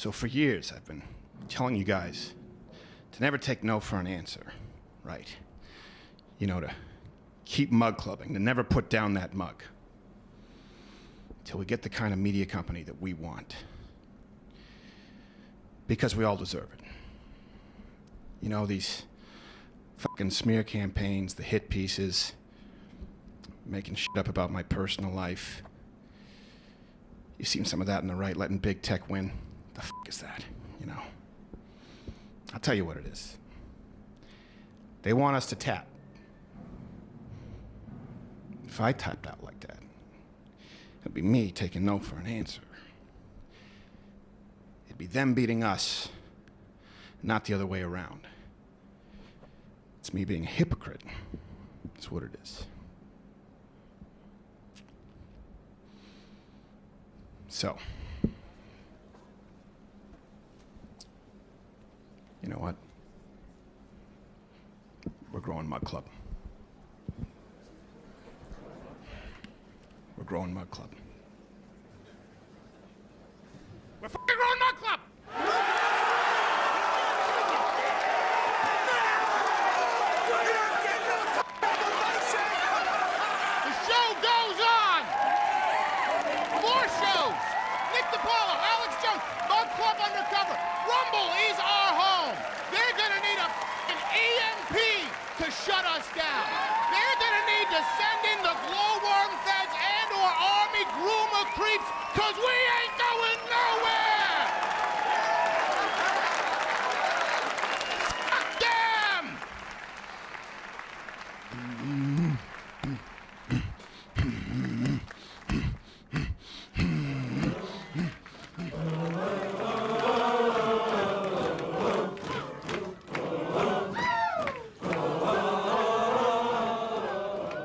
So for years, I've been telling you guys to never take no for an answer, right? You know, to keep mug clubbing, to never put down that mug till we get the kind of media company that we want. Because we all deserve it. You know, these fucking smear campaigns, the hit pieces, making shit up about my personal life. You've seen some of that on the right, letting big tech win. The fuck is that, you know? I'll tell you what it is. They want us to tap. If I tapped out like that, it'd be me taking no for an answer. It'd be them beating us, not the other way around. It's me being a hypocrite. That's what it is. So, you know what? We're growing Mug Club. We're growing Mug Club. We're fucking growing Mug Club! The show goes on! More shows! Nick DiPaolo, Alex Jones, Mug Club Undercover. Rumble is our home. They're gonna need a f***ing EMP to shut us down. They're gonna need to send in the glowworm feds and or army groomer creeps, cause we ain't going nowhere! Fuck them!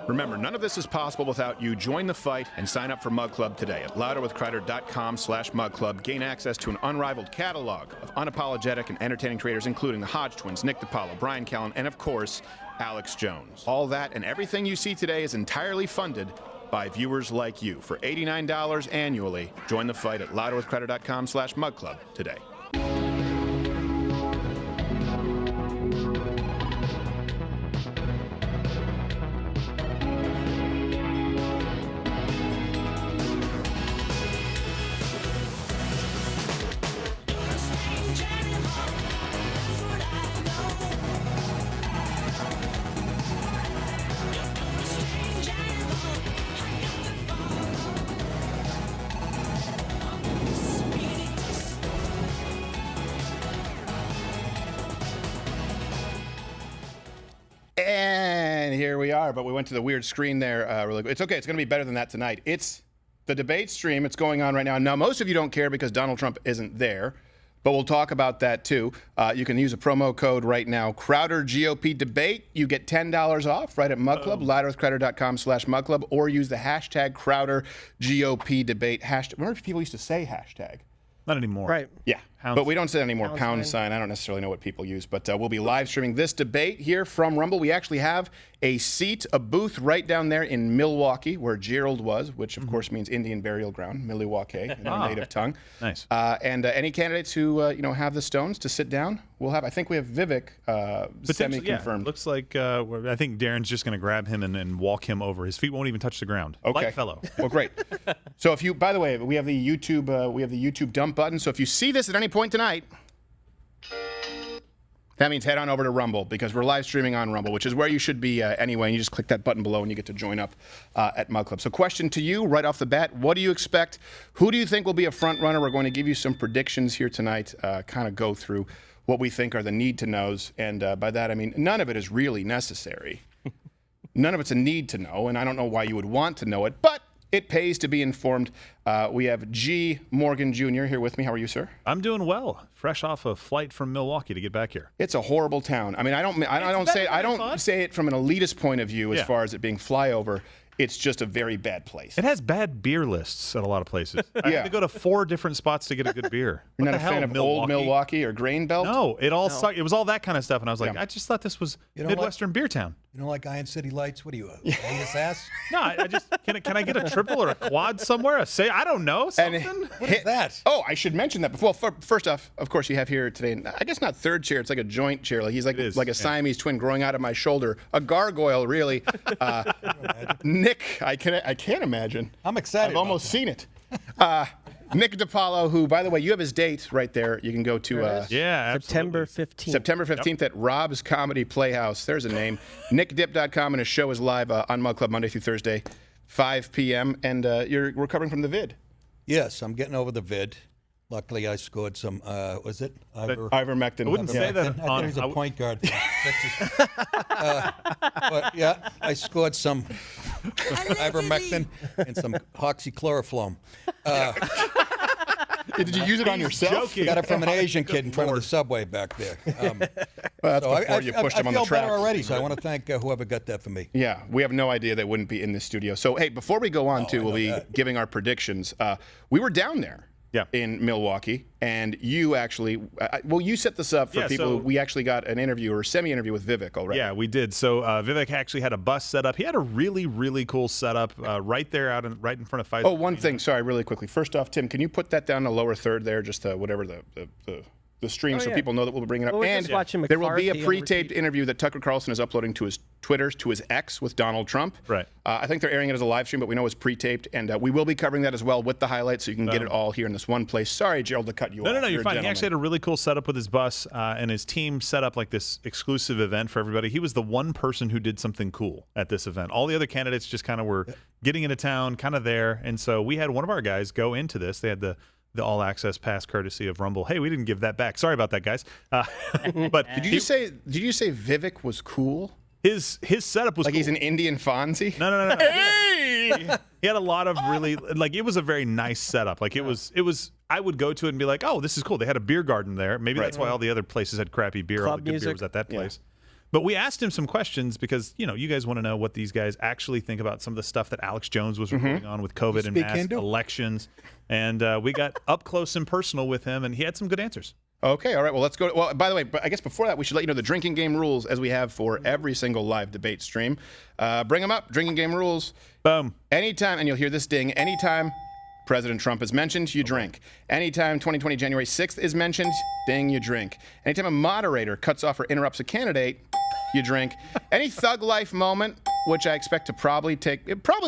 Remember, none of this is possible without you. Join the fight and sign up for Mug Club today at louderwithkreider.com/mugclub. Gain access to an unrivaled catalog of unapologetic and entertaining creators, including the Hodge Twins, Nick DiPaolo, Brian Callen, and of course, Alex Jones. All that and everything you see today is entirely funded by viewers like you. For $89 annually, join the fight at louderwithkreider.com/mugclub today. And here we are, but we went to the weird screen there. Really, it's okay. It's going to be better than that tonight. It's the debate stream. It's going on right now. Now, most of you don't care because Donald Trump isn't there, but we'll talk about that too. You can use a promo code right now, Crowder GOP Debate. You get $10 off right at Mug Club, louderwithkreider.com/mugclub, or use the hashtag Crowder GOP Debate. Remember people used to say hashtag? Not anymore. Right. Yeah, but we don't say anymore. Pound sign. I don't necessarily know what people use, but we'll be live streaming this debate here from Rumble. We actually have a seat, a booth right down there in Milwaukee, where Gerald was, which of course means Indian burial ground, Milwaukee, in our native tongue. Nice. And any candidates who have the stones to sit down, we'll have. I think we have Vivek semi-confirmed. Yeah, looks like I think Darren's just going to grab him and walk him over. His feet won't even touch the ground. Okay. Light fellow. Well, great. So if you, by the way, we have the YouTube dump button. So if you see this at any point tonight, that means head on over to Rumble, because we're live streaming on Rumble, which is where you should be anyway. And you just click that button below and you get to join up at Mug Club. So question to you right off the bat, what do you expect? Who do you think will be a front runner? We're going to give you some predictions here tonight, kind of go through what we think are the need to knows. And by that, I mean, none of it is really necessary. None of it's a need to know, and I don't know why you would want to know it, but it pays to be informed. We have G. Morgan Jr. here with me. How are you, sir? I'm doing well. Fresh off a flight from Milwaukee to get back here. It's a horrible town. I mean, I don't say it from an elitist point of view as far as it being flyover. It's just a very bad place. It has bad beer lists at a lot of places. I had to go to 4 different spots to get a good beer. You're not a fan of old Milwaukee or Grain Belt? No, it all sucked. It was all that kind of stuff, and I was like, I just thought this was Midwestern beer town. You don't like Iron City Lights? What are you, a latest ass? No, I just can I get a triple or a quad somewhere? I don't know, something. What is that? Oh, I should mention that. Well, first off, of course, you have here today, I guess not third chair, it's like a joint chair. Like he's like a Siamese twin growing out of my shoulder. A gargoyle, really. Nick, I can't imagine. I'm excited. I've almost seen it. Nick DiPaolo, who, by the way, you have his date right there. You can go to September 15th. September 15th at Rob's Comedy Playhouse. There's a name. NickDip.com, and his show is live on Mug Club Monday through Thursday, 5 p.m. And you're recovering from the vid. Yes, I'm getting over the vid. Luckily, I scored some, was it? Ivermectin. I wouldn't say that I think he's a point guard. But yeah, I scored some ivermectin and some hydroxychloroquine. Did you use it on yourself? Got it from an Asian kid in front of the subway back there. Well, that's before you pushed him on the I feel track. better already, so I want to thank whoever got that for me. Yeah, we have no idea they wouldn't be in the studio. So, hey, before we go on we'll be giving our predictions. We were down there. Yeah. In Milwaukee, and you actually, you set this up for people. We actually got an interview or semi-interview with Vivek already. Yeah, we did. So Vivek actually had a bus set up. He had a really, really cool setup right there right in front of Pfizer. Oh, one thing, sorry, really quickly. First off, Tim, can you put that down in the lower third there, just whatever the stream, so people know that we'll be bringing it up. Well, and there will be a pre-taped interview that Tucker Carlson is uploading to his Twitter, to his X with Donald Trump. Right. I think they're airing it as a live stream, but we know it's pre-taped, and we will be covering that as well with the highlights, so you can get it all here in this one place. Sorry, Gerald, to cut you off. No, you're fine. He actually had a really cool setup with his bus, and his team set up like this exclusive event for everybody. He was the one person who did something cool at this event. All the other candidates just kind of were getting into town, kind of there, and so we had one of our guys go into this. They had the all-access pass courtesy of Rumble. Hey, we didn't give that back. Sorry about that, guys. But did you say Vivek was cool? His setup was like cool. He's an Indian Fonzie? No. Hey! He had a lot of really it was a very nice setup. Like it was. I would go to it and be like, oh, this is cool. They had a beer garden there. Maybe that's why all the other places had crappy beer. All the good beer was at that place. But we asked him some questions because, you guys want to know what these guys actually think about some of the stuff that Alex Jones was reporting on with COVID and mass elections. And we got up close and personal with him, and he had some good answers. Okay, all right. Well, let's go. Well, by the way, I guess before that, we should let you know the drinking game rules as we have for every single live debate stream. Bring them up. Drinking game rules. Boom. Anytime, and you'll hear this ding, anytime President Trump is mentioned, you drink. Anytime 2020 January 6th is mentioned, ding, you drink. Anytime a moderator cuts off or interrupts a candidate, you drink. Any thug life moment, which I expect to probably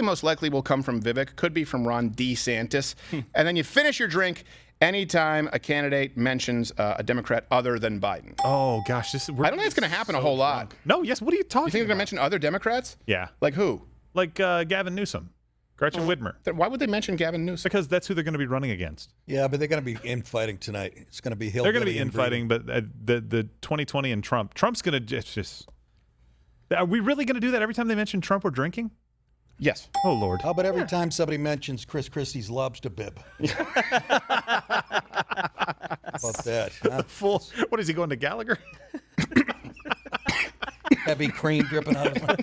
most likely will come from Vivek, could be from Ron DeSantis. And then you finish your drink anytime a candidate mentions a Democrat other than Biden. Oh, gosh. I don't think it's going to happen a whole lot. No, yes. What are you talking You think they're going to mention other Democrats? Yeah. Like who? Like Gavin Newsom, Gretchen Whitmer. Why would they mention Gavin Newsom? Because that's who they're going to be running against. Yeah, but they're going to be infighting tonight. It's going to be hillbilly. They're going to be infighting, but the 2020 and Trump's going to just. Are we really going to do that every time they mention Trump or drinking? Yes. Oh, Lord. How about every time somebody mentions Chris Christie's lobster bib? How about that? Huh? What is he going to Gallagher? Heavy cream dripping out of his mouth.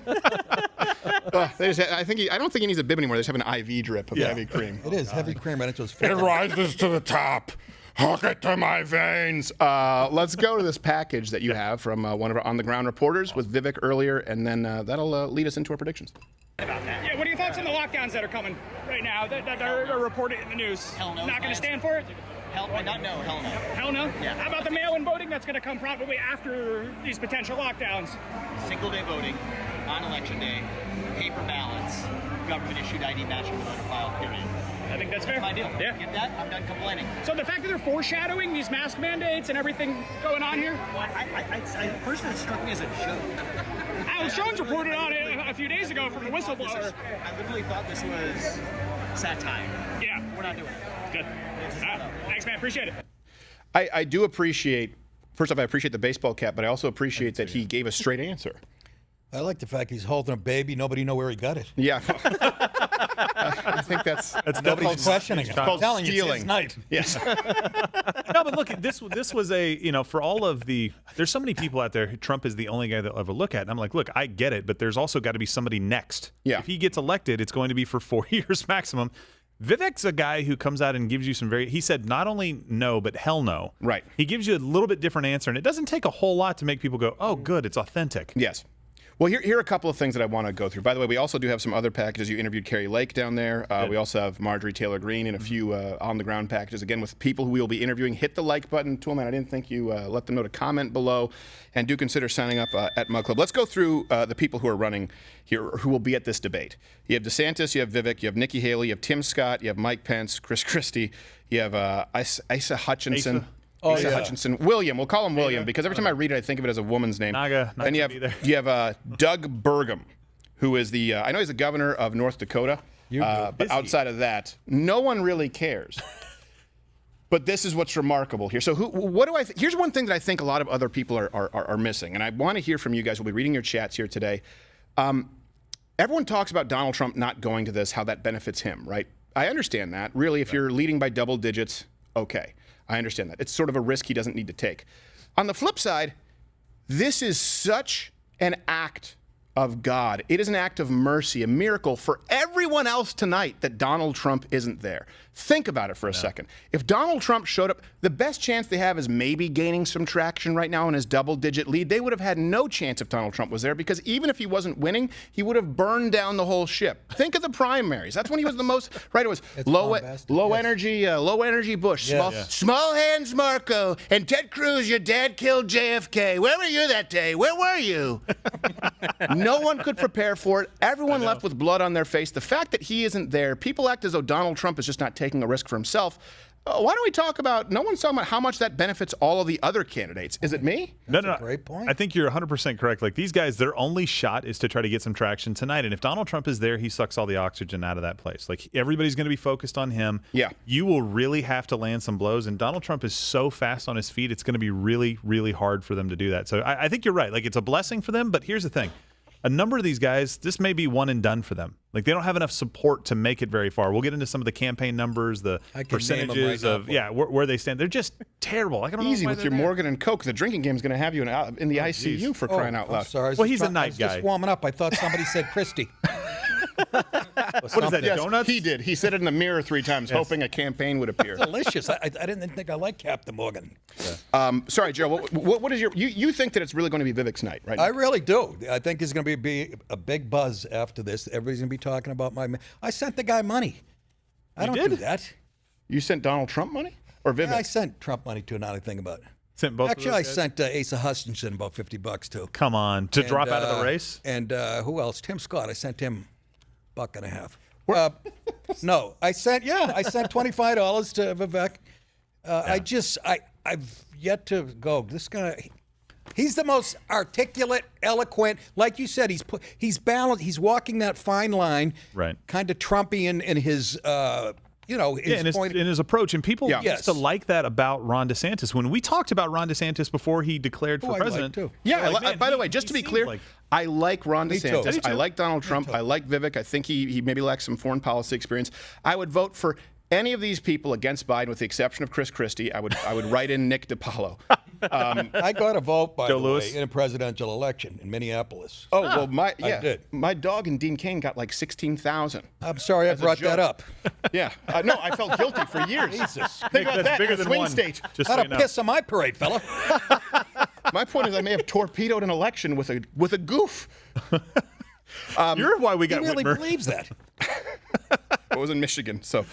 I don't think he needs a bib anymore. They just have an IV drip of heavy cream. It is heavy cream, and it was. It rises to the top. Hook it to my veins. Let's go to this package that you have from one of our on-the-ground reporters with Vivek earlier, and then that'll lead us into our predictions. Yeah, what are your thoughts on the lockdowns that are coming right now that are reported in the news? Hell no. Not going to stand for it? Hell no. Hell no. Hell no? Yeah. How about the mail-in voting that's going to come probably after these potential lockdowns? Single-day voting on election day, paper ballots, government-issued ID matching the voter file, period. I think that's fair. My deal. Yeah. Get that? I'm done complaining. So the fact that they're foreshadowing these mask mandates and everything going on here? Well, first it struck me as a joke. Alex Jones reported on it a few days ago from a whistleblower. I literally thought this was satire. Yeah. We're not doing it. Good. Thanks, man. Appreciate it. I do appreciate, first off, I appreciate the baseball cap, but I also appreciate that he gave a straight answer. I like the fact he's holding a baby. Nobody know where he got it. Yeah. I think that's Nobody's questioning it. called I'm telling you, stealing. it's his night. Yes. No, but look, this was a, for all of the, there's so many people out there, Trump is the only guy they'll ever look at. And I'm like, look, I get it, but there's also got to be somebody next. Yeah. If he gets elected, it's going to be for 4 years maximum. Vivek's a guy who comes out and gives you some he said not only no, but hell no. Right. He gives you a little bit different answer, and it doesn't take a whole lot to make people go, oh, good, it's authentic. Yes. Well, here are a couple of things that I want to go through. By the way, we also do have some other packages. You interviewed Carrie Lake down there. We also have Marjorie Taylor Greene and a few on-the-ground packages, again, with people who we will be interviewing. Hit the like button. Toolman, I didn't think you let them know to comment below. And do consider signing up at Mug Club. Let's go through the people who are running here, who will be at this debate. You have DeSantis, you have Vivek, you have Nikki Haley, you have Tim Scott, you have Mike Pence, Chris Christie, you have Asa Hutchinson. Asa Hutchinson. William. We'll call him William because every time I read it, I think of it as a woman's name. Naga. And you have Doug Burgum, who is the I know he's the governor of North Dakota. But outside of that, no one really cares. But this is what's remarkable here. So what do I think? Here's one thing that I think a lot of other people are missing, and I want to hear from you guys. We'll be reading your chats here today. Everyone talks about Donald Trump not going to this, how that benefits him, right? I understand that. Really, if you're leading by double digits, okay. I understand that. It's sort of a risk he doesn't need to take. On the flip side, this is such an act of God. It is an act of mercy, a miracle for everyone else tonight that Donald Trump isn't there. Think about it for a second. If Donald Trump showed up, the best chance they have is maybe gaining some traction right now in his double-digit lead. They would have had no chance if Donald Trump was there because even if he wasn't winning, he would have burned down the whole ship. Think of the primaries. That's when he was the most, right? It was low energy Bush, small hands Marco, and Ted Cruz, your dad killed JFK. Where were you that day? Where were you? No one could prepare for it. Everyone left with blood on their face. The fact that he isn't there, people act as though Donald Trump is just not taking a risk for himself. Why don't we talk about, no one's talking about how much that benefits all of the other candidates. Is it me? No. Great point. I think you're 100% correct. Like these guys, their only shot is to try to get some traction tonight. And if Donald Trump is there, he sucks all the oxygen out of that place. Like everybody's going to be focused on him. Yeah. You will really have to land some blows. And Donald Trump is so fast on his feet, it's going to be really, really hard for them to do that. So I think you're right. Like it's a blessing for them. But here's the thing. A number of these guys, this may be one and done for them. Like they don't have enough support to make it very far. We'll get into some of the campaign numbers, the percentages of where they stand. They're just terrible. I don't know. Easy with your Morgan and Coke. The drinking game is going to have you in the ICU for crying out loud. I'm sorry. Well, he's a night guy. Just warming up. I thought somebody said Christie. What is that? Yes, donuts? he did. He said it in the mirror 3 times, hoping a campaign would appear. Delicious. I didn't think I liked Captain Morgan. Sorry, Joe. What is your? You think that it's really going to be Vivek's night, right? I really do. I think there's going to be a big buzz after this. Everybody's going to be talking about my. I sent the guy money. I don't do that. You sent Donald Trump money or Vivek? Yeah, I sent Trump money too. Now I think about it. Sent both. Actually, I sent Asa Hutchinson about $50 too. Come on, to drop out of the race. And who else? Tim Scott. I sent him $1.50. No, I sent $25 to Vivek. I've yet to go. This guy, he's the most articulate, eloquent. Like you said, he's balanced. He's walking that fine line, right? Kind of Trumpian in his. In his approach, and people used to like that about Ron DeSantis. When we talked about Ron DeSantis before he declared for president, too. Yeah. By the way, just to be clear, I like Ron DeSantis. I like Donald Trump. I like Vivek. I think he maybe lacks some foreign policy experience. I would vote for any of these people against Biden, with the exception of Chris Christie. I would write in Nick DiPaolo. I got a vote, by Joe the Lewis? way, in a presidential election in Minneapolis. Oh, well, I did. My dog and Dean Cain got like 16,000. I'm sorry I brought that up. Yeah. No, I felt guilty for years. Jesus. Think about that. Bigger In a than swing one. state. Just How so to you know. piss on my parade, fella. My point is I may have torpedoed an election with a goof. You're why we He got really Whitmer. believes that. It was in Michigan, so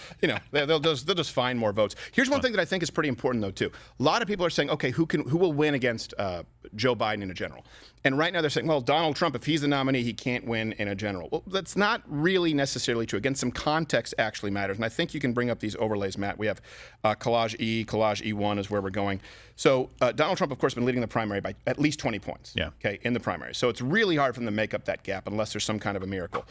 they'll just find more votes. Here's one thing that I think is pretty important, though, too. A lot of people are saying, okay, who will win against Joe Biden in a general? And right now they're saying, well, Donald Trump, if he's the nominee, he can't win in a general. Well, that's not really necessarily true. Again, some context actually matters, and I think you can bring up these overlays, Matt. We have Collage E1 is where we're going. So Donald Trump, of course, has been leading the primary by at least 20 points. Yeah. Okay, in the primary. So it's really hard for them to make up that gap unless there's some kind of a miracle.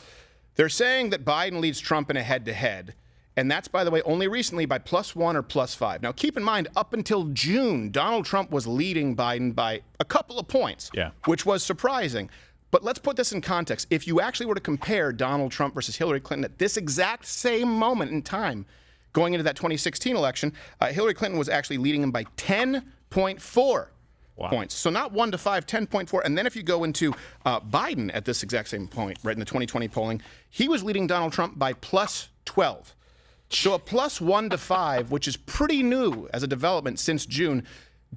They're saying that Biden leads Trump in a head-to-head, and that's, by the way, only recently by +1 or +5. Now, keep in mind, up until June, Donald Trump was leading Biden by a couple of points, which was surprising. But let's put this in context. If you actually were to compare Donald Trump versus Hillary Clinton at this exact same moment in time, going into that 2016 election, Hillary Clinton was actually leading him by 10.4 points. So not 1 to 5, 10.4. And then if you go into Biden at this exact same point, right in the 2020 polling, he was leading Donald Trump by +12. So a +1 to 5, which is pretty new as a development since June,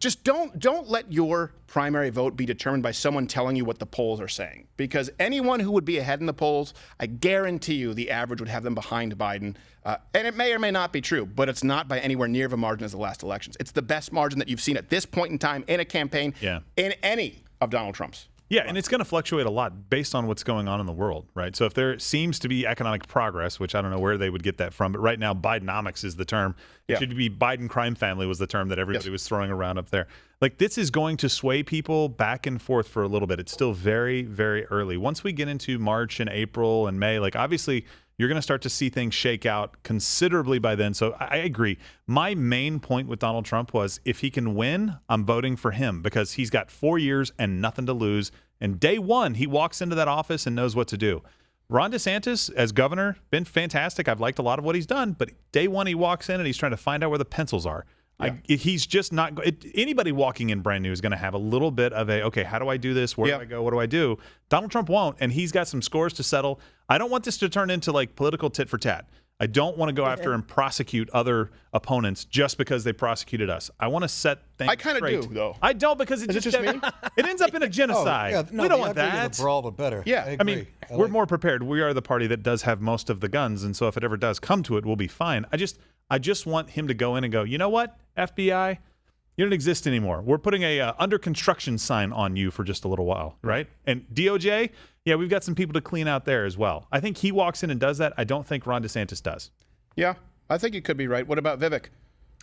just don't let your primary vote be determined by someone telling you what the polls are saying. Because anyone who would be ahead in the polls, I guarantee you the average would have them behind Biden. And it may or may not be true, but it's not by anywhere near of a margin as the last elections. It's the best margin that you've seen at this point in time in a campaign in any of Donald Trump's. Yeah, and it's going to fluctuate a lot based on what's going on in the world, right? So if there seems to be economic progress, which I don't know where they would get that from, but right now Bidenomics is the term. It should be Biden crime family was the term that everybody was throwing around up there. Like, this is going to sway people back and forth for a little bit. It's still very, very early. Once we get into March and April and May, like, obviously you're going to start to see things shake out considerably by then. So I agree. My main point with Donald Trump was if he can win, I'm voting for him because he's got 4 years and nothing to lose. And day one, he walks into that office and knows what to do. Ron DeSantis, as governor, been fantastic. I've liked a lot of what he's done. But day one, he walks in and he's trying to find out where the pencils are. He's just not – anybody walking in brand new is going to have a little bit of a, okay, how do I do this? Where do I go? What do I do? Donald Trump won't, and he's got some scores to settle. I don't want this to turn into like political tit for tat. I don't want to go after and prosecute other opponents just because they prosecuted us. I want to set things straight. I kind of do, though. I don't because it just me? It ends up in a genocide. We don't want that. The brawl, the better. Yeah. I mean, we're more prepared. We are the party that does have most of the guns, and so if it ever does come to it, we'll be fine. I just want him to go in and go, you know what, FBI, you don't exist anymore. We're putting a under construction sign on you for just a little while, right? And DOJ, yeah, we've got some people to clean out there as well. I think he walks in and does that. I don't think Ron DeSantis does. Yeah, I think you could be right. What about Vivek?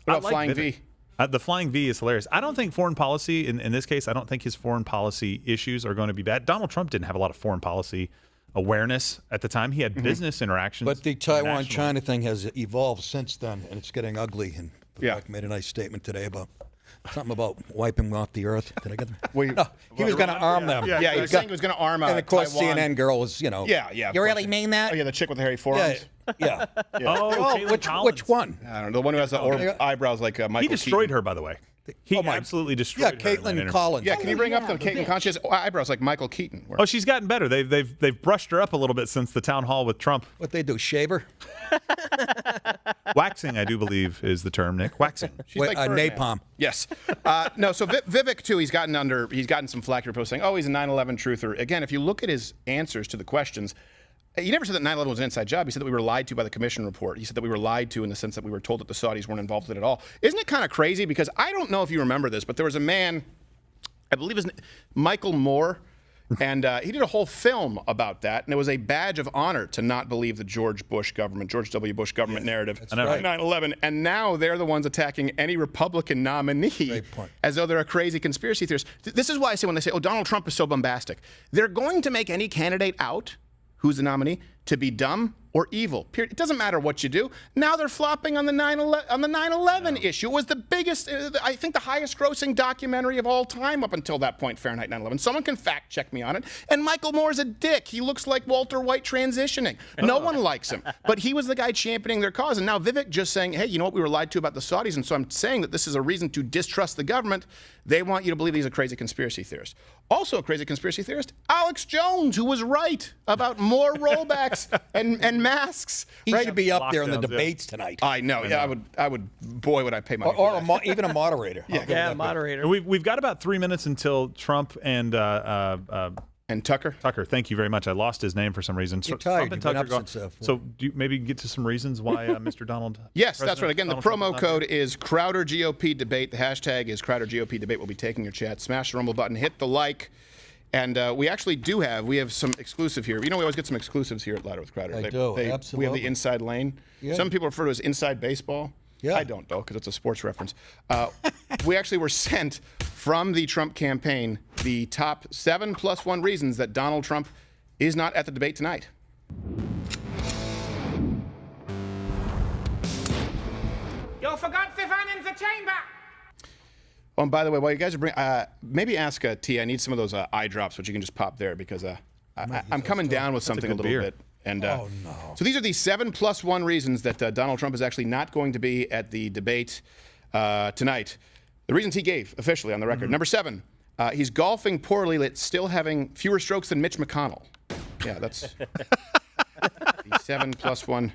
What about Flying V? The Flying V is hilarious. I don't think foreign policy, in this case, I don't think his foreign policy issues are going to be bad. Donald Trump didn't have a lot of foreign policy awareness at the time. He had business interactions. But the Taiwan-China thing has evolved since then, and it's getting ugly. And Vivek made a nice statement today about something about wiping off the earth. Did I get that? No, he was going to arm them. Yeah, he was saying he was going to arm and of course, Taiwan. CNN girl was, you know. Yeah. You really mean that? Oh, yeah, the chick with the hairy forearms. Yeah. Oh, which one? I don't know. The one who has the eyebrows like Michael He destroyed Keaton. her, by the way. He absolutely destroyed her. Yeah, Caitlin Collins. Yeah, can you bring up the Caitlin Collins? She has eyebrows like Michael Keaton. Oh, she's gotten better. They've brushed her up a little bit since the town hall with Trump. What they do, shave her? Waxing, I do believe, is the term, Nick. Waxing. She's like napalm. Yes. No, so Vivek, too, he's gotten some flack for posting, oh, he's a 9/11 truther. Again, if you look at his answers to the questions, he never said that 9/11 was an inside job. He said that we were lied to by the commission report. He said that we were lied to in the sense that we were told that the Saudis weren't involved with it at all. Isn't it kind of crazy? Because I don't know if you remember this, but there was a man, I believe his name, Michael Moore, and he did a whole film about that, and it was a badge of honor to not believe the George W. Bush government narrative of 9/11. And now they're the ones attacking any Republican nominee as though they're a crazy conspiracy theorist. This is why I say when they say, oh, Donald Trump is so bombastic, they're going to make any candidate out who's the nominee to be dumb or evil. Period. It doesn't matter what you do. Now they're flopping on the 9/11 issue. It was the biggest, I think, the highest-grossing documentary of all time up until that point, Fahrenheit 9/11. Someone can fact-check me on it. And Michael Moore's a dick. He looks like Walter White transitioning. No one likes him. But he was the guy championing their cause. And now Vivek just saying, hey, you know what? We were lied to about the Saudis, and so I'm saying that this is a reason to distrust the government. They want you to believe he's a crazy conspiracy theorist. Also a crazy conspiracy theorist, Alex Jones, who was right about more rollbacks and masks. He should be up there in the debates tonight. I know. Yeah, I would. Boy, would I pay money. Or even a moderator. Yeah, moderator. We've got about 3 minutes until Trump and Tucker. Tucker, thank you very much. I lost his name for some reason. You're tired. Trump and You've been Tucker up since, so do you maybe get to some reasons why Mr. Donald? Yes, that's right. Again, Donald the promo Trump code is Crowder GOP Debate. The hashtag is Crowder GOP Debate. We'll be taking your chat. Smash the rumble button. Hit the like. And we actually we have some exclusive here. You know, we always get some exclusives here at Louder with Crowder. Absolutely. We have the inside lane. Yeah. Some people refer to it as inside baseball. Yeah. I don't, though, because it's a sports reference. We actually were sent from the Trump campaign the top 7+1 reasons that Donald Trump is not at the debate tonight. You forgot Stefan in the chamber. Oh, and by the way, while you guys are maybe ask T. I need some of those eye drops, which you can just pop there because I'm coming down with something a little bit. And oh no! So these are the 7+1 reasons that Donald Trump is actually not going to be at the debate tonight. The reasons he gave officially on the record. Number 7, he's golfing poorly, yet still having fewer strokes than Mitch McConnell. Yeah, that's the 7+1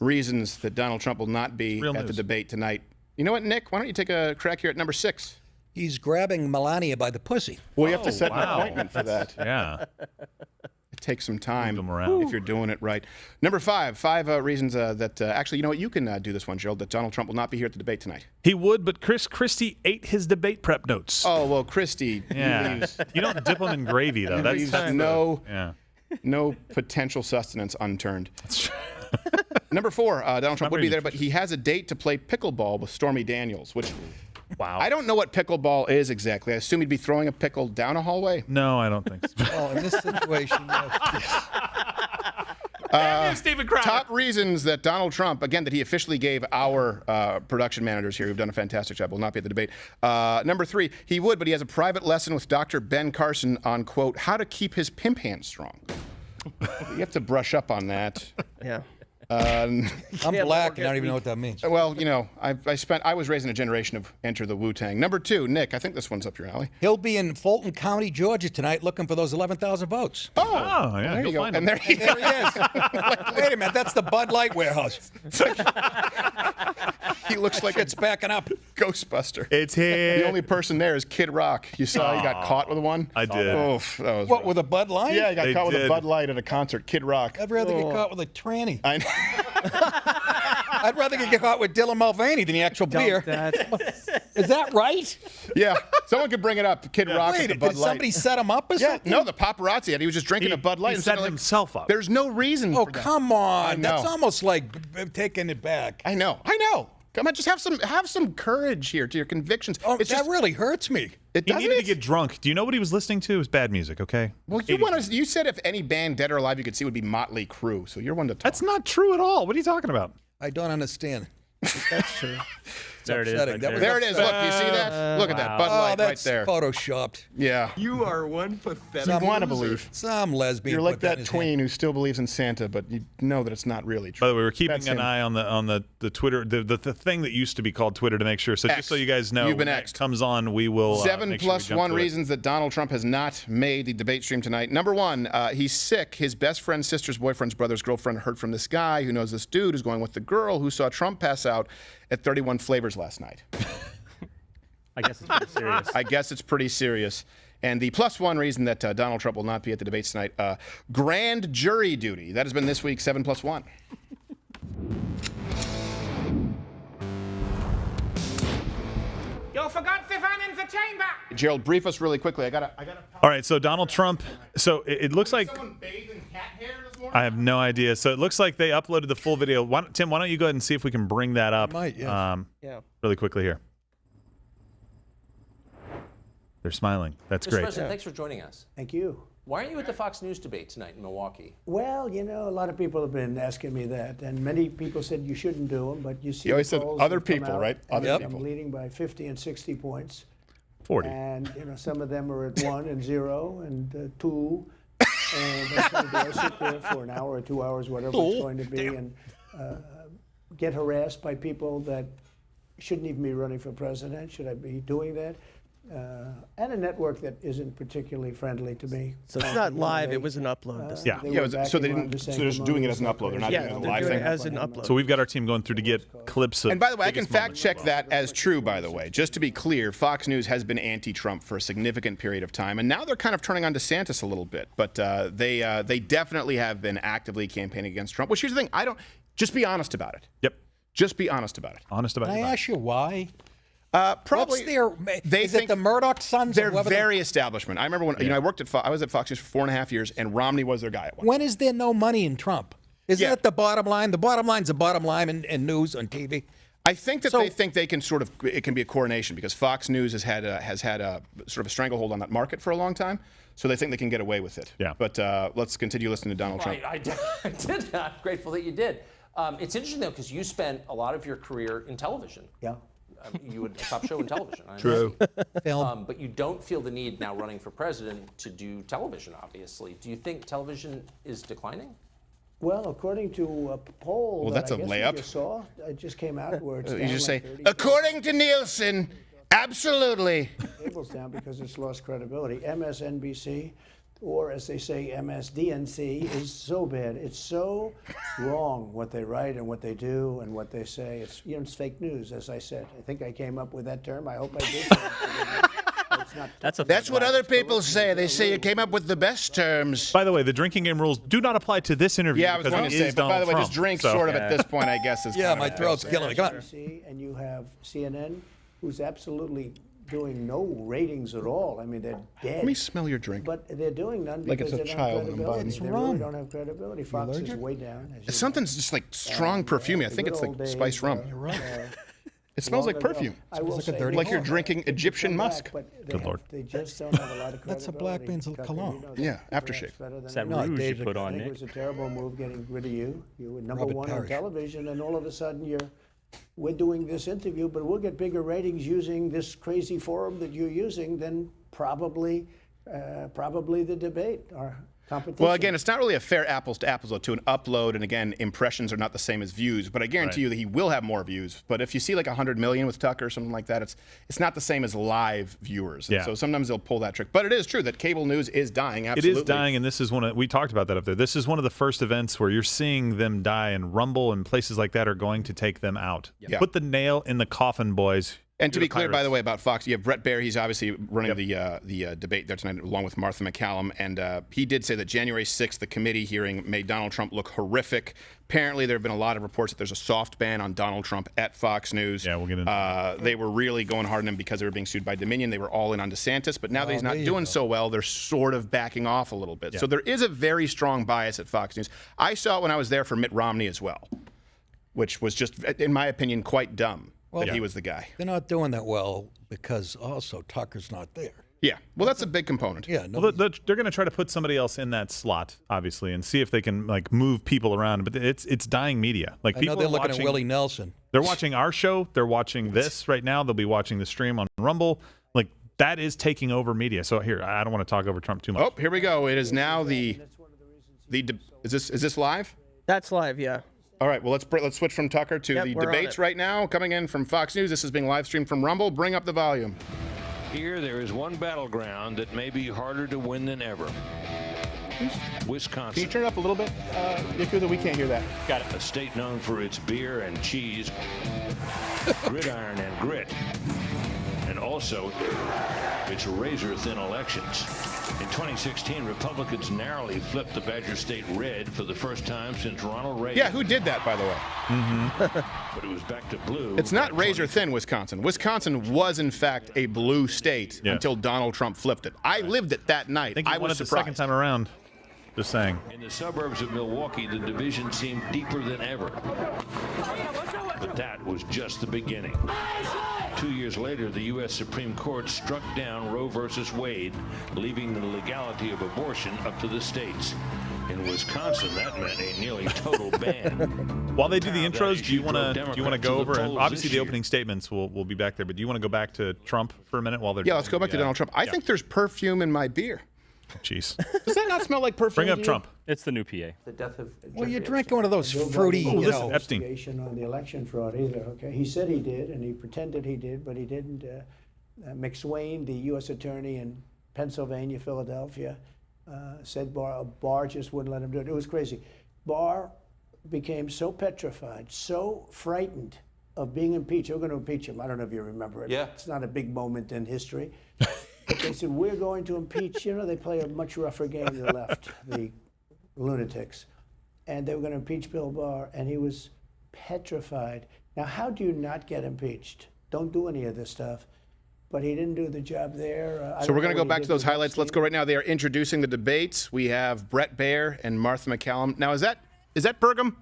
reasons that Donald Trump will not be at the debate tonight. You know what, Nick? Why don't you take a crack here at number 6? He's grabbing Melania by the pussy. Well, you have to Oh, set an wow. appointment for that. Yeah. It takes some time them around. if you're doing it right. Number five reasons that actually, you know what, you can do this one, Gerald, that Donald Trump will not be here at the debate tonight. He would, but Chris Christie ate his debate prep notes. Oh, well, Christie, Yeah. You don't dip them in gravy, though. leaves That's no potential sustenance unturned. Number four, Donald Trump would be there, but he has a date to play pickleball with Stormy Daniels, which Wow. I don't know what pickleball is exactly. I assume he'd be throwing a pickle down a hallway. No, I don't think so. Oh, in this situation, Stephen Crowder. Top reasons that Donald Trump, again, that he officially gave our production managers here who've done a fantastic job, will not be at the debate. Number three, he would, but he has a private lesson with Dr. Ben Carson on, quote, how to keep his pimp hand strong. You have to brush up on that. Yeah. I'm black and I don't even know what that means. Well, you know, I was raised in a generation of Enter the Wu-Tang. Number two, Nick, I think this one's up your alley. He'll be in Fulton County, Georgia tonight looking for those 11,000 votes. Oh, yeah. There you You'll go. find And him. there he There he is. Wait a minute, that's the Bud Light warehouse. He looks like a It's backing up. Ghostbuster. It's him. The only person there is Kid Rock. You saw he got caught with one? I did. Oof, that was What, rough. with a Bud Light? Yeah, he got They caught with a did. Bud Light at a concert. Kid Rock. I'd rather get caught with a tranny. I know. I'd rather get caught with Dylan Mulvaney than the actual beer. Is that right? Yeah, someone could bring it up. Kid Rock Wait, with the did Bud Light. somebody set him up or Yeah, something? no, the paparazzi had. He was just drinking a Bud Light. He and set suddenly, like, himself up. There's no reason Oh, for that. come on. know. That's almost like taking it back. I know. Come on, just have some courage here to your convictions. Oh, It's that just, really hurts me. it He doesn't needed to it? get drunk. Do you know what he was listening to? It was bad music, okay? Well, you said if any band, dead or alive, you could see would be Motley Crue. So you're one to talk. That's not true at all. What are you talking about? I don't understand. That's true. There it is. upsetting. Right That was There it is. Look, you see that? Look at that Bud Oh, Light right that's there. photoshopped. Yeah. You are one pathetic. You want to believe. Some lesbian. You're like put that in his tween hand. who still believes in Santa, but you know that it's not really true. By the way, we're keeping That's an him. eye on the Twitter, the thing that used to be called Twitter to make sure. So X. just so you guys know, You've been when that X'd. comes on, we will. Seven make sure we plus jump one to it. reasons that Donald Trump has not made the debate stream tonight. Number one, he's sick. His best friend's sister's boyfriend's brother's girlfriend heard from this guy who knows this dude who's going with the girl who saw Trump pass out at 31 Flavors last night. I guess it's pretty serious. I guess it's pretty serious. And the plus one reason that Donald Trump will not be at the debates tonight, grand jury duty. That has been this week's 7 plus 1. You forgot to find in the chamber. Gerald, brief us really quickly. I gotta. All right, so Donald Trump. So it looks like Someone bathed in cat hair this morning? I have no idea. So it looks like they uploaded the full video. Tim, why don't you go ahead and see if we can bring that up? Might, yeah. Yeah. Really quickly here. They're smiling. That's Mr. great. President, thanks for joining us. Thank you. Why aren't you at the Fox News debate tonight in Milwaukee? Well, you know, a lot of people have been asking me that, and many people said you shouldn't do them, but you see You always the said polls other that come people, out, right? and Other I'm people. leading by 50 and 60 points. 40. And, you know, some of them are at 1 and 0 and 2. And that's going to sit there for an hour or 2 hours, whatever it's going to be, and get harassed by people that shouldn't even be running for president. Should I be doing that? And a network that isn't particularly friendly to me. So it's not live. It was an upload. This Yeah. Yeah, so they didn't. So they're just doing it as an upload. They're not Yeah, doing it they're as a live doing thing. it as an upload. So we've got our team going through to get clips of. And by the way, I can biggest fact moments check as well. that as true, by the way. Just to be clear, Fox News has been anti-Trump for a significant period of time, and now they're kind of turning on DeSantis a little bit. But they definitely have been actively campaigning against Trump. Which here's the thing: just be honest about it. Yep. Just be honest about it. Honest about Can I your life. ask you why? Probably What's their? they Is think it the Murdoch sons? or they're whoever very establishment. I remember when I worked at I was at Fox News for 4.5 years, and Romney was their guy at one. When is there no money in Trump? Isn't Yeah. that the bottom line? The bottom line's the bottom line in news on TV. I think that So- they think they can sort of it can be a coronation because Fox News has had a sort of a stranglehold on that market for a long time, so they think they can get away with it. Yeah. But let's continue listening to Donald Trump. I did. I'm grateful that you did. It's interesting, though, because you spent a lot of your career in television. Yeah. You had a top show in television. True. Film. But you don't feel the need now running for president to do television, obviously. Do you think television is declining? Well, according to a poll Well, that that's I a guess layup. we just saw, it just came out where it's You down just like say, 30 according to Nielsen, absolutely. tables down because it's lost credibility. MSNBC, or as they say, MSDNC, is so bad. It's so wrong what they write and what they do and what they say. It's, you know, it's fake news, as I said. I think I came up with that term. I hope I did. That's what other people say. They say you came up with the best terms. By the way, the drinking game rules do not apply to this interview. Yeah, I was going to say, but by the way, just drink sort of at this point, I guess. Is my throat's killing me. Come on. And you have CNN, who's absolutely doing no ratings at all. I mean, they're dead. Let me smell your drink. But they're doing none Like because it's a they don't child have in a credibility. body. They really don't have credibility. Fox is way down. Something's just like strong perfumey. I think it's like spiced rum. It smells like perfume. I will say, like you're drinking Egyptian musk. Good Lord. They just don't have a lot of credibility. That's a Black Beans cologne. Yeah, aftershave. It's that rouge you put on, I think Nick. it was a terrible move getting rid of you. You were number Robert one on Parrish. television, and all of a sudden we're doing this interview, but we'll get bigger ratings using this crazy forum that you're using than probably the debate or competition. Well, again, it's not really a fair apples to apples though, to an upload, and again, impressions are not the same as views. But I guarantee you that he will have more views. But if you see like 100 million with Tucker or something like that, it's not the same as live viewers. Yeah. And so sometimes they'll pull that trick. But it is true that cable news is dying. Absolutely, It is dying, and this is we talked about that up there. This is one of the first events where you're seeing them die, and Rumble and places like that are going to take them out. Yeah. Put the nail in the coffin, boys. And to You're be clear, by pirates. the way, about Fox, you have Brett Baer. He's obviously running the debate there tonight, along with Martha McCallum. And he did say that January 6th, the committee hearing made Donald Trump look horrific. Apparently, there have been a lot of reports that there's a soft ban on Donald Trump at Fox News. Yeah, we'll get into They were really going hard on him because they were being sued by Dominion. They were all in on DeSantis. But now that he's not doing so well, they're sort of backing off a little bit. Yeah. So there is a very strong bias at Fox News. I saw it when I was there for Mitt Romney as well, which was just, in my opinion, quite dumb. That he was the guy. They're not doing that well because also Tucker's not there. Yeah, well, that's a big component. Yeah, Well, they're going to try to put somebody else in that slot, obviously, and see if they can like move people around. But it's dying media. Like I people know they're are looking watching, at Willie Nelson. They're watching our show. They're watching this right now. They'll be watching the stream on Rumble. Like that is taking over media. So here, I don't want to talk over Trump too much. Oh, here we go. It is now is this live? That's live, yeah. All right, well, let's switch from Tucker to the we're on debates it. right now. Coming in from Fox News, this is being live streamed from Rumble. Bring up the volume. Here, there is one battleground that may be harder to win than ever. Wisconsin. Can you turn it up a little bit, Yakuza? We can't hear that. Got it. A state known for its beer and cheese, gridiron and grit, and also its razor-thin elections. In 2016, Republicans narrowly flipped the Badger State red for the first time since Ronald Reagan. Yeah, who did that, by the way? But it was back to blue. It's not razor thin, Wisconsin. Wisconsin was, in fact, a blue state until Donald Trump flipped it. I lived it that night. I think he won was it the surprised. second time around. Just saying. In the suburbs of Milwaukee, the division seemed deeper than ever. But that was just the beginning. 2 years later, the U.S. Supreme Court struck down Roe versus Wade, leaving the legality of abortion up to the states. In Wisconsin, that meant a nearly total ban. While they do the intros, do you want to go over? And obviously, the opening statements will be back there. But do you want to go back to Trump for a minute while they're? Yeah, let's go back to Donald Trump. I think there's perfume in my beer. Jeez. Does that not smell like perfume? Bring up Trump. It's the new PA. The death of Well, you're drinking one of those fruity, Epstein. Investigation on the election fraud either. Okay, he said he did, and he pretended he did, but he didn't. McSwain, the U.S. attorney in Pennsylvania, Philadelphia, said Barr just wouldn't let him do it. It was crazy. Barr became so petrified, so frightened of being impeached. They were going to impeach him. I don't know if you remember it. Yeah. It's not a big moment in history. But they said, we're going to impeach. You know, they play a much rougher game to the left, the lunatics. And they were going to impeach Bill Barr, and he was petrified. Now, how do you not get impeached? Don't do any of this stuff. But he didn't do the job there. So we're going to go back to those highlights. Let's go right now. They are introducing the debates. We have Brett Baer and Martha McCallum. Now, is that Burgum?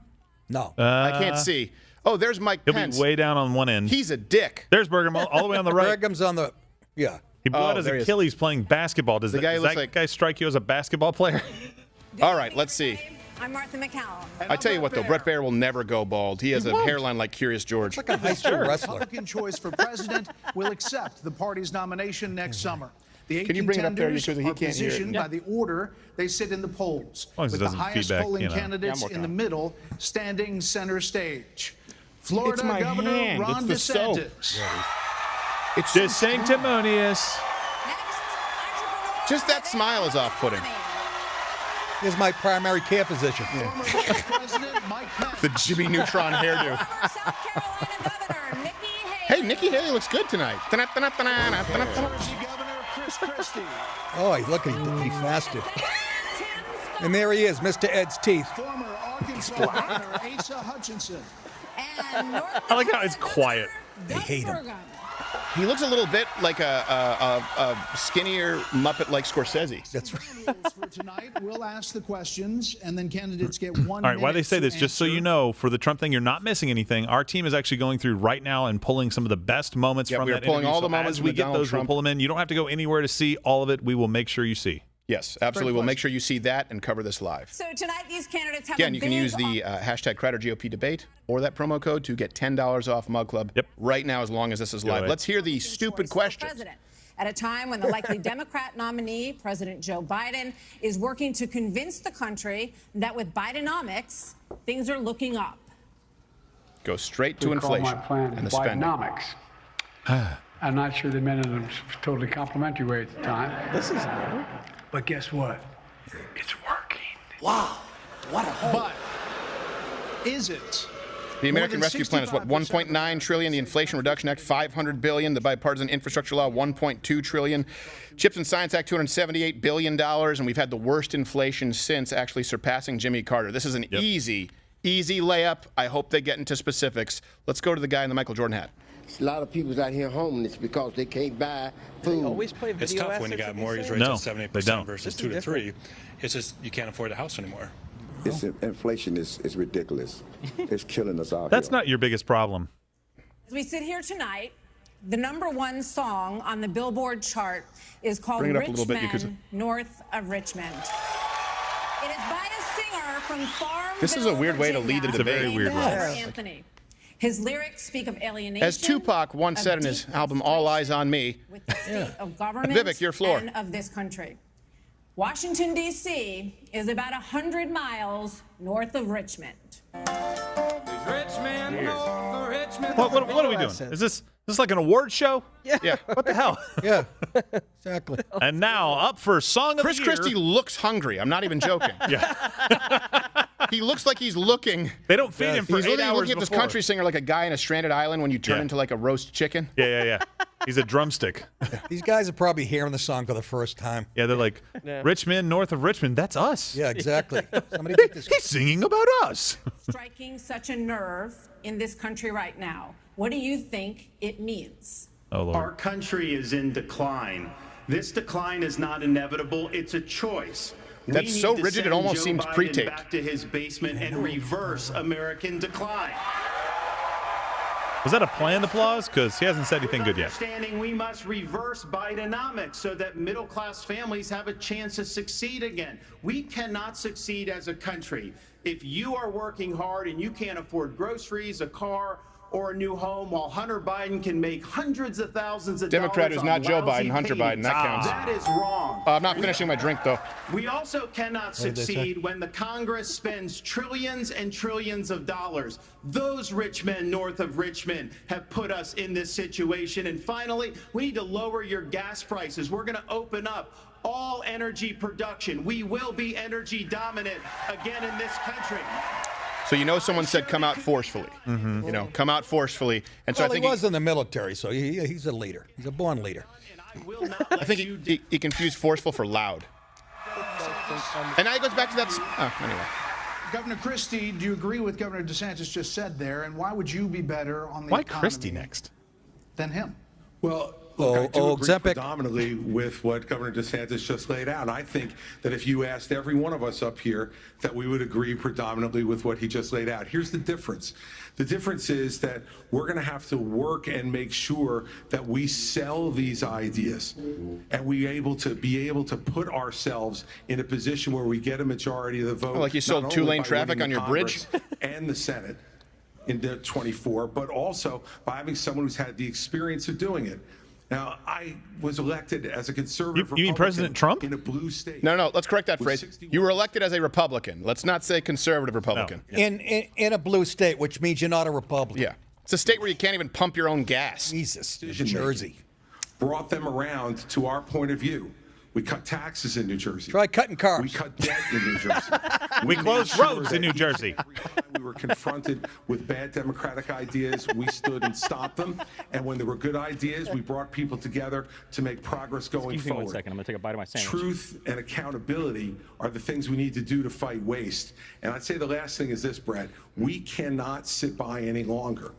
No. I can't see. Oh, there's Mike He'll Pence. be way down on one end. He's a dick. There's Burgum all the way on the right. Burgum's on the, yeah. He blew out his there he is. Achilles playing basketball. Does The guy does looks that like- guy strike you as a basketball player? All right, let's see. I'm Martha McCallum. I tell you what, though, Brett Baer will never go bald. He has a hairline like Curious George. Like a high school wrestler. Republican choice for president will accept the party's nomination next summer. The Can you 18 bring it up there, tenders because he are can't hear it. positioned by the order they sit in the polls, long as it with the doesn't highest feedback, polling you know. candidates Yeah, I'm in the working middle standing center stage. Florida my Governor hand. Ron It's the soap. DeSantis. It's Just sanctimonious. just that smile is off-putting. He's my primary care physician. Former Vice President Mike Pence. The Jimmy Neutron hairdo. Former South Carolina Governor Nikki Haley. Hey, Nikki Haley looks good tonight. Jersey Governor Chris Christie. Oh, look at him. He fasted. And there he is, Mr. Ed's teeth. Former Arkansas Governor Asa Hutchinson. And North I like how it's quiet. They hate him. Progam. He looks a little bit like a skinnier Muppet like Scorsese. That's right. Rules for tonight. We'll ask the questions, and then candidates get 1 All right, why they minute say to this, just so you answer. know, for the Trump thing, you're not missing anything. Our team is actually going through right now and pulling some of the best moments Yeah, from we are that pulling interview. all So the moments as we with get Donald those, Trump. we'll pull them in. You don't have to go anywhere to see all of it. We will make sure you see. Yes, absolutely. We'll make sure you see that and cover this live. So tonight, these candidates have Again, a you can big use the hashtag Crowder GOP debate or that promo code to get $10 off Mug Club right now as long as this is live. ahead. Let's hear the stupid questions. president at a time when the likely Democrat nominee, President Joe Biden, is working to convince the country that with Bidenomics, things are looking up. Go straight to inflation and the spending. I'm not sure they meant it in a totally complimentary way at the time. This is new. But guess what? It's working. Wow. What a But is it? The More American than Rescue Plan is what, 65% $1.9 trillion. The Inflation Reduction Act, $500 billion. The Bipartisan Infrastructure Law, $1.2 trillion. Chips and Science Act, $278 billion. And we've had the worst inflation since, actually surpassing Jimmy Carter. This is an easy layup. I hope they get into specifics. Let's go to the guy in the Michael Jordan hat. A lot of people's out here homeless because they can't buy food. They always play video It's tough when you got mortgage rates at 70% versus 2 to 3. It's just you can't afford the house anymore. This inflation is ridiculous. It's killing us out. That's not your biggest problem. As we sit here tonight, the #1 song on the Billboard chart is called Bring it up Rich a little bit because Men North of Richmond. It is by a singer from Farmville, This is a weird way to lead a Virginia, debate. very weird named way. Robert Anthony. His lyrics speak of alienation. As Tupac once of said in his deep album All Eyes on Me, with the state of government Vivek, your floor. and of this country. Washington, D.C. is about 100 miles north of Richmond. What are we doing? Is this like an award show? Yeah. What the hell? Yeah, exactly. And now up for Song of Chris the Year. Christie looks hungry. I'm not even joking. Yeah. He looks like he's looking. They don't feed him for He's 8 literally hours looking at this before. country singer like a guy in a stranded island when you turn Yeah. into like a roast chicken. Yeah. He's a drumstick. These guys are probably hearing the song for the first time. Yeah, they're like, Richmond, north of Richmond, that's us. Yeah, exactly. Somebody get this. He's singing about us. Striking such a nerve in this country right now. What do you think it means? Oh, Lord. Our country is in decline. This decline is not inevitable, it's a choice. That's We so need to rigid, it send almost Joe seems Biden pre-taped. back to his basement and reverse American decline. Was that a planned applause? Because he hasn't said anything good yet. Understanding we must reverse Bidenomics so that middle-class families have a chance to succeed again. We cannot succeed as a country if you are working hard and you can't afford groceries, a car, or a new home, while Hunter Biden can make hundreds of thousands of Democrat dollars who's not on Joe lousy Biden, Hunter paintings. Biden. That counts. That is wrong. I'm not finishing my drink, though. We also cannot did they say? succeed when the Congress spends trillions and trillions of dollars. Those rich men north of Richmond have put us in this situation. And finally, we need to lower your gas prices. We're going to open up all energy production. We will be energy dominant again in this country. So you know someone said come out forcefully. You know, come out forcefully. And so Well, I think he was in the military, so he's a leader. He's a born leader. I think he confused forceful for loud. And now he goes back to that. Anyway. Governor Christie, do you agree with Governor DeSantis just said there? And why would you be better on the Why economy Christie next? than him? Well, look, I do agree Ozempic. predominantly with what Governor DeSantis just laid out. I think that if you asked every one of us up here, that we would agree predominantly with what he just laid out. Here's the difference. The difference is that we're going to have to work and make sure that we sell these ideas and be able to put ourselves in a position where we get a majority of the vote. Like you sold not two-lane only by traffic winning on the your bridge? Congress and the Senate in the 24, but also by having someone who's had the experience of doing it. Now, I was elected as a conservative You mean President Trump? in a blue state. No, let's correct that With phrase. 61 You were elected as a Republican. Let's not say conservative Republican. No. In a blue state, which means you're not a Republican. Yeah. It's a state where you can't even pump your own gas. Jesus, Decision Jersey. brought them around to our point of view, We cut taxes in New Jersey. Try cutting carbs. We cut debt in New Jersey. We closed roads in New Jersey. Every time we were confronted with bad democratic ideas, we stood and stopped them. And when there were good ideas, we brought people together to make progress going Excuse me forward. 1 second. I'm going to take a bite of my sandwich. Truth and accountability are the things we need to do to fight waste. And I'd say the last thing is this, Brett. We cannot sit by any longer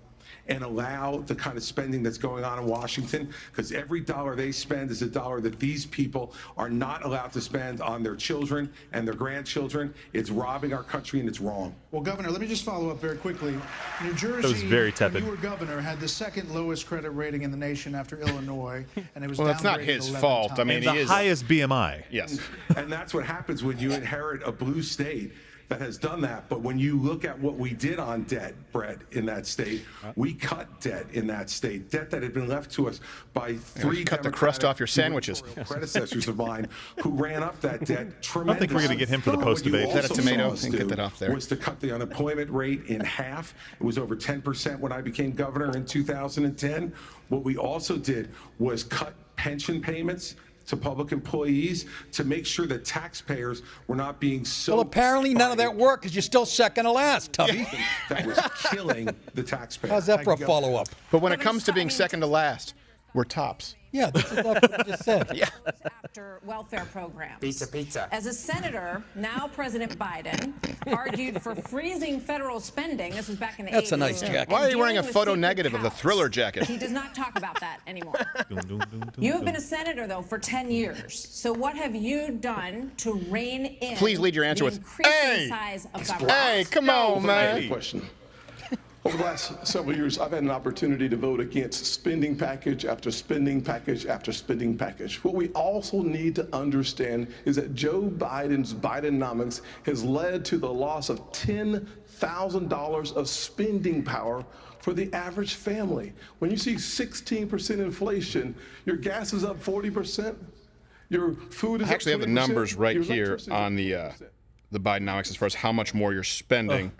and allow the kind of spending that's going on in Washington, because every dollar they spend is a dollar that these people are not allowed to spend on their children and their grandchildren. It's robbing our country, and it's wrong. Well, Governor, let me just follow up very quickly. New Jersey, was very tepid. when you were governor, had the second lowest credit rating in the nation after Illinois, and it was Well, that's not downgraded his 11 fault. times. I mean, The he is highest BMI. Yes. And that's what happens when you inherit a blue state that has done that. But when you look at what we did on debt, Brett, in that state, we cut debt in that state, debt that had been left to us by three cut the crust off your sandwiches. predecessors of mine who ran up that debt tremendously. I don't think we're going to get him for the post debate. Is that a tomato? You can get that off there. Was to cut the unemployment rate in half. It was over 10% when I became governor in 2010. What we also did was cut pension payments to public employees to make sure that taxpayers were not being so. Well, apparently none of that worked because you're still second to last, Tubby. That was killing the taxpayer. How's that for a follow-up? But when it comes to being second to last, we're tops. Yeah, that's exactly what I just said. Yeah. After welfare programs. Pizza. As a senator, now President Biden argued for freezing federal spending. This was back in the 80s. That's a nice jacket. Why are you wearing a Dealing with photo secret negative of the cows. Thriller jacket? He does not talk about that anymore. You have been a senator, though, for 10 years. So what have you done to rein in Please lead your answer the with, increasing "Hey!" size of government? Hey, come on, man. Question. Over the last several years, I've had an opportunity to vote against spending package after spending package after spending package. What we also need to understand is that Joe Biden's Bidenomics has led to the loss of $10,000 of spending power for the average family. When you see 16% inflation, your gas is up 40%, your food is I actually up 20%, have the numbers right your here electricity is on the Bidenomics as far as how much more you're spending.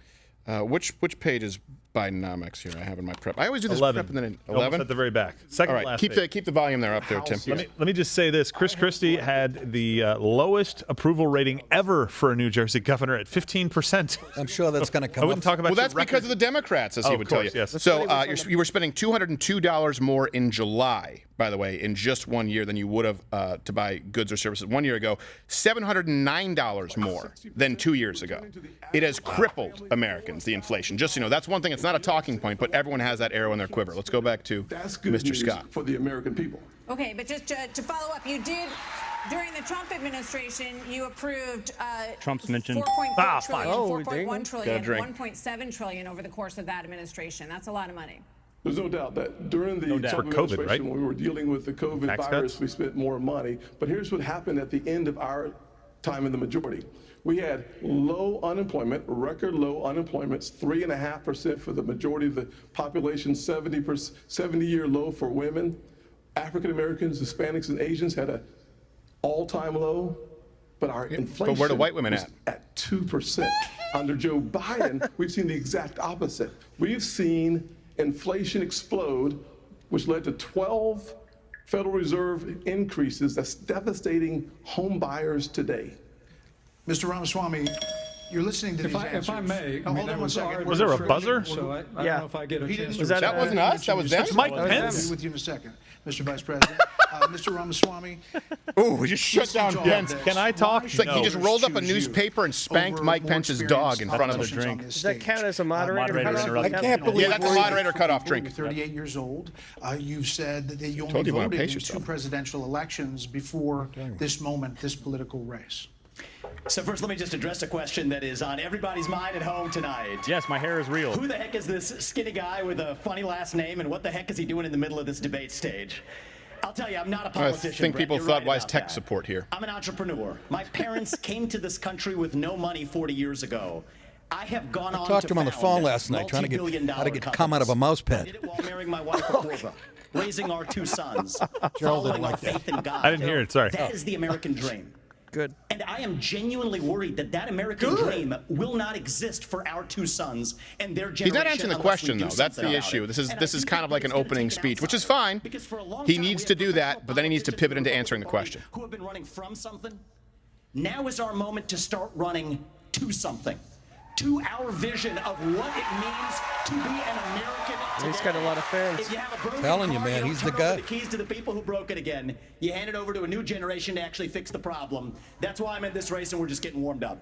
Which page is Bidenomics here? I have in my prep. I always do this 11. prep and then Almost 11 at the very back. Second All right, last keep page. the volume there up there, Tim. Let me just say this. Chris Christie had the lowest approval rating ever for a New Jersey governor at 15%. I'm sure that's going to come I wouldn't up. talk about Well, that's your because record. of the Democrats, as Oh, he of would tell you. course, yes. So you were spending $202 more in July, by the way, in just 1 year than you would have to buy goods or services 1 year ago. $709 more than 2 years ago. It has crippled Americans, the inflation. Just so you know, that's one thing. It's not a talking point, but everyone has that arrow in their quiver. Let's go back to That's good Mr. news Scott. for the American people. Okay, but just to follow up, you did, during the Trump administration, you approved Trump's mentioned. 4.4 trillion, Oh, 4.1 trillion, drink. 1.7 trillion over the course of that administration. That's a lot of money. There's no doubt that during the doubt. Trump For COVID, administration, right? when we were dealing with the COVID Tax virus, cuts? we spent more money. But here's what happened at the end of our time in the majority. We had low unemployment, record low unemployment, 3.5% for the majority of the population, 70-year low for women. African Americans, Hispanics, and Asians had an all-time low. But our inflation But where are the white women was at 2%. Under Joe Biden, we've seen the exact opposite. We've seen inflation explode, which led to 12 Federal Reserve increases that's devastating home buyers today. Mr. Ramaswamy, you're listening to these answers. If I may, Oh, hold on one second. Was there a buzzer? So I don't know if I get a He chance didn't- to That wasn't us. That was them. That's Mike I'll Pence. be with you in a second, Mr. Vice President. Mr. Ramaswamy. Oh, we just shut down Pence. Can I talk? It's like he just rolled up a newspaper and spanked Mike Pence's dog in front of him. drink. Does that count as a moderator? Moderator cutoff? interrupted. I can't believe Yeah, that's a moderator cutoff You're drink. 38 years old. You've said that you Told only you wanna voted pace in yourself. 2 presidential elections before this moment, this political race. So first, let me just address a question that is on everybody's mind at home tonight. Yes, my hair is real. Who the heck is this skinny guy with a funny last name, and what the heck is he doing in the middle of this debate stage? I'll tell you, I'm not a I politician. think Brett. people You're thought, right why is about tech that. support here? I'm an entrepreneur. My parents came to this country with no money 40 years ago. I have gone on Talked to to him on the found phone last night, trying to get how to get cum out of a mouse I pad. did it while marrying my wife, Apoorva, raising our 2 sons, Gerald didn't following our like that. faith in God. I didn't hear it, sorry. That is the American dream. Good. And I am genuinely worried that that American dream will not exist for our two sons and their generation. He's not answering the question, though. That's the issue. It. This is kind of like an opening speech, which is fine. He needs to do that, but then he needs to pivot into answering the question. Who have been running from something? Now is our moment to start running to something. To our vision of what it means to be an American today. He's got a lot of fans. If you have a broken Telling you, car, man, don't he's turn the guy. over the keys to the people who broke it again. You hand it over to a new generation to actually fix the problem. That's why I'm in this race, and we're just getting warmed up.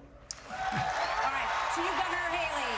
All right, to you, Governor Haley.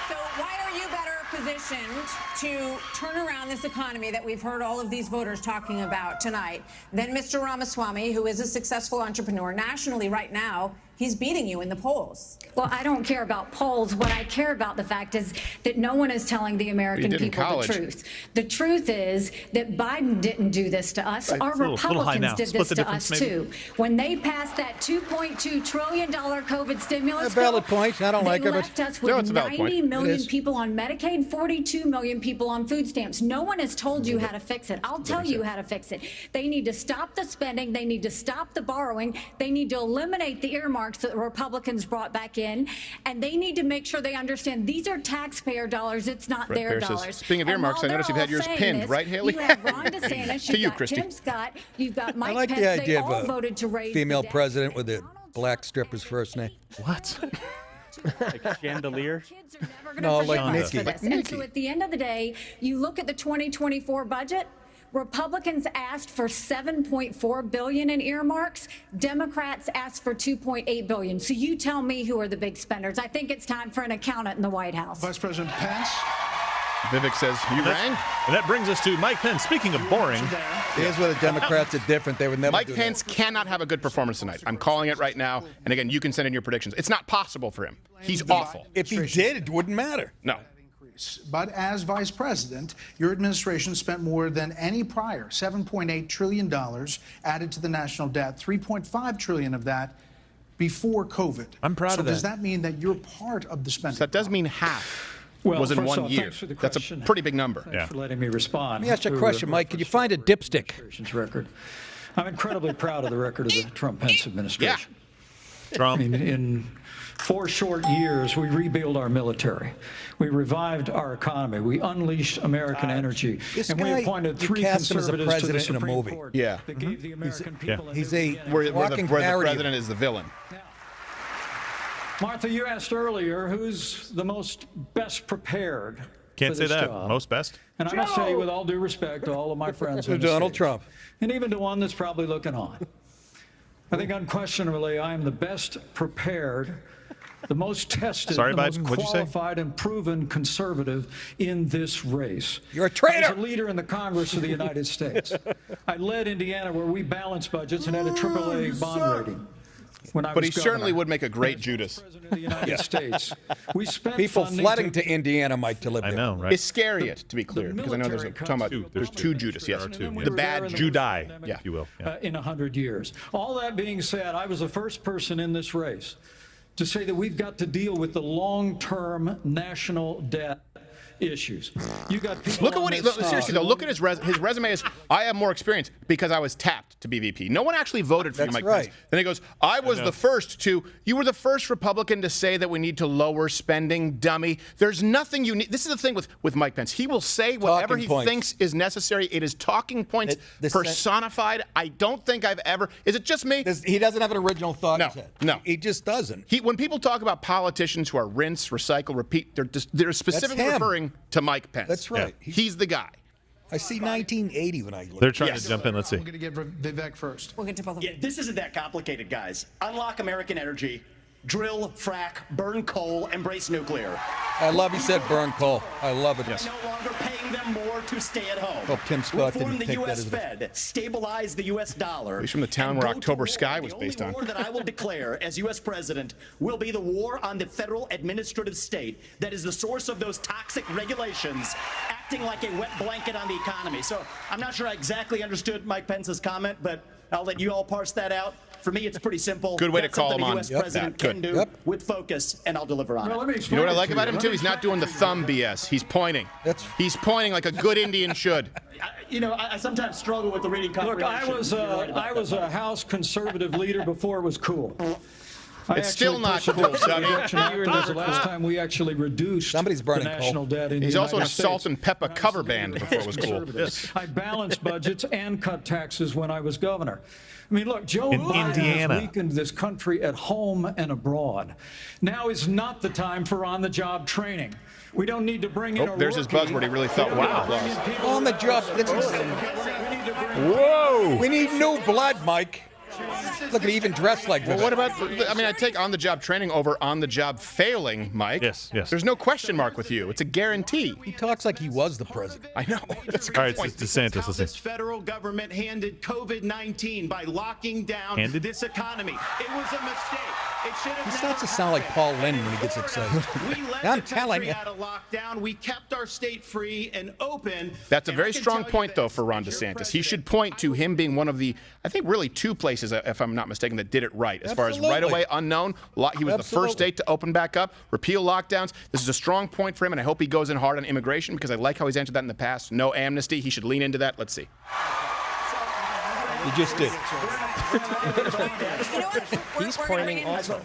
So why are you better positioned to turn around this economy that we've heard all of these voters talking about tonight than Mr. Ramaswamy, who is a successful entrepreneur nationally right now? He's beating you in the polls. Well, I don't care about polls. What I care about the fact is that no one is telling the American people the truth. The truth is that Biden didn't do this to us. Our Republicans did this to us too. When they passed that $2.2 trillion COVID stimulus bill, valid point. I don't like it. They left us with 90 million people on Medicaid, 42 million people on food stamps. No one has told you how to fix it. I'll tell you how to fix it. They need to stop the spending. They need to stop the borrowing. They need to eliminate the earmarks that the Republicans brought back in, and they need to make sure they understand these are taxpayer dollars. It's not their dollars. Speaking of earmarks, I noticed you've had yours pinned, right, Haley? You have Ron DeSantis, to you, got Christy. Tim Scott, you've got Mike I like Pence. the idea they of all a voted to raise female the debt. president with a black stripper's first name. What? Like chandelier? No, like Forgive us Nikki. for this. And so at the end of the day, you look at the 2024 budget. Republicans asked for $7.4 billion in earmarks. Democrats asked for $2.8 billion. So you tell me who are the big spenders. I think it's time for an accountant in the White House. Vice President Pence. Vivek says, you rang? And that brings us to Mike Pence. Speaking of boring. Here's where the Democrats are different. They would never Mike do Pence that. cannot have a good performance tonight. I'm calling it right now. And again, you can send in your predictions. It's not possible for him. He's awful. If he did, it wouldn't matter. No. But as vice president, your administration spent more than any prior, $7.8 trillion added to the national debt, $3.5 trillion of that before COVID. I'm proud of that. So does that mean that you're part of the spending? So that does mean half was in first of 1 all, year. thanks for the That's a question. pretty big number. Thanks for letting me respond. Let me ask you a question, Mike. Could you find a dipstick? Record. I'm incredibly proud of the record of the Trump-Pence administration. Trump. I mean, in 4 short years, we rebuilt our military. We revived our economy. We unleashed American energy. This and guy, we appointed you 3 cast him as a conservatives to the president in a Supreme movie. Court Yeah. that gave the American people He's a Where the walking parody. president is the villain. Martha, you asked earlier who's the most best prepared. Can't for say this that. job. Most best. And I must say, with all due respect to all of my friends on the Donald stage, Trump. and even to one that's probably looking on, I think unquestionably I am the best prepared, the most tested, Sorry, the Biden, most what'd you say? qualified and proven conservative in this race. You're a traitor. As a leader in the Congress of the United States, I led Indiana where we balanced budgets and had a AAA bond rating. When I But was he certainly governor. would make a great Judas. President of the United States. We spent People funding flooding to Indiana might to live I there. know, right? Iscariot, to be clear, because I know there's a talking about there's two Judas. Yes, the bad Judai, Yeah. if you will. in 100 years. All that being said, I was the first person in this race to say that we've got to deal with the long-term national debt issues. You got people. Look at what he. Look, seriously though, look at his resume. Is I have more experience because I was tapped to be VP. No one actually voted for you, That's Mike right. Pence. Then he goes, I was the first to. You were the first Republican to say that we need to lower spending, dummy. There's nothing you need. This is the thing with Mike Pence. He will say whatever Talking he points. thinks is necessary. It is talking points personified. I don't think I've ever. Is it just me? He doesn't have an original thought. No, in his head. no. He just doesn't. When people talk about politicians who are rinse, recycle, repeat, they're specifically him. referring to Mike Pence. That's right. Yeah. He's the guy. I see 1980 when I look. They're trying to jump in. Let's see. We're going to get Vivek first. We'll get to both of Yeah, them. this isn't that complicated, guys. Unlock American energy. Drill, frack, burn coal, embrace nuclear. I love he said burn coal. I love it. No longer paying them more to stay at home. Hope Tim Scott Reform didn't the take that U.S. as a- Fed. Stabilize the U.S. dollar. He's from the town and where go to October war. Sky was The based only on. war that I will declare as U.S. president will be the war on the federal administrative state that is the source of those toxic regulations acting like a wet blanket on the economy. So I'm not sure I exactly understood Mike Pence's comment, but I'll let you all parse that out. For me, it's pretty simple. Good way to That's call something him the on U.S. Yep. president Good. can do Yep. with focus, and I'll deliver on it. You know what I like about him, too? He's not doing the thumb BS. He's pointing. He's pointing like a good Indian should. You know, I sometimes struggle with the reading Look, comprehension. I was a House conservative leader before it was cool. It's still not cool, Sonny. Was the last time we actually reduced the national debt in He's the also in a United Salt States. and Pepper cover band before it was cool. I balanced budgets and cut taxes when I was governor. I mean, look, Joe In Biden Indiana. has weakened this country at home and abroad. Now is not the time for on-the-job training. We don't need to bring in a There's his rookie. buzzword. He really thought, wow. On the job. Whoa. We need new blood, Mike. Look at he even dressed like this. Well, what about, I mean, I take on-the-job training over on-the-job failing, Mike. Yes, yes. There's no question mark with you. It's a guarantee. He talks like he was the president. I know. That's a good All right, point. DeSantis, How let's this see. federal government handed COVID-19 by locking down Handed? this economy. It was a mistake. It should have He never starts to sound like Paul Lynn when he gets excited. We let I'm the telling country you. out of lockdown. We kept our state free and open. That's a And very I can strong tell you point, that though, for Ron DeSantis. He should point to him being one of the, I think, really two places, if I'm not mistaken, that did it right. As far as right away unknown, he was the first state to open back up, repeal lockdowns. This is a strong point for him, and I hope he goes in hard on immigration because I like how he's answered that in the past. No amnesty. He should lean into that. Let's see. He just did. He's pointing also.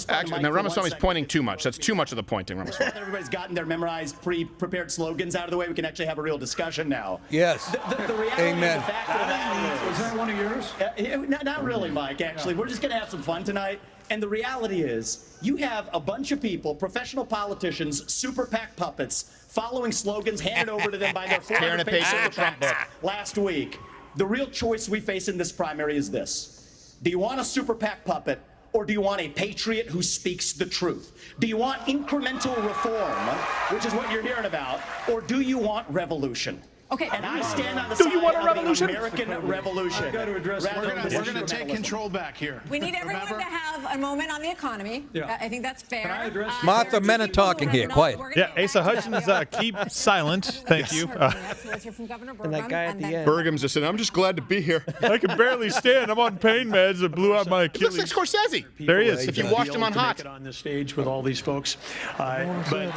Actually, now Ramaswamy's pointing too much. That's too much of the pointing, Ramaswamy. Everybody's gotten their memorized, pre-prepared slogans out of the way. We can actually have a real discussion now. Yes. The reality Amen. of the fact of the matter Was that one of yours? not really, Mike, actually. We're just going to have some fun tonight. And the reality is, you have a bunch of people, professional politicians, super PAC puppets, following slogans handed over to them by their Tearing a page super from the Trump book. last week. The real choice we face in this primary is this. Do you want a super PAC puppet, or do you want a patriot who speaks the truth? Do you want incremental reform, which is what you're hearing about, or do you want revolution? Okay. And I stand on the Do side you want a of revolution? the American revolution. I've got to address rather than we're the gonna take incrementalism. control back here. We need everyone Remember? to have a moment on the economy. Yeah. I think that's fair. Can I address- Martha, there are two men are people who talking have here. not- Quiet. we're gonna Yeah, get Asa back to Hutchins, that. keep silent. Thank you. So let's hear from Governor And that Burgum, guy at the then- end. Burgum's just saying, I'm just glad to be here. I can barely stand. I'm on pain meds. It blew out my He looks like Achilles. Scorsese. There he is. If you watched him on Hot. Make it on this stage with all these folks, but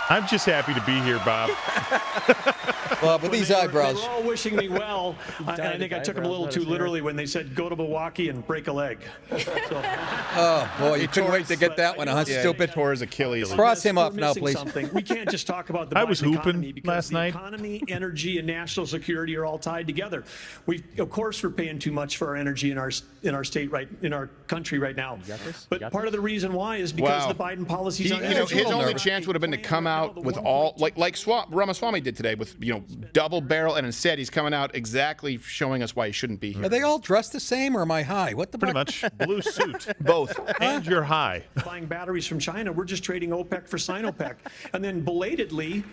I'm just happy to be here, Bob. Well, with these they eyebrows. were all wishing me well. I think I took them a little eyebrows, too not his literally when they said go to Milwaukee and break a leg. Oh, boy, you couldn't wait to get that one, huh? Stupid. Tore his Achilles. Cross him We're off now, missing please. Something. We can't just talk about the I was Biden hooping economy because last the night. economy, energy, and national security are all tied together. Of course, we're paying too much for our energy in our state in our country right now. But part of the reason why is because the Biden policies. He, on you know, energy his are only nervous. chance would have been to come out with all like Ramaswamy did today with double barrel, and instead he's coming out exactly showing us why he shouldn't be here. Are they all dressed the same, or am I high? What the Pretty fuck? much. Blue suit. Both. And you're high. Buying batteries from China. We're just trading OPEC for Sinopec. And then belatedly,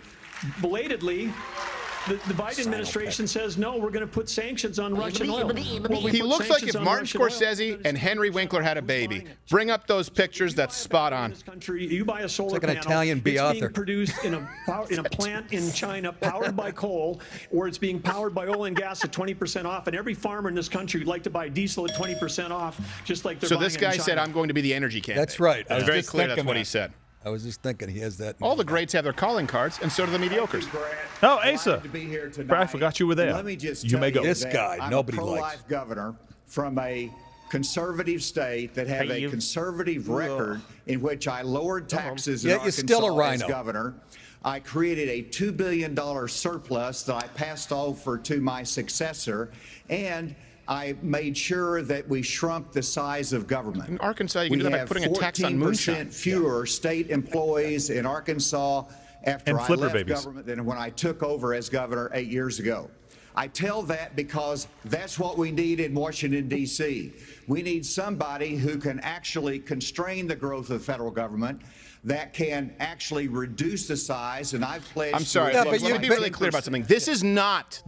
the Biden administration says, no, we're going to put sanctions on Russian oil. Well, we He put looks like sanctions if on Martin Russian oil. Scorsese and Henry Winkler had a baby. Bring up those pictures. That's spot on. Country, you buy a solar like an panel, Italian B. it's Arthur. being produced in a plant in China powered by coal, or it's being powered by oil and gas at 20% off. And every farmer in this country would like to buy diesel at 20% off, just like they're So buying this it guy in said, China. I'm going to be the energy candidate. That's right. I It's was very just clear that's thinking what he that. said. I was just thinking he has that. All the greats have their calling cards, and so do the mediocres. Oh, Asa. To be here tonight. I forgot you were there. Let me just You tell may go. This that guy, I'm nobody a pro-life likes. governor from a conservative state that have a conservative record in which I lowered taxes in Yet you're still a Arkansas as rhino. governor. I created a $2 billion surplus that I passed over to my successor, and I made sure that we shrunk the size of government. In Arkansas, you can do that by putting a tax on 14% moonshine. fewer state employees in Arkansas after And I flipper left babies. government than when I took over as governor 8 years ago. I tell that because that's what we need in Washington, D.C. We need somebody who can actually constrain the growth of the federal government, that can actually reduce the size, and I've pledged... I'm sorry. to Look, let me be really clear about something. This is not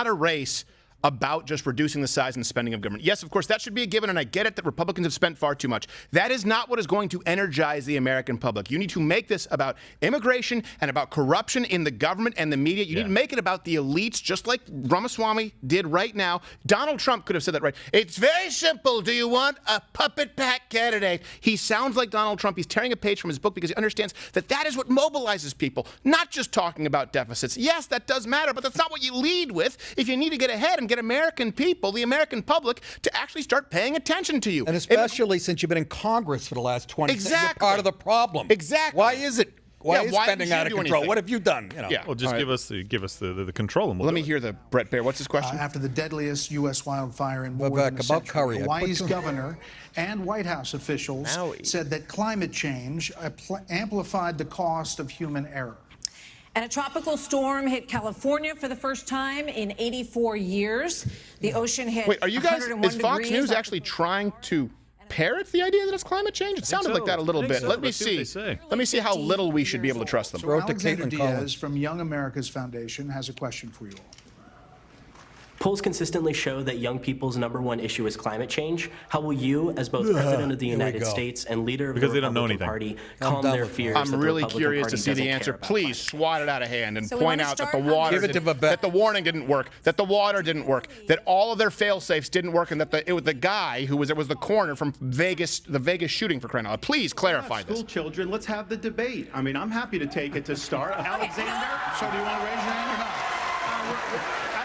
a race about just reducing the size and spending of government. Yes, of course, that should be a given, and I get it that Republicans have spent far too much. That is not what is going to energize the American public. You need to make this about immigration and about corruption in the government and the media. You need to make it about the elites, just like Ramaswamy did right now. Donald Trump could have said that right. It's very simple. Do you want a puppet pack candidate? He sounds like Donald Trump. He's tearing a page from his book because he understands that that is what mobilizes people, not just talking about deficits. Yes, that does matter, but that's not what you lead with if you need to get ahead and get American people, the American public, to actually start paying attention to you. And especially since you've been in Congress for the last 20 years, you're part of the problem. Exactly. Why is it? Why is spending out of control? Anything? What have you done? You know? Yeah. Well, just give us the control. And we'll Let me hear the Brett Baer. What's his question? After the deadliest U.S. wildfire in more than a century, Hawaii's governor and White House officials said that climate change amplified the cost of human error. And a tropical storm hit California for the first time in 84 years. The ocean hit. Wait, are you guys? 101 Is Fox degrees News actually trying to parrot the idea that it's climate change? It sounded like that a little bit. Let me see. Let me see how little we should be able to trust them. So Alexander Diaz from Young America's Foundation has a question for you all. Polls consistently show that young people's #1 issue is climate change. How will you, as both President of the United States and leader of the Republican Party, calm their fears? I'm really curious to see the answer. Please swat it out of hand and point out that the water, that the warning didn't work, that the water didn't work, that all of their fail-safes didn't work, and that it was the guy who was the coroner from Vegas, the Vegas shooting for crying out loud. Please clarify this. School children, let's have the debate. I mean, I'm happy to take it to start. Alexander, so do you want to raise your hand or not?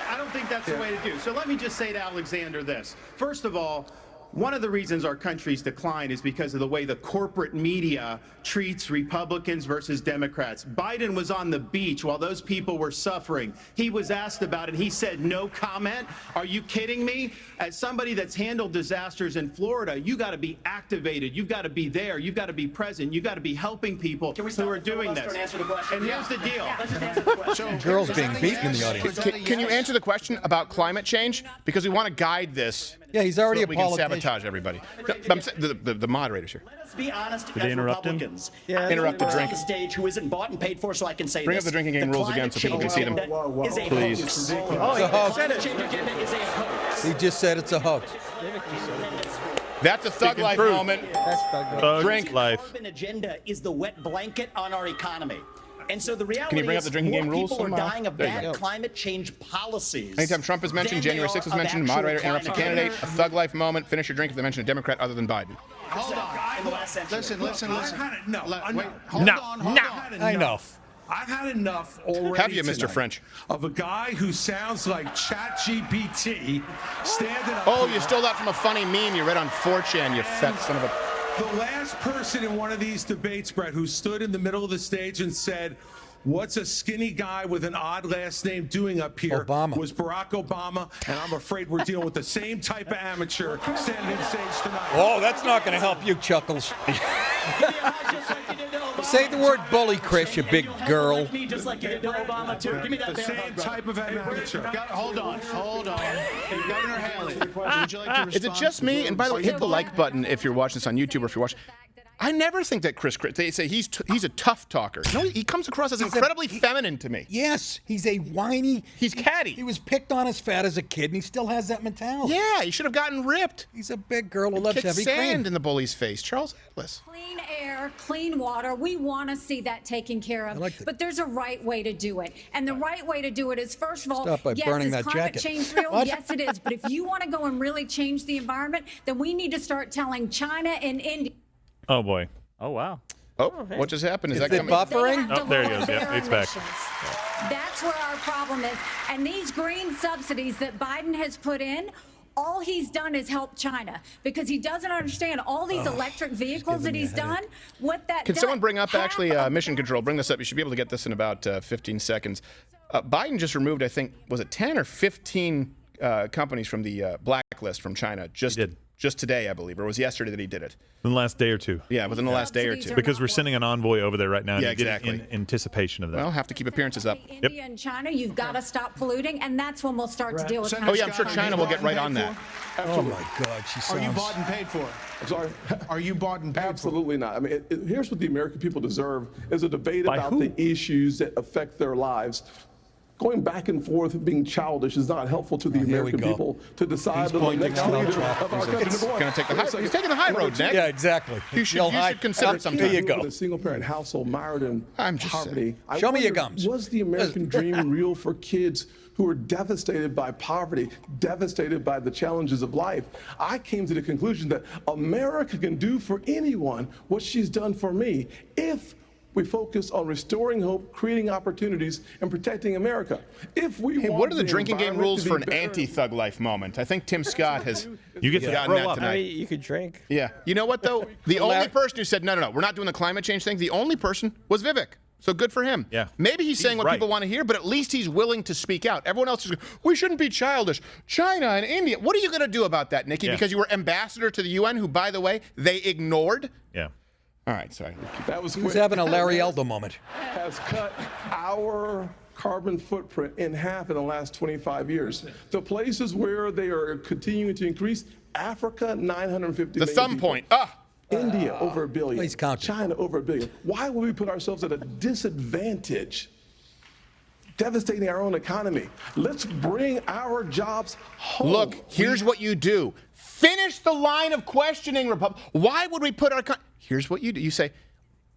I don't think that's the way to do. So let me just say to Alexander this. First of all, one of the reasons our country's decline is because of the way the corporate media treats Republicans versus Democrats. Biden was on the beach while those people were suffering. He was asked about it. He said, no comment. Are you kidding me? As somebody that's handled disasters in Florida, you got to be activated. You've got to be there. You've got to be present. You've got to be helping people who are doing this. And here's the deal. Girls being beaten in the audience. Can you answer the question about climate change? Because we want to guide this. Yeah, he's already so a we can politician. sabotage everybody. The moderators here. Let's be honest Did they as interrupt him? Republicans. Yeah, interrupt the drink. On the stage who isn't bought and paid for, so I can say Bring this. up the drinking game rules again so people can see them. Is a Please. hoax. Oh, the climate change agenda is a hoax. He just said it's a hoax. That's a thug life moment. Drink. The urban agenda is the wet blanket on our economy. And so the reality Can you bring up is the drinking game more rules people are somehow? dying of There you bad go. climate change policies. Anytime Trump is mentioned, than January they 6th is are of mentioned, actual moderator interrupts the climate candidate, a change. thug life moment, finish your drink if they mention a Democrat other than Biden. Hold on. In the last century. Listen. Enough. I've had enough already. Have you, Mr. tonight French? Of a guy who sounds like ChatGPT standing up. Oh, you stole that from a funny meme you read on 4chan, you fat son of a... The last person in one of these debates, Brett, who stood in the middle of the stage and said, "What's a skinny guy with an odd last name doing up here?" was Barack Obama, and I'm afraid we're dealing with the same type of amateur standing on stage tonight. Oh, that's not going to help you, Chuckles. Say the word bully, Chris, you big girl. Just like you did to Obama, too. Give me that The same type of amateur. Hold on. Governor Haley, would you like to respond? Is it just me? And by the way, hit the like button if you're watching this on YouTube or if you're watching... I never think that Chris, they say he's a tough talker. No, he comes across as incredibly feminine to me. Yes, he's a whiny. He's catty. He was picked on as fat as a kid, and he still has that mentality. Yeah, he should have gotten ripped. He's a big girl who loves Kicked heavy sand cream. in the bully's face. Charles Atlas. Clean air, clean water. We want to see that taken care of. But there's a right way to do it. And the right way to do it is, first of all, Stop by yes, burning is that climate jacket. change real? What? Yes, it is. But if you want to go and really change the environment, then we need to start telling China and India. Oh boy. Oh wow. Oh, what just happened? Is that it coming? buffering? Oh, there he goes. Yeah, it's back. That's where our problem is. And these green subsidies that Biden has put in, all he's done is help China because he doesn't understand all these electric vehicles that he's done. What that Can does, someone bring up, actually, Mission Control, bring this up. You should be able to get this in about 15 seconds. Biden just removed, I think, was it 10 or 15 companies from the blacklist from China just today, I believe, or was yesterday that he did it? In the last day or two. Yeah, within the last day or two. Because we're sending an envoy over there right now. Yeah, and he did it exactly. In anticipation of that. Well, have to keep appearances up. India and China, you've got to stop polluting, and that's when we'll start to deal with. Oh yeah, I'm sure China will get right on that. Oh my God, she sounds. Are you bought and paid for? I'm sorry? Are you bought and paid Absolutely not. I mean, here's what the American people deserve: is a debate about the issues that affect their lives. Going back and forth being childish is not helpful to the American people to decide the next leader of our country. He's taking the high road, Nick. Yeah, exactly. You should consider it sometime. Here you go. With a single-parent household mired in poverty. Show me your gums. Was the American dream real for kids who were devastated by poverty, devastated by the challenges of life? I came to the conclusion that America can do for anyone what she's done for me if we focus on restoring hope, creating opportunities, and protecting America. If we want what are the the drinking game environment rules to for be an better- anti-thug life moment? I think Tim Scott has You get to gotten grow that up. tonight. I mean, you could drink. Yeah. You know what, though? The only person who said, no, we're not doing the climate change thing, the only person was Vivek. So good for him. Yeah. Maybe he's saying what people want to hear, but at least he's willing to speak out. Everyone else is going, we shouldn't be childish. China and India. What are you going to do about that, Nikki? Yeah. Because you were ambassador to the UN, who, by the way, they ignored? Yeah. All right, sorry. That was He was having a Larry Elder moment. Has cut our carbon footprint in half in the last 25 years. The places where they are continuing to increase, Africa, 950 The million thumb people. point. India, over 1 billion. Please count. China, over 1 billion. Why would we put ourselves at a disadvantage? Devastating our own economy. Let's bring our jobs home. Look, here's what you do. Finish the line of questioning, Why would we put our... Here's what you do. You say,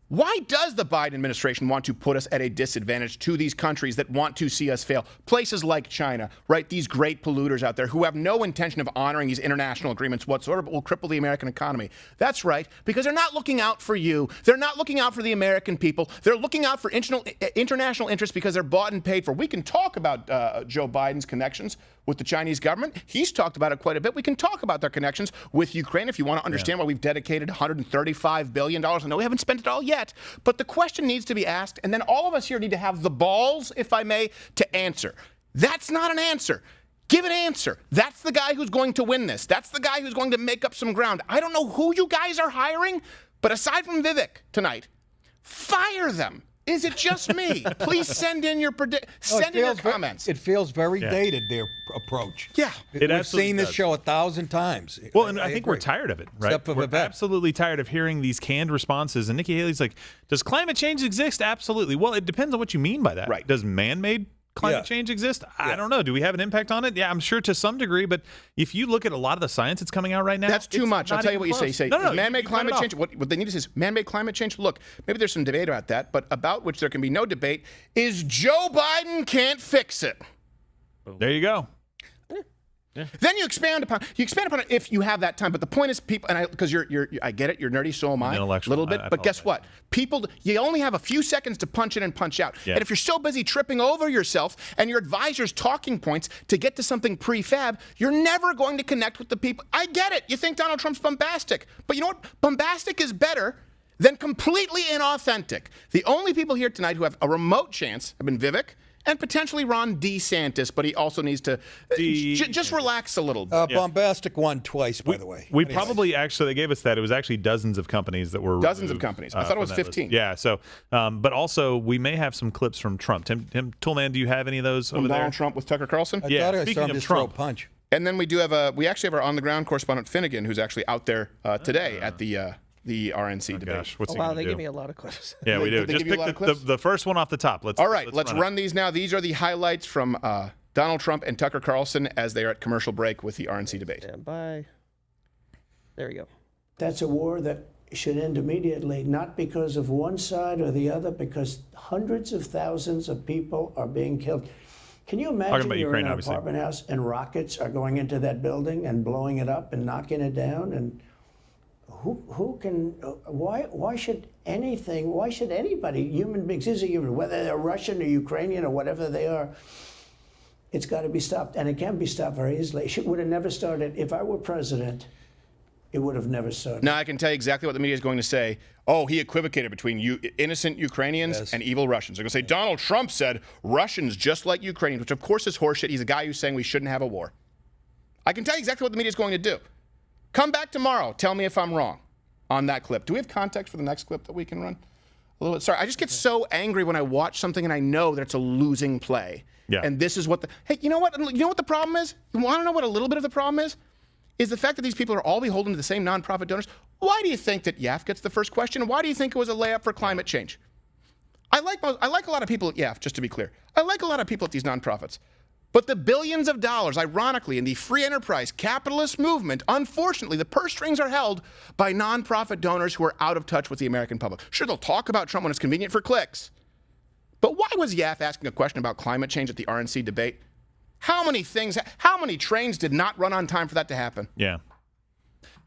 why does the Biden administration want to put us at a disadvantage to these countries that want to see us fail? Places like China, right? These great polluters out there who have no intention of honoring these international agreements whatsoever, but will cripple the American economy. That's right, because they're not looking out for you. They're not looking out for the American people. They're looking out for international interests because they're bought and paid for. We can talk about Joe Biden's connections with the Chinese government. He's talked about it quite a bit. We can talk about their connections with Ukraine if you want to understand why we've dedicated $135 billion. I know we haven't spent it all yet, but the question needs to be asked, and then all of us here need to have the balls, if I may, to answer. That's not an answer. Give an answer. That's the guy who's going to win this. That's the guy who's going to make up some ground. I don't know who you guys are hiring, but aside from Vivek tonight, fire them. Is it just me? Please send in your comments. It feels very dated, their approach. Yeah. We've seen this show 1,000 times. Well, and I think we're tired of it, right? Except for we're Vivek. absolutely tired of hearing these canned responses. And Nikki Haley's like, does climate change exist? Absolutely. Well, it depends on what you mean by that. Right. Does man-made climate change exist? I don't know. Do we have an impact on it? Yeah, I'm sure to some degree. But if you look at a lot of the science that's coming out right now, that's too much. I'll tell you what you say. You say, no, man-made climate change. What they need to say is man-made climate change. Look, maybe there's some debate about that, but about which there can be no debate is Joe Biden can't fix it. There you go. Then you expand upon it if you have that time. But the point is, people, and because I get it, you're nerdy, so am I, a little bit. But guess what? People, you only have a few seconds to punch in and punch out. Yeah. And if you're so busy tripping over yourself and your advisor's talking points to get to something prefab, you're never going to connect with the people. I get it. You think Donald Trump's bombastic, but you know what? Bombastic is better than completely inauthentic. The only people here tonight who have a remote chance have been Vivek and potentially Ron DeSantis, but he also needs to just relax a little bit. Bombastic won twice, by the way. We probably actually, they gave us that. It was actually dozens of companies that were Dozens of removed, companies. I thought it was from that 15. list. Yeah, so, but also we may have some clips from Trump. Tim Toolman, do you have any of those over there? Donald Trump with Tucker Carlson? I thought I saw him just throw a punch. And then we actually have our on-the-ground correspondent Finnegan, who's actually out there today at the RNC debate. Gosh, what's he wow, gonna they do? give me a lot of clips. Yeah, we do. They Just give you a lot of pick clips? the first one off the top. Let's run these now. These are the highlights from Donald Trump and Tucker Carlson as they are at commercial break with the RNC debate. Stand by. There we go. That's a war that should end immediately, not because of one side or the other, because hundreds of thousands of people are being killed. Can you imagine you're Ukraine, in an obviously. apartment house and rockets are going into that building and blowing it up and knocking it down? And why should anybody, human beings, whether they're Russian or Ukrainian or whatever they are, it's got to be stopped. And it can be stopped very easily. It would have never started. If I were president, it would have never started. Now, I can tell you exactly what the media is going to say. Oh, he equivocated between innocent Ukrainians and evil Russians. They're going to say, Donald Trump said Russians just like Ukrainians, which of course is horseshit. He's a guy who's saying we shouldn't have a war. I can tell you exactly what the media is going to do. Come back tomorrow. Tell me if I'm wrong on that clip. Do we have context for the next clip that we can run? A little bit. Sorry, I just get so angry when I watch something and I know that it's a losing play. Yeah. And this is what hey, you know what? You know what the problem is? You want to know what a little bit of the problem is? Is the fact that these people are all beholden to the same nonprofit donors. Why do you think that YAF gets the first question? Why do you think it was a layup for climate change? I like a lot of people. Yeah, just to be clear, I like a lot of people at these nonprofits. But the billions of dollars, ironically, in the free enterprise capitalist movement, unfortunately, the purse strings are held by nonprofit donors who are out of touch with the American public. Sure, they'll talk about Trump when it's convenient for clicks. But why was Yaf asking a question about climate change at the RNC debate? How many trains did not run on time for that to happen? Yeah.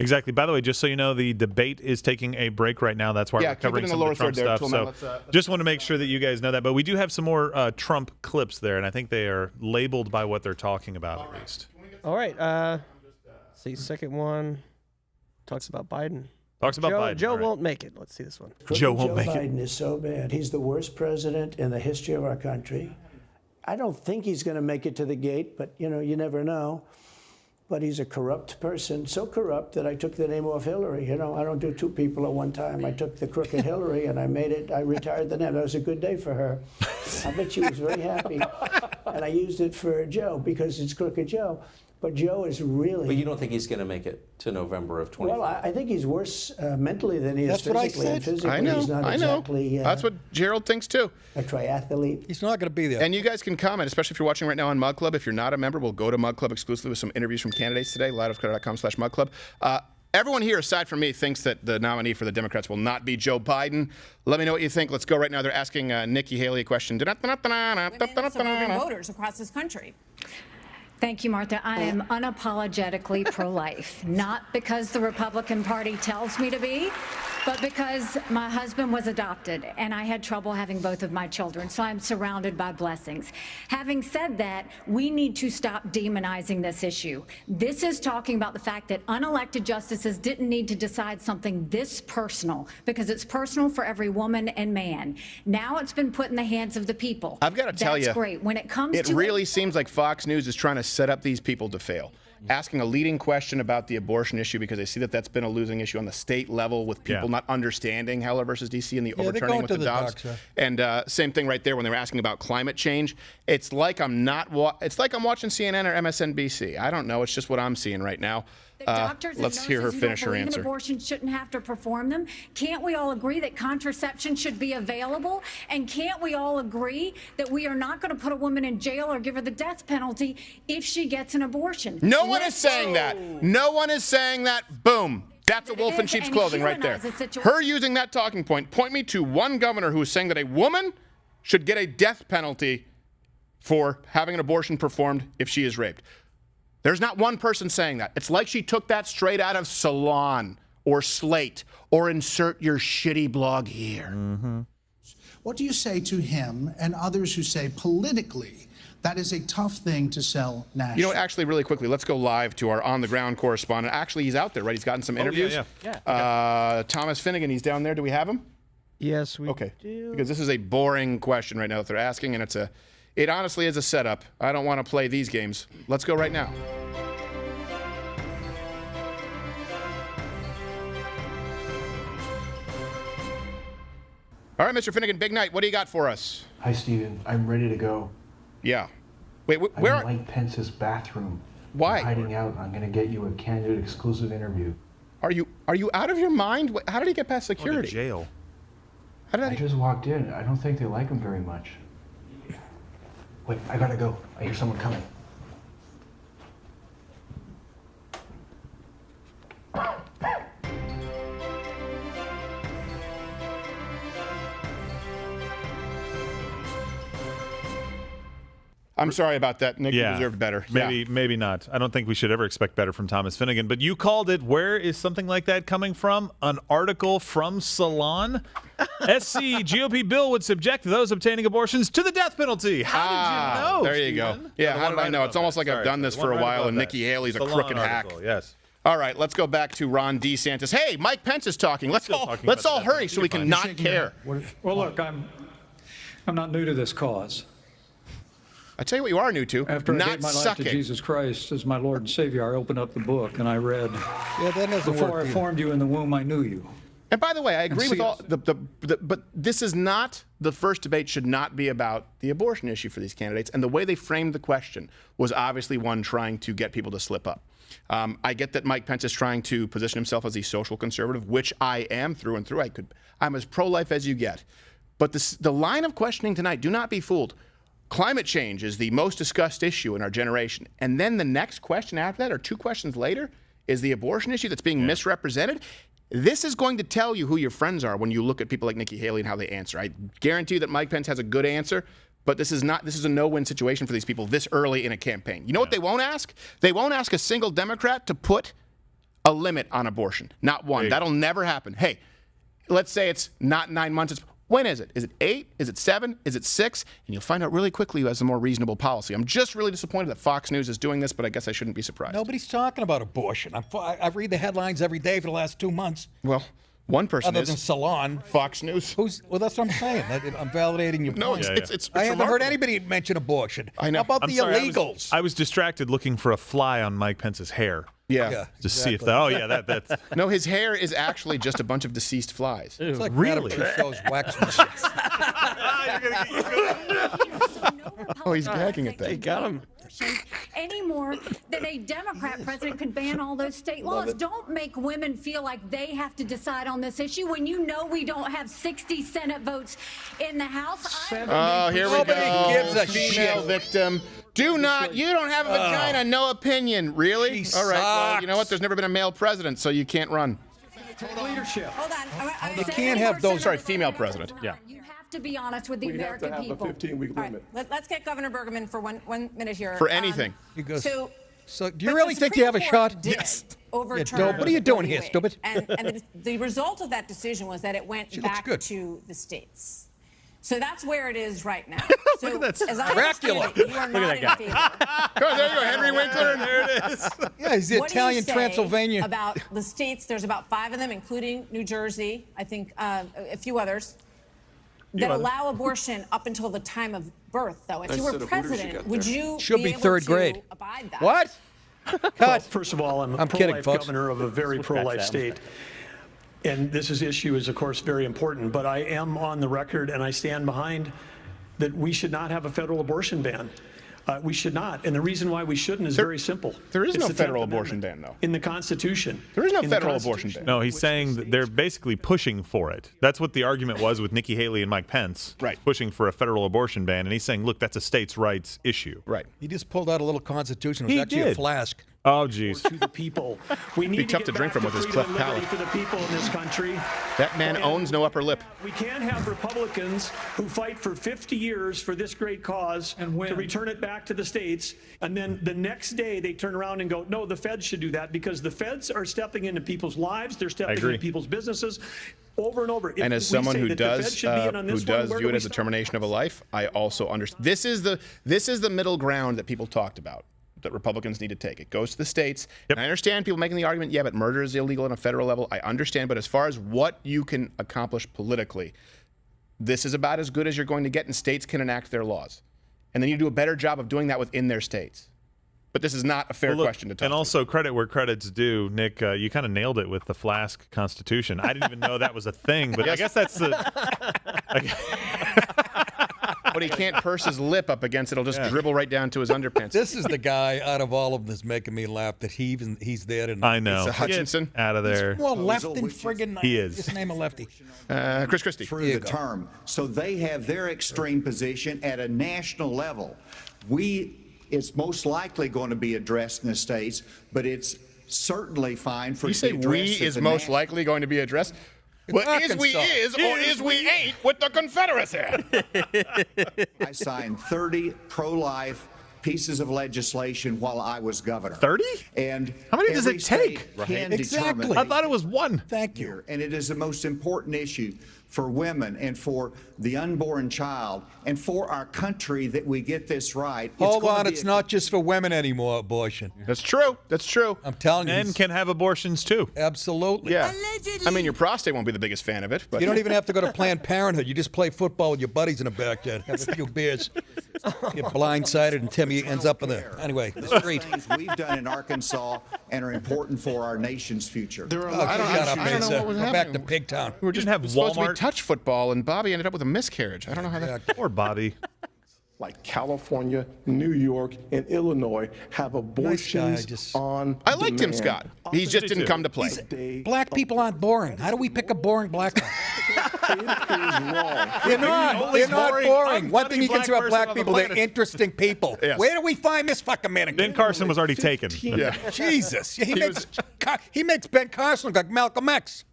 Exactly. By the way, just so you know, the debate is taking a break right now. That's why we're covering some of the Trump stuff. So just want to make sure that you guys know that. But we do have some more Trump clips there, and I think they are labeled by what they're talking about at least. All right. See, second one talks about Biden. Talks about Biden. Joe won't make it. Let's see this one. Joe won't make it. Biden is so bad. He's the worst president in the history of our country. I don't think he's going to make it to the gate, but, you never know. But he's a corrupt person, so corrupt that I took the name off Hillary. I don't do two people at one time. I took the crooked Hillary and I retired the name. That was a good day for her. I bet she was very happy. And I used it for Joe because it's Crooked Joe. But Joe is really... But you don't think he's going to make it to November of 2020? Well, I think he's worse mentally than he is physically. And physically, I know, he's not exactly... That's what Gerald thinks, too. A triathlete. He's not going to be there. And you guys can comment, especially if you're watching right now on Mug Club. If you're not a member, we'll go to Mug Club exclusively with some interviews from candidates today, liveofcredit.com/Mug Club. Everyone here, aside from me, thinks that the nominee for the Democrats will not be Joe Biden. Let me know what you think. Let's go right now. They're asking Nikki Haley a question. Women and suburban voters across this country. Thank you, Martha. I am unapologetically pro-life, not because the Republican Party tells me to be, but because my husband was adopted and I had trouble having both of my children, so I'm surrounded by blessings. Having said that, we need to stop demonizing this issue. This is talking about the fact that unelected justices didn't need to decide something this personal, because it's personal for every woman and man. Now it's been put in the hands of the people. I've got to tell you, that's great. When it comes to really seems like Fox News is trying to set up these people to fail. Asking a leading question about the abortion issue because they see that that's been a losing issue on the state level with people not understanding Heller versus D.C. and the overturning with the dogs. And same thing right there when they were asking about climate change. It's like I'm watching CNN or MSNBC. I don't know. It's just what I'm seeing right now. Let's hear her finish her answer. Abortion shouldn't have to perform them. Can't we all agree that contraception should be available? And can't we all agree that we are not going to put a woman in jail or give her the death penalty if she gets an abortion? No one is saying that. No one is saying that. Boom. That's a wolf in sheep's clothing right there. Her using that talking point. Point me to one governor who is saying that a woman should get a death penalty for having an abortion performed if she is raped. There's not one person saying that. It's like she took that straight out of Salon or Slate or insert your shitty blog here. Mm-hmm. What do you say to him and others who say politically that is a tough thing to sell nationally? Actually, really quickly, let's go live to our on-the-ground correspondent. Actually, he's out there, right? He's gotten some interviews. Thomas Finnegan, he's down there. Do we have him? Yes, we do. Because this is a boring question right now that they're asking, and it honestly is a setup. I don't want to play these games. Let's go right now. All right, Mr. Finnegan, big night. What do you got for us? Hi, Stephen. I'm ready to go. Yeah. Wait, where I'm in Mike Pence's bathroom. Why? I'm hiding out. I'm going to get you a candid exclusive interview. Are you out of your mind? How did he get past security? To jail. I just walked in. I don't think they like him very much. Wait, I gotta go. I hear someone coming. I'm sorry about that. Nick, you deserved better. Maybe not. I don't think we should ever expect better from Thomas Finnegan. But you called it. Where is something like that coming from? An article from Salon? SC GOP bill would subject those obtaining abortions to the death penalty. How did you know? There you go. Yeah, how did I know? It's almost like I've done this for a while, and Nikki Haley's a crooked hack. Yes. All right, let's go back to Ron DeSantis. Hey, Mike Pence is talking. Let's all hurry so we can not care. Well, look, I'm not new to this cause. I tell you what you are new to. After I gave my life to Jesus Christ as my Lord and Savior, I opened up the book and I read, before I formed you in the womb, I knew you. And by the way, I agree with all but this is not, the first debate should not be about the abortion issue for these candidates. And the way they framed the question was obviously one trying to get people to slip up. I get that Mike Pence is trying to position himself as a social conservative, which I am through and through. I'm as pro-life as you get. But the line of questioning tonight, do not be fooled. Climate change is the most discussed issue in our generation. And then the next question after that, or 2 questions later, is the abortion issue that's being misrepresented. This is going to tell you who your friends are when you look at people like Nikki Haley and how they answer. I guarantee you that Mike Pence has a good answer, but this is a no-win situation for these people this early in a campaign. You know what they won't ask? They won't ask a single Democrat to put a limit on abortion. Not one. That'll never happen. Hey, let's say it's not 9 months. When is it? Is it 8? Is it 7? Is it 6? And you'll find out really quickly who has a more reasonable policy. I'm just really disappointed that Fox News is doing this, but I guess I shouldn't be surprised. Nobody's talking about abortion. I read the headlines every day for the last 2 months. Well, one person other than Salon. Fox News. Well, that's what I'm saying. I'm validating your point. No, it's I haven't remarkable. heard anybody mention abortion. I know. How about I'm the sorry, illegals? I was distracted looking for a fly on Mike Pence's hair. Yeah. To see if that. Oh yeah, that's. No, his hair is actually just a bunch of deceased flies. It's like Really? Madame Tussauds wax. Oh, he's gagging at that. He got him. Any more than a Democrat president could ban all those state laws. Don't make women feel like they have to decide on this issue when you know we don't have 60 Senate votes in the House. Oh, here we Nobody go. gives a Female shit. victim. You don't have a vagina, no opinion. Really? She All right, well, sucks. you know what? There's never been a male president, so you can't run. Leadership. Hold on. You can't have those. Sorry, female president. You have to be honest with the We have American to have people. a 15-week All right, limit. let's get Governor Bergman for one minute here. For anything. He goes, So do you but really the think you have a Supreme Court shot? did Yes. overturn Yeah, what are you doing here, Roe v. Wade. stupid? And the result of that decision was that it went She looks back good. to the states. So that's where it is right now. So Look at that. as I Dracula. understand it, you are not in favor. Oh, there you go, Henry Winkler. There it is. Yeah, he's the What do you Italian say Transylvania. about the states? There's about 5 of them, including New Jersey, I think a few others, that allow abortion up until the time of birth, though. If you were president, would you Should be able third to grade. abide that? What? Well, Cut. first of all, I'm a kidding, pro-life folks. governor of a very pro-life state. And this issue is, of course, very important. But I am on the record, and I stand behind that we should not have a federal abortion ban. We should not. And the reason why we shouldn't is very simple. There is It's no the 10th federal Amendment abortion ban, though. in the Constitution. There is no In the federal abortion Constitution. ban. No, he's saying that they're basically pushing for it. That's what the argument was with Nikki Haley and Mike Pence. Right. Pushing for a federal abortion ban, and he's saying, look, that's a states' rights issue. Right. He just pulled out a little Constitution. It was He actually a did. flask. Oh, geez. To the people. We need tough to get drink back from with his freedom cleft and liberty palate. for the people in this country. That man owns no upper lip. We can't have Republicans who fight for 50 years for this great cause And win. to return it back to the states, and then the next day they turn around and go, no, the feds should do that, because the feds are stepping into people's lives, they're stepping agree. into people's businesses over and over. If And as we someone say who that the feds does should be in on this one, where view do it we as a stop? termination of a life, I also understand. This is the middle ground that people talked about, that Republicans need to take. It goes to the states. And I understand people making the argument, yeah, but murder is illegal on a federal level. I understand. But as far as what you can accomplish politically, this is about as good as you're going to get, and states can enact their laws. And then you do a better job of doing that within their states. But this is not a fair Well, look, question to talk and also credit where credit's due. Nick, you kind of nailed it with the flask Constitution. I didn't even know that was a thing, but I guess that's the... But he can't purse his lip up against it. It'll just dribble right down to his underpants. This is the guy out of all of this making me laugh that he's there. And I know. It's a Hutchinson. Get out of there. More left than friggin' He is. Just name a lefty. Chris Christie. Through the term. So they have their extreme position at a national level. It's most likely going to be addressed in the states, but it's certainly fine for You it to say be we addressed at is the most national- likely going to be addressed? Well, is we Arkansas. is or is we ain't with the Confederacy? I signed 30 pro-life pieces of legislation while I was governor. 30? And How many does every it take? state can Exactly. determine I thought it was one. Thank you. here, and it is the most important issue for women and for the unborn child and for our country that we get this right. Hold gonna on, be it's a- not just for women anymore, abortion. That's true. That's true. I'm telling you. Men can have abortions too. Absolutely. Yeah. I mean, your prostate won't be the biggest fan of it, but You don't even have to go to Planned Parenthood. You just play football with your buddies in the backyard, have a few beers, get blindsided, and Timmy ends up in the street. Things we've done in Arkansas and are important for our nation's future. There are Oh, shut up, I don't know Mesa. what was Go back happening. to Pigtown. We were just Didn't have supposed to be Walmart. touch football, and Bobby ended up with a miscarriage. I don't know how that. Poor Bobby. like California, New York, and Illinois have abortions on I liked him, demand. Scott. He just didn't come to play. Black people aren't boring. How do we pick a boring black guy? It is wrong. They're not boring. One thing you can say about black people, they're interesting people. Yes. Where do we find this fucking man? Ben Carson was already taken. Yeah. Jesus. He makes Ben Carson look like Malcolm X.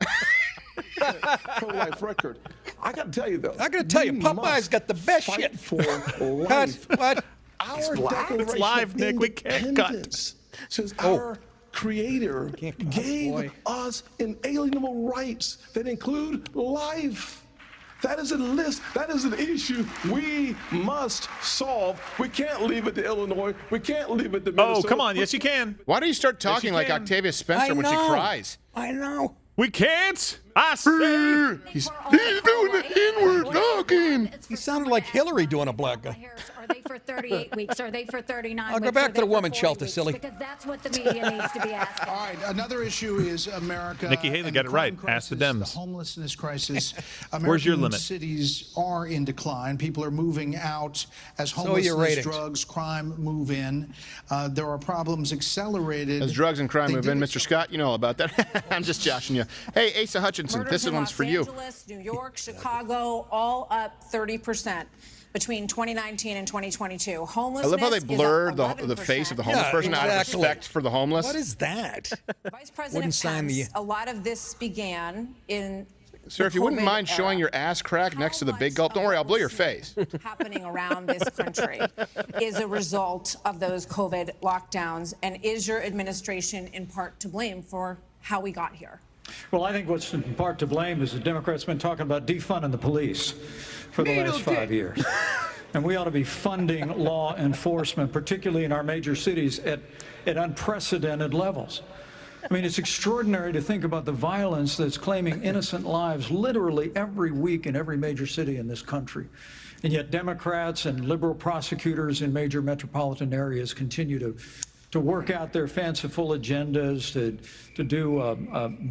Pro-life record. I got to tell you, though. I got to tell you, Popeye's got the best shit. For life. What? Our It's live, Nick. We can't cut. Says our Creator gave us inalienable rights that include life. That is a list. That is an issue we must solve. We can't leave it to Illinois. We can't leave it to Minnesota. Oh, come on. Yes, you can. Why do you start talking like can. Octavia Spencer when she cries? I know. We can't. I say. He's doing the inward talking. He sounded like Hillary doing a black guy. Are they for 38 weeks? Are they for 39 I'll weeks? go back Are to they the for woman's 40 shelter, weeks? silly. Because that's what the media needs to be asking. All right, another issue is America. Nikki Haley and got it right. crime Ask the crisis, Dems. The homelessness crisis. Where's your American limit? cities are in decline. People are moving out as So are homelessness, your ratings. drugs, crime move in. There are problems accelerated. As drugs and crime They move in, did Mr. Scott, you know all about that. I'm just joshing you. Hey, Asa Hutchinson, Murders this in one's Los for you. Angeles, New York, Chicago, all up 30% between 2019 and 2022. I Homelessness love how they is up blur the 11%. face of the homeless person out of exactly. respect for the homeless. What is that? Vice President Wouldn't sign Pence, the- a lot of this began in Sir, the if you wouldn't COVID mind era. showing your ass crack next to the big gulp, don't worry, I'll blow your face. happening around this country is a result of those COVID lockdowns, and is your administration in part to blame for how we got here? Well, I think what's in part to blame is the Democrats have been talking about defunding the police for the last 5 years. And we ought to be funding law enforcement, particularly in our major cities, at unprecedented levels. I mean, it's extraordinary to think about the violence that's claiming innocent lives literally every week in every major city in this country. And yet Democrats and liberal prosecutors in major metropolitan areas continue to work out their fanciful agendas, to do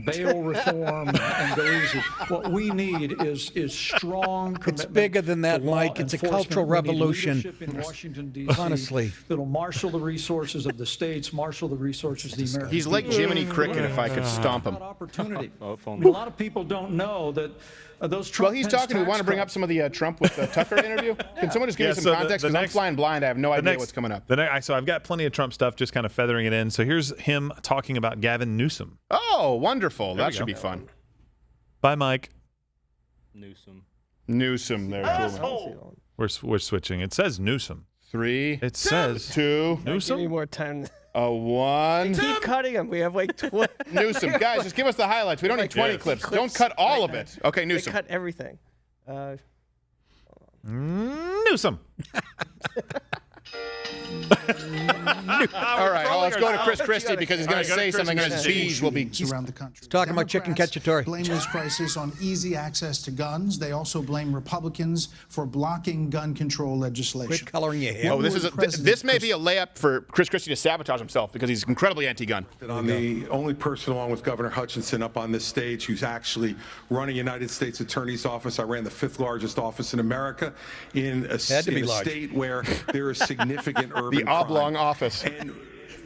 bail reform and go easy. What we need is strong commitment. It's bigger than that, to law Mike. It's a enforcement. cultural We need revolution. leadership in Washington, D.C. Honestly. That'll marshal the resources of the states, marshal the resources of the American He's like people. Jiminy Cricket if I could stomp him. Opportunity. I mean, a lot of people don't know that those Trump Well, he's Pence talking. We want to tax bring up cuts- some of the Trump with Tucker interview. Can someone just give Yeah, me some so the- context? the Because I'm next- flying blind. I have no The idea next- what's coming up. So I've got plenty of Trump stuff, just kind of feathering it in. So here's him talking about Gavin Newsom. Oh, wonderful. There That we should go. be fun. Bye, Mike. Newsom. There. Cool. We're switching. It says Newsom. 3. It says 2. Give me Newsom. more time. A 1. Keep cutting them. We have like 20. Newsom, guys, just give us the highlights. We don't need 20 clips. Don't cut all of it. Okay, They Newsom. cut everything. Newsom. All right, well, let's go to Chris Christie because he's going to All right, say go to something and Chris his Christie. bees will be. around the country. Talking about chicken Democrats cacciatore. blame this crisis on easy access to guns. They also blame Republicans for blocking gun control legislation. Quit coloring your hair. Oh, this may be a layup for Chris Christie to sabotage himself because he's incredibly anti-gun. I'm the only person, along with Governor Hutchinson, up on this stage who's actually running United States Attorney's Office. I ran the 5th largest office in America in a state where there is significant urban The oblong crime. office. And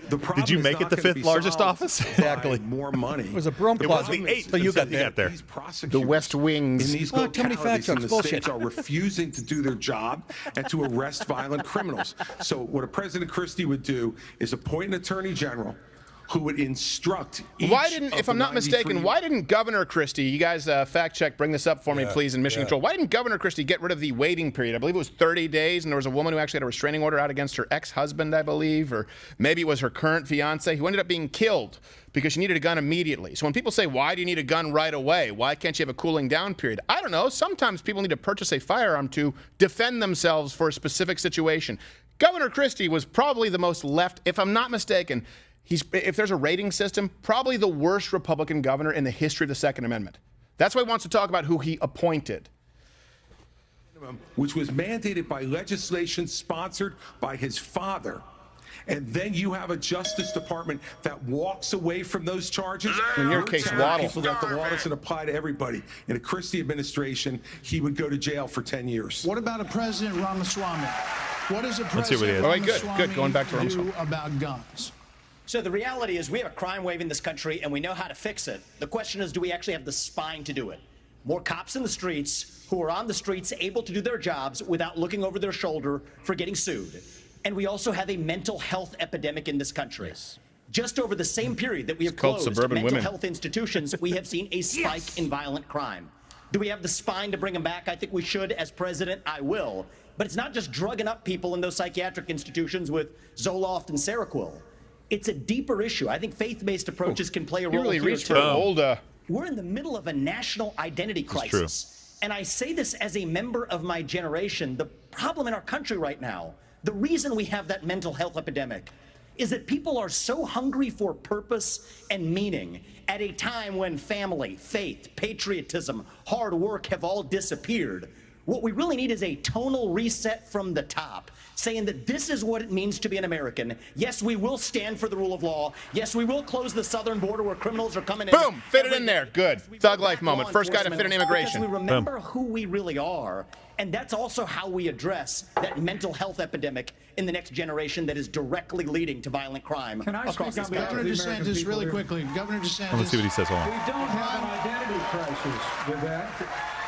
the problem Did you is make not it the gonna 5th be largest solved office? by more money. It was a broom It was closet. the 8th. So you got He there. got there. These prosecutors The West Wings. in these Oh, too many localities facts, in the bullshit. states are refusing to do their job and to arrest violent criminals. So what a President Christie would do is appoint an attorney general who would instruct each If I'm not mistaken, why didn't Governor Christie, you guys fact check, bring this up for me, please, in Mission Control. Why didn't Governor Christie get rid of the waiting period? I believe it was 30 days, and there was a woman who actually had a restraining order out against her ex-husband, I believe, or maybe it was her current fiance, who ended up being killed because she needed a gun immediately. So when people say, why do you need a gun right away? Why can't you have a cooling down period? I don't know. Sometimes people need to purchase a firearm to defend themselves for a specific situation. Governor Christie was probably the most left, if I'm not mistaken, if there's a rating system, probably the worst Republican governor in the history of the Second Amendment. That's why he wants to talk about who he appointed. which was mandated by legislation sponsored by his father. And then you have a Justice Department that walks away from those charges. In your case, Waddle. People that the law doesn't apply to everybody. In a Christie administration, he would go to jail for 10 years. What about a President Ramaswamy? What does a Let's see what he has. All right, good. Going back to do Ramaswamy. about guns? So the reality is we have a crime wave in this country and we know how to fix it. The question is, do we actually have the spine to do it? More cops in the streets who are on the streets able to do their jobs without looking over their shoulder for getting sued. And we also have a mental health epidemic in this country. Yes. Just over the same period that we have called closed suburban mental women. health institutions, we have seen a spike in violent crime. Do we have the spine to bring them back? I think we should. As president, I will. But it's not just drugging up people in those psychiatric institutions with Zoloft and Seroquel. It's a deeper issue. I think faith-based approaches can play a role You really here reached too. for old. We're in the middle of a national identity crisis. And I say this as a member of my generation. The problem in our country right now, the reason we have that mental health epidemic, is that people are so hungry for purpose and meaning at a time when family, faith, patriotism, hard work have all disappeared. What we really need is a tonal reset from the top, saying that this is what it means to be an American. Yes, we will stand for the rule of law. Yes, we will close the southern border where criminals are coming in. Boom! Fit it in there. Good. Thug life moment. First guy to fit in immigration. Because we remember who we really are. And that's also how we address that mental health epidemic in the next generation that is directly leading to violent crime Can I across speak this on behalf country. of the Governor American DeSantis, people really here? quickly. Governor DeSantis. Let's see what he says. Hold on. We don't have an identity crisis with that.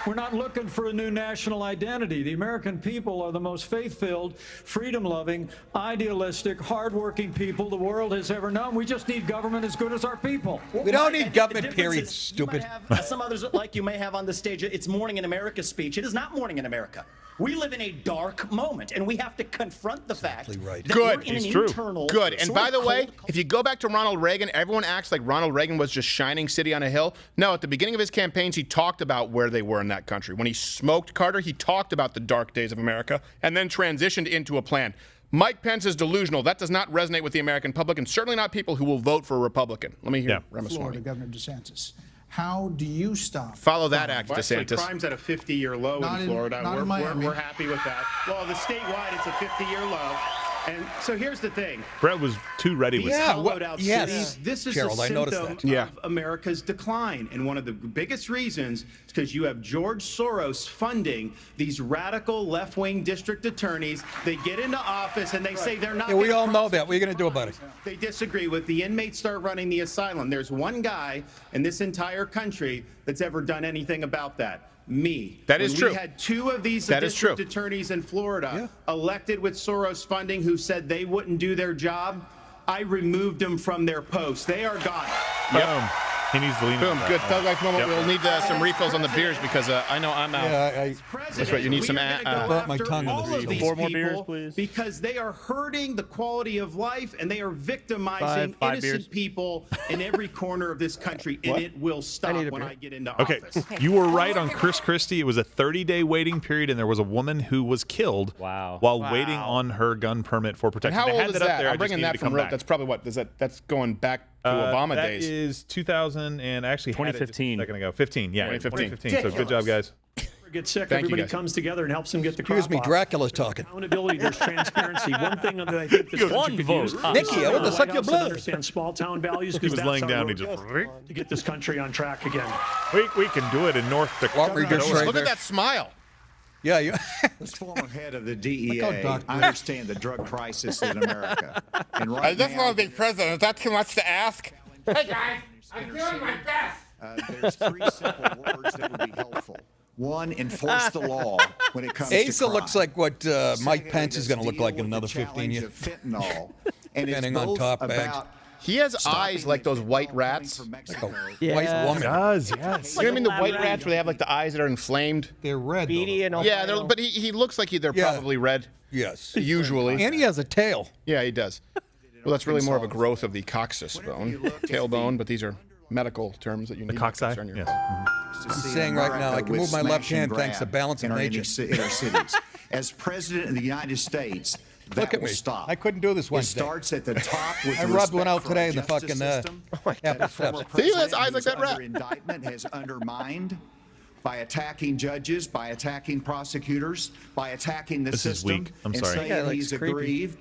We're not looking for a new national identity. The American people are the most faith-filled, freedom-loving, idealistic, hardworking people the world has ever known. We just need government as good as our people. We don't need government, The period, difference is stupid. You might have, some others like you may have on the stage, it's Morning in America speech. It is not Morning in America. We live in a dark moment, and we have to confront the fact that we're Good. in an internal Good. And sort by of the way, cold if you go back to Ronald Reagan, everyone acts like Ronald Reagan was just shining city on a hill. No, at the beginning of his campaigns, he talked about where they were in that country. When he smoked Carter, he talked about the dark days of America and then transitioned into a plan. Mike Pence is delusional. That does not resonate with the American public, and certainly not people who will vote for a Republican. Let me hear Ramaswamy. Florida, Governor DeSantis. How do you stop? Follow that act, Well, actually, DeSantis. crime's at a 50-year low Not in Florida. not in Miami. We're happy with that. Well, the statewide, it's a 50-year low. And so here's the thing. Brett was too ready with These that. hollowed out cities, this is Gerald, a I noticed symptom that. of America's decline. And one of the biggest reasons is because you have George Soros funding these radical left-wing district attorneys. They get into office and they say they're not. Yeah, we all know that. What are you going to do about it? They disagree with the inmates start running the asylum. There's one guy in this entire country that's ever done anything about that. Me. That is true. We had two of these That is district true. attorneys in Florida elected with Soros funding who said they wouldn't do their job. I removed them from their posts. They are gone. Boom. He needs to lean Boom. into Good. that. Thug life moment. Yep. We'll need some refills on the beers because I know I'm out. Yeah, That's right. You need some. burnt my tongue on the all of beer. these 4 more beers, people please. because they are hurting the quality of life and they are victimizing Five innocent beers. people in every corner of this country, and it will stop when I get into Okay, office. you were right on Chris Christie. It was a 30-day waiting period, and there was a woman who was killed while waiting on her gun permit for And protection. how They old had is that up that? there. I I'm just bringing needed that to from come Rope. back. That's probably what? That's going back to Obama that days. That is 2000 and actually 2015. a second ago. 15, yeah. 2015. So good job, guys. Get sick, Thank you, everybody guys. comes together and helps them get the Excuse crop me, off. Dracula's talking. Accountability, there's transparency. One thing that I think this country One could vote. use Nikki, I want to is suck a your White House that blood. understands small town values He because was that's laying our down. He road just to get this country on track again. we can do it in North What were you Dakota. gonna say? Look at that smile. Yeah, you. As former head of the DEA, Look how dark I understand the drug crisis in America. And I right just now, want to be president. Is that too much to ask? Hey guys, I'm doing my best. there's 3 simple words that would be helpful. One, enforce the law when it comes to Asa crime. looks like what Mike Secondly, Pence is going to look deal like in with another the 15 challenge years. of fentanyl. And it's Depending on both top bags. about He has stopping eyes like those white fentanyl rats. coming from Mexico. White woman. Does, yes. You know what I mean? The white lab rats where they have like the eyes that are inflamed. They're red. though. Beady and Yeah, Ohio. but he looks like they're Yeah. probably red. Yes. Usually. And he has a tail. Yeah, he does. Well, that's really more of a growth of the coccyx bone, tailbone, but these are medical terms that you need The to cocci? concern your. Yes. To He's see saying right now, America I can with move my left smash and hand thanks to grab balance of in our nature. inner cities. As president of the United States, that Look at will me. stop. I couldn't do this It Wednesday. starts at the top with I the rubbed one respect out for today our in the justice fucking, system apple that former steps. See, he has president eyes like who's that rat. under indictment has undermined by attacking judges, by attacking prosecutors, by attacking the This is system, weak. I'm and sorry. saying Yeah, like, he's it's creepy. aggrieved.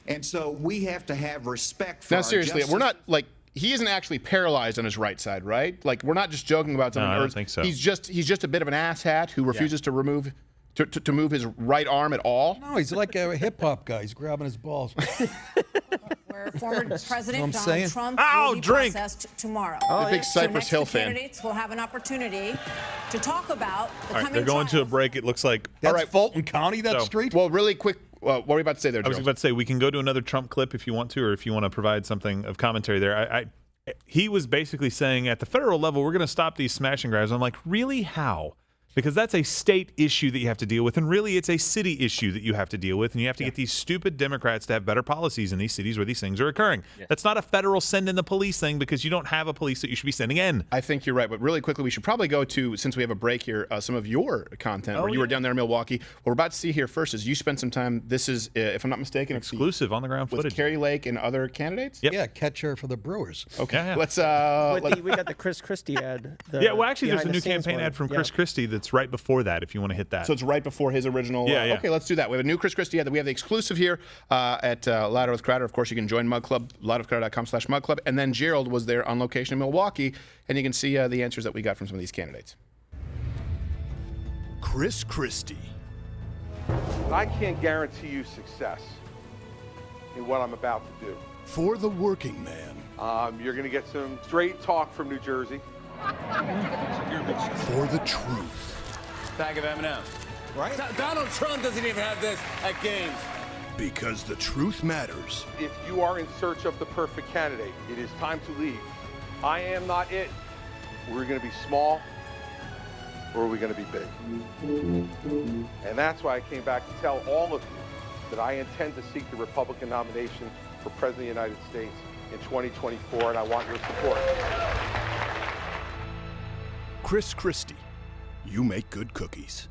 And so we have to have respect for Now, our seriously, justice we're not like he isn't actually paralyzed on his right side, right? Like we're not just joking about something. No, I or don't think so. He's just a bit of an asshat who refuses to remove To move his right arm at all? No, he's like a hip hop guy. He's grabbing his balls. Where former President I'm Donald saying? Trump Ow, will be drink. processed tomorrow. The big So Cypress next, Hill the fan. candidates will have an opportunity to talk about the All right, coming they're going to a trials. break. It looks like. That's Fulton County, that So- street? Well, really quick, what were you about to say there, I was Joe? about to say we can go to another Trump clip if you want to, or if you want to provide something of commentary there. He was basically saying at the federal level, we're going to stop these smash and grabs. I'm like, really? How? Because that's a state issue that you have to deal with, and really it's a city issue that you have to deal with, and you have to get these stupid Democrats to have better policies in these cities where these things are occurring. That's not a federal send in the police thing because you don't have a police that you should be sending in. I think you're right, but really quickly, we should probably go to, since we have a break here, some of your content where you were down there in Milwaukee. What we're about to see here first is you spent some time, this is, if I'm not mistaken, exclusive on the ground with footage. Carrie Lake and other candidates? Yep. Yeah, catcher for the Brewers. Okay, let's... we got the Chris Christie ad. Yeah, well, actually, there's a new behind-the-scenes campaign one. ad from Chris Christie that's right before that, if you want to hit that. So it's right before his original... Yeah. Okay, let's do that. We have a new Chris Christie ad. We have the exclusive here at Louder with Crowder. Of course, you can join Mug Club, louderwithcrowder.com/Mug Club. And then Gerald was there on location in Milwaukee, and you can see the answers that we got from some of these candidates. Chris Christie. I can't guarantee you success in what I'm about to do. For the working man. You're going to get some straight talk from New Jersey. For the truth. Bag of M&M's. Right? Donald Trump doesn't even have this at games. Because the truth matters. If you are in search of the perfect candidate, it is time to leave. I am not it. We're going to be small, or are we going to be big? And that's why I came back to tell all of you that I intend to seek the Republican nomination for President of the United States in 2024, and I want your support. Chris Christie. You make good cookies.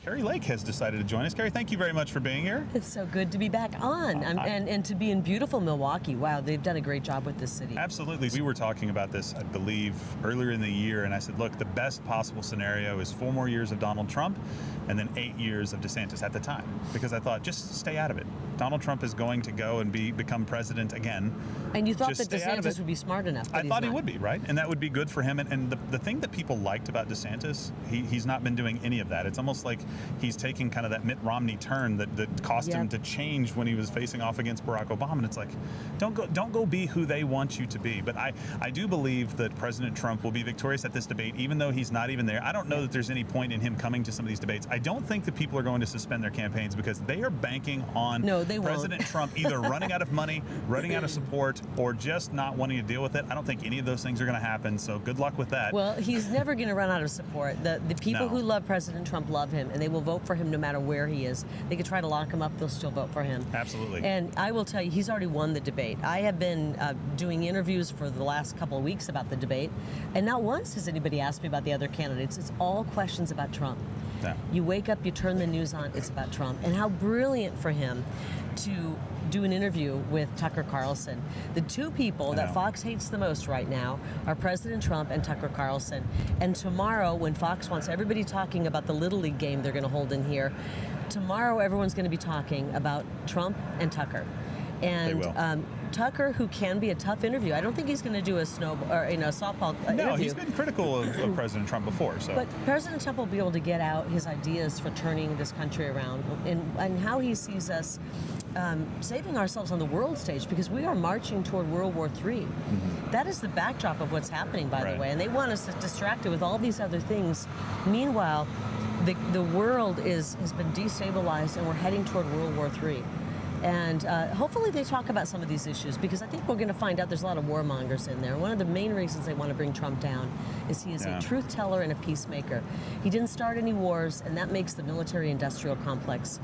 Carrie Lake has decided to join us. Carrie, thank you very much for being here. It's so good to be back on and to be in beautiful Milwaukee. Wow, they've done a great job with this city. Absolutely. We were talking about this, I believe, earlier in the year, and I said, look, the best possible scenario is 4 more years of Donald Trump and then 8 years of DeSantis at the time, because I thought, just stay out of it. Donald Trump is going to go and become president again. And you thought Just that stay out of DeSantis it. would be smart enough. But I thought he would be, right? And that would be good for him. And the thing that people liked about DeSantis, he's not been doing any of that. It's almost like he's taking kind of that Mitt Romney turn that caused him to change when he was facing off against Barack Obama. And it's like, don't go be who they want you to be. But I do believe that President Trump will be victorious at this debate, even though he's not even there. I don't know that there's any point in him coming to some of these debates. I don't think that people are going to suspend their campaigns because they are banking on President Trump either running out of money, running out of support, or just not wanting to deal with it. I don't think any of those things are going to happen. So good luck with that. Well, he's never going to run out of support. The people who love President Trump love him, and they will vote for him no matter where he is. They could try to lock him up, they'll still vote for him. Absolutely. And I will tell you, he's already won the debate. I have been doing interviews for the last couple of weeks about the debate, and not once has anybody asked me about the other candidates. It's all questions about Trump. Yeah. You wake up, you turn the news on, it's about Trump. And how brilliant for him to do an interview with Tucker Carlson. The two people that Fox hates the most right now are President Trump and Tucker Carlson. And tomorrow, when Fox wants everybody talking about the Little League game they're going to hold in here, tomorrow everyone's going to be talking about Trump and Tucker. And They will. Tucker, who can be a tough interview, I don't think he's going to do a softball interview. No, he's been critical of President Trump before. So. But President Trump will be able to get out his ideas for turning this country around and how he sees us saving ourselves on the world stage, because we are marching toward World War III. Mm-hmm. That is the backdrop of what's happening, by the way, and they want us distracted with all these other things. Meanwhile, the world has been destabilized, and we're heading toward World War III. And hopefully they talk about some of these issues, because I think we're going to find out there's a lot of warmongers in there. One of the main reasons they want to bring Trump down is he is a truth teller and a peacemaker. He didn't start any wars, and that makes the military-industrial complex,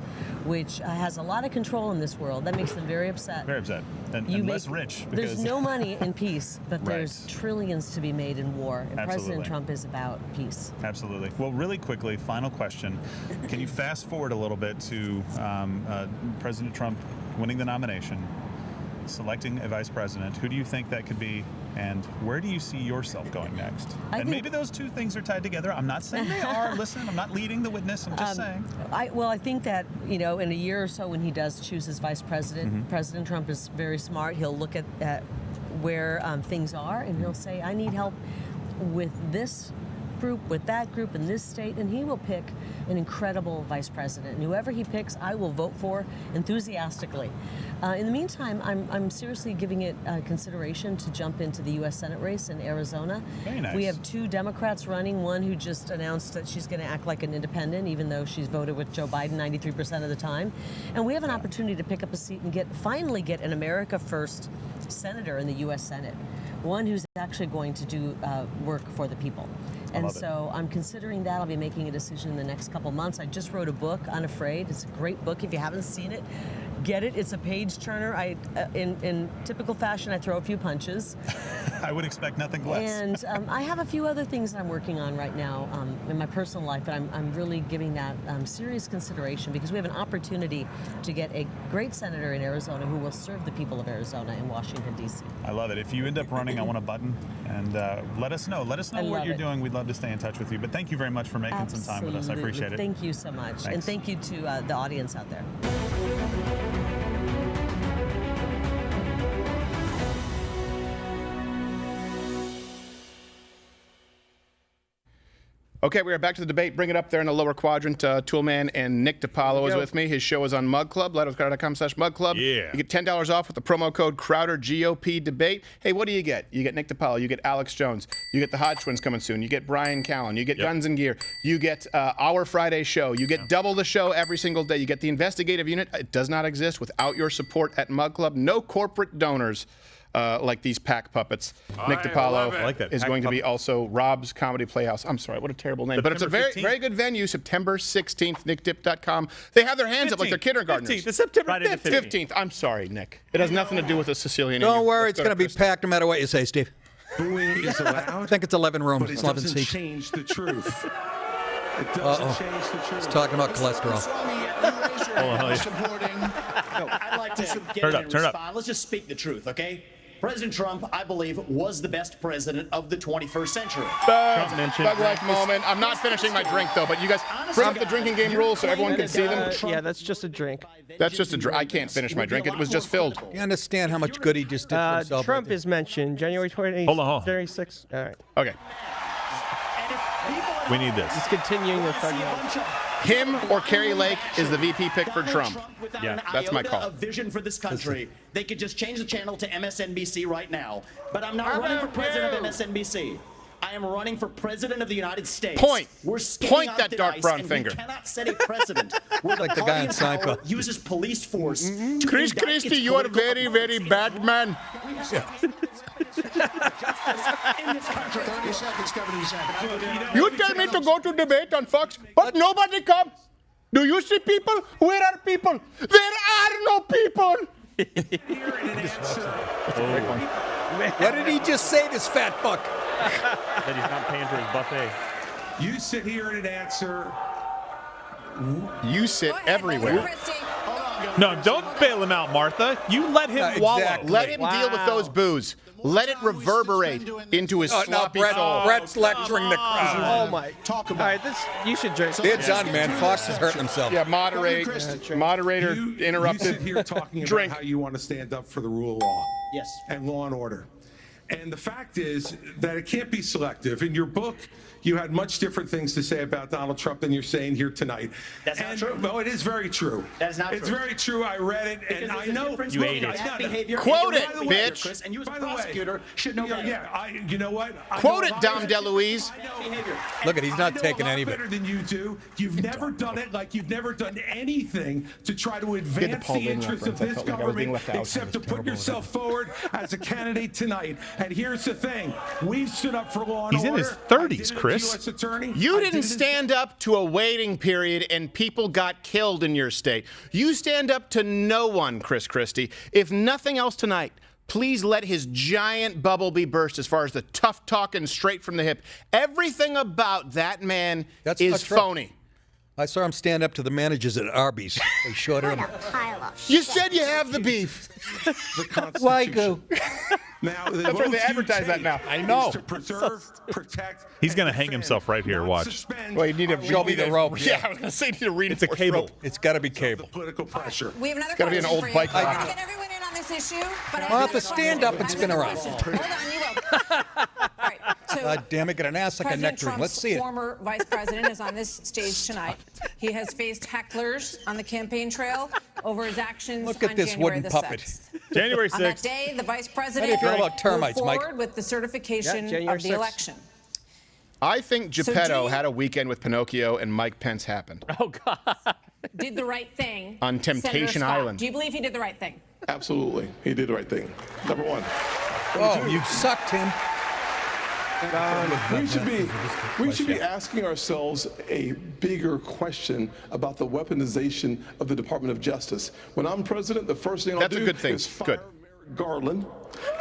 which has a lot of control in this world, that makes them very upset. Very upset. And less rich. There's no money in peace, but there's trillions to be made in war. And Absolutely. President Trump is about peace. Absolutely. Well, really quickly, final question. Can you fast forward a little bit to President Trump winning the nomination? selecting a vice president, who do you think that could be, and where do you see yourself going next? And maybe those two things are tied together. I'm not saying they are. Listen, I'm not leading the witness. I'm just saying. I think that, in a year or so when he does choose his vice president, President Trump is very smart. He'll look at where things are, and he'll say, I need help with this group, with that group in this state, and he will pick an incredible vice president. And whoever he picks, I will vote for enthusiastically. In the meantime, I'm seriously giving it consideration to jump into the U.S. Senate race in Arizona. Very nice. We have 2 Democrats running, one who just announced that she's going to act like an independent, even though she's voted with Joe Biden 93% of the time. And we have an opportunity to pick up a seat and finally get an America First senator in the U.S. Senate, one who's actually going to do work for the people. And so I'm considering that. I'll be making a decision in the next couple months. I just wrote a book, Unafraid. It's a great book. If you haven't seen it, get it. It's a page turner. In typical fashion, I throw a few punches. I would expect nothing less. And I have a few other things that I'm working on right now in my personal life, but I'm really giving that serious consideration because we have an opportunity to get a great senator in Arizona who will serve the people of Arizona in Washington, D.C. I love it. If you end up running, I want a button, and let us know. Let us know what you're doing. We'd love to stay in touch with you. But thank you very much for making some time with us. I appreciate it. Thank you so much. Thanks. And thank you to the audience out there. Okay, we are back to the debate. Bring it up there in the lower quadrant. Toolman and Nick DiPaolo is with me. His show is on Mug Club, LightOfCrowder.com/Mug Club. Yeah. You get $10 off with the promo code Crowder GOP Debate. Hey, what do you get? You get Nick DiPaolo. You get Alex Jones. You get the Hodge Twins coming soon. You get Brian Callen. You get Guns and Gear. You get our Friday show. You get double the show every single day. You get the investigative unit. It does not exist without your support at Mug Club. No corporate donors. Like these pack puppets. Nick DiPaolo is going to be also Rob's Comedy Playhouse. I'm sorry, what a terrible name. But it's a very good venue, September 16th, nickdip.com. They have their hands up like they're kindergartners. 15th. It's September 15th. I'm sorry, Nick. It has nothing to do with a Sicilian. Don't worry, it's going to be packed no matter what you say, Steve. Booing is allowed. I think it's 11 rooms, But it 11 doesn't seats. change the truth. It doesn't change the truth. He's talking about cholesterol. I'd like to get in and respond. Let's just speak the truth, okay? President Trump, I believe, was the best president of the 21st century. Bug life moment. I'm not finishing my drink, though, but you guys bring up the drinking game rules so everyone can see them. Yeah, that's just a drink. That's just a drink. I can't finish my drink. It was just filled. You understand how much good he just did for himself? Trump is mentioned January 28th. Hold on. January 6th. All right. Okay. We need this. He's continuing with Him or Carrie Lake is the VP pick for Trump. Yeah, that's my call. A vision for this country. They could just change the channel to MSNBC right now. But I'm not running for president of MSNBC. I am running for president of the United States. Point. We're skating Point on that thin dark ice, brown and finger. We cannot set a precedent where Like the party guy in in power Seinfeld. uses police force. To Chris indict Christie, its you are political very, very bad man. in this country. 30 seconds, Governor Zach. You tell me to go to debate on Fox, but nobody come. Do you see people? Where are people? There are no people. What did he just say, this fat fuck? That he's not paying for his buffet. You sit here and answer. You sit everywhere. No, don't bail him out, Martha. You let him wallow. Exactly. Let him deal with those boos. Let it reverberate into his sloppy soul. Brett's lecturing the crowd. Oh my! Talk about. All right, this you should drink. It's done, man. Fox is hurting himself. Yeah, moderator interrupted. You sit here talking Drink. about how you want to stand up for the rule of law. Yes. And law and order. And the fact is that it can't be selective. In your book, you had much different things to say about Donald Trump than you're saying here tonight. That's not true. Well, it is very true. That is not It's true. very true. I read it, and I know. You ate it. Behavior Quote it, and you're a lawyer, bitch. Chris, and you as a By the way, prosecutor should know better. You know what? I Quote know it, a lot Dom of- DeLuise. Look at, he's not taking any of it. better than you do. You've never done it like you've never done anything to try to advance Paul the Lynn interests of reference. I this felt like I was being government left out. except to put yourself forward as a candidate tonight. And here's the thing. We've stood up for law and He's in order. his 30s, Chris. U.S. attorney. You I didn't did it as- stand up to a waiting period and people got killed in your state. You stand up to no one, Chris Christie. If nothing else tonight, please let his giant bubble be burst as far as the tough talk and straight from the hip. Everything about that man That's is not true. phony. I saw him stand up to the managers at Arby's. They showed him. You said you have the beef. The Constitution. Why go? Now, That's why they advertise that now. I know. To preserve, protect. He's going to hang himself right here. Watch. Well, you need to Show me the rope. Yeah, I was going to say you need to reinforce It's a cable. rope. It's got to be cable. Political pressure. We have another Gotta be an question old for you. bike I rack. want to get everyone in on this issue, but I I'll have have to another stand question. up and spin I have around. another question. Hold on, you will. All right. So God damn it, got an ass like a President nectarine. Trump's Let's see it. former vice president is on this stage tonight. He has faced hecklers on the campaign trail over his actions Look at on this January wooden the puppet. 6th. January 6th. On that day, the vice president How do you feel about termites, moved Mike? forward with the certification January of the 6th. election. I think So Geppetto do you- had a weekend with Pinocchio and Mike Pence happened. Oh, God. Did the right thing On Temptation Senator Scott, Island. Do you believe he did the right thing? Absolutely. He did the right thing. Number one. Oh, you sucked him. We should be asking ourselves a bigger question about the weaponization of the Department of Justice. When I'm president, the first thing I'll That's a do good thing. is fire Good. Merrick Garland.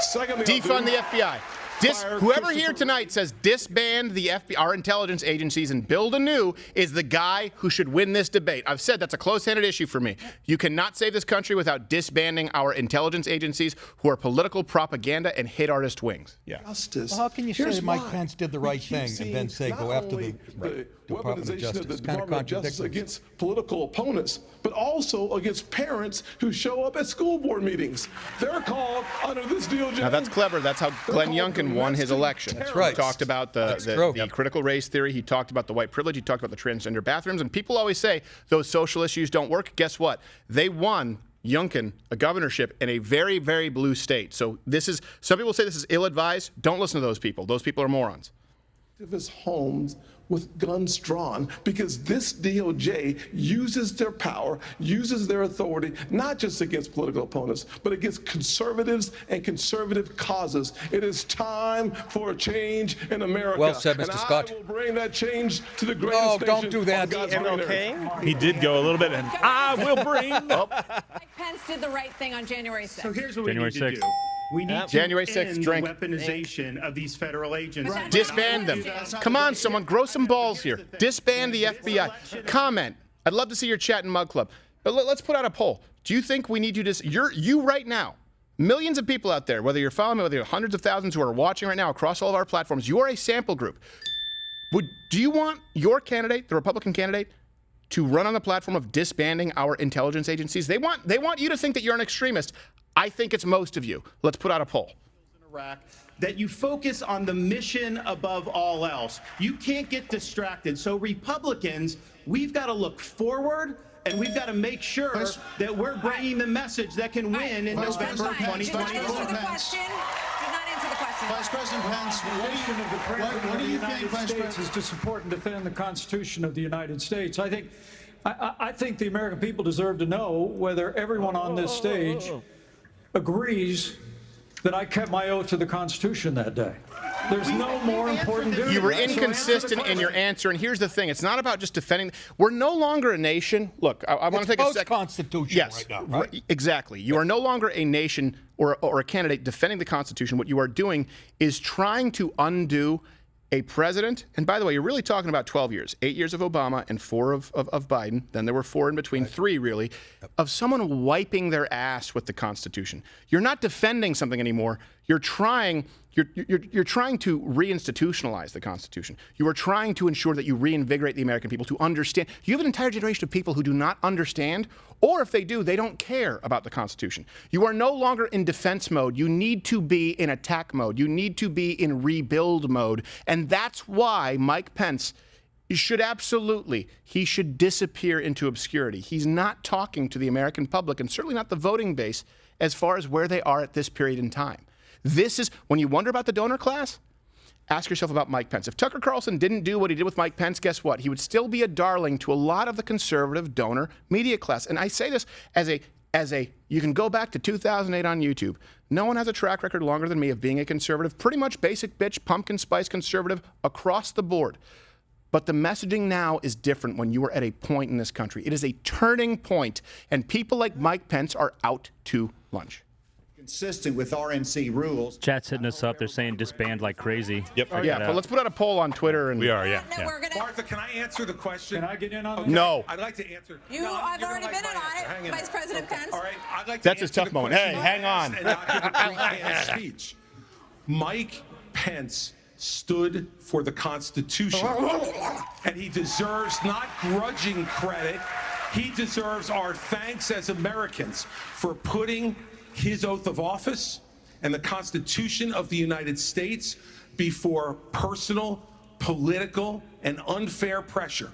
Secondly, Defund the FBI. Whoever here Christopher- tonight says disband the FBI, our intelligence agencies, and build anew is the guy who should win this debate. I've said that's a close-handed issue for me. You cannot save this country without disbanding our intelligence agencies who are political propaganda and hit artist wings. Yeah. Justice. Well, how can you Here's say Mike why. Pence did the We right keep thing and then seeing say go not after only the Department of weaponization Justice? of the It's kind of Department of Justice contradictory. against political opponents, but also against parents who show up at school board meetings. They're called under this DOJ. Now that's clever. That's how Glenn Youngkin won his election. That's right. He talked about the critical race theory. He talked about the white privilege. He talked about the transgender bathrooms. And people always say those social issues don't work. Guess what? They won Youngkin a governorship in a very, very blue state. So this is, some people say this is ill-advised. Don't listen to those people. Those people are morons. Activist homes with guns drawn because this DOJ uses their power, uses their authority, not just against political opponents, but against conservatives and conservative causes. It is time for a change in America. Well said, Mr. And Scott. I will bring that change to the greatest Oh, nation don't do that. on God's planet Earth. He did go a little bit, and I will bring. Mike Pence did the right thing on January 6th. So here's what January we need to 6th. do. We need to January 6th, end drink. the weaponization of these federal agencies. Disband them. Come on, someone, grow some balls here. Disband the FBI. Comment. I'd love to see your chat in Mug Club. But let's put out a poll. Do you think we need you to? You right now, millions of people out there, whether you're following me, whether you're hundreds of thousands who are watching right now across all of our platforms, you are a sample group. Do you want your candidate, the Republican candidate, to run on the platform of disbanding our intelligence agencies? They want you to think that you're an extremist. I think it's most of you. Let's put out a poll. Iraq, that you focus on the mission above all else. You can't get distracted. So Republicans, we've got to look forward and we've got to make sure that we're bringing the message that can win in November 2024. Vice President Pence, what do you think, Vice President? Is to support and defend the Constitution of the United States. I think the American people deserve to know whether everyone on this stage agrees that I kept my oath to the Constitution that day. There's no more important duty. You were So answer the inconsistent in your question. answer, and here's the thing: it's not about just defending. We're no longer a nation. Look, I want to take a second. Post-Constitution Yes, right now, right? Exactly. You are no longer a nation or a candidate defending the Constitution. What you are doing is trying to undo a president. And by the way, you're really talking about 12 years, 8 years of Obama and 4 of Biden. Then there were 4 in between, 3 really, of someone wiping their ass with the Constitution. You're not defending something anymore. You're trying to reinstitutionalize the Constitution. You are trying to ensure that you reinvigorate the American people to understand. You have an entire generation of people who do not understand, or if they do, they don't care about the Constitution. You are no longer in defense mode. You need to be in attack mode. You need to be in rebuild mode. And that's why Mike Pence should he should disappear into obscurity. He's not talking to the American public, and certainly not the voting base, as far as where they are at this period in time. This is, when you wonder about the donor class, ask yourself about Mike Pence. If Tucker Carlson didn't do what he did with Mike Pence, guess what? He would still be a darling to a lot of the conservative donor media class. And I say this as a, you can go back to 2008 on YouTube. No one has a track record longer than me of being a conservative, pretty much basic bitch, pumpkin spice conservative across the board. But the messaging now is different when you are at a point in this country. It is a turning point, and people like Mike Pence are out to lunch. consistent with RNC rules. Chat's hitting us up. They're saying disband like crazy. Yep. But let's put out a poll on Twitter. And we are, yeah. Martha, can I answer the question? Can I get in on that? No. I'd like to answer. I've already been on it, Vice President Pence. All right, I'd like to That's his answer tough the moment. Hey, question hang on. and not give a pre-planned speech. Mike Pence stood for the Constitution, and he deserves not grudging credit. He deserves our thanks as Americans for putting his oath of office and the Constitution of the United States before personal, political, and unfair pressure.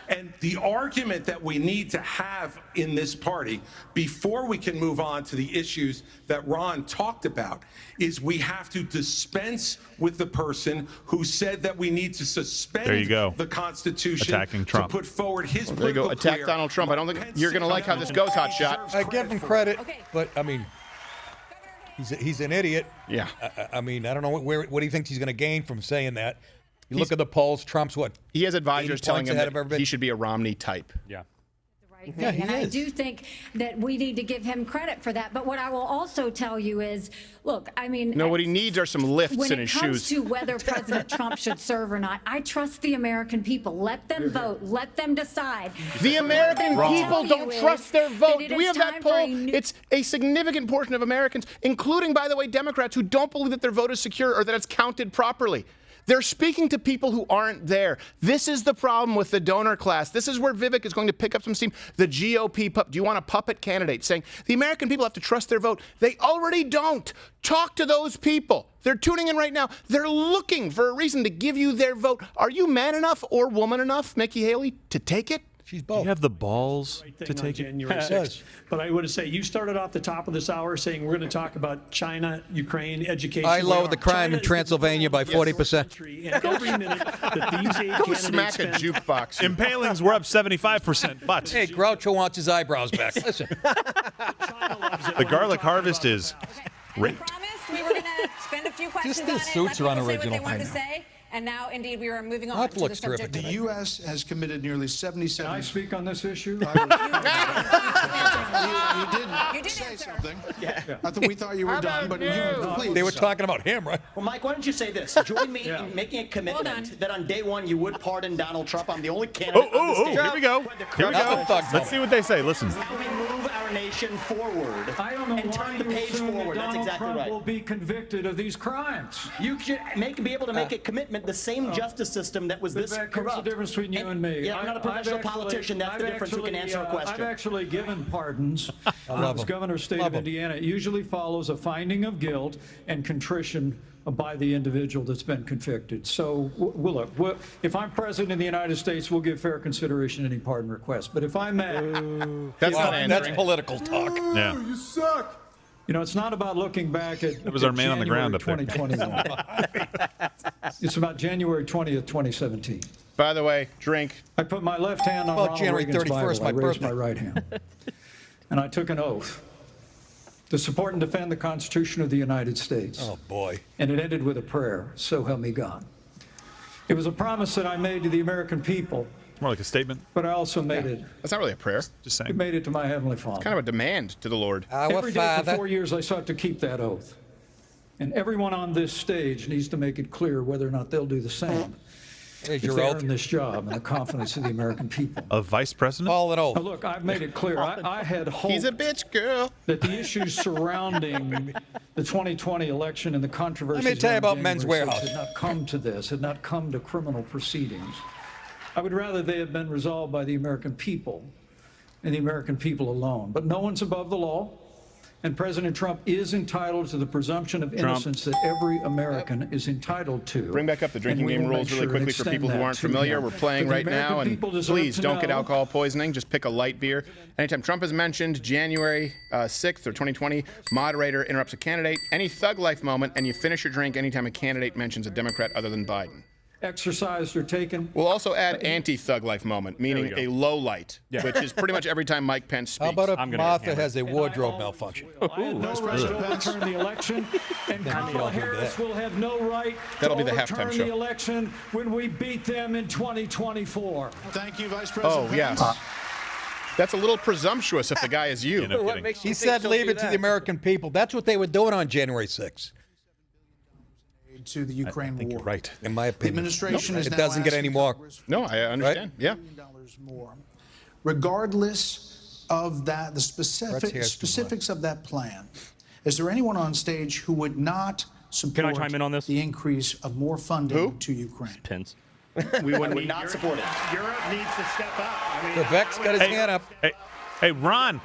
And the argument that we need to have in this party before we can move on to the issues that Ron talked about is we have to dispense with the person who said that we need to suspend the Constitution Attacking Trump. to put forward his There you go. political Attack career. Donald Trump. I don't think you're going to like how this goes, Hot Shot. I give him credit, but I mean, he's an idiot. Yeah. I mean, I don't know what do you think he's going to gain from saying that? You look at the polls. Trump's what? He has advisors telling him ahead of that everybody? he should be a Romney type. Yeah. Yeah, he And I is. do think that we need to give him credit for that. But what I will also tell you is, look, I mean, No, what he needs are some lifts when in it his comes shoes. to whether President Trump should serve or not, I trust the American people. Let them vote. Let them decide. The American What I will people tell you don't is trust their vote. that it We is have that time for poll. a new- It's a significant portion of Americans, including, by the way, Democrats who don't believe that their vote is secure or that it's counted properly. They're speaking to people who aren't there. This is the problem with the donor class. This is where Vivek is going to pick up some steam. The GOP, do you want a puppet candidate saying the American people have to trust their vote? They already don't. Talk to those people. They're tuning in right now. They're looking for a reason to give you their vote. Are you man enough or woman enough, Nikki Haley, to take it? She's Do you have the balls to On take it? January 6th. But I would say you started off the top of this hour saying we're going to talk about China, Ukraine, education. I We lowered are. the crime China in is the Transylvania by 40%. And every minute that these eight Go candidates smack a spend- jukebox. Impalings were up 75%, but Hey, Groucho wants his eyebrows back. Listen. the garlic harvest is raped. Promised we were going to spend a few questions these on it. suits let are people say what they unoriginal. wanted I to know. say. And now, indeed, we are moving on That to the looks subject. The U.S. has committed nearly Can 77. I speak on this issue? You did say something. I thought we thought you were done, but you please. They were talking about him, right? Well, Mike, why don't you say this? Join me in making a commitment that on day one you would pardon Donald Trump. I'm the only candidate on the stage. Here we go. Here we go. Let's see what they say. Listen. How we move our nation forward I don't know and why turn the you page assume forward. that That's Donald exactly Trump right. will be convicted of these crimes. You should be able to make a commitment. The same justice system that was this Vivek, here's corrupt. the difference between you and me. Yeah, I'm not a professional politician. That's the difference. Who can answer a question? I've actually given pardons. When I was governor of the state of Indiana. It usually follows a finding of guilt and contrition by the individual that's been convicted. So, look, if I'm president of the United States, we'll give fair consideration to any pardon request. But if I'm That's political talk. Yeah. You suck. You know, it's not about looking back at That was our man on the ground up there. 2021. It's about January 20th, 2017. By the way, drink. I put my left hand on Well, Ronald January Reagan's 31st, Bible. my I raised birthday. my right hand. And I took an oath to support and defend the Constitution of the United States. Oh, boy. And it ended with a prayer, so help me God. It was a promise that I made to the American people, More like a statement. but I also made it. That's not really a prayer. Just I saying. made it to my Heavenly Father. Kind of a demand to the Lord. Our Every day for Father. 4 years, I sought to keep that oath. And everyone on this stage needs to make it clear whether or not they'll do the same. There's If your they oath. earn this job and the confidence of the American people. A vice president? Call it oath. Now, look, I've made it clear. I had hoped He's a bitch, girl. that the issues surrounding the 2020 election and the controversy Let me tell you about Men's Warehouse. had not come to this, had not come to criminal proceedings. I would rather they had been resolved by the American people and the American people alone. But no one's above the law. And President Trump is entitled to the presumption of innocence that every American is entitled to. Bring back up the drinking And we game will rules make really sure and quickly for extend people who that aren't to familiar. him. We're playing But the right now, American and people deserve please to don't get know- alcohol poisoning. Just pick a light beer. Anytime Trump is mentioned, January 6th or 2020, moderator interrupts a candidate. Any thug life moment, and you finish your drink anytime a candidate mentions a Democrat other than Biden. Exercised or taken. We'll also add anti-thug life moment, meaning a low light, which is pretty much every time Mike Pence speaks. How about if I'm gonna Martha get has a wardrobe malfunction? I have no right to overturn the election, and Kamala Harris will have no right That'll to be the overturn halftime show. the election when we beat them in 2024. Thank you, Vice President. Oh, yes. That's a little presumptuous if the guy is you. He said leave it to the American people. That's what they were doing on January 6th. To the Ukraine war. You're right, in my opinion. The administration is it now doesn't get asking any more. No, I understand. Yeah. More. Regardless of that, the specifics of that plan, is there anyone on stage who would not support Can I chime in on this? the increase of more funding to Ukraine? Pence. We would not support it. Europe needs to step up. I mean, Vivek's got his hand up. Hey, Ron.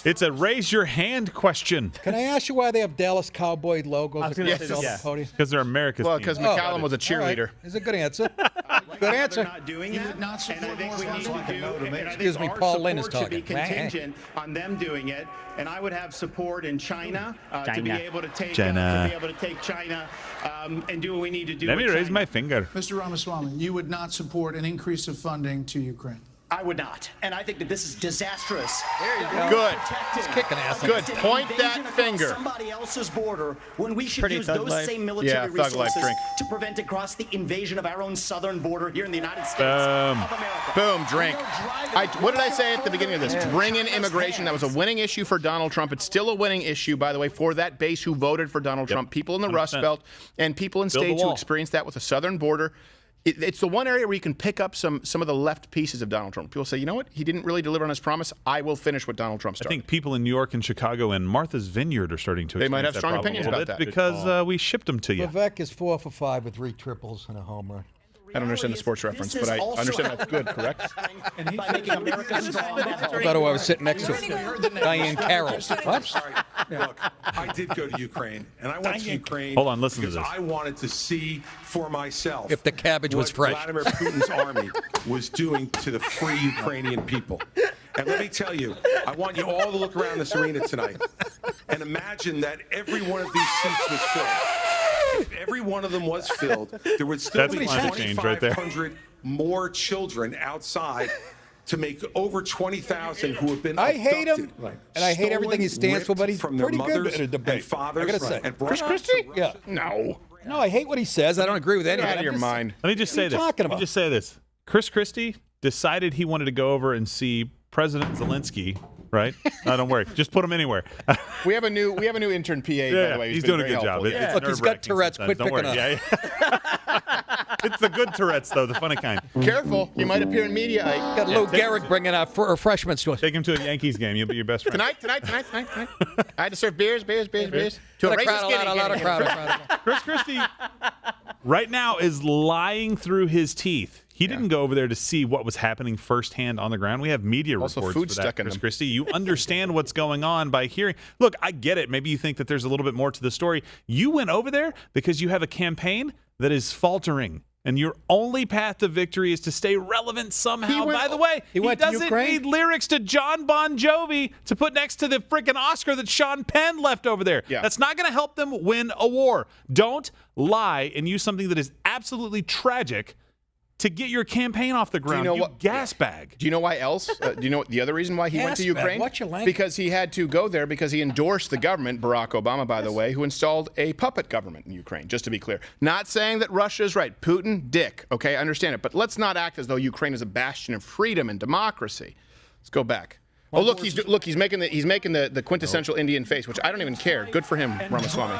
It's a raise your hand question. Can I ask you why they have Dallas Cowboy logos across the podium? Because they're America's Well, team. because McCallum was a cheerleader. Is a good answer. Good answer. Not doing that, and I think we need to do. And I Excuse think me, our Paul Lynn is support should be talking. contingent on them doing it, and I would have support in China to be able to take China and do what we need to do. Let me with raise China. my finger. Mr. Ramaswamy, you would not support an increase of funding to Ukraine? I would not. And I think that this is disastrous. There you go. Good. He's kicking ass. Good. Point that Across finger. somebody else's border when we should Pretty use thug those life. same military Thug life resources drink. to prevent across the invasion of our own southern border here in the United States Boom. of America. Boom, drink. What did I say at the beginning of this? Bring in immigration. That was a winning issue for Donald Trump. It's still a winning issue, by the way, for that base who voted for Donald Trump. People in the 100%. Rust Belt and people in Build the states who wall. experienced that with the southern border. It's the one area where you can pick up some of the left pieces of Donald Trump. People say, you know what? He didn't really deliver on his promise. I will finish what Donald Trump I started. think people in New York and Chicago and Martha's Vineyard are starting to They might experience have strong that problem opinions a little about bit that. because we shipped them to you. Vivek is 4 for 5 with 3 triples and a home run. I don't understand the sports reference, but I understand that's good, correct? By making America strong. I thought who I was sitting next to. Diane Carroll. What? Sorry. Look, I did go to Ukraine, and I went to Ukraine Hold on, listen to because this. I wanted to see for myself If the cabbage was what fresh. Vladimir Putin's army was doing to the free Ukrainian people. And let me tell you, I want you all to look around this arena tonight and imagine that every one of these seats was filled. If every one of them was filled, there would still That's be climate change right there. 2,500 more children outside to make over 20,000 who have been I hate him, abducted, and I hate everything he stands for, but he's from their pretty good mothers at a debate. and fathers I gotta say. and brought Chris up Christie? to- Yeah. No. No, I hate what he says. I don't agree with any Get of it. out of your mind. Let me just say What are this. you talking Let me about? just say this. Chris Christie decided he wanted to go over and see President Zelensky. Right? No, don't worry. Just put him anywhere. We have a new intern PA, by the way. He's been doing a very good helpful. job. Yeah. It's Look, he's got nerve-wracking Tourette's. sometimes. Quit Don't worry. picking Yeah. It's the good Tourette's, though, the funny kind. Careful, you might appear in media. Ike. Got Lou Gehrig bringing out refreshments to us. Take him to a Yankees game. You'll be your best friend. Tonight. I had to serve beers to a Let a racist crowd, skinny. a lot of crowd. Chris Christie right now is lying through his teeth. He didn't go over there to see what was happening firsthand on the ground. We have media Also, reports food for stuck that, in Chris them. Christie. You understand what's going on by hearing. Look, I get it. Maybe you think that there's a little bit more to the story. You went over there because you have a campaign that is faltering. And your only path to victory is to stay relevant somehow. By the way, he went to doesn't Ukraine? need lyrics to John Bon Jovi to put next to the freaking Oscar that Sean Penn left over there. Yeah. That's not going to help them win a war. Don't lie and use something that is absolutely tragic to get your campaign off the ground. know what- Gas bag. Do you know why else? Do you know what the other reason why he went to Gas bag. Ukraine? Watch your language. Because he had to go there because he endorsed the government, Barack Obama, by the way, who installed a puppet government in Ukraine, just to be clear. Not saying that Russia is right. Putin, dick. Okay, I understand it. But let's not act as though Ukraine is a bastion of freedom and democracy. Let's go back. Oh, look, he's making the quintessential Indian face, which I don't even care. Good for him, Ramaswamy.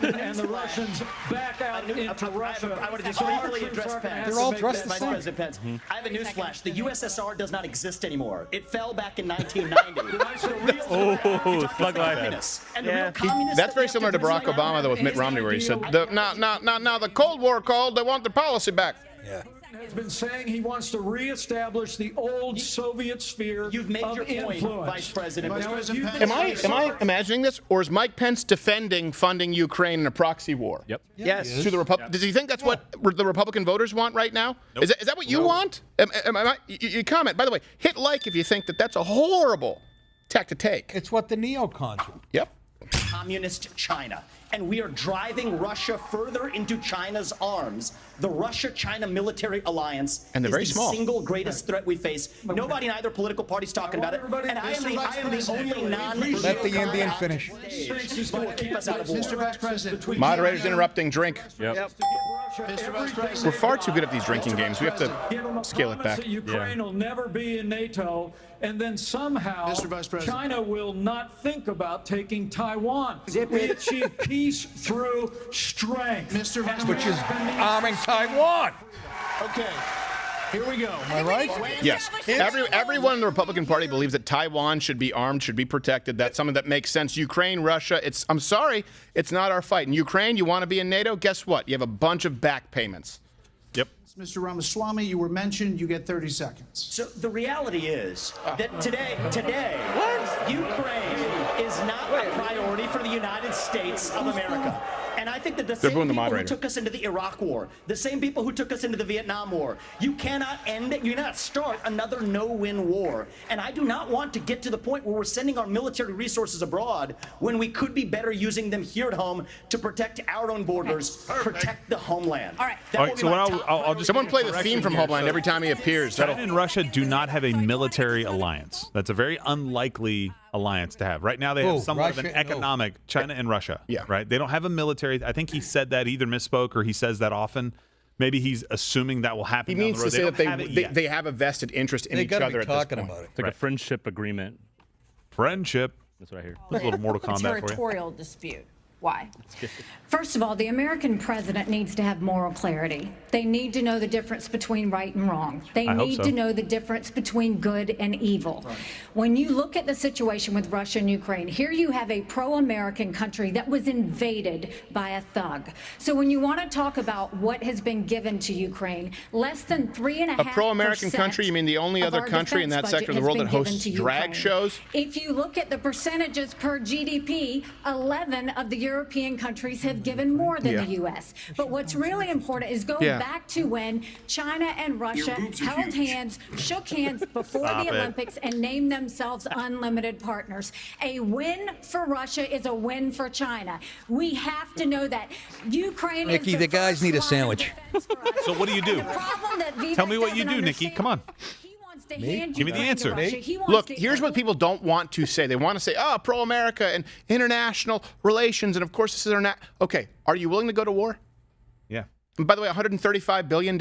And the Russians back out into Russia. I want to just briefly address Pence. They're all dressed the Vice same. President Pence. I have a newsflash. The USSR does not exist anymore. It fell back in 1990. Oh, thug life. And the real communists That's that very we similar to have Barack bring Obama, though, with Mitt Romney, where he said, now the Cold War called, they want their policy back. Yeah. has been saying he wants to reestablish the old Soviet sphere You've made of your point, influence. Vice President. Now, if you Am I imagining this, or is Mike Pence defending funding Ukraine in a proxy war? Yep. Yes. To the Does he think that's what the Republican voters want right now? Is that what you want? You comment. By the way, hit like if you think that that's a horrible tack to take. It's what the neocons want. Yep. Communist China. And we are driving Russia further into China's arms. The Russia-China military alliance And they're is very the small. single greatest threat we face. Nobody in either political party's talking about it. And I am the only Let the Indian finish. Keep us out of war. Mr. Vice President. Moderators interrupting. Drink. Yep. to give Russia We're far too good at these drinking games. We have to scale it back. That Ukraine will never be in NATO, and then somehow China will not think about taking Taiwan. We achieve peace through strength. Which is arming Taiwan. Okay. Here we go. Am I right? Yes. Everyone in the Republican Party believes that Taiwan should be armed, should be protected. That's something that makes sense. Ukraine, Russia, I'm sorry, it's not our fight. In Ukraine, you want to be in NATO? Guess what? You have a bunch of back payments. Yep. Mr. Ramaswamy, you were mentioned. You get 30 seconds. So the reality is that today, Ukraine is not a priority for the United States of America. And I think that the same people who took us into the Iraq War, the same people who took us into the Vietnam War, you cannot start another no-win war. And I do not want to get to the point where we're sending our military resources abroad when we could be better using them here at home to protect our own borders, protect the homeland. All right. So I'll just someone play the theme from Homeland every time he appears. China and Russia do not have a military alliance. That's a very unlikely alliance to have. Right now, they have somewhat of an economic China and Russia. Yeah. Right. They don't have a military. I think he said that either misspoke or he says that often. Maybe he's assuming that will happen. He means to say that they have a vested interest in each other at this point. It's like a friendship agreement. Friendship. That's right here. That's a little Mortal Kombat for you. Territorial dispute. Why? First of all, the American president needs to have moral clarity. They need to know the difference between right and wrong. They need to know the difference between good and evil. Right. When you look at the situation with Russia and Ukraine, here you have a pro-American country that was invaded by a thug. So when you want to talk about what has been given to Ukraine, less than 3.5%. A pro-American country? You mean the only other country in that sector of the world that hosts drag shows? If you look at the percentages per GDP, 11 of the European countries have given more than the U.S. But what's really important is go back to when China and Russia held hands, shook hands before the Olympics, and named themselves unlimited partners. A win for Russia is a win for China. We have to know that. Ukraine Nikki, is the guys need a sandwich. So what do you do? Tell me what you do, Nikki. Come on. Give me the answer. Look, here's what people don't want to say. They want to say, pro-America and international relations, and of course this is our okay, are you willing to go to war? Yeah. And by the way, $135 billion,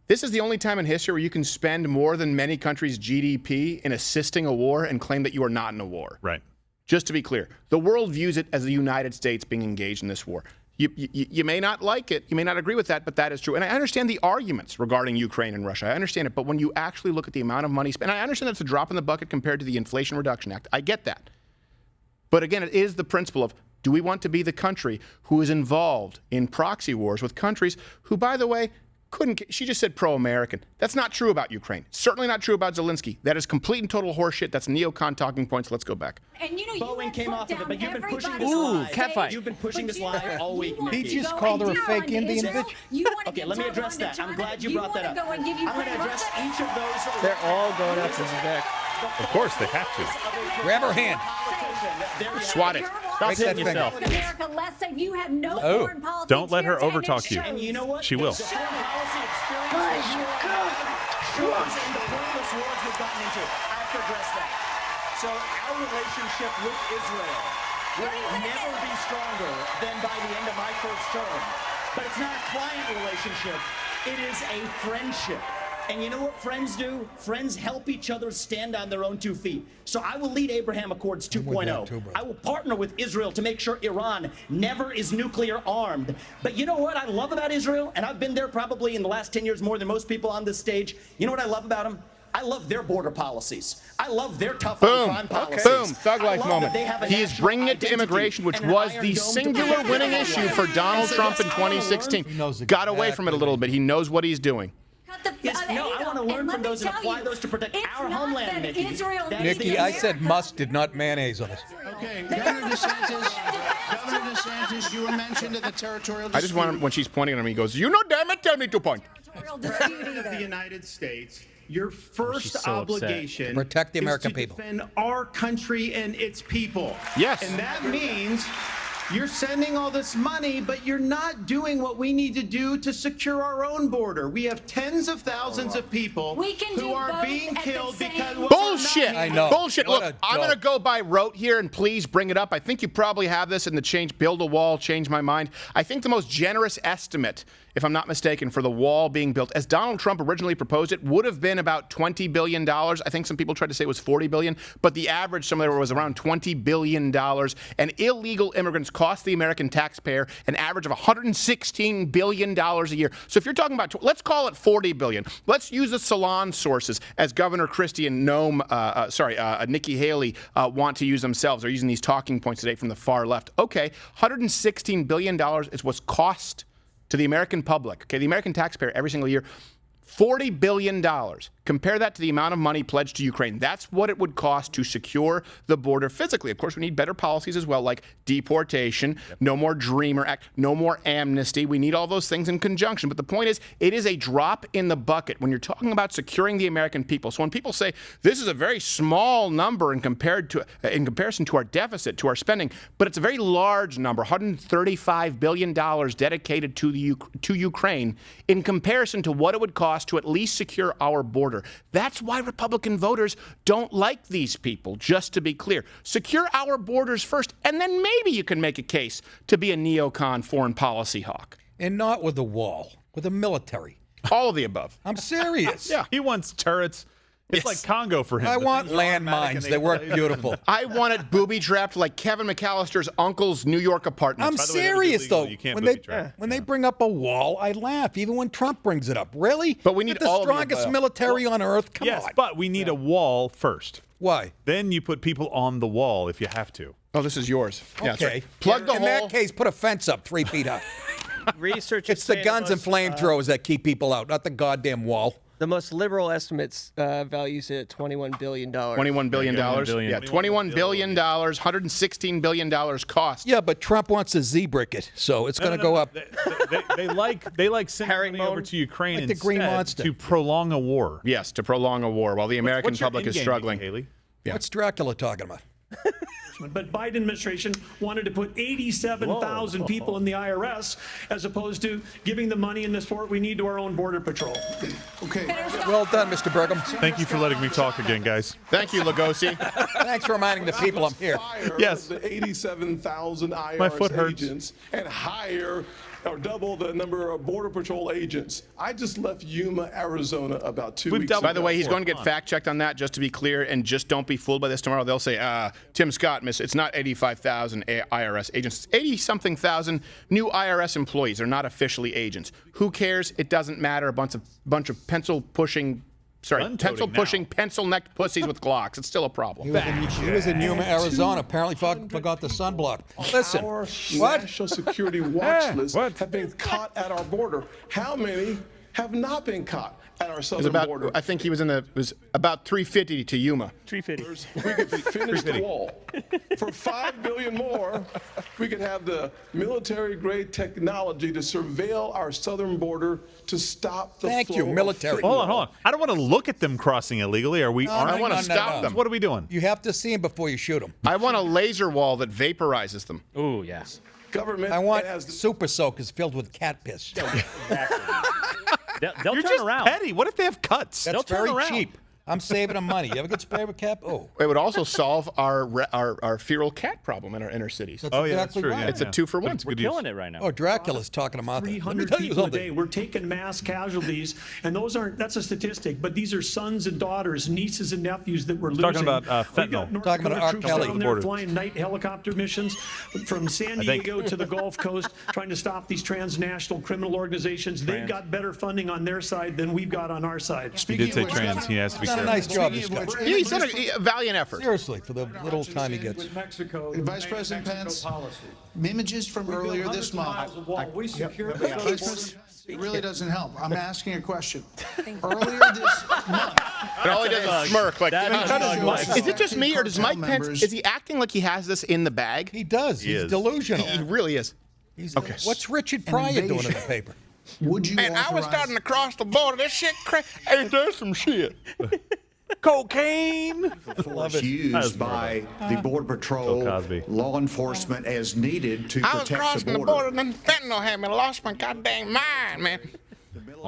this is the only time in history where you can spend more than many countries' GDP in assisting a war and claim that you are not in a war. Right. Just to be clear, the world views it as the United States being engaged in this war. You may not like it, you may not agree with that, but that is true. And I understand the arguments regarding Ukraine and Russia. I understand it. But when you actually look at the amount of money spent, and I understand that's a drop in the bucket compared to the Inflation Reduction Act. I get that. But again, it is the principle of, do we want to be the country who is involved in proxy wars with countries who, by the way, she just said pro-American. That's not true about Ukraine. Certainly not true about Zelensky. That is complete and total horseshit. That's neocon talking points. Let's go back. And Boeing came off of it, but you've been pushing this lie. Catfight. You've been pushing this lie all week, Nikki. He just called her a fake Indian bitch. Okay, let me address that. I'm glad you brought that up. I'm going to address each of those. They're all going after Vivek. Of course, they have to. Grab her hand. Swat it. Stop hitting yourself. America, let's say you have no foreign policy. Don't let her overtalk you. And you know what? She will. The foreign policy experience and the pointless wars we've gotten into. I have to address that. So our relationship with Israel will never be stronger than by the end of my first term. But it's not a client relationship. It is a friendship. And you know what friends do? Friends help each other stand on their own 2 feet. So I will lead Abraham Accords 2.0. I will partner with Israel to make sure Iran never is nuclear armed. But you know what I love about Israel? And I've been there probably in the last 10 years more than most people on this stage. You know what I love about them? I love their border policies. I love their tough on crime policies. Boom, thug life moment. He is bringing it to immigration, which was the singular winning issue for Donald Trump in 2016. Got away from it a little bit. He knows what he's doing. No, I want to learn from those and apply those to protect our homeland, Nikki. Nikki, I said mustard, not mayonnaise on it. Okay, Governor DeSantis, you were mentioned in the territorial dispute. I just want him, when she's pointing at him, he goes, you know, damn it, tell me to point. President of the United States, your first obligation protect the American is to people. Defend our country and its people. Yes. And that means you're sending all this money, but you're not doing what we need to do to secure our own border. We have tens of thousands of people who are being killed because Bullshit. I know. Bullshit. What Look, a I'm going to joke. go by rote here, and please bring it up. I think you probably have this in the build a wall, change my mind. I think the most generous estimate, if I'm not mistaken, for the wall being built, as Donald Trump originally proposed it, would have been about $20 billion. I think some people tried to say it was $40 billion, but the average somewhere was around $20 billion. And illegal immigrants cost the American taxpayer an average of $116 billion a year. So if you're talking about, let's call it $40 billion. Let's use the salon sources as Governor Christie and Nikki Haley want to use themselves. They're using these talking points today from the far left. Okay, $116 billion is what's cost to the American public, okay, the American taxpayer every single year, $40 billion. Compare that to the amount of money pledged to Ukraine. That's what it would cost to secure the border physically. Of course, we need better policies as well, like deportation, no more Dreamer Act, no more amnesty. We need all those things in conjunction. But the point is, it is a drop in the bucket when you're talking about securing the American people. So when people say this is a very small number in comparison to our deficit, to our spending, but it's a very large number, $135 billion dedicated to Ukraine in comparison to what it would cost to at least secure our border. That's why Republican voters don't like these people, just to be clear. Secure our borders first, and then maybe you can make a case to be a neocon foreign policy hawk. And not with a wall, with a military. All of the above. I'm serious. Yeah. He wants turrets. It's like Congo for him. I The want things are automatic and landmines. They work beautiful. I want it booby-trapped like Kevin McAllister's uncle's New York apartment. I'm serious, though. You can't When they bring up a wall, I laugh. Even when Trump brings it up. Really? But we need the all of the strongest above. military on earth. Come yes, on. but we need a wall first. Why? Then you put people on the wall if you have to. Oh, this is yours. Yeah, that's Okay. right. Plug the In hole. that case, put a fence up 3 feet high. Research. It's the guns and flamethrowers that keep people out, not the goddamn wall. The most liberal estimates values it at $21 billion. $21 billion. Yeah, $21 billion, $116 billion cost. Yeah, but Trump wants to Z-brick it, so it's going to go up. They like sending money over to Ukraine Like the Green instead Monster. to prolong a war. Yes, to prolong a war while the American What's your public is endgame, struggling. Haley? Yeah. What's Dracula talking about? But Biden administration wanted to put 87,000 people in the IRS as opposed to giving the money and the support we need to our own border patrol. Okay. Well done, Mr. Brigham. Thank you for letting me talk again, guys. Thank you, Lugosi. Thanks for reminding the people I'm here. Yes. The 87,000 My foot IRS hurts. agents and hire or double the number of Border Patrol agents. I just left Yuma, Arizona about 2 weeks ago. By the way, he's going to get fact-checked on that, just to be clear, and just don't be fooled by this tomorrow. They'll say, Tim Scott, it's not 85,000 IRS agents. It's 80-something thousand new IRS employees. They're not officially agents. Who cares? It doesn't matter. A bunch of pencil-pushing, pencil-necked pussies with Glocks. It's still a problem. He was in Yuma, Arizona. Apparently forgot the sunblock. Listen, Our what? national security watch list have been caught at our border. How many have not been caught at our southern border? I think he was was about 350 to Yuma. 350. We could finish the wall. For $5 billion more, we could have the military-grade technology to surveil our southern border to stop the Thank flow you, of military. Hold on. I don't want to look at them crossing illegally. Are we? I want to stop them. What are we doing? You have to see him before you shoot him. I want a laser wall that vaporizes them. Oh, yeah. Government I want has the super soakers filled with cat piss. They'll You're turn just around. petty. What if they have cuts? That's They'll turn very around. cheap. I'm saving them money. You ever get sprayed with cat? Oh. It would also solve our feral cat problem in our inner cities. That's Oh, yeah, exactly that's true. right. Yeah, It's a yeah. 2-for-1. We're killing it right now. Oh, Dracula's talking about that. Let me 300 tell you people a something. day. We're taking mass casualties, and that's a statistic, but these are sons and daughters, nieces and nephews that we're losing. Talking about We've got fentanyl. North Talking about Dakota R. troops Kelly. down there flying night helicopter missions from San think. Diego to the Gulf Coast, trying to stop these transnational criminal organizations. They've got better funding on their side than we've got on our side. He did say trans. He has to be Done a careful. nice job, this guy. He's done a valiant effort. Seriously, for the little time he gets. With Mexico, Vice President Pence, policy. images from earlier this month. We secure the Vice southern President, it really doesn't help. I'm asking a question. Earlier this month, But all he does is smirk. Like, Mike. is it just me, or does Mike Cartel Pence, members- is he acting like he has this in the bag? He does. He's is. delusional. He really is. Okay. What's Richard Pryor doing in the invasion. paper? would you Man, I was authorize- starting to cross the border. This shit crazy. Ain't there some shit? Cocaine. Force used by the Border Patrol, Bill Cosby. law enforcement as needed to I was protect crossing the the border. border, and then fentanyl had me lost my goddamn mind, man.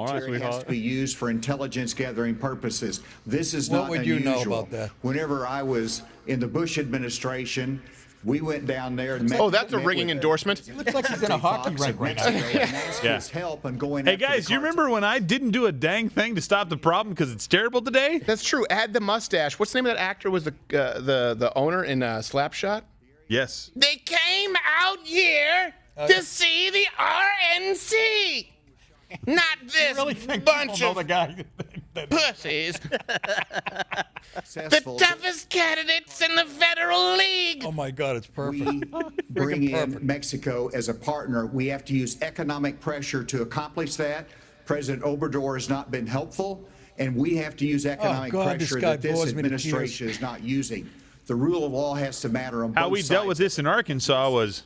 military has to be used for intelligence gathering purposes. This is What not would unusual. you know about that? Whenever I was in the Bush administration, we went down there. And Oh, that's a ringing endorsement. He looks like he's in a hockey rink right now. Yeah. Help and going Hey after guys, the you remember when I didn't do a dang thing to stop the problem because it's terrible today? That's true. Add the mustache. What's the name of that actor? Was the owner in Slapshot? Yes. They came out here to see the RNC, not this bunch of pussies. The toughest candidates in the Federal League. Oh my God, it's perfect. We bring in Mexico as a partner. We have to use economic pressure to accomplish that. President Obrador has not been helpful, and we have to use economic pressure that this administration is not using. The rule of law has to matter on both sides. How we dealt with this in Arkansas was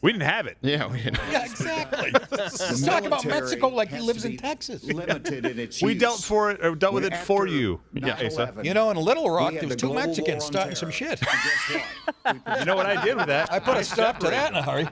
we didn't have it. Yeah, we didn't. Yeah, exactly. Let's talk about Mexico like he lives in Texas. Limited in its We use. dealt with it for you. Yeah, Asa. You know, in Little Rock, We had there was the two global Mexicans war on starting terror. some shit. You know what I did with that? I put a stop to that in a hurry.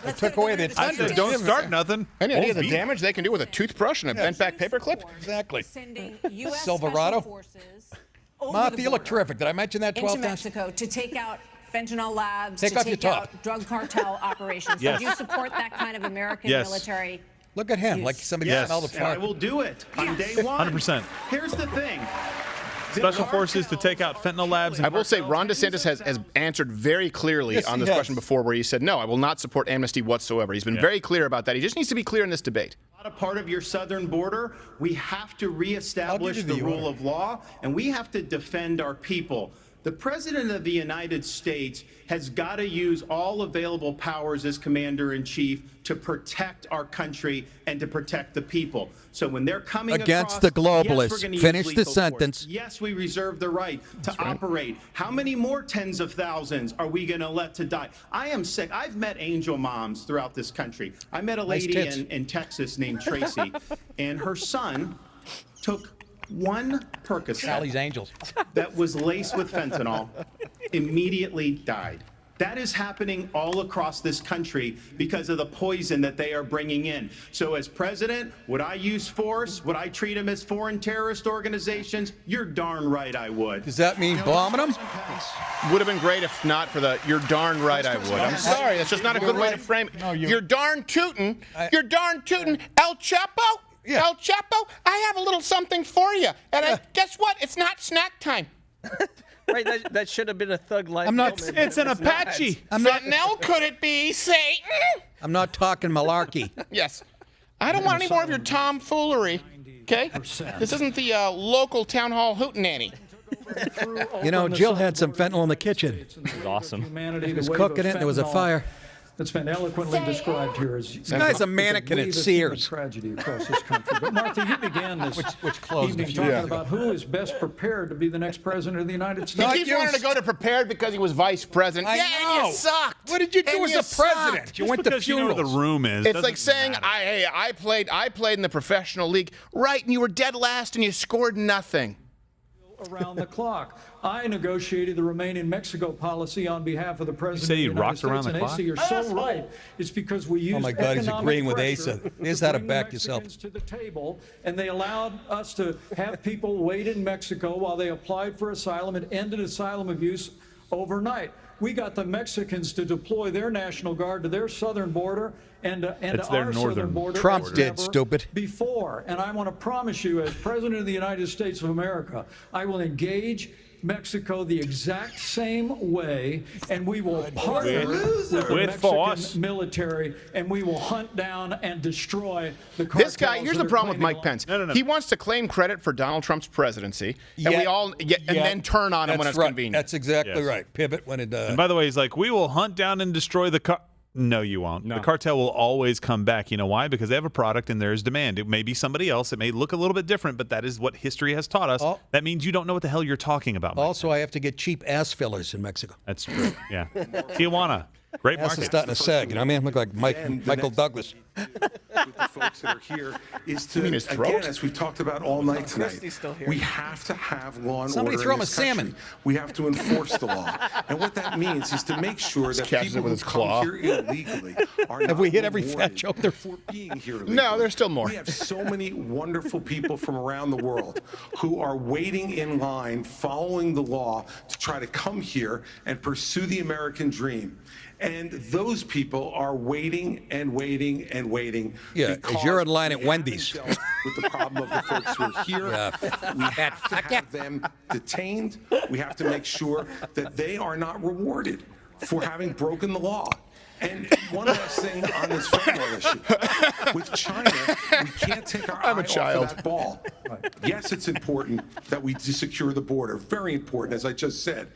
I took away the I said, don't start nothing. Any idea the Won't be. damage they can do with a toothbrush and a bent back paperclip? Exactly. Sending U.S. Silverado. Special forces over Martha, the you look border terrific. Did I mention that 12 into times? Mexico to take out fentanyl labs, Take to off your take top. out drug cartel operations. Yes. Do you support that kind of American Yes. military? Look at him, use? like somebody Yes. smelled the And I fart. will do it on day one. 100%. Here's the thing. Special forces to take out fentanyl labs. I will say Ron DeSantis has answered very clearly Yes, on he this has. question before where he said, no, I will not support amnesty whatsoever. He's been very clear about that. He just needs to be clear in this debate. Not a part of your southern border. We have to reestablish I'll give you the the rule order. of law, and we have to defend our people. The President of the United States has got to use all available powers as Commander-in-Chief to protect our country and to protect the people. So when they're coming Against across, the globalists. yes, we're gonna use Finish the lethal force. sentence. Yes, we reserve the right to operate. How many more tens of thousands are we going to let to die? I am sick. I've met angel moms throughout this country. I met a Nice lady tits. in Texas named Tracy, and her son took one Sally's Percocet Angels. that was laced with fentanyl, immediately died. That is happening all across this country because of the poison that they are bringing in. So as president, would I use force? Would I treat them as foreign terrorist organizations? You're darn right I would. Does that mean bombing them? Would have been great if not for the "you're darn right I would." I'm sorry, that's just not a good way to frame it. No, you're darn tootin'. You're darn tootin'. El Chapo? Yeah. El Chapo, I have a little something for you. And guess what? It's not snack time. Right, that should have been a Thug Life. I'm not- moment, It's but an Apache. I'm not. Fentanyl, could it be Satan? I'm not talking malarkey. Yes. I don't want any more of your tomfoolery. Okay? This isn't the local town hall hootenanny. You know, Jill had some fentanyl in the kitchen. This is awesome. Humanity, She was the wave cooking of it, and there was a fentanyl fire. That's been eloquently described here as This guy's a mannequin at Sears. tragedy across this country. But Martha, you began this Which closed a evening few talking years ago. about who is best prepared to be the next president of the United He States. keeps wanting to go to prepared because he was vice president. I yeah, and know. you sucked. What did you do And as you a president? sucked. You went to Because you know where funerals. the room is. It's doesn't like saying, matter. I played in the professional league, right, and you were dead last and you scored nothing. Around the clock. I negotiated the Remain in Mexico policy on behalf of the President say of the he United rocked States. around the and clock? Asa, you're so right. It's because we used Oh my God, he's economic agreeing with pressure Asa. Here's how to bring the back yourself. Mexicans to the table, and they allowed us to have people wait in Mexico while they applied for asylum and ended asylum abuse overnight. We got the Mexicans to deploy their National Guard to their southern border and to It's their our northern southern border. Trump as did, never stupid. Before, and I want to promise you, as President of the United States of America, I will engage Mexico the exact same way, and we will partner with the With force. Mexican military, and we will hunt down and destroy the cartels. This guy, here's the that are problem with claiming Mike Pence. No. He wants to claim credit for Donald Trump's presidency, and we all and then turn on him when That's it's right. convenient. That's exactly Yes. right. Pivot when it And by the way, he's like, we will hunt down and destroy the car. No, you won't. The cartel will always come back. You know why? Because they have a product and there is demand. It may be somebody else. It may look a little bit different, but that is what history has taught us. That means you don't know what the hell you're talking about. Mike. Also, I have to get cheap ass fillers in Mexico. That's true. Yeah. Tijuana. Great Ass market. is starting to sag. You know what I mean? I look like Michael Douglas. do with the folks that are here is to, You mean his throat? again, as we've talked about all night tonight, Christie's still here. we have to have law and Somebody order throw in him a this country. salmon. We have to enforce the law. And what that means is to make sure that catches people it with who his claw. come here illegally are Have not we hit every fat rewarded joke there? for being here illegally. No, there's still more. We have so many wonderful people from around the world who are waiting in line, following the law to try to come here and pursue the American dream. And those people are waiting and waiting and waiting. Yeah, as you're in line at we haven't Wendy's. dealt with the problem of the folks who are here. We have to have them detained. We have to make sure that they are not rewarded for having broken the law. And one last thing on this fentanyl issue. With China, we can't take our eye off of that ball. Yes, it's important that we secure the border. Very important, as I just said.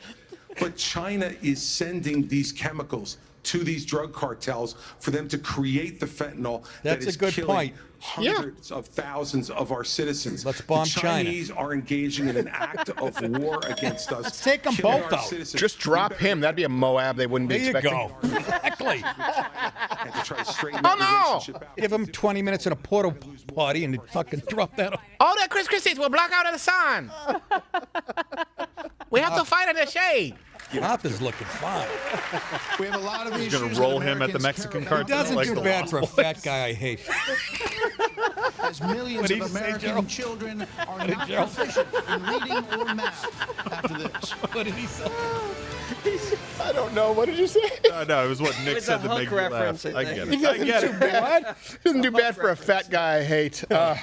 But China is sending these chemicals to these drug cartels for them to create the fentanyl That's that a is good killing point. hundreds of thousands of our citizens. Let's bomb the China. Chinese are engaging in an act of war against us. Let's take them killing both our out. citizens. Just drop him. That'd be a Moab they wouldn't be There you expecting. go. Exactly. And to try to straighten Oh, that no! relationship out. Give him 20 minutes in a porta potty and fucking drop that. All that Christie's will block out of the sun. We have to fight in the shade. Martha's looking fine. We have a lot of He's issues. going to roll that him at the Americans Mexican care He about. cartel. doesn't like do the bad Lost for a Boys. fat guy I hate. As millions What did of he say, American Gerald? children are not Gerald? proficient in reading or math after this. What did he say? I don't know. What did you say? No, it was what Nick was said a to make Hook me laugh. reference, I I think. get He it. I doesn't get do it. bad. Doesn't do bad for a fat guy I hate. Oh,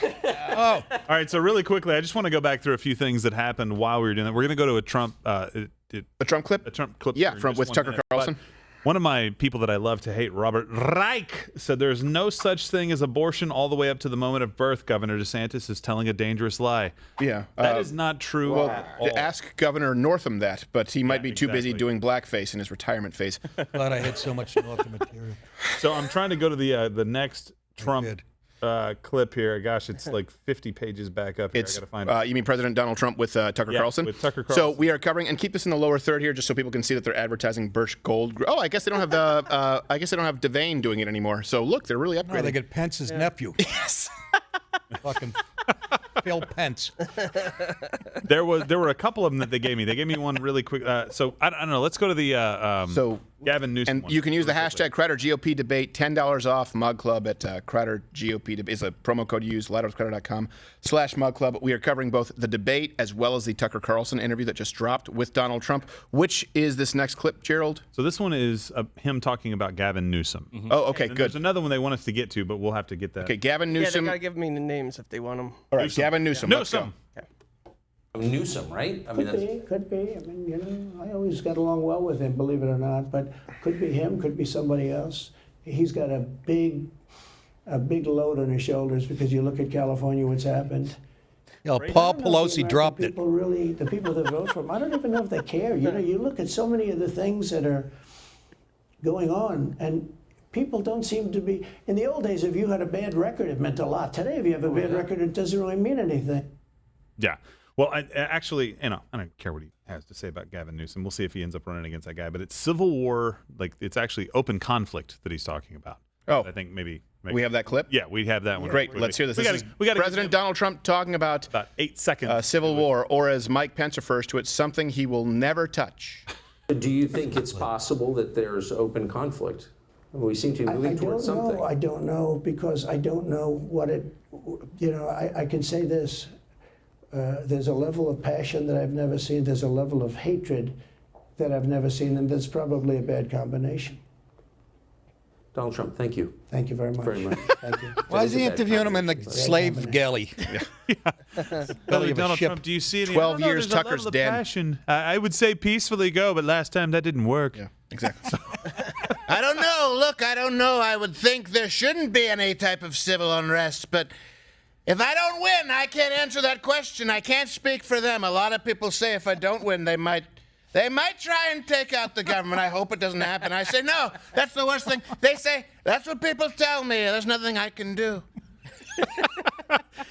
All right, so really quickly, I just want to go back through a few things that happened while we were doing that. We're going to go to a Trump a Trump clip? A Trump clip. Yeah, here in from just with 1 Tucker minute. Carlson. But one of my people that I love to hate, Robert Reich, said there's no such thing as abortion all the way up to the moment of birth. Governor DeSantis is telling a dangerous lie. Yeah. That is not true Well, at all. ask Governor Northam that, but he might be too busy exactly. doing blackface in his retirement phase. glad I had so much Northern material. So I'm trying to go to the next Trump clip here. Gosh, it's like 50 pages back up here. It's I gotta find it. you mean President Donald Trump with Tucker Yeah, Carlson? with Tucker So Carlson. we are covering, and keep this in the lower third here, just so people can see that they're advertising Birch Gold. Oh, I guess they don't have the. I guess they don't have Devane doing it anymore. So look, they're really upgrading. No, they get Pence's nephew. Yes. Fucking Phil Pence. There were a couple of them that they gave me. They gave me one really quick. So I don't know. Let's go to the So Gavin Newsom and one. you can use the hashtag Crowder GOP debate, $10 off Mug Club at Crowder GOP debate. It's a promo code you use, louderwithcrowder.com/Mug Club. We are covering both the debate as well as the Tucker Carlson interview that just dropped with Donald Trump. Which is this next clip, Gerald? So this one is him talking about Gavin Newsom. Oh, okay, And good. There's another one they want us to get to, but we'll have to get that. Okay, Gavin Yeah, they Newsom. gotta give me the names if they want them. All right, Gavin Newsom. let's go. Newsom, right? I mean, Could be. I mean, you know, I always got along well with him, believe it or not. But could be him, could be somebody else. He's got a big load on his shoulders because you look at California, what's happened. You know, I Paul don't know if the Pelosi dropped it. people really, the people that vote for him, I don't even know if they care. You know, you look at so many of the things that are going on, and people don't seem to be. In the old days, if you had a bad record, it meant a lot. Today, if you have a bad record, it doesn't really mean anything. Yeah. Well, I actually, I don't care what he has to say about Gavin Newsom. We'll see if he ends up running against that guy. But it's civil war, like it's actually open conflict that he's talking about. Oh, I think maybe we have that clip. Yeah, we have that one. Great. Let's hear this. We This gotta, is President Donald Trump talking about 8 seconds. Civil war, or as Mike Pence refers to it, something he will never touch. do you think it's possible that there's open conflict? We seem to be moving towards something. I don't know because I don't know what it. You know, I can say this. There's a level of passion that I've never seen. There's a level of hatred that I've never seen, and that's probably a bad combination. Donald Trump, thank you. Thank you very much. Very much. Thank you. Why is he interviewing him in the slave galley? Billy, of a Donald ship. Trump, do you see any? 12 years there's a Tucker's level of den. passion. I would say peacefully go, but last time that didn't work. Yeah, exactly. I don't know. Look, I don't know. I would think there shouldn't be any type of civil unrest, but if I don't win, I can't answer that question. I can't speak for them. A lot of people say if I don't win, they might try and take out the government. I hope it doesn't happen. I say, no, that's the worst thing. They say, that's what people tell me. There's nothing I can do.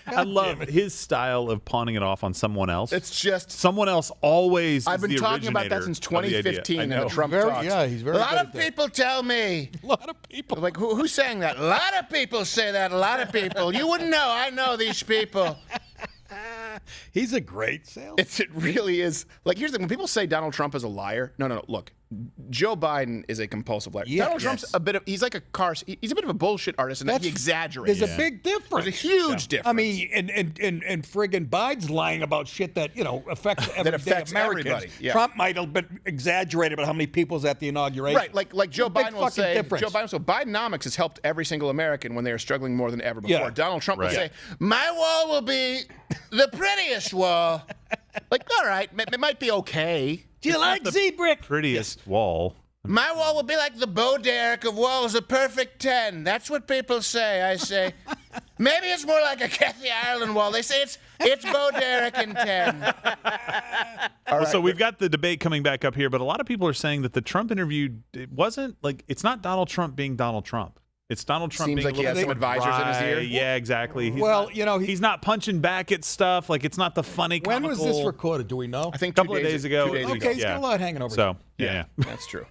I love his style of pawning it off on someone else. It's just someone else always. I've is been the talking about that originator since of the idea. 2015 I in know. the Trump talks. Yeah, he's very A lot good of at that. people tell me. A lot of people. Like, who's saying that? A lot of people say that. A lot of people. You wouldn't know. I know these people. He's a great salesman. It really is. Like, here's the thing. When people say Donald Trump is a liar, no. Look, Joe Biden is a compulsive liar. Yeah, Donald Trump's he's like he's a bit of a bullshit artist, and he exaggerates. There's a big difference. There's a huge difference. I mean, and friggin' Biden's lying about shit that, affects everyday Americans. everybody. Yeah. Trump might have been exaggerated about how many people's at the inauguration. Right, like Joe Biden will say, difference. Joe Biden will say, Bidenomics has helped every single American when they are struggling more than ever before. Yeah. Donald Trump will Right. say, my wall will be the prettiest wall. Like, all right, it might be okay. Do you like Z-Brick? Prettiest wall. My wall will be like the Bo Derek of walls, a perfect 10. That's what people say. I say, maybe it's more like a Kathy Ireland wall. They say it's Bo Derek and 10. Well, so we've got the debate coming back up here, but a lot of people are saying that the Trump interview, it wasn't like, it's not Donald Trump being Donald Trump. It's Donald Trump Seems being like a he little has some advisors in his ear. Yeah, exactly. He's Well, not, he's not punching back at stuff. Like, it's not the funny, When was comical- this recorded? Do we know? I think a couple of days ago. Okay, he's got a lot hanging over So, him. yeah. That's true.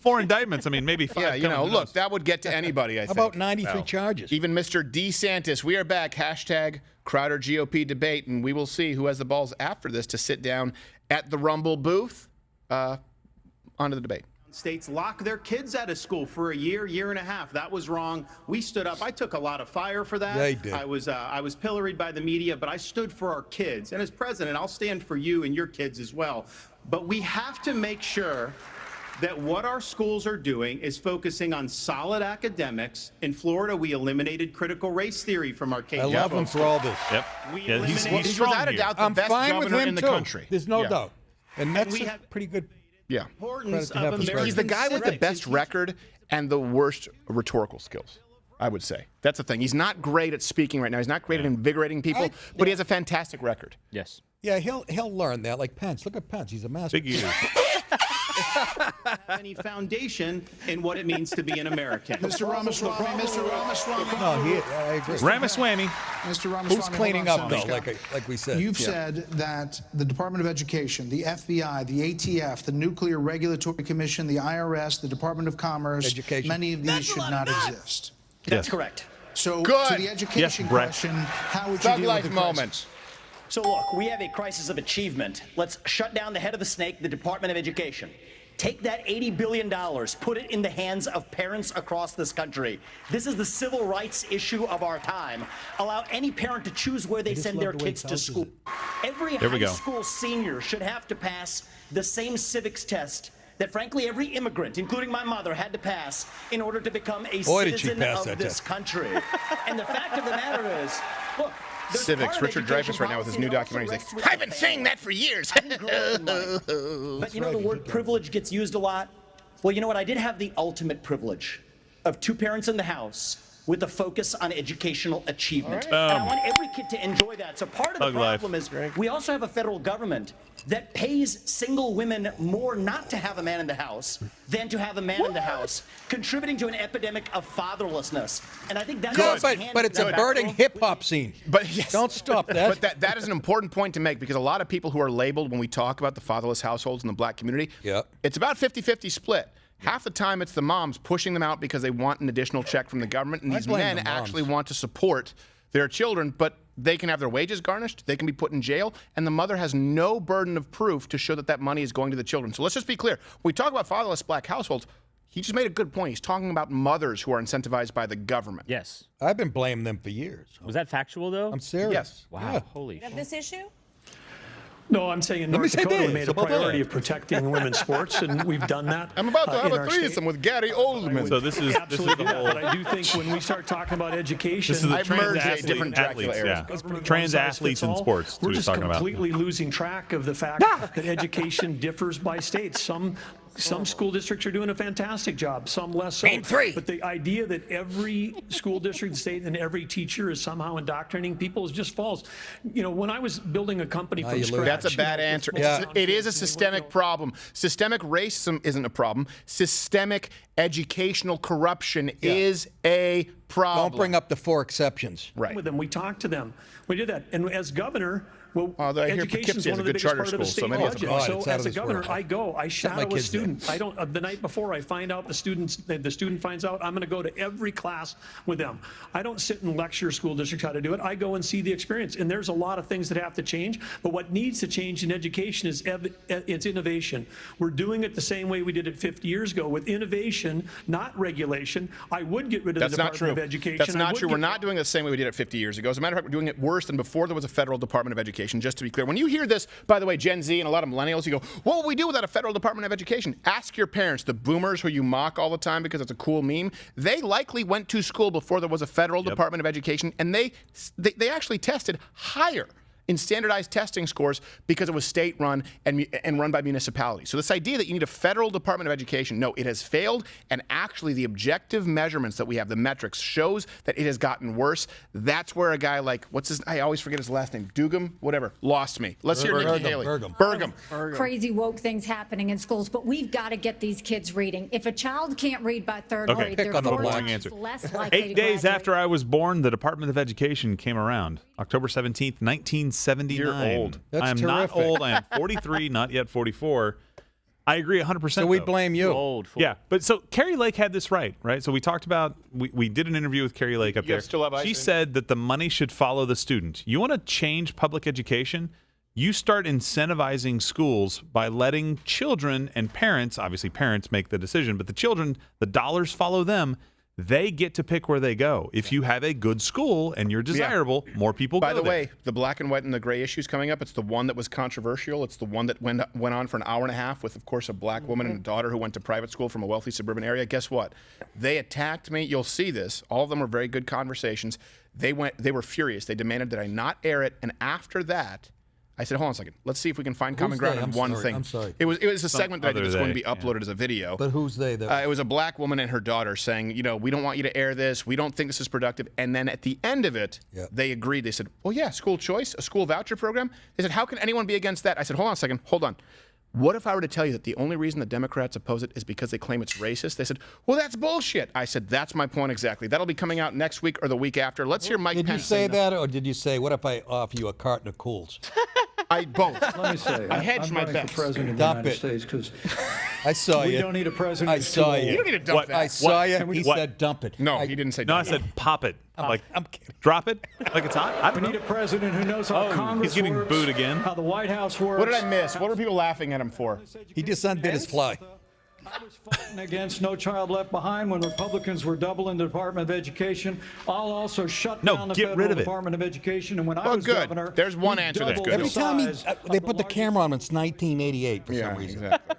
4 indictments. I mean, maybe 5. Yeah, coming, who look, knows? that would get to anybody, I think. About 93 charges. Even Mr. DeSantis. We are back. Hashtag Crowder GOP debate, and we will see who has the balls after this to sit down at the Rumble booth. Onto the debate. States lock their kids out of school for a year and a half. That was wrong. We stood up. I took a lot of fire for that. Yeah, you did. I was pilloried by the media, but I stood for our kids. And as president, I'll stand for you and your kids as well. But we have to make sure that what our schools are doing is focusing on solid academics. In Florida, we eliminated critical race theory from our K-12. I love him for all this. Yep. Yeah, he's He's strong without a here. doubt the I'm best fine with governor him in the too. country. There's no Yeah. doubt. And that's we a have pretty good. Yeah. importance Credit to have of him. American He's the guy with the civics. best record and the worst rhetorical skills, I would say. That's the thing. He's not great at speaking right now. He's not great at invigorating people, but he has a fantastic record. Yes. Yeah, he'll learn that. Like Pence. Look at Pence. He's a master. Big ears. Any foundation in what it means to be an American. Mr. Ramaswamy, Mr. Ramaswamy. No, I agree. Ramaswamy. Mr. Ramaswamy, Who's cleaning hold up on, though? Scott. Like we said. You've said that the Department of Education, the FBI, the ATF, the Nuclear Regulatory Commission, the IRS, the Department of Commerce, Education. many of these should not exist. That's correct. So Good. to the education Brett. question, how would you Thug deal life with the crisis? moment. So look, we have a crisis of achievement. Let's shut down the head of the snake, the Department of Education. Take that $80 billion, put it in the hands of parents across this country. This is the civil rights issue of our time. Allow any parent to choose where they send their kids to school. Every There we high go. school senior should have to pass the same civics test that frankly every immigrant, including my mother, had to pass in order to become a Boy, did she citizen pass of that this test. country. And the fact of the matter is, look, there's Civics. part of Richard education Dreyfuss right now with his new policy that also documentary. He's rests like, with I've been the saying family. that for years. I didn't grow up with money. But you know the word privilege gets used a lot? Well, you know what? I did have the ultimate privilege of 2 parents in the house with a focus on educational achievement. And I want every kid to enjoy that. So part of the Thug life. problem is we also have a federal government that pays single women more not to have a man in the house than to have a man in the house, contributing to an epidemic of fatherlessness. And I think that Yeah, goes hand but it's in a hand. burning hip hop scene. But yes. Don't stop that. But that is an important point to make because a lot of people who are labeled when we talk about the fatherless households in the black community, it's about 50-50 split. Half the time it's the moms pushing them out because they want an additional check from the government, and I these blame men the moms. actually want to support their children, but they can have their wages garnished, they can be put in jail, and the mother has no burden of proof to show that that money is going to the children. So let's just be clear. When we talk about fatherless black households, he just made a good point. He's talking about mothers who are incentivized by the government. Yes. I've been blaming them for years. Was that factual though? I'm serious. Yes. Wow. Yeah. Holy Of this issue? No, I'm saying in Let me North say Dakota we this made a about priority that. of protecting women's sports, and we've done that. I'm about to have in a our threesome state. with Gary Oldman. So this is Absolutely, the yeah, whole. but I do think when we start talking about education, This is the I've trans merged athlete, different Dracula athletes, eras. yeah. Trans athletes in sports. We're We're just talking about. completely losing track of the fact that education differs by state. Some Some school districts are doing a fantastic job, some less so. Name 3. But the idea that every school district, state, and every teacher is somehow indoctrinating people is just false. You know, when I was building a company from scratch, that's a bad answer. It is a systemic problem. Systemic racism isn't a problem. Systemic educational corruption is a problem. Don't bring up the 4 exceptions. Right. With them, we talked to them. We did that, and as governor. Well, I hear education is Poughkeepsie one has of a the good biggest charter part of the school, state so maybe it's budget. God, So it's out as of a this governor, world. I go, I Sent my shadow a kids there. student. I don't. The night before I find out the student finds out, I'm going to go to every class with them. I don't sit and lecture school districts how to do it. I go and see the experience. And there's a lot of things that have to change. But what needs to change in education is it's innovation. We're doing it the same way we did it 50 years ago with innovation, not regulation. I would get rid of the Department of Education. That's not true. We're not doing it the same way we did it 50 years ago. As a matter of fact, we're doing it worse than before there was a federal Department of Education, just to be clear. When you hear this, by the way, Gen Z and a lot of millennials, you go, what would we do without a federal Department of Education? Ask your parents, the boomers who you mock all the time because it's a cool meme. They likely went to school before there was a federal Department of Education, and they actually tested higher in standardized testing scores because it was state-run and run by municipalities. So this idea that you need a federal Department of Education, no, it has failed, and actually the objective measurements that we have, the metrics, shows that it has gotten worse. That's where a guy like, I always forget his last name, Dugam, whatever, lost me. Let's hear Nikki Haley. Burgum. Crazy woke things happening in schools, but we've got to get these kids reading. If a child can't read by third grade, they're 4 times less likely 8 days after I was born, the Department of Education came around. October 17th, 1979. You're old. That's I am terrific. not old. I am 43, not yet 44. I agree 100%. So we blame you. Old. Yeah, but so Carrie Lake had this right? So we talked about, we did an interview with Carrie Lake up there. still have ice She cream? said that the money should follow the student. You want to change public education? You start incentivizing schools by letting children and parents, obviously parents make the decision, but the children, the dollars follow them. They get to pick where they go. If you have a good school and you're desirable, more people go By the there. way, the black and white and the gray issues coming up, it's the one that was controversial. It's the one that went on for an hour and a half with, of course, a black woman and a daughter who went to private school from a wealthy suburban area. Guess what? They attacked me. You'll see this. All of them were very good conversations. They were furious. They demanded that I not air it. And after that, I said, hold on a second. Let's see if we can find common ground on one thing. I'm sorry. It was a segment that I did that's going to be yeah. uploaded as a video. But who's they? It was a black woman and her daughter saying, we don't want you to air this. We don't think this is productive. And then at the end of it, they agreed. They said, well, yeah, school choice, a school voucher program. They said, how can anyone be against that? I said, hold on a second. Hold on. What if I were to tell you that the only reason the Democrats oppose it is because they claim it's racist? They said, well, that's bullshit. I said, that's my point exactly. That'll be coming out next week or the week after. Let's hear Mike Pence. Did you say that, or did you say, what if I offer you a carton of Cools? I both. Let me say, I hedged I'm my running bets. for president of the Stop United it. States because I saw we you. don't need a president. I who's saw too you. old. You don't need to dump that. I saw you. What? He What? said dump it. No, he didn't say No, I dump. said pop it. I'm kidding. Drop it like it's hot. I We don't need know. a president who knows how Congress he's getting works, booed again. how the White House works. What did I miss? What were people laughing at him for? He just undid his fly. I was fighting against No Child Left Behind when Republicans were doubling the Department of Education. I'll also shut down the get Federal rid of it. Department of Education. And when I Well, was good. governor, There's one we answer that's doubled good. Every the time size they of put the camera on him, it's 1988 for some reason. Exactly.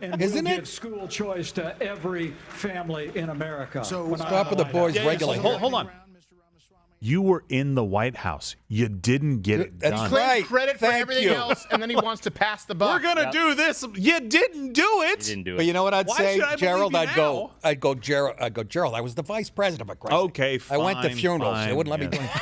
and Isn't we'll it? give school choice to every family in America. So When Stop I- with the boys regulate. Hold on. You were in the White House. You didn't get it That's done. Claims right. credit for Thank everything you. else, and then he wants to pass the buck. We're gonna do this. You didn't do it. He didn't do it. But you know what I'd Why say, should I believe Gerald? you I'd go, now? Gerald. I was the vice president, for Christ's sake. Okay, I went to fine, funerals. They fine, wouldn't let me yes. do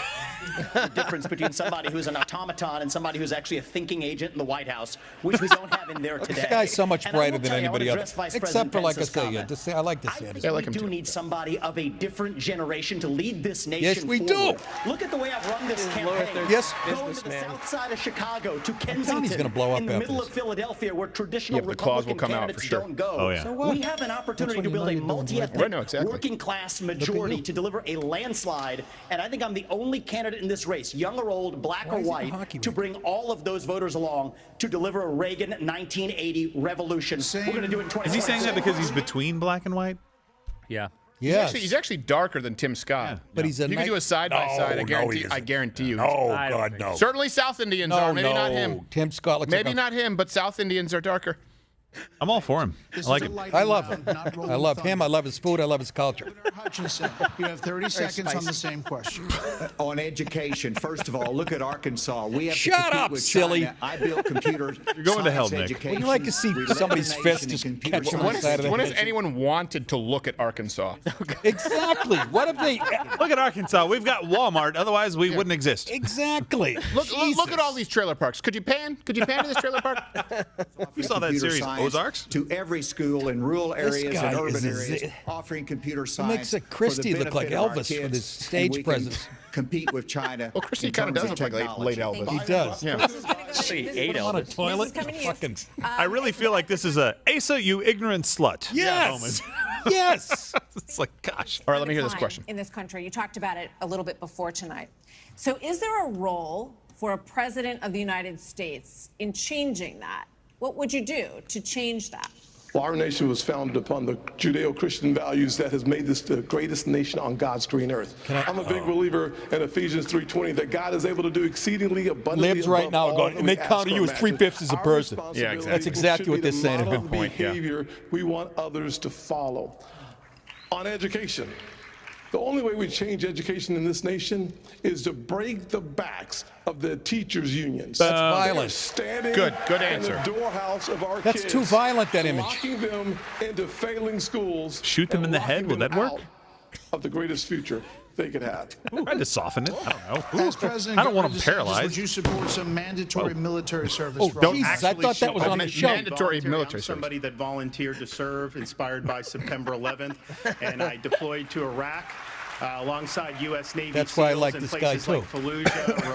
The difference between somebody who's an automaton and somebody who's actually a thinking agent in the White House, which we don't have in there today. This guy's so much And I will brighter than tell you, I anybody wanna else. address Vice Except President for, like I Pence's say, comment. I like to say I it. think we do need somebody of a different generation to lead this nation Yes, we forward. do. Look at the way I've run this campaign. Yes. Going to the south side of Chicago, to telling you he's Kensington, gonna blow up in the after middle this. of Philadelphia, where traditional Yeah, but the clause will Republican come out candidates for sure. don't go. Oh, yeah. So what? We have an opportunity to That's when build a you know you're doing multi-ethnic, Right, no, exactly. working-class majority to deliver a landslide, and I think I'm the only candidate in this race, young or old, black or is it a white, hockey to rink? bring all of those voters along to deliver a Reagan 1980 revolution. We're going to do it in 2020. Is he saying that because he's between black and white? Yeah. Yes. He's actually darker than Tim Scott. But he's a You can nice- do a side by side. No, I no, guarantee. he I isn't. guarantee you. No, I don't God, think no. so. Certainly South Indians No, are. Maybe no. not him. Tim Scott looks Maybe like not him, but South Indians are darker. I'm all for him. I like him. I love him. I love him. I love his food. I love his culture. Hutchinson, you have 30 seconds on the same question. On education, first of all, look at Arkansas. We have to Shut compete up, with silly. China. I built computers. You're going to hell, Nick. Education. Would you like to see We led somebody's the fist nation just in computer catch on science. the side of the When has head? anyone wanted to look at Arkansas? Exactly. What if they? Look at Arkansas. We've got Walmart. Otherwise, we wouldn't exist. Exactly. Look at all these trailer parks. Could you pan? Could you pan to this trailer park? You saw that Computer series, science Ozarks? To every school in rural This areas guy and urban is a areas, zi- offering computer He science. makes a for the Christie look like benefit of our Elvis with kids, his stage and we can presence. Compete with China. Well, Christie in kind of terms does look like technology. late Elvis. He does. Yeah. This is gonna go- He this- ate this On a Elvis. toilet. is coming to you. Fucking. I really feel like this is a Asa, you ignorant slut. Yes. Yes. It's like, gosh. All right, let me hear this Time question. in this country. You talked about it a little bit before tonight. So is there a role for a president of the United States in changing that? What would you do to change that? Well, our nation was founded upon the Judeo-Christian values that has made this the greatest nation on God's green earth. I'm a big believer in Ephesians 3:20 that God is able to do exceedingly abundantly. Lives right above now all going, that and we they ask counter or you as imagine. 3/5 as a Our person. responsibility exactly. That's exactly should what be they're to saying. model Good point, yeah. behavior we want others to follow. On education, the only way we change education in this nation is to break the backs of the teachers' unions. That's They are violent. standing Good in the answer. doorhouse of our That's kids, too violent, that image. locking them into failing schools. Shoot them and in the head? locking Will them that work? out Of the greatest future they could have. Tried to soften it. I don't know. As president, I don't want Governor them DeSantis, paralyzed. Would you support some mandatory military service Oh, for don't all? Jesus, I thought that was on the show. Mandatory military I'm service. somebody that volunteered to serve, inspired by September 11th, and I deployed to Iraq. Alongside U.S. Navy That's why I SEALs like in this places guy, like too. Fallujah,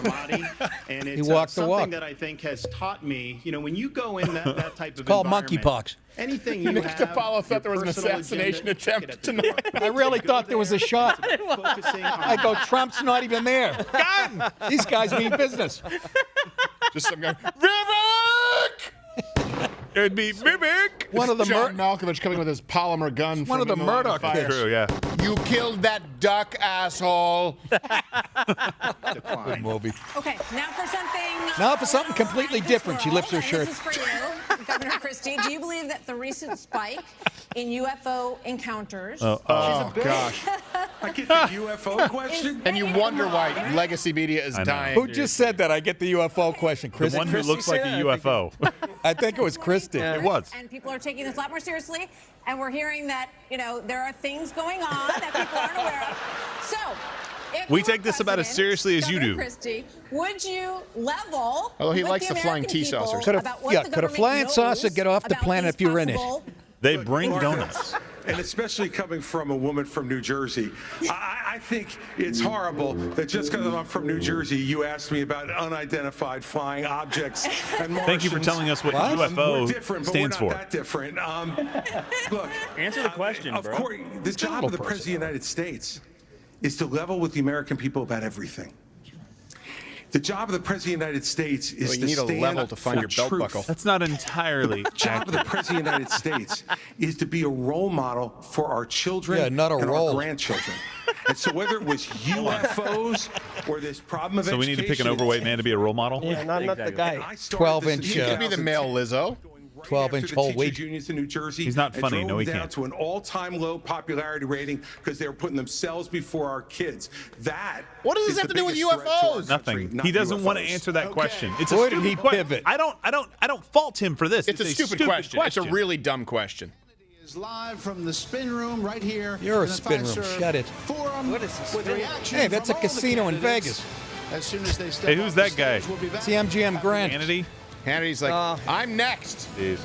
Ramadi, and it's walked the something walk. that I think has taught me. You know, when you go in that type of called environment, monkeypox. anything you Nick have, DiPaolo thought your there was an personal assassination agenda, check it attempt at the tonight. door. I really thought there was a shot. Focusing on I go, Trump's not even there. God, these guys mean business. Just some guy. Vivek! It would be Vivek. One of the John Malkovich coming with his polymer gun. One from of the In Line of Murdoch Fire. kids. True, yeah. You killed that duck, asshole. Good movie. Okay, now for something. Now for something completely different. She lifts her shirt. This is for you, Governor Christie. Do you believe that the recent spike in UFO encounters? Oh gosh. I get the UFO question. And you wonder why legacy media is I know. dying. Who just said that? I get the UFO question. The Chris. one who looks like a UFO. I think it was Christy. It was. And people are taking this a lot more seriously. And we're hearing that, there are things going on that people aren't aware of. So, if We you take were this about as president, seriously as you Governor do. Christie, would you level Although he with likes the flying American tea people saucers. Could a, about what yeah, the could a government flying saucer knows get off the about planet these if you're in it? possible- They bring donuts. And especially coming from a woman from New Jersey, I think it's horrible that just because I'm from New Jersey, you asked me about unidentified flying objects and Martians. Thank you for telling us what We're UFO different, but stands we're for. not that different. Look, Answer the question, of bro. course, the job of the President of the United States is to level with the American people about everything. The job of the President of the United States is Well, you to need a stand level up to find for your belt truth. buckle. That's not entirely The job of the President of the United States is to be a role model for our children Yeah, not a and role. our grandchildren. And so whether it was UFOs or this problem of So we need to pick an education, overweight man to be a role model? Yeah, not the and guy. I started 12-inch, this in You could be the male Lizzo. 12-inch after the whole teachers wheat. unions in New Jersey. He's not and funny. drove No, he them down can't. to an all-time low popularity rating because they were putting themselves before our kids. That What does this is have the to do with biggest threat to our UFOs? Nothing. country, not He doesn't want to UFOs. answer that question. It's a Boy, did stupid he question. pivot. I don't fault him for this. It's a stupid question. It's a really dumb question. Is live from the spin room right here. You're a in the spin room. Fiserv Shut it. Forum What is a with spin room? reaction Hey, that's a from all the casino in candidates. Vegas. As soon as they step Hey, who's off the that guy? stage, we'll be back. It's the MGM Grand. Hannity? Hannity's like, I'm next. Jeez.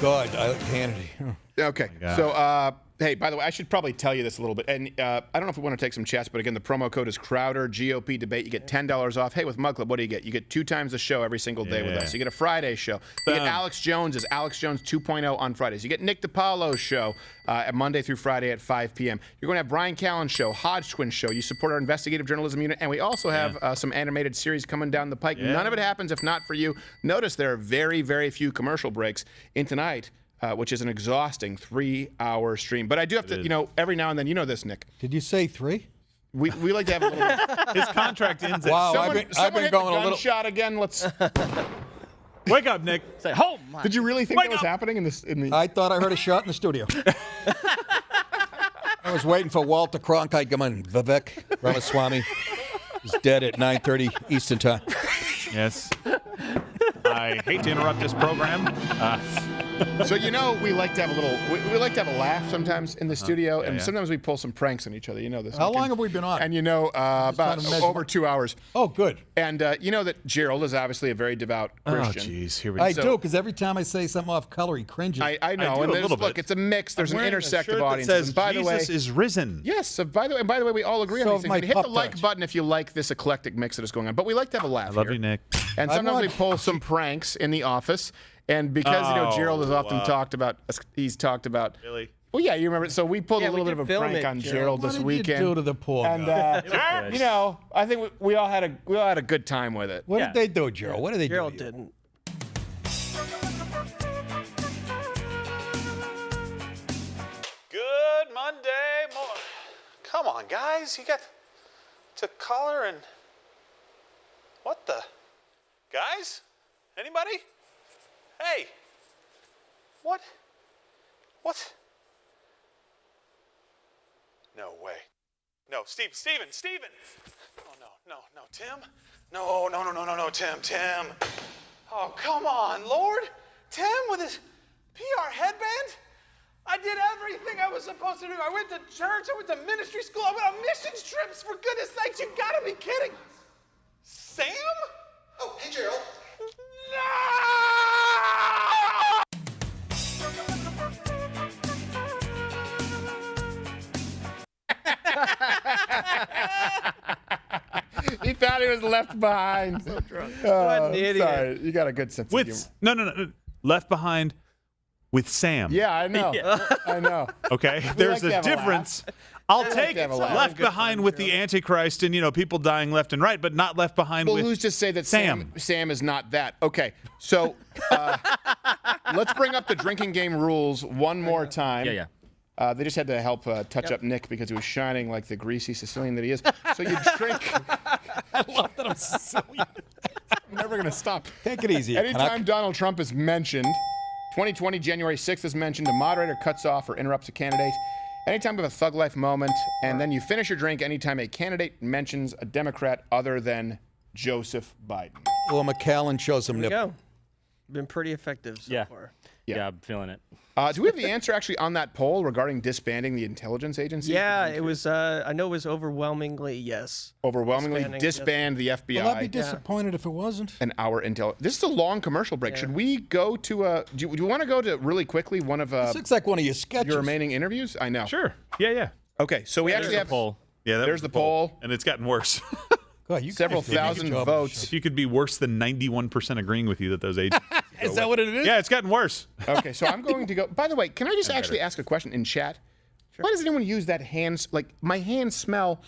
God, Hannity. Okay. God. So, hey, by the way, I should probably tell you this a little bit. And I don't know if we want to take some chats, but again, the promo code is Crowder GOP Debate. You get $10 off. Hey, with Mug Club, what do you get? You get 2 times the show every single day with Yeah. us. You get a Friday show. You get Boom. Alex Jones' Alex Jones 2.0 on Fridays. You get Nick DiPaolo's show at Monday through Friday at 5 p.m. You're going to have Brian Callen's show, Hodgkin's show. You support our investigative journalism unit, and we also have some animated series coming down the pike. Yeah. None of it happens if not for you. Notice there are very, very few commercial breaks in tonight. Which is an exhausting 3-hour stream. But I do have to, every now and then, you know this, Nick. Did you say 3? We like to have a little. His contract ends at Wow, I've been someone going hit a the little. gunshot again. Let's. Wake up, Nick. Say, home. Did you really think that was happening in this? I thought I heard a shot in the studio. I was waiting for Walter Cronkite. Come on, Vivek Ramaswamy is dead at 9:30 Eastern Time. Yes. I hate to interrupt this program. So we like to have a little. We like to have a laugh sometimes in the studio, and yeah. sometimes we pull some pranks on each other. You know this. How Nick. long have we been on? And about over 2 hours. Oh, good. And you know that Gerald is obviously a very devout Christian. Oh, jeez. Here we go. I do, because every time I say something off color, he cringes. I know. do And a there's, little look, bit. it's a mix. There's I'm an wearing a intersective shirt that audience. says And by the way, Jesus is risen. yes. So by the way, we all agree on So these my things. Hit the Pop-Tarts. like button if you like this eclectic mix that is going on. But we like to have a laugh. I love here. you, Nick. And I sometimes we want- pull some pranks in the office. And because Gerald has often talked about, Really? Well, yeah, you remember. So we pulled Yeah, a little we bit of a did film prank it, on Gerald. Gerald What this did weekend. you do to the poor And guy? I think we all had a good time with it. What did they do, Gerald? What did they Gerald do? to you? didn't. Good Monday morning. Come on, guys. You got to collar and... What the? Guys? Anybody? Hey. What? What? No way. No, Steven. Oh, no, Tim? No, Tim. Oh, come on, Lord. Tim with his PR headband? I did everything I was supposed to do. I went to church, I went to ministry school, I went on missions trips, for goodness sakes, you gotta be kidding. Sam? Oh, hey, Gerald. He thought he was left behind. So drunk. What an idiot. Sorry, you got a good sense of humor. No. Left behind with Sam. Yeah, I know. I know. Okay, We there's like to a have a laugh. difference. I'll like take to have a laugh. left behind with the Antichrist and people dying left and right, but not left behind Well, with who's to say that Sam. Sam is not that? Okay, so let's bring up the drinking game rules one more time. Yeah. They just had to help touch up Nick because he was shining like the greasy Sicilian that he is. So you drink. I love that I'm Sicilian. I'm never going to stop. Take it easy. Anytime Canuck. Donald Trump is mentioned, 2020 January 6th is mentioned, a moderator cuts off or interrupts a candidate. Anytime we have a thug life moment, and then you finish your drink anytime a candidate mentions a Democrat other than Joseph Biden. Well, McAllen shows some There we nip. go. Been pretty effective so far. Yeah, I'm feeling it. Do we have the answer actually on that poll regarding disbanding the intelligence agency? Yeah, it was. I know it was overwhelmingly yes. Overwhelmingly Disbanding, disband the FBI. Well, I'd be disappointed if it wasn't. An hour intel. This is a long commercial break. Should we go to do you want to go to really quickly one of This looks like one of your sketches. your remaining interviews? I know. Sure. Yeah. Okay, so we actually have poll. Yeah, there's the poll. and it's gotten worse. God, you Several guys did a good thousand job of votes. If you could be worse than 91% agreeing with you that those agents. Is that what it is? Yeah, it's gotten worse. Okay, so I'm going to go. By the way, can I just actually ask a question in chat? Why does anyone use that hands? Like my hands smell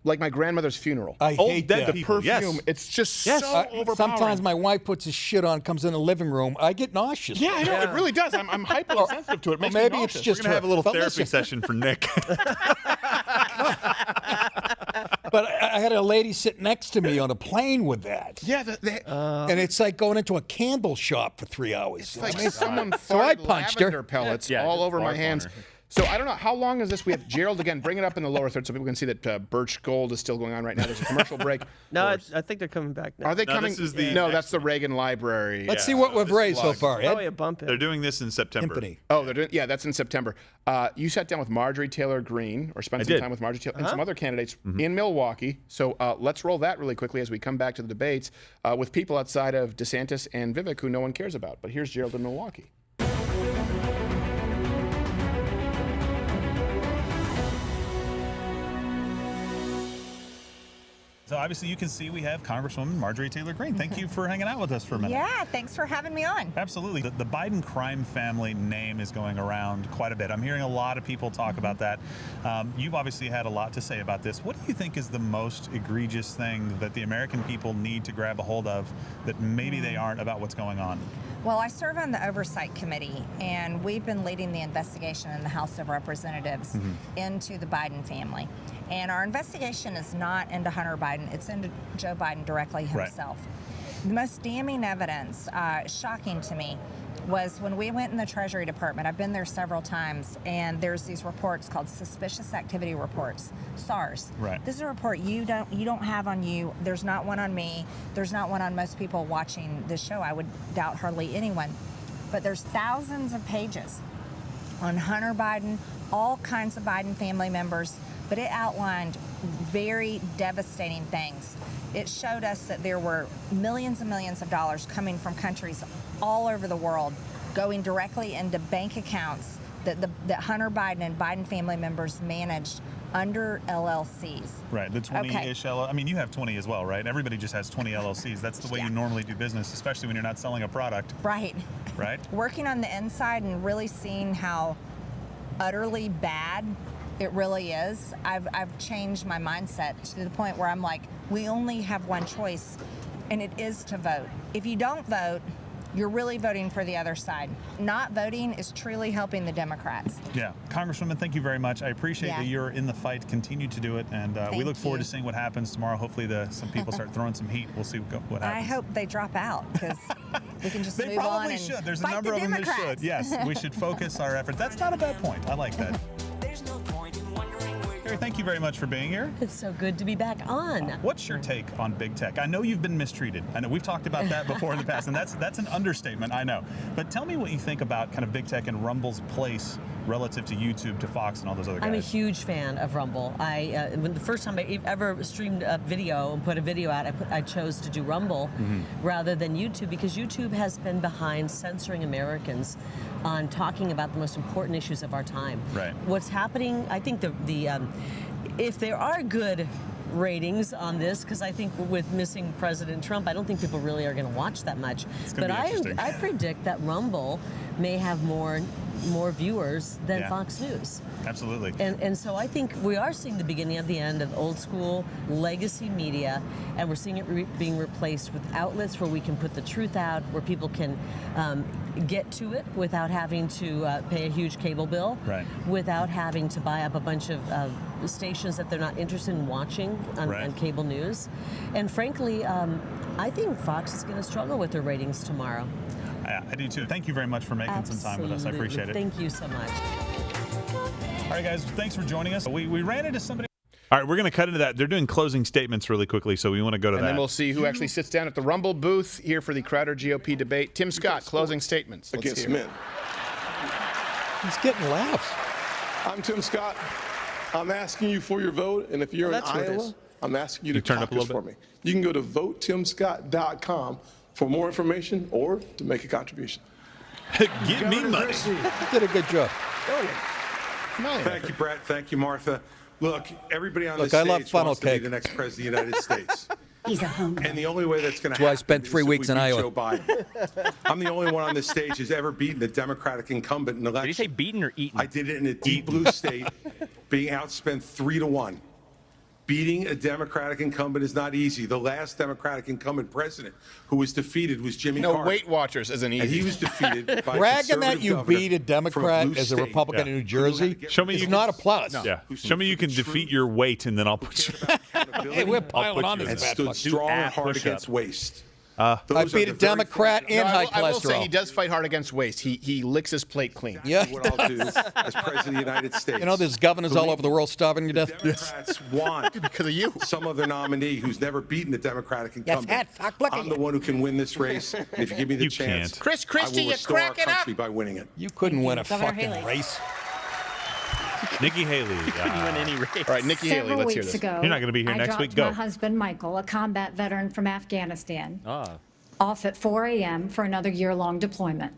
like my grandmother's funeral. I hate dead that. The people, yes. perfume. It's just Yes. so overpowering. Sometimes my wife puts his shit on, comes in the living room. I get nauseous. Yeah, I know it really does. I'm hypersensitive to it. It makes maybe me it's nauseous. just We're going to have a little But therapy listen. session for Nick. But I had a lady sit next to me on a plane with that. Yeah, And it's like going into a candle shop for 3 hours. it's like someone So I farted punched her. lavender pellets Yeah, all just over my barf on hands. her. So I don't know how long is this. We have Gerald again. Bring it up in the lower third so people can see that Birch Gold is still going on right now. There's a commercial break. No, I think they're coming back now. Are they No, coming? this is the no, next that's the Reagan Library. Let's see what we've raised so far. Oh, Ed? yeah, bump They're it. doing this in September. Timpani. Oh, they're doing, yeah, that's in September. You sat down with Marjorie Taylor Greene, or spent I some did. time with Marjorie Taylor and some other candidates in Milwaukee. So let's roll that really quickly as we come back to the debates with people outside of DeSantis and Vivek who no one cares about. But here's Gerald in Milwaukee. So obviously you can see we have Congresswoman Marjorie Taylor Greene. Thank you for hanging out with us for a minute. Yeah, thanks for having me on. Absolutely. The Biden crime family name is going around quite a bit. I'm hearing a lot of people talk about that. You've obviously had a lot to say about this. What do you think is the most egregious thing that the American people need to grab a hold of that maybe they aren't about what's going on? Well, I serve on the Oversight Committee, and we've been leading the investigation in the House of Representatives into the Biden family. And our investigation is not into Hunter Biden, it's into Joe Biden directly himself. The most damning evidence, shocking to me, was when we went in the Treasury Department. I've been there several times, and there's these reports called suspicious activity reports, SARS. Right. This is a report you don't have on you. There's not one on me. There's not one on most people watching this show. I would doubt hardly anyone. But there's thousands of pages on Hunter Biden, all kinds of Biden family members, but it outlined very devastating things. It showed us that there were millions and millions of dollars coming from countries all over the world, going directly into bank accounts that Hunter Biden and Biden family members managed under LLCs. Right, the 20-ish I mean, you have 20 as well, right? Everybody just has 20 LLCs. That's the way you normally do business, especially when you're not selling a product. Right. Right? Working on the inside and really seeing how utterly bad it really is, I've changed my mindset to the point where I'm like, we only have one choice, and it is to vote. If you don't vote, you're really voting for the other side. Not voting is truly helping the Democrats. Yeah. Congresswoman, thank you very much. I appreciate that you're in the fight. Continue to do it. And we look forward to seeing what happens tomorrow. Hopefully some people start throwing some heat. We'll see what happens. I hope they drop out, because we can just They move on probably and should. There's a fight number the of them that Democrats. should. Yes, we should focus our efforts. That's not a bad point. I like that. Carrie, thank you very much for being here. It's so good to be back on. What's your take on big tech? I know you've been mistreated. I know we've talked about that before in the past, and that's an understatement, I know. But tell me what you think about kind of big tech and Rumble's place relative to YouTube, to Fox, and all those other guys. I'm a huge fan of Rumble. When the first time I ever streamed a video and put a video out, I chose to do Rumble rather than YouTube, because YouTube has been behind censoring Americans on talking about the most important issues of our time. Right. What's happening, I think if there are good ratings on this, because I think with missing President Trump, I don't think people really are going to watch that much. But I predict that Rumble may have more viewers than Fox News. Absolutely. And so I think we are seeing the beginning of the end of old school legacy media, and we're seeing it being replaced with outlets where we can put the truth out, where people can get to it without having to pay a huge cable bill, without having to buy up a bunch of stations that they're not interested in watching on cable news. And frankly, I think Fox is going to struggle with their ratings tomorrow. I do too. Thank you very much for making some time with us. I appreciate it. Thank you so much. All right, guys, thanks for joining us. We ran into somebody. All right, we're going to cut into that. They're doing closing statements really quickly, so we want to go to that. And then we'll see who actually sits down at the Rumble booth here for the Crowder GOP debate. Tim Scott, closing statements. Let's against hear. men. He's getting laughs. I'm Tim Scott. I'm asking you for your vote, and if you're in Iowa, I'm asking you to turn up a caucus little for me. You can go to votetimscott.com for more information or to make a contribution. Give me money. You did a good job. Thank you, Brett. Thank you, Martha. Look, everybody on this I stage love funnel wants to cake. be the next president of the United States. He's a homer. And the only way that's going to That's why I happen spent 3 is if weeks we in beat Iowa. Joe Biden. I'm the only one on this stage who's ever beaten a Democratic incumbent in an election. Did you say beaten or eaten? I did it in a deep blue state, being outspent 3-1. Beating a Democratic incumbent is not easy. The last Democratic incumbent president who was defeated was Jimmy Carter. Weight Watchers isn't easy. And he was defeated by Bragging that conservative you governor beat a from Democrat blue as a state. Republican in New Jersey Show me is you can- not a plus. Yeah. Show me you can defeat your weight, and then I'll put you. Hey, we're piling on And this bad stood fuck. strong and hard push-up. against waste. I Those beat are a the very Democrat things- and No, high I will say cholesterol. he does fight hard against waste. He licks his plate clean. Yeah. What I'll do as president of the United States. You know, there's governors all over the world starving to death. Democrats want because of you. Some other nominee who's never beaten a Democratic incumbent. fat fuck, look at I'm the you. one who can win this race. And if you give me the You chance, can't. Chris Christie, I will you're restore our cracking up. country by winning it. You couldn't win a Governor fucking Haley. race. Nikki Haley. Couldn't win any race. All right, Nikki Haley, Several let's hear weeks this. ago, You're not gonna be here I next dropped week. Go. my husband, Michael, a combat veteran from Afghanistan, Ah. off at 4 a.m. for another year-long deployment.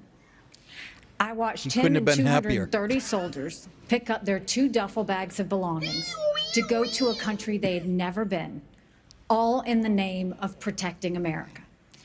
I watched couldn't him have and been happier. 230 soldiers pick up their 2 duffel bags of belongings to go to a country they had never been, all in the name of protecting America.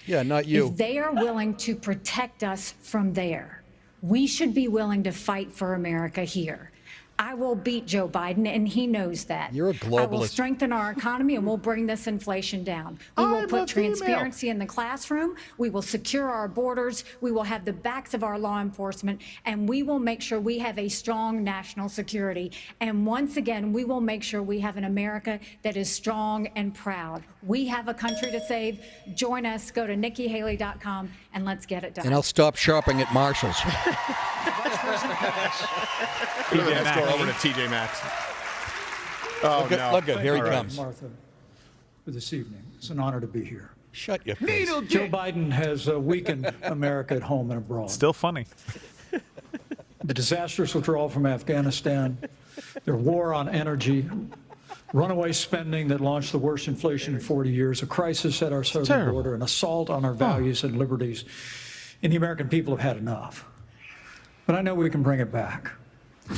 Yeah, not you. If they are willing to protect us from there, we should be willing to fight for America here. I will beat Joe Biden, and he knows that. You're a globalist. I will strengthen our economy, and we'll bring this inflation down. We will put transparency in the classroom. We will secure our borders. We will have the backs of our law enforcement, and we will make sure we have a strong national security. And once again, we will make sure we have an America that is strong and proud. We have a country to save. Join us. Go to NikkiHaley.com, and let's get it done. And I'll stop shopping at Marshall's. Let's go over to TJ Maxx. Oh, no. Look good. Here he All right. comes. Martha, for this evening. It's an honor to be here. Shut your face. Joe Biden has weakened America at home and abroad. Still funny. The disastrous withdrawal from Afghanistan, their war on energy, runaway spending that launched the worst inflation in 40 years, a crisis at our southern border, an assault on our values and liberties. And the American people have had enough. But I know we can bring it back.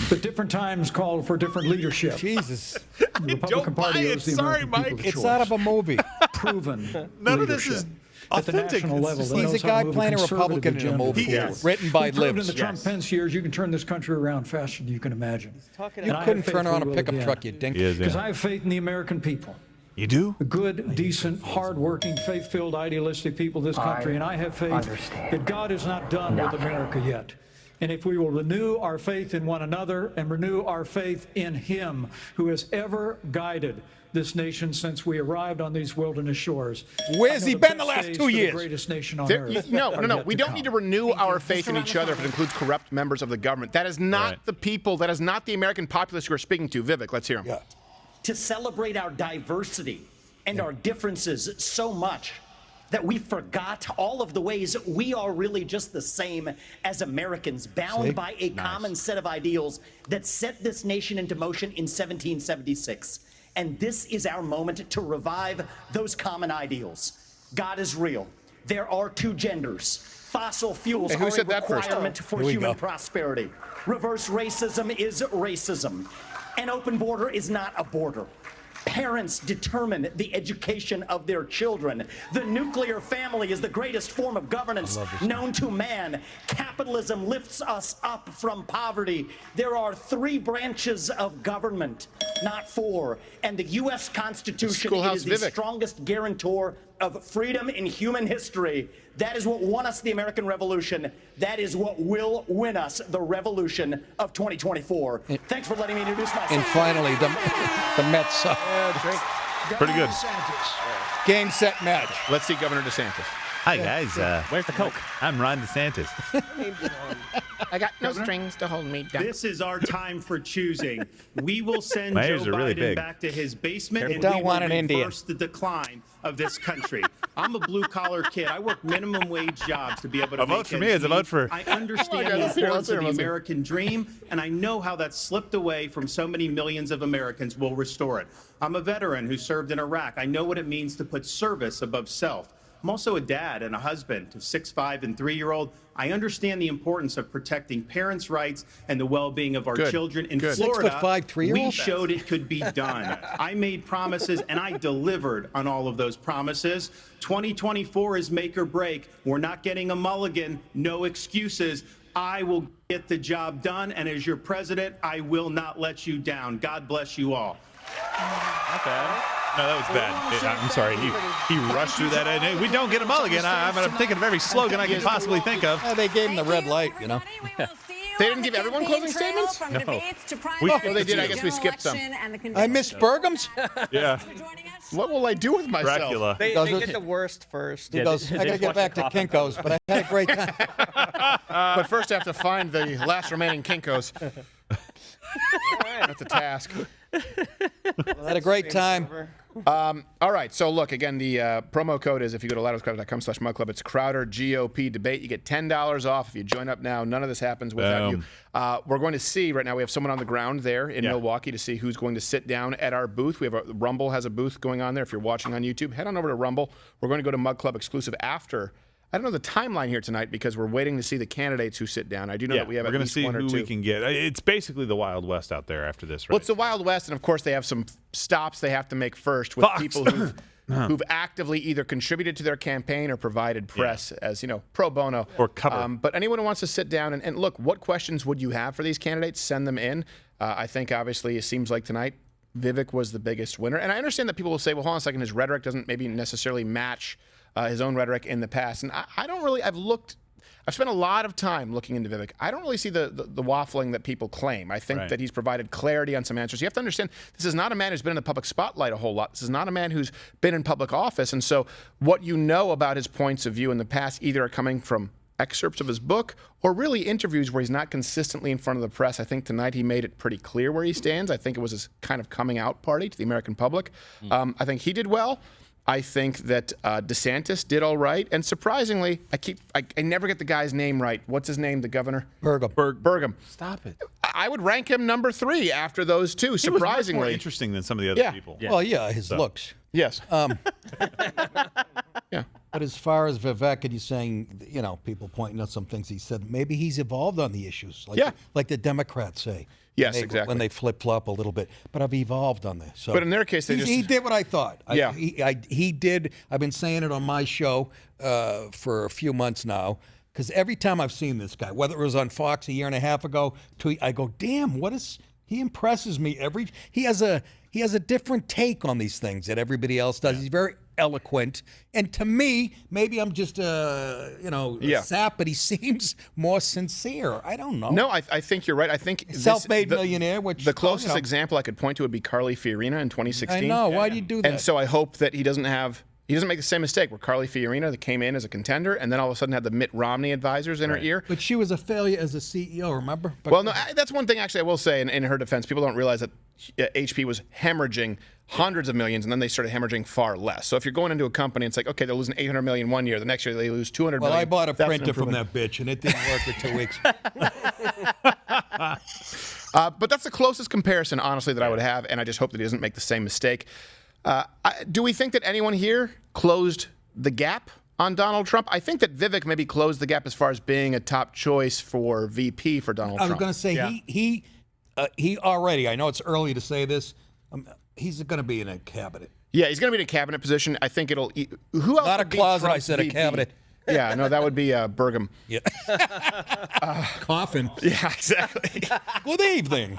But different times call for different leadership. Jesus. The Republican Party owes the American people the It's choice. out of a movie. Proven None of this is leadership at the authentic. national level. that He's knows a how guy to move playing a conservative Republican in a agenda movie forward. written by We proved libs. in the Trump Pence years, you can turn this country around faster than you can imagine. You couldn't turn around a pickup truck, you dink. Because I have faith in the American people. You do? The good, decent, hard-working, faith-filled, idealistic people of this country. And I have faith that God is not done with America yet. And if we will renew our faith in one another and renew our faith in Him who has ever guided this nation since we arrived on these wilderness shores. Where's he been the last 2 The years? greatest nation on There, earth. no. are We yet don't come. need to renew our faith in each other if it includes corrupt members of the government. That is not the people. That is not the American populace you are speaking to. Vivek, let's hear him. To celebrate our diversity and our differences so much that we forgot all of the ways we are really just the same as Americans, bound by a common set of ideals that set this nation into motion in 1776. And this is our moment to revive those common ideals. God is real. There are two genders. Fossil fuels Hey, who are said a that first? requirement for Here we human go. prosperity. Reverse racism is racism. An open border is not a border. Parents determine the education of their children. The nuclear family is the greatest form of governance known to man. Capitalism lifts us up from poverty. There are 3 branches of government, not 4. And the U.S. Constitution is the strongest guarantor of freedom in human history. That is what won us the American Revolution. That is what will win us the revolution of 2024. Thanks for letting me introduce myself. And finally, the Mets suck. Pretty good. Game, set, match. Let's see Governor DeSantis. Hi, guys. Where's the Coke? I'm Ron DeSantis. I got no strings to hold me down. This is our time for choosing. We will send My Joe ears are really Biden big. back to his basement, You and don't we want will an Indian. reverse the decline of this country. I'm a blue-collar kid. I work minimum wage jobs to be able to A vote make for me ends is a vote meet. for- I understand Okay, the let's hear it, importance let's hear of it, the let's hear it. American dream, and I know how that's slipped away from so many millions of Americans. We'll restore it. I'm a veteran who served in Iraq. I know what it means to put service above self. I'm also a dad and a husband to 6'5" and 3-year-old. I understand the importance of protecting parents' rights and the well-being of our Good. children. In Good. Florida, 6'5", 3-year-old? we showed it could be done. I made promises, and I delivered on all of those promises. 2024 is make or break. We're not getting a mulligan, no excuses. I will get the job done, and as your president, I will not let you down. God bless you all. Okay. No, that was bad. I'm sorry. He rushed through that. We don't get a mulligan. I'm thinking of every slogan I can possibly think of. They gave him the red light, you know. They didn't give everyone closing statements? No. Oh, they did. I guess we skipped some. I missed Bergham's. Yeah. What will I do with myself? Dracula. They Does get it? the worst first. He goes, I gotta get back to Kinko's, but I had a great time. But first, I have to find the last remaining Kinkos. That's a task. I had a great time. All right. So look, again, the promo code is, if you go to louderscrowder.com/mugclub, it's Crowder GOP debate. You get $10 off if you join up now. None of this happens without you. We're going to see right now. We have someone on the ground there in Milwaukee to see who's going to sit down at our booth. We have Rumble has a booth going on there. If you're watching on YouTube, head on over to Rumble. We're going to go to Mug Club exclusive after. I don't know the timeline here tonight because we're waiting to see the candidates who sit down. I do know that we have we're at going to least see one or who two. we can get. It's basically the Wild West out there after this, right? Well, it's the Wild West, and of course they have some stops they have to make first with Fox. people who who've actively either contributed to their campaign or provided press as, pro bono. Or cover. But anyone who wants to sit down and look, what questions would you have for these candidates? Send them in. I think, obviously, it seems like tonight, Vivek was the biggest winner. And I understand that people will say, well, hold on a second, his rhetoric doesn't maybe necessarily match his own rhetoric in the past. And I don't really, I've spent a lot of time looking into Vivek. I don't really see the waffling that people claim. I think that he's provided clarity on some answers. You have to understand, this is not a man who's been in the public spotlight a whole lot. This is not a man who's been in public office. And so what you know about his points of view in the past either are coming from excerpts of his book or really interviews where he's not consistently in front of the press. I think tonight he made it pretty clear where he stands. I think it was his kind of coming out party to the American public. I think he did well. I think that DeSantis did all right. And surprisingly, I never get the guy's name right. What's his name, the governor? Burgum. Burgum. Stop it. I would rank him number 3 after those two, He surprisingly. was much more interesting than some of the other people. Well, his looks. Yes. Yeah. But as far as Vivek, and you saying, people pointing out some things he said, maybe he's evolved on the issues, like the Democrats say. Yes, exactly. When they flip-flop a little bit. But I've evolved on this. So but in their case, he did what I thought. Yeah. He did. I've been saying it on my show for a few months now, because every time I've seen this guy, whether it was on Fox a year and a half ago, I go, damn, he impresses me he has a different take on these things that everybody else does. He's very eloquent, and to me, maybe I'm just a sap, but he seems more sincere. I don't know. No, I think you're right. I think self-made millionaire. Which the closest example I could point to would be Carly Fiorina in 2016. I know. Why do you do that? And so I hope that he doesn't make the same mistake where Carly Fiorina that came in as a contender and then all of a sudden had the Mitt Romney advisors in her ear. But she was a failure as a CEO, remember? Well, no, that's one thing actually I will say in her defense. People don't realize that HP was hemorrhaging hundreds of millions and then they started hemorrhaging far less. So if you're going into a company, it's like, okay, they're losing $800 million one year. The next year they lose $200 million. Well, I bought a That's printer from that bitch and it didn't work for 2 weeks. But that's the closest comparison, honestly, that I would have, and I just hope that he doesn't make the same mistake. Do we think that anyone here closed the gap on Donald Trump? I think that Vivek maybe closed the gap as far as being a top choice for VP for Donald Trump. I was going to say he already. I know it's early to say this. He's going to be in a cabinet. Yeah, he's going to be in a cabinet position. I think it'll. Who else? Not a would beat closet. Trump I said VP? a cabinet. Yeah, no, that would be Burgum. Yeah. Coffin. Yeah, exactly. Good evening.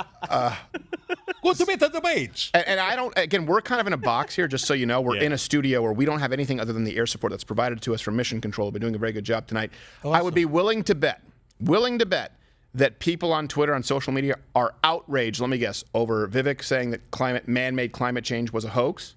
Good to be at the debates. And I don't, again, we're kind of in a box here, just so you know. We're in a studio where we don't have anything other than the air support that's provided to us from Mission Control. We've been doing a very good job tonight. Awesome. I would be willing to bet that people on Twitter, on social media, are outraged, let me guess, over Vivek saying that man-made climate change was a hoax,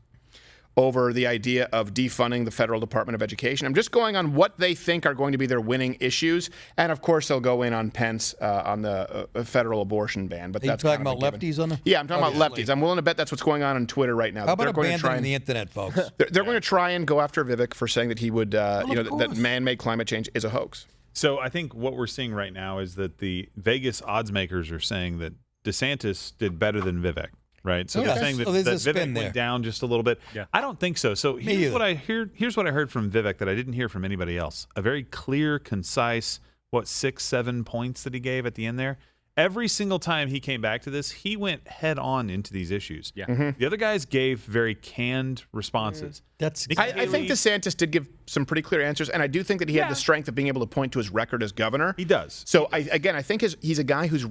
over the idea of defunding the Federal Department of Education. I'm just going on what they think are going to be their winning issues. And, of course, they'll go in on Pence on the federal abortion ban. But that's talking about lefties on the? Yeah, I'm talking about lefties. I'm willing to bet that's what's going on Twitter right now. How about abandoning the internet, folks? They're going to try and go after Vivek for saying that he would, that man-made climate change is a hoax. So I think what we're seeing right now is that the Vegas odds makers are saying that DeSantis did better than Vivek. Right, so they're saying that Vivek went down just a little bit. Yeah. I don't think so. So here's what I heard from Vivek that I didn't hear from anybody else. A very clear, concise, 6-7 points that he gave at the end there. Every single time he came back to this, he went head on into these issues. Yeah. Mm-hmm. The other guys gave very canned responses. I think DeSantis did give some pretty clear answers, and I do think that he had the strength of being able to point to his record as governor. He does. So I think he's a guy whose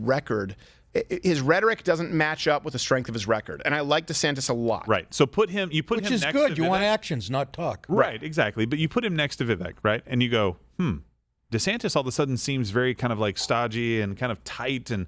his rhetoric doesn't match up with the strength of his record, and I like DeSantis a lot. Right. So put him Which next is to good. You Vivek. want actions, not talk. Right, exactly. But you put him next to Vivek, right? And you go, DeSantis all of a sudden seems very kind of like stodgy and kind of tight, and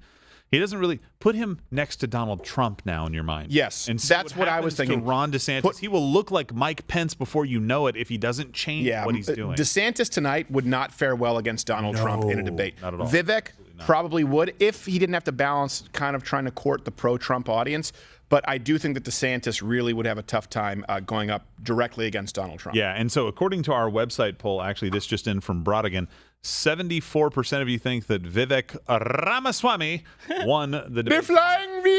he doesn't really put him next to Donald Trump now in your mind. Yes, and that's what I was thinking. To Ron DeSantis, he will look like Mike Pence before you know it if he doesn't change what he's doing. DeSantis tonight would not fare well against Donald Trump in a debate. Not at all. Vivek probably would if he didn't have to balance kind of trying to court the pro-Trump audience. But I do think that DeSantis really would have a tough time going up directly against Donald Trump. Yeah, and so according to our website poll, actually this just in from Brodigan, 74% of you think that Vivek Ramaswamy won the debate. The flying V!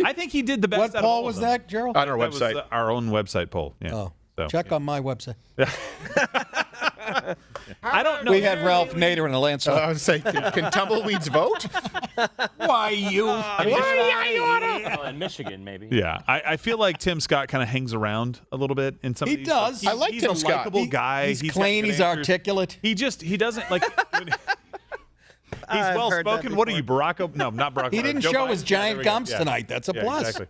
I think he did the best. What poll was that, Gerald? On our website. Was our own website poll. Yeah. Oh, check on my website. I don't know. We had Ralph Nader in the landslide. I was saying, can tumbleweeds vote? Why you? In Michigan, maybe. Yeah, I feel like Tim Scott kind of hangs around a little bit in some of He these. does. He's, I like he's Tim a Scott. likable guy. He's got clean. good He's answers. articulate. He doesn't like. He's I've well heard that spoken. What are you, before. Barack? No, not Barack. He didn't Joe show Biden. his Yeah, giant there we go. gums Yeah. tonight. That's a Yeah, plus. Exactly.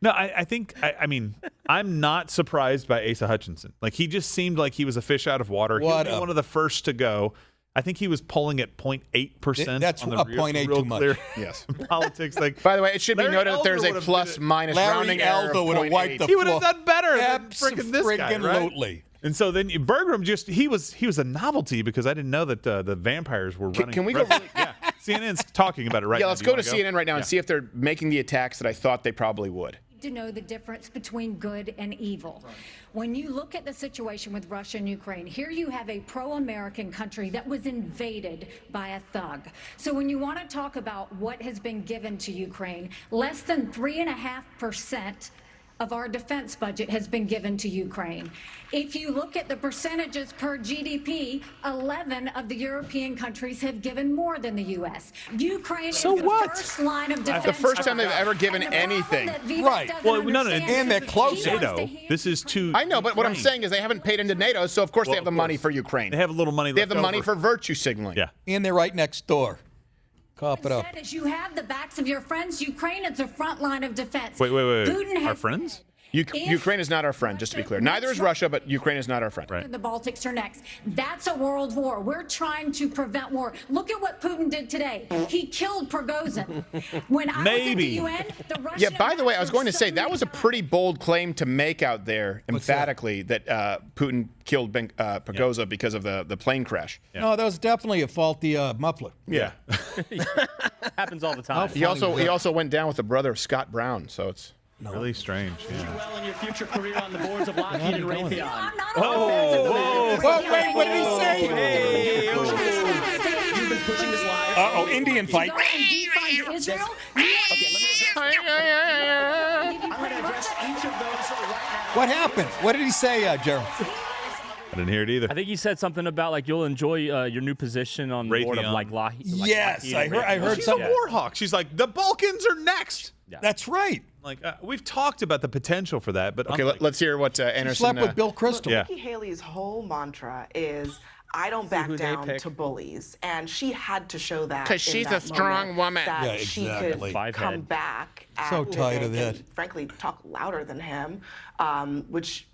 No, I think I mean I'm not surprised by Asa Hutchinson. Like he just seemed like he was a fish out of water. He What was a- one of the first to go. I think he was polling at 0.8%. That's on the a real 0.8 real too much. clear Yes. politics. Like, By the way, it should be Larry noted that there's Elder a would've plus did it. minus Larry rounding error Elder of would have wiped 0.8. the he would floor. have done better than freaking this guy, right? Abso-friggin-lutely. And so then Bergram just he was a novelty because I didn't know that the vampires were running. Can we go? Yeah, CNN's talking about it right now. Yeah, let's Do you go to wanna CNN right now and see if they're making the attacks that I thought they probably would. To know the difference between good and evil. When you look at the situation with Russia and Ukraine, here you have a pro-American country that was invaded by a thug. So when you want to talk about what has been given to Ukraine, less than 3.5% of our defense budget has been given to Ukraine. If you look at the percentages per GDP, 11 of the European countries have given more than the U.S. Ukraine So is what? the first line of defense. The first time for they've us. ever given And the problem anything. that Vivek Right. doesn't Well, no, understand and they're is close. he wants NATO. to hand- This is too. I know, but what I'm saying is they haven't paid into NATO, so of course they Well, have the of money course. for Ukraine. They have a little money. They have the left money over. for virtue signaling. Yeah. And they're right next door. Cop it up. Said is you have the backs of your friends. Ukraine is the front line of defense. Wait. Putin Our has friends? If Ukraine is not our friend, just to be clear. Neither is Russia, but Ukraine is not our friend. The Baltics are next. That's a world war. We're trying to prevent war. Look at what Putin did today. He killed Prigozhin. When I Maybe. was at the UN, the Russian Yeah, by the way, I was going to say, that ambassador was a pretty bold claim to make out there, emphatically, that Putin killed Prigozhin because of the plane crash. No, that was definitely a faulty muffler. Yeah. Happens all the time. He also went down with the brother of Scott Brown, so it's really strange. Yeah. Well, in your future career on the boards of Lockheed and Raytheon. I'm not Whoa, wait, what did he say? You've been pushing this live. Uh-oh, Indian fight. defund Israel. I'm going to address each of those right now. What happened? What did he say, Gerald? I didn't hear it either. I think he said something about like you'll enjoy your new position on the board of Raytheon. like Lockheed. Yes, I heard She's some. a war hawk. She's like, the Balkans are next. That's right. Like we've talked about the potential for that, but okay. Let's hear what Anderson. Slept with Bill Crystal. Yeah. Nikki Haley's whole mantra is, I don't back down to bullies. And she had to show that. 'Cause she's a strong woman. That Yeah, she exactly. could come back So at tired of Vivek that. and frankly talk louder than him, which,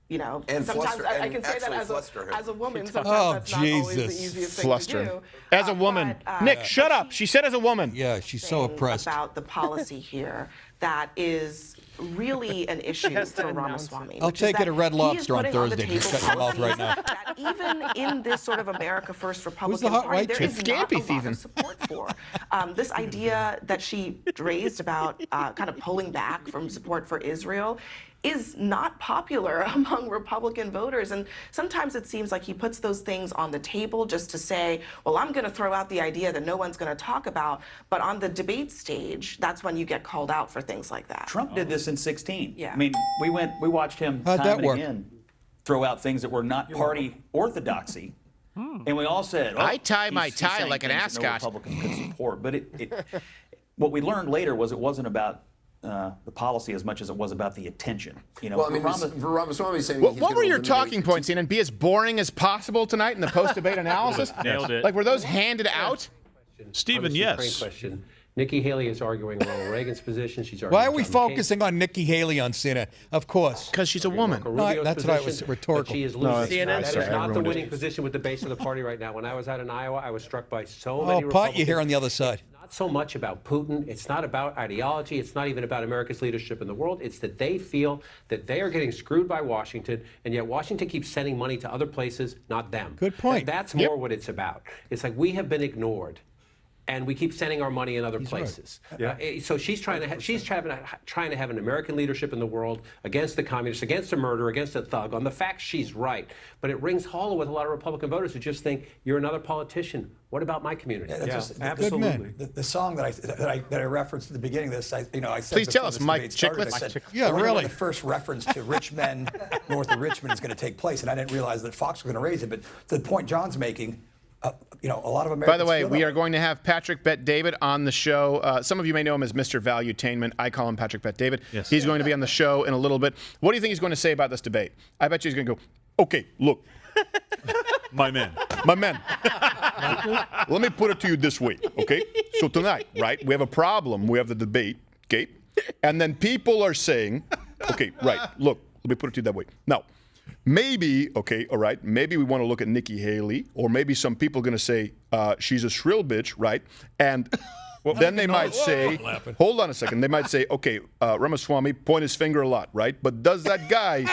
you know, And sometimes fluster- I and can say that actually fluster him. as a woman, Oh, sometimes that's not always the Jesus. easiest thing Fluster. to do. As a woman. Nick, shut up. She said as a woman. Yeah, she's so oppressed. About the policy here that is really an issue for Ramaswamy. I'll which is take it that at Red he is Lobster on putting the Thursday. Just table shut your mouth right now. that even in this sort of America First Republican hot Party, white there chick? is It's not Scampy a lot season. of support for. This idea that she raised about kind of pulling back from support for Israel is not popular among Republican voters. And sometimes it seems like he puts those things on the table just to say, well, I'm going to throw out the idea that no one's going to talk about. But on the debate stage, that's when you get called out for things like that. Trump did this in 2016. Yeah. I mean, we watched him How'd time that and work? again throw out things that were not party orthodoxy. And we all said, I tie he's my tie saying like an things that no ascot. Republican could support. But what we learned later was it wasn't about the policy as much as it was about the attention. You know, Well, I mean, for Ramaswamy saying What, he's what gonna were your eliminate- talking points, Ian? And be as boring as possible tonight in the post-debate analysis? Nailed it. Like, were those handed out? Stephen, on the Ukraine yes. question. Nikki Haley is arguing Ronald Reagan's position. She's arguing Why are we John McCain's focusing on Nikki Haley on CNN? Of course. Because she's a woman. Marco No, Rubio's that's what I was position, rhetorical. But she is No, losing. that's- That sorry, is I not the ruined it. winning position with the base of the party right now. When I was out in Iowa, I was struck by so Oh, many pot Republicans. you here on the other side. Not so much about Putin. It's not about ideology. It's not even about America's leadership in the world. It's that they feel that they are getting screwed by Washington, and yet Washington keeps sending money to other places, not them. Good point. And that's more what it's about. It's like we have been ignored. and we keep sending our money in other places. So she's trying to have an American leadership in the world against the communists, against a murderer, against a thug. On the facts, she's right. But it rings hollow with a lot of Republican voters who just think you're another politician. What about my community? Absolutely. The song that I referenced at the beginning of this, I said. Please tell us, Mike Chicklets. Yeah, really. The first reference to rich men north of Richmond is going to take place, and I didn't realize that Fox was going to raise it. But to the point John's making. A lot of Americans. By the way, we are going to have Patrick Bet-David on the show. Some of you may know him as Mr. Valuetainment. I call him Patrick Bet-David. Yes. He's going to be on the show in a little bit. What do you think he's going to say about this debate? I bet you he's going to go, okay, look. My men. Let me put it to you this way, okay? So tonight, right, we have a problem. We have the debate, okay? And then people are saying, okay, right, look, let me put it to you that way. Now, maybe, okay, all right, maybe we want to look at Nikki Haley, or maybe some people are going to say she's a shrill bitch, right? And then they might say, hold on a second, they might say, okay, Ramaswamy, point his finger a lot, right? But does that guy,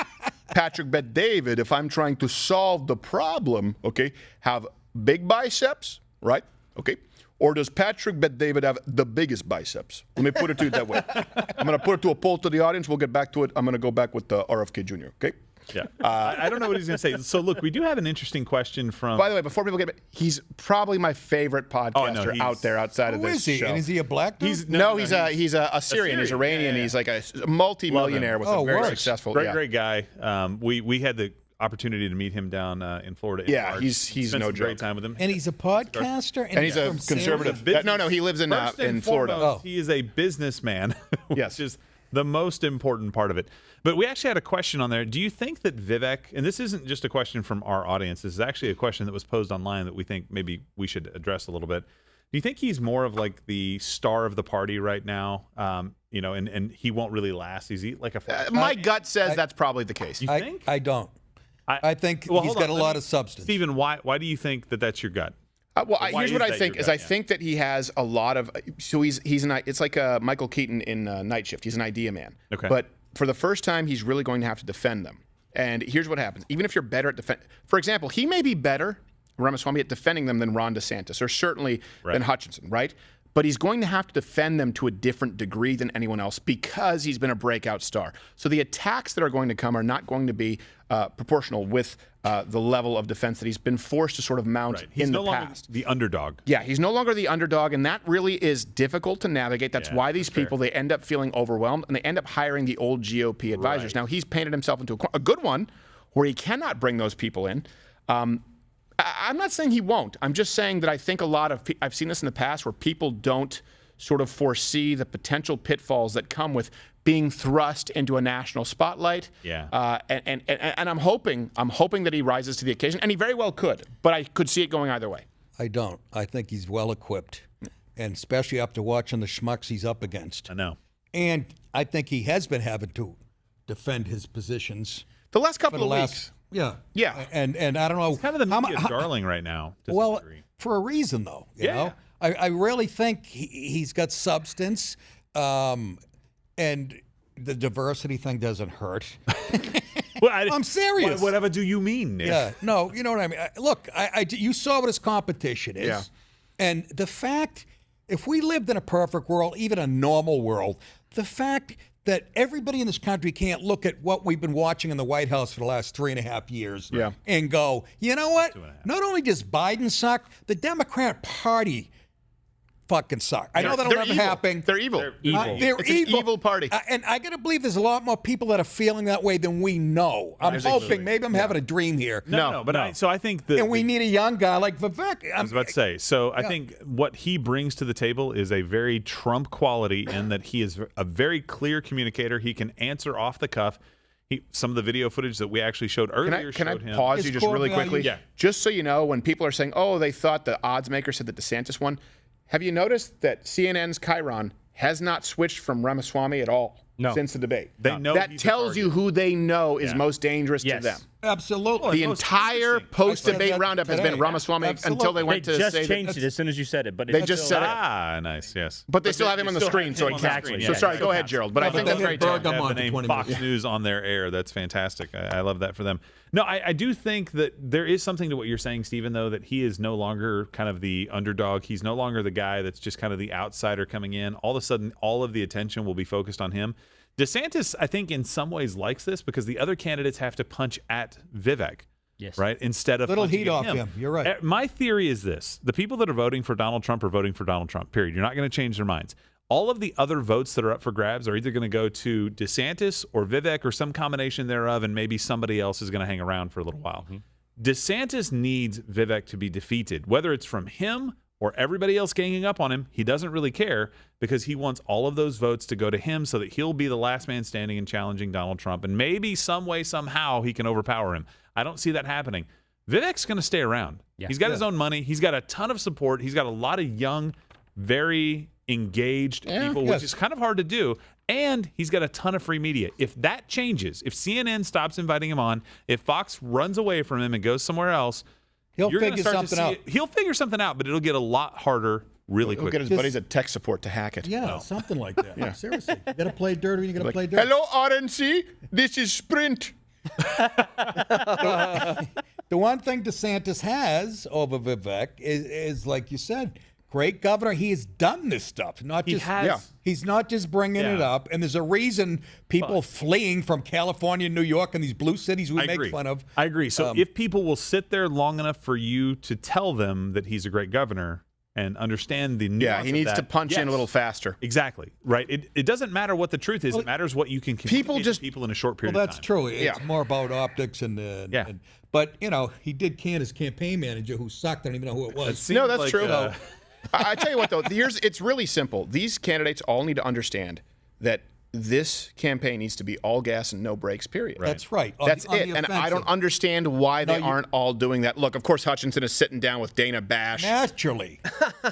Patrick Bet-David, if I'm trying to solve the problem, okay, have big biceps, right? Okay. Or does Patrick Bet-David have the biggest biceps? Let me put it to you that way. I'm going to put it to a poll to the audience. We'll get back to it. I'm going to go back with RFK Jr., okay? Yeah. I don't know what he's going to say. So, look, we do have an interesting question from... By the way, before people get... He's probably my favorite podcaster out there outside of this show. And is he a black dude? He's a Syrian. He's Iranian. Yeah. He's like a multi-millionaire with a very successful... Great guy. We had the opportunity to meet him down in Florida. Yeah, he's no joke. Great time with him. And he's a podcaster. And he's a conservative. No, he lives in Florida. He is a businessman, which is the most important part of it. But we actually had a question on there. Do you think that Vivek, and this isn't just a question from our audience, this is actually a question that was posed online that we think maybe we should address a little bit. Do you think he's more of like the star of the party right now? And he won't really last. Is he like a... my gut says that's probably the case. You think? I don't. I think he's got a lot of substance. Stephen, why do you think that that's your gut? Here's what I think I think that he has a lot of. So it's like Michael Keaton in Night Shift. He's an idea man. Okay. But for the first time, he's really going to have to defend them. And here's what happens: even if you're better at defend, for example, he may be better, Ramaswamy, at defending them than Ron DeSantis, or certainly than Hutchinson, right? But he's going to have to defend them to a different degree than anyone else because he's been a breakout star. So the attacks that are going to come are not going to be proportional with the level of defense that he's been forced to sort of mount in the past. He's no longer the underdog. Yeah, he's no longer the underdog, and that really is difficult to navigate. That's why these people, they end up feeling overwhelmed, and they end up hiring the old GOP advisors. Now, he's painted himself into a good one where he cannot bring those people in. I'm not saying he won't. I'm just saying that I think a lot of I've seen this in the past where people don't sort of foresee the potential pitfalls that come with being thrust into a national spotlight. Yeah. And I'm hoping that he rises to the occasion, and he very well could. But I could see it going either way. I don't. I think he's well equipped, and especially after watching the schmucks he's up against. I know. And I think he has been having to defend his positions the last couple of weeks. Yeah. And I don't know. He's kind of the media darling right now. Well, for a reason, though. You know? I really think he's got substance, and the diversity thing doesn't hurt. Well, I'm serious. Whatever do you mean, Nick? Yeah. No, you know what I mean. Look, you saw what his competition is. Yeah. And the fact, if we lived in a perfect world, even a normal world, the fact that everybody in this country can't look at what we've been watching in the White House for the last 3.5 years and go, you know what? Not only does Biden suck, the Democrat Party fucking suck. I know that'll never happen. They're evil. They're It's evil. an evil party. And I got to believe there's a lot more people that are feeling that way than we know. I'm hoping. Maybe I'm having a dream here. No. I think that... And we need a young guy like Vivek. I was about to say. So I think what he brings to the table is a very Trump quality in that he is a very clear communicator. He can answer off the cuff. Some of the video footage that we actually showed earlier Can I pause you just really quickly? Yeah. Just so you know, when people are saying, oh, they thought the odds maker said that DeSantis won, have you noticed that CNN's Chiron has not switched from Ramaswamy at all since the debate? They know that tells you who they know is most dangerous to them. Absolutely. The entire post-debate roundup has been Ramaswamy until they went to just say changed it as soon as you said it, but they just said it. Ah, nice, yes. But they still have him on the screen, so Exactly. So sorry, go ahead, Gerald. But I think that's great. They have the name Fox News on their air. That's fantastic. I love that for them. No, I do think that there is something to what you're saying, Stephen, though, that he is no longer kind of the underdog. He's no longer the guy that's just kind of the outsider coming in. All of a sudden, all of the attention will be focused on him. DeSantis, I think, in some ways likes this because the other candidates have to punch at Vivek. Yes. Right? Instead of little punching heat at off him. You're right. My theory is this. The people that are voting for Donald Trump are voting for Donald Trump, period. You're not going to change their minds. All of the other votes that are up for grabs are either going to go to DeSantis or Vivek or some combination thereof, and maybe somebody else is going to hang around for a little while. DeSantis needs Vivek to be defeated, whether it's from him or everybody else ganging up on him. He doesn't really care because he wants all of those votes to go to him so that he'll be the last man standing and challenging Donald Trump. And maybe some way, somehow, he can overpower him. I don't see that happening. Vivek's going to stay around. Yeah. He's got his own money. He's got a ton of support. He's got a lot of young, very engaged people, which is kind of hard to do. And he's got a ton of free media. If that changes, if CNN stops inviting him on, if Fox runs away from him and goes somewhere else, he'll figure something out. He'll figure something out, but it'll get a lot harder really quickly. He'll get his buddies at tech support to hack it. Yeah, something like that. Seriously. You got to play dirty when you got to play dirty. Hello, RNC. This is Sprint. The one thing DeSantis has over Vivek is like you said, great governor. He has done this stuff. He's not just bringing it up. And there's a reason people fleeing from California and New York and these blue cities we make fun of. I agree. So if people will sit there long enough for you to tell them that he's a great governor and understand the nuance he needs to punch in a little faster. Exactly. Right. It doesn't matter what the truth is. It matters what you can communicate to people in a short period of time. Well, that's true. It's more about optics and but, you know, he did can his campaign manager who sucked. I don't even know who it was. No, that's true. I tell you what, though, it's really simple. These candidates all need to understand that this campaign needs to be all gas and no brakes, period. That's right. That's it. And I don't understand why they aren't all doing that. Look, of course, Hutchinson is sitting down with Dana Bash. Naturally.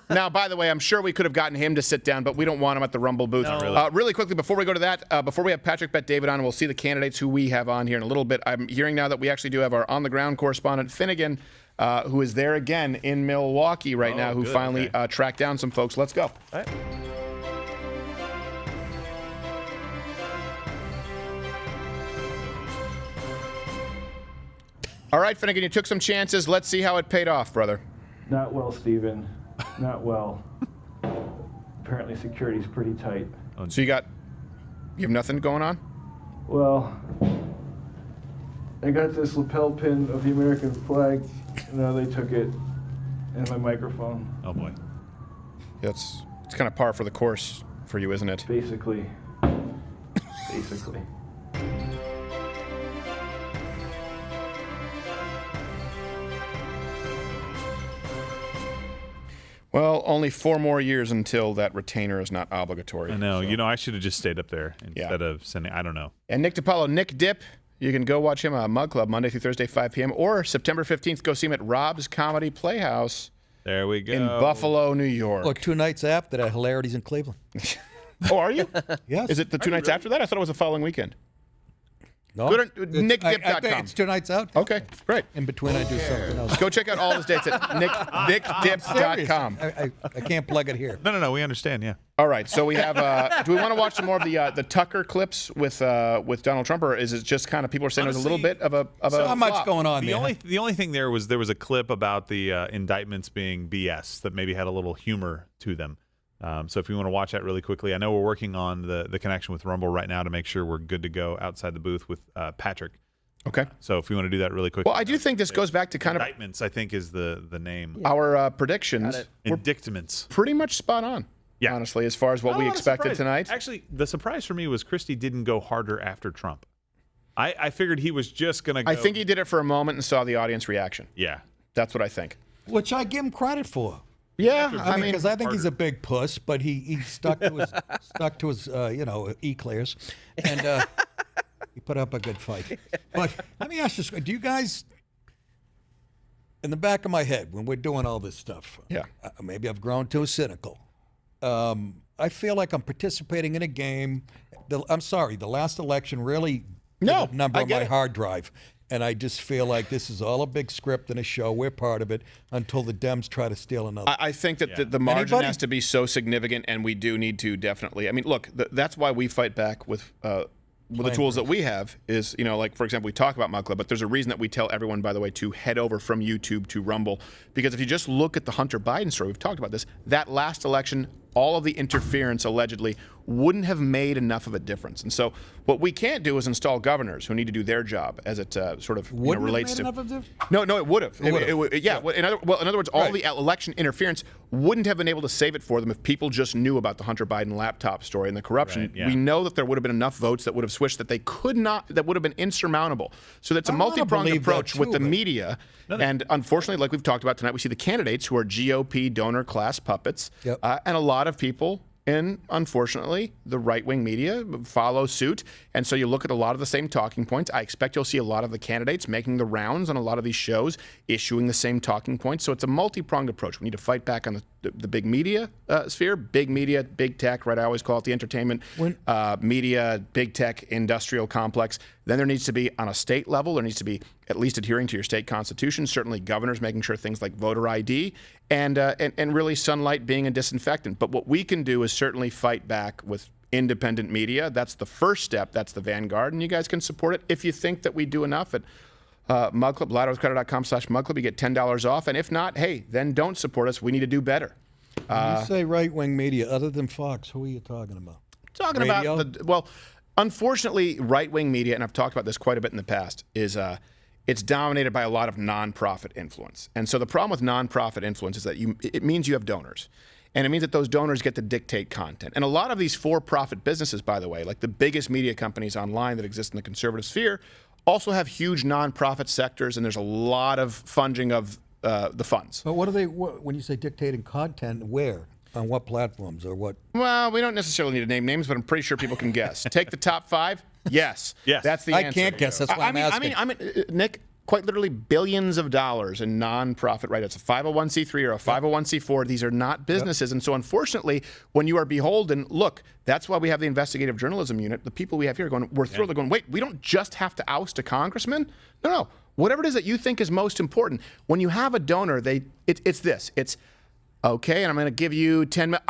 Now, by the way, I'm sure we could have gotten him to sit down, but we don't want him at the Rumble booth. No. Really quickly, before we go to that, before we have Patrick Bet-David on, and we'll see the candidates who we have on here in a little bit. I'm hearing now that we actually do have our on-the-ground correspondent, Finnegan, who is there again in Milwaukee right now, who finally tracked down some folks. Let's go. All right. All right, Finnegan, you took some chances. Let's see how it paid off, brother. Not well, Stephen. Not well. Apparently security's pretty tight. So you have nothing going on? Well, I got this lapel pin of the American flag. Now they took it, and my microphone. Oh boy. It's kind of par for the course for you, isn't it? Basically. Well, only 4 more years until that retainer is not obligatory. I know. So. You know, I should have just stayed up there instead of sending. I don't know. And Nick DiPaolo, Nick Dip, you can go watch him at Mug Club Monday through Thursday, 5 p.m. Or September 15th, go see him at Rob's Comedy Playhouse. There we go. In Buffalo, New York. Look, 2 nights after that, Hilarities in Cleveland. Oh, are you? Yes. Is it the 2 nights after that? I thought it was the following weekend. No. Go to nickdip.com. I think it's 2 nights out. Okay, great. In between, I do something else. Go check out all his dates at nickdip.com. I can't plug it here. No. We understand. Yeah. All right. So we have. Do we want to watch some more of the Tucker clips with Donald Trump, or is it just kind of people are saying there's a little bit of a so much flop? going on there? The only thing there was a clip about the indictments being BS that maybe had a little humor to them. So if you want to watch that really quickly, I know we're working on the connection with Rumble right now to make sure we're good to go outside the booth with Patrick. Okay. So if you want to do that really quickly. Well, I do think this goes back to kind of indictments. I think is the name. Our predictions. Indictments. Pretty much spot on. Yeah. Honestly, as far as what we expected tonight. Actually, the surprise for me was Christie didn't go harder after Trump. I figured he was just going to go. I think he did it for a moment and saw the audience reaction. Yeah. That's what I think. Which I give him credit for. Yeah, I mean, because I think he's a big puss, but he stuck to his eclairs, and he put up a good fight. But let me ask you, do you guys, in the back of my head, when we're doing all this stuff, maybe I've grown too cynical. I feel like I'm participating in a game. I'm sorry, the last election really did a number on my hard drive. And I just feel like this is all a big script and a show. We're part of it until the Dems try to steal another. I think that the margin has to be so significant, and we do need to definitely. I mean, look, that's why we fight back with the tools that we have is, like, for example, we talk about Mug Club, but there's a reason that we tell everyone, by the way, to head over from YouTube to Rumble. Because if you just look at the Hunter Biden story, we've talked about this, that last election, all of the interference allegedly wouldn't have made enough of a difference. And so what we can't do is install governors who need to do their job as it sort of relates to. No, it would have. Yeah. In other words, all the election interference wouldn't have been able to save it for them if people just knew about the Hunter Biden laptop story and the corruption. Right, yeah. We know that there would have been enough votes that would have switched that they could not, that would have been insurmountable. So that's a multi-pronged approach with the media. And unfortunately, like we've talked about tonight, we see the candidates who are GOP donor class puppets. And a lot of people in, unfortunately, the right-wing media follow suit. And so you look at a lot of the same talking points. I expect you'll see a lot of the candidates making the rounds on a lot of these shows, issuing the same talking points. So it's a multi-pronged approach. We need to fight back on the big media sphere, big media, big tech, right? I always call it the entertainment, media, big tech, industrial complex. Then there needs to be, on a state level, there needs to be at least adhering to your state constitution, certainly governors making sure things like voter ID, and really sunlight being a disinfectant. But what we can do is certainly fight back with independent media. That's the first step. That's the vanguard, and you guys can support it if you think that we do enough at Mug Club, louderwithcrowder.com/Mug Club. You get $10 off, and if not, hey, then don't support us. We need to do better. When you say right-wing media, other than Fox, who are you talking about? Talking about unfortunately, right-wing media, and I've talked about this quite a bit in the past, is it's dominated by a lot of nonprofit influence. And so the problem with nonprofit influence is that it means you have donors. And it means that those donors get to dictate content. And a lot of these for-profit businesses, by the way, like the biggest media companies online that exist in the conservative sphere, also have huge nonprofit sectors, and there's a lot of funding of the funds. But what are they, when you say dictating content, where? On what platforms or what? Well, we don't necessarily need to name names, but I'm pretty sure people can guess. Take the top 5. Yes. That's the answer. I can't guess. That's why I'm asking. I mean, Nick, quite literally billions of dollars in nonprofit, right? It's a 501c3 or a 501c4. These are not businesses. And so unfortunately, when you are beholden, look, that's why we have the investigative journalism unit. The people we have here going, we're thrilled. They're going, wait, we don't just have to oust a congressman. No. Whatever it is that you think is most important. When you have a donor, it's this. It's, okay, and I'm going to give you 10 minutes.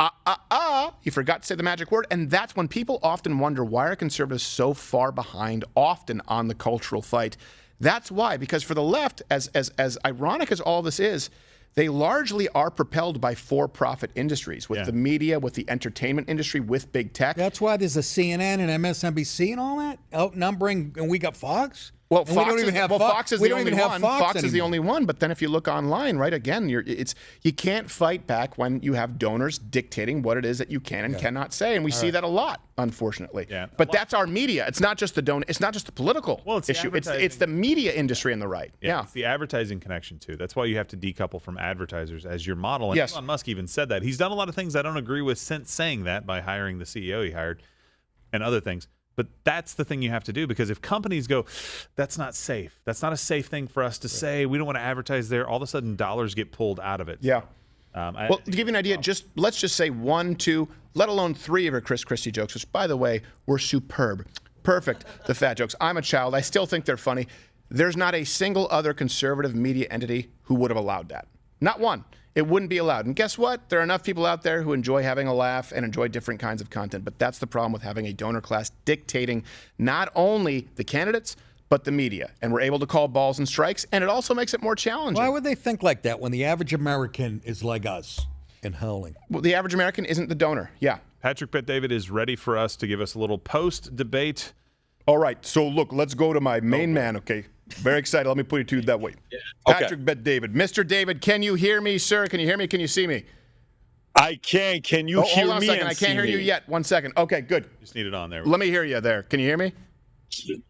You forgot to say the magic word. And that's when people often wonder, why are conservatives so far behind often on the cultural fight? That's why, because for the left, as ironic as all this is, they largely are propelled by for-profit industries, with the media, with the entertainment industry, with big tech. That's why there's a CNN and MSNBC and all that, outnumbering, and we got Fox? Well, and we don't even have Fox is the only one. Fox is the anymore. only one. But then if you look online, right, again, you can't fight back when you have donors dictating what it is that you can and cannot say, and we see that a lot, unfortunately. But that's our media. It's not just the donor. It's not just the political issue. It's the media industry on the right. It's the advertising connection too. That's why you have to decouple from advertisers as your model. And Elon Musk even said that. He's done a lot of things I don't agree with since saying that by hiring the CEO he hired and other things. But that's the thing you have to do, because if companies go, that's not safe. That's not a safe thing for us to say. We don't want to advertise there. All of a sudden, dollars get pulled out of it. Yeah. Well, to give you an idea, let's just say 1, 2, let alone 3 of her Chris Christie jokes, which, by the way, were superb. Perfect. The fat jokes. I'm a child. I still think they're funny. There's not a single other conservative media entity who would have allowed that. Not one. It wouldn't be allowed. And guess what? There are enough people out there who enjoy having a laugh and enjoy different kinds of content. But that's the problem with having a donor class dictating not only the candidates, but the media. And we're able to call balls and strikes, and it also makes it more challenging. Why would they think like that when the average American is like us and howling? Well, the average American isn't the donor. Yeah. Patrick Bet-David is ready for us to give us a little post-debate. All right. So, look, let's go to my main man, okay? Very excited. Let me put it to you that way. Okay. Patrick Bet-David. Mr. David, can you hear me, sir? Can you hear me? Can you see me? I can. Can you hear hold on a me? second. I can't hear you yet. 1 second. Okay, good. Just need it on there. Let me hear you there. Can you hear me?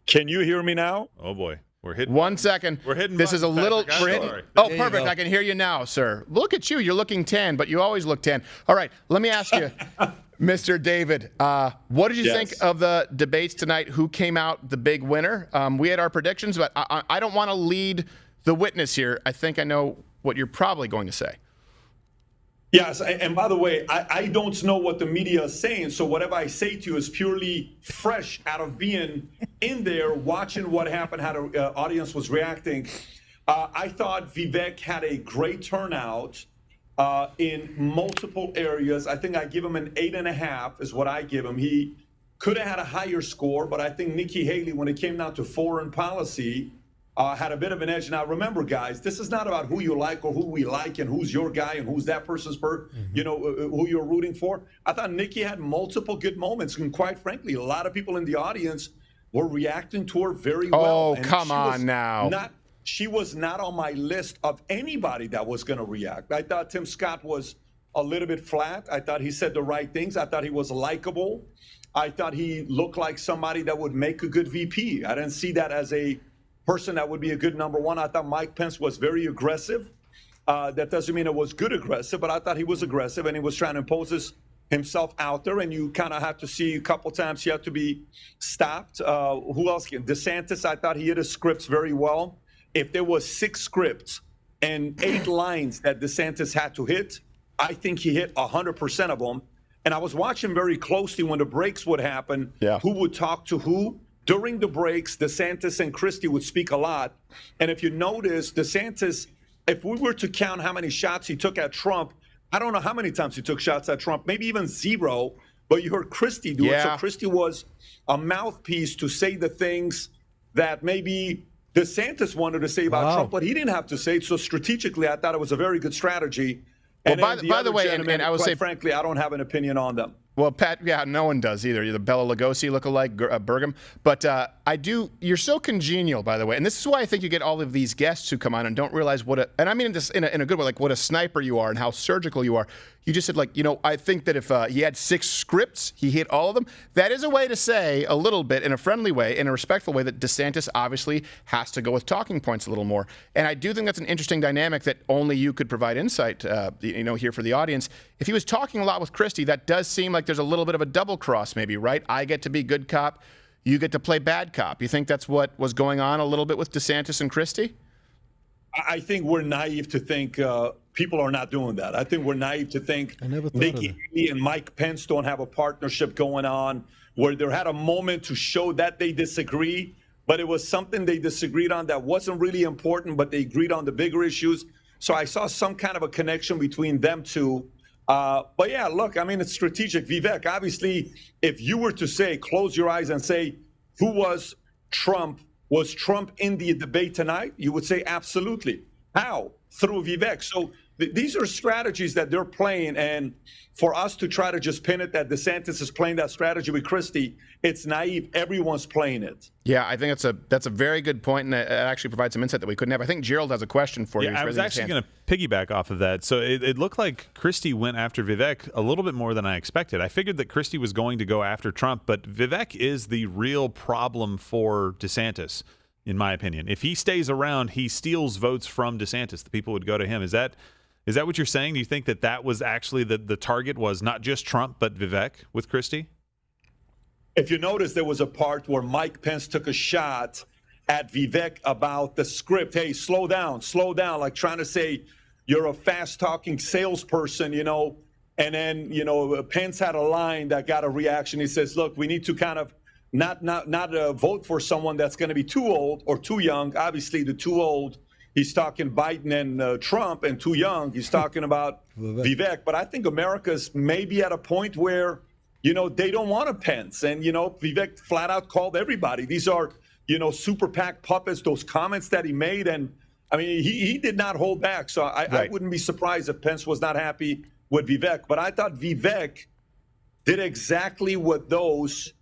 Can you hear me now? Oh, boy. We're hitting. 1 second. We're hitting. This is a little. Sorry. Oh, perfect. I can hear you now, sir. Look at you. You're looking tan, but you always look tan. All right. Let me ask you, Mr. David, what did you think of the debates tonight? Who came out the big winner? We had our predictions, but I don't want to lead the witness here. I think I know what you're probably going to say. Yes, and by the way, I don't know what the media is saying, so whatever I say to you is purely fresh out of being in there watching what happened, how the audience was reacting, I thought Vivek had a great turnout in multiple areas. I think I give him an 8.5 is what I give him. He could have had a higher score, but I think Nikki Haley, when it came down to foreign policy, had a bit of an edge. Now, remember, guys, this is not about who you like or who we like and who's your guy and who's that person's who you're rooting for. I thought Nikki had multiple good moments. And quite frankly, a lot of people in the audience were reacting to her very well. Oh, And come on now. She was not on my list of anybody that was going to react. I thought Tim Scott was a little bit flat. I thought he said the right things. I thought he was likable. I thought he looked like somebody that would make a good VP. I didn't see that as a person that would be a good number one. I thought Mike Pence was very aggressive. That doesn't mean it was good aggressive, but I thought he was aggressive and he was trying to impose himself out there. And you kind of have to see a couple times he had to be stopped. Who else? DeSantis, I thought he hit his scripts very well. If there was 6 scripts and 8 lines that DeSantis had to hit, I think he hit 100% of them. And I was watching very closely when the breaks would happen, who would talk to who. During the breaks, DeSantis and Christie would speak a lot. And if you notice, DeSantis, if we were to count how many shots he took at Trump, I don't know how many times he took shots at Trump, maybe even 0, but you heard Christie do it. So Christie was a mouthpiece to say the things that maybe DeSantis wanted to say about Trump, but he didn't have to say it. So strategically, I thought it was a very good strategy. Well, And by the way, and I would say, frankly, I don't have an opinion on them. Well, Pat, no one does either. You're the Bela Lugosi lookalike, Burgum. But you're so congenial, by the way. And this is why I think you get all of these guests who come on and don't realize and I mean this in a good way, like what a sniper you are and how surgical you are. You just said, I think that if he had 6 scripts, he hit all of them. That is a way to say a little bit in a friendly way, in a respectful way, that DeSantis obviously has to go with talking points a little more. And I do think that's an interesting dynamic that only you could provide insight, here for the audience. If he was talking a lot with Christie, that does seem like there's a little bit of a double cross maybe, right? I get to be good cop, you get to play bad cop. You think that's what was going on a little bit with DeSantis and Christie? I think we're naive to think people are not doing that. I think we're naive to think Nikki Haley and Mike Pence don't have a partnership going on where they had a moment to show that they disagree, but it was something they disagreed on that wasn't really important, but they agreed on the bigger issues. So I saw some kind of a connection between them two. But yeah, look, I mean, it's strategic. Vivek, obviously, if you were to say, close your eyes and say, who was Trump? Was Trump in the debate tonight? You would say absolutely. How? Through Vivek. So these are strategies that they're playing. And for us to try to just pin it that DeSantis is playing that strategy with Christie, it's naive. Everyone's playing it. Yeah, I think that's a very good point, and it actually provides some insight that we couldn't have. I think Gerald has a question for you. I was actually going to piggyback off of that. So it looked like Christie went after Vivek a little bit more than I expected. I figured that Christie was going to go after Trump, but Vivek is the real problem for DeSantis, in my opinion. If he stays around, he steals votes from DeSantis. The people would go to him. Is that what you're saying? Do you think that was actually the target was not just Trump, but Vivek with Christie? If you notice, there was a part where Mike Pence took a shot at Vivek about the script. Hey, slow down, like trying to say you're a fast-talking salesperson, And then, Pence had a line that got a reaction. He says, look, we need to kind of not vote for someone that's going to be too old or too young. Obviously, the too old, he's talking Biden and Trump, and too young, he's talking about Vivek. But I think America's maybe at a point where, they don't want a Pence. And, Vivek flat out called everybody. These are, super PAC puppets, those comments that he made. And, I mean, he did not hold back. So I wouldn't be surprised if Pence was not happy with Vivek. But I thought Vivek did exactly what those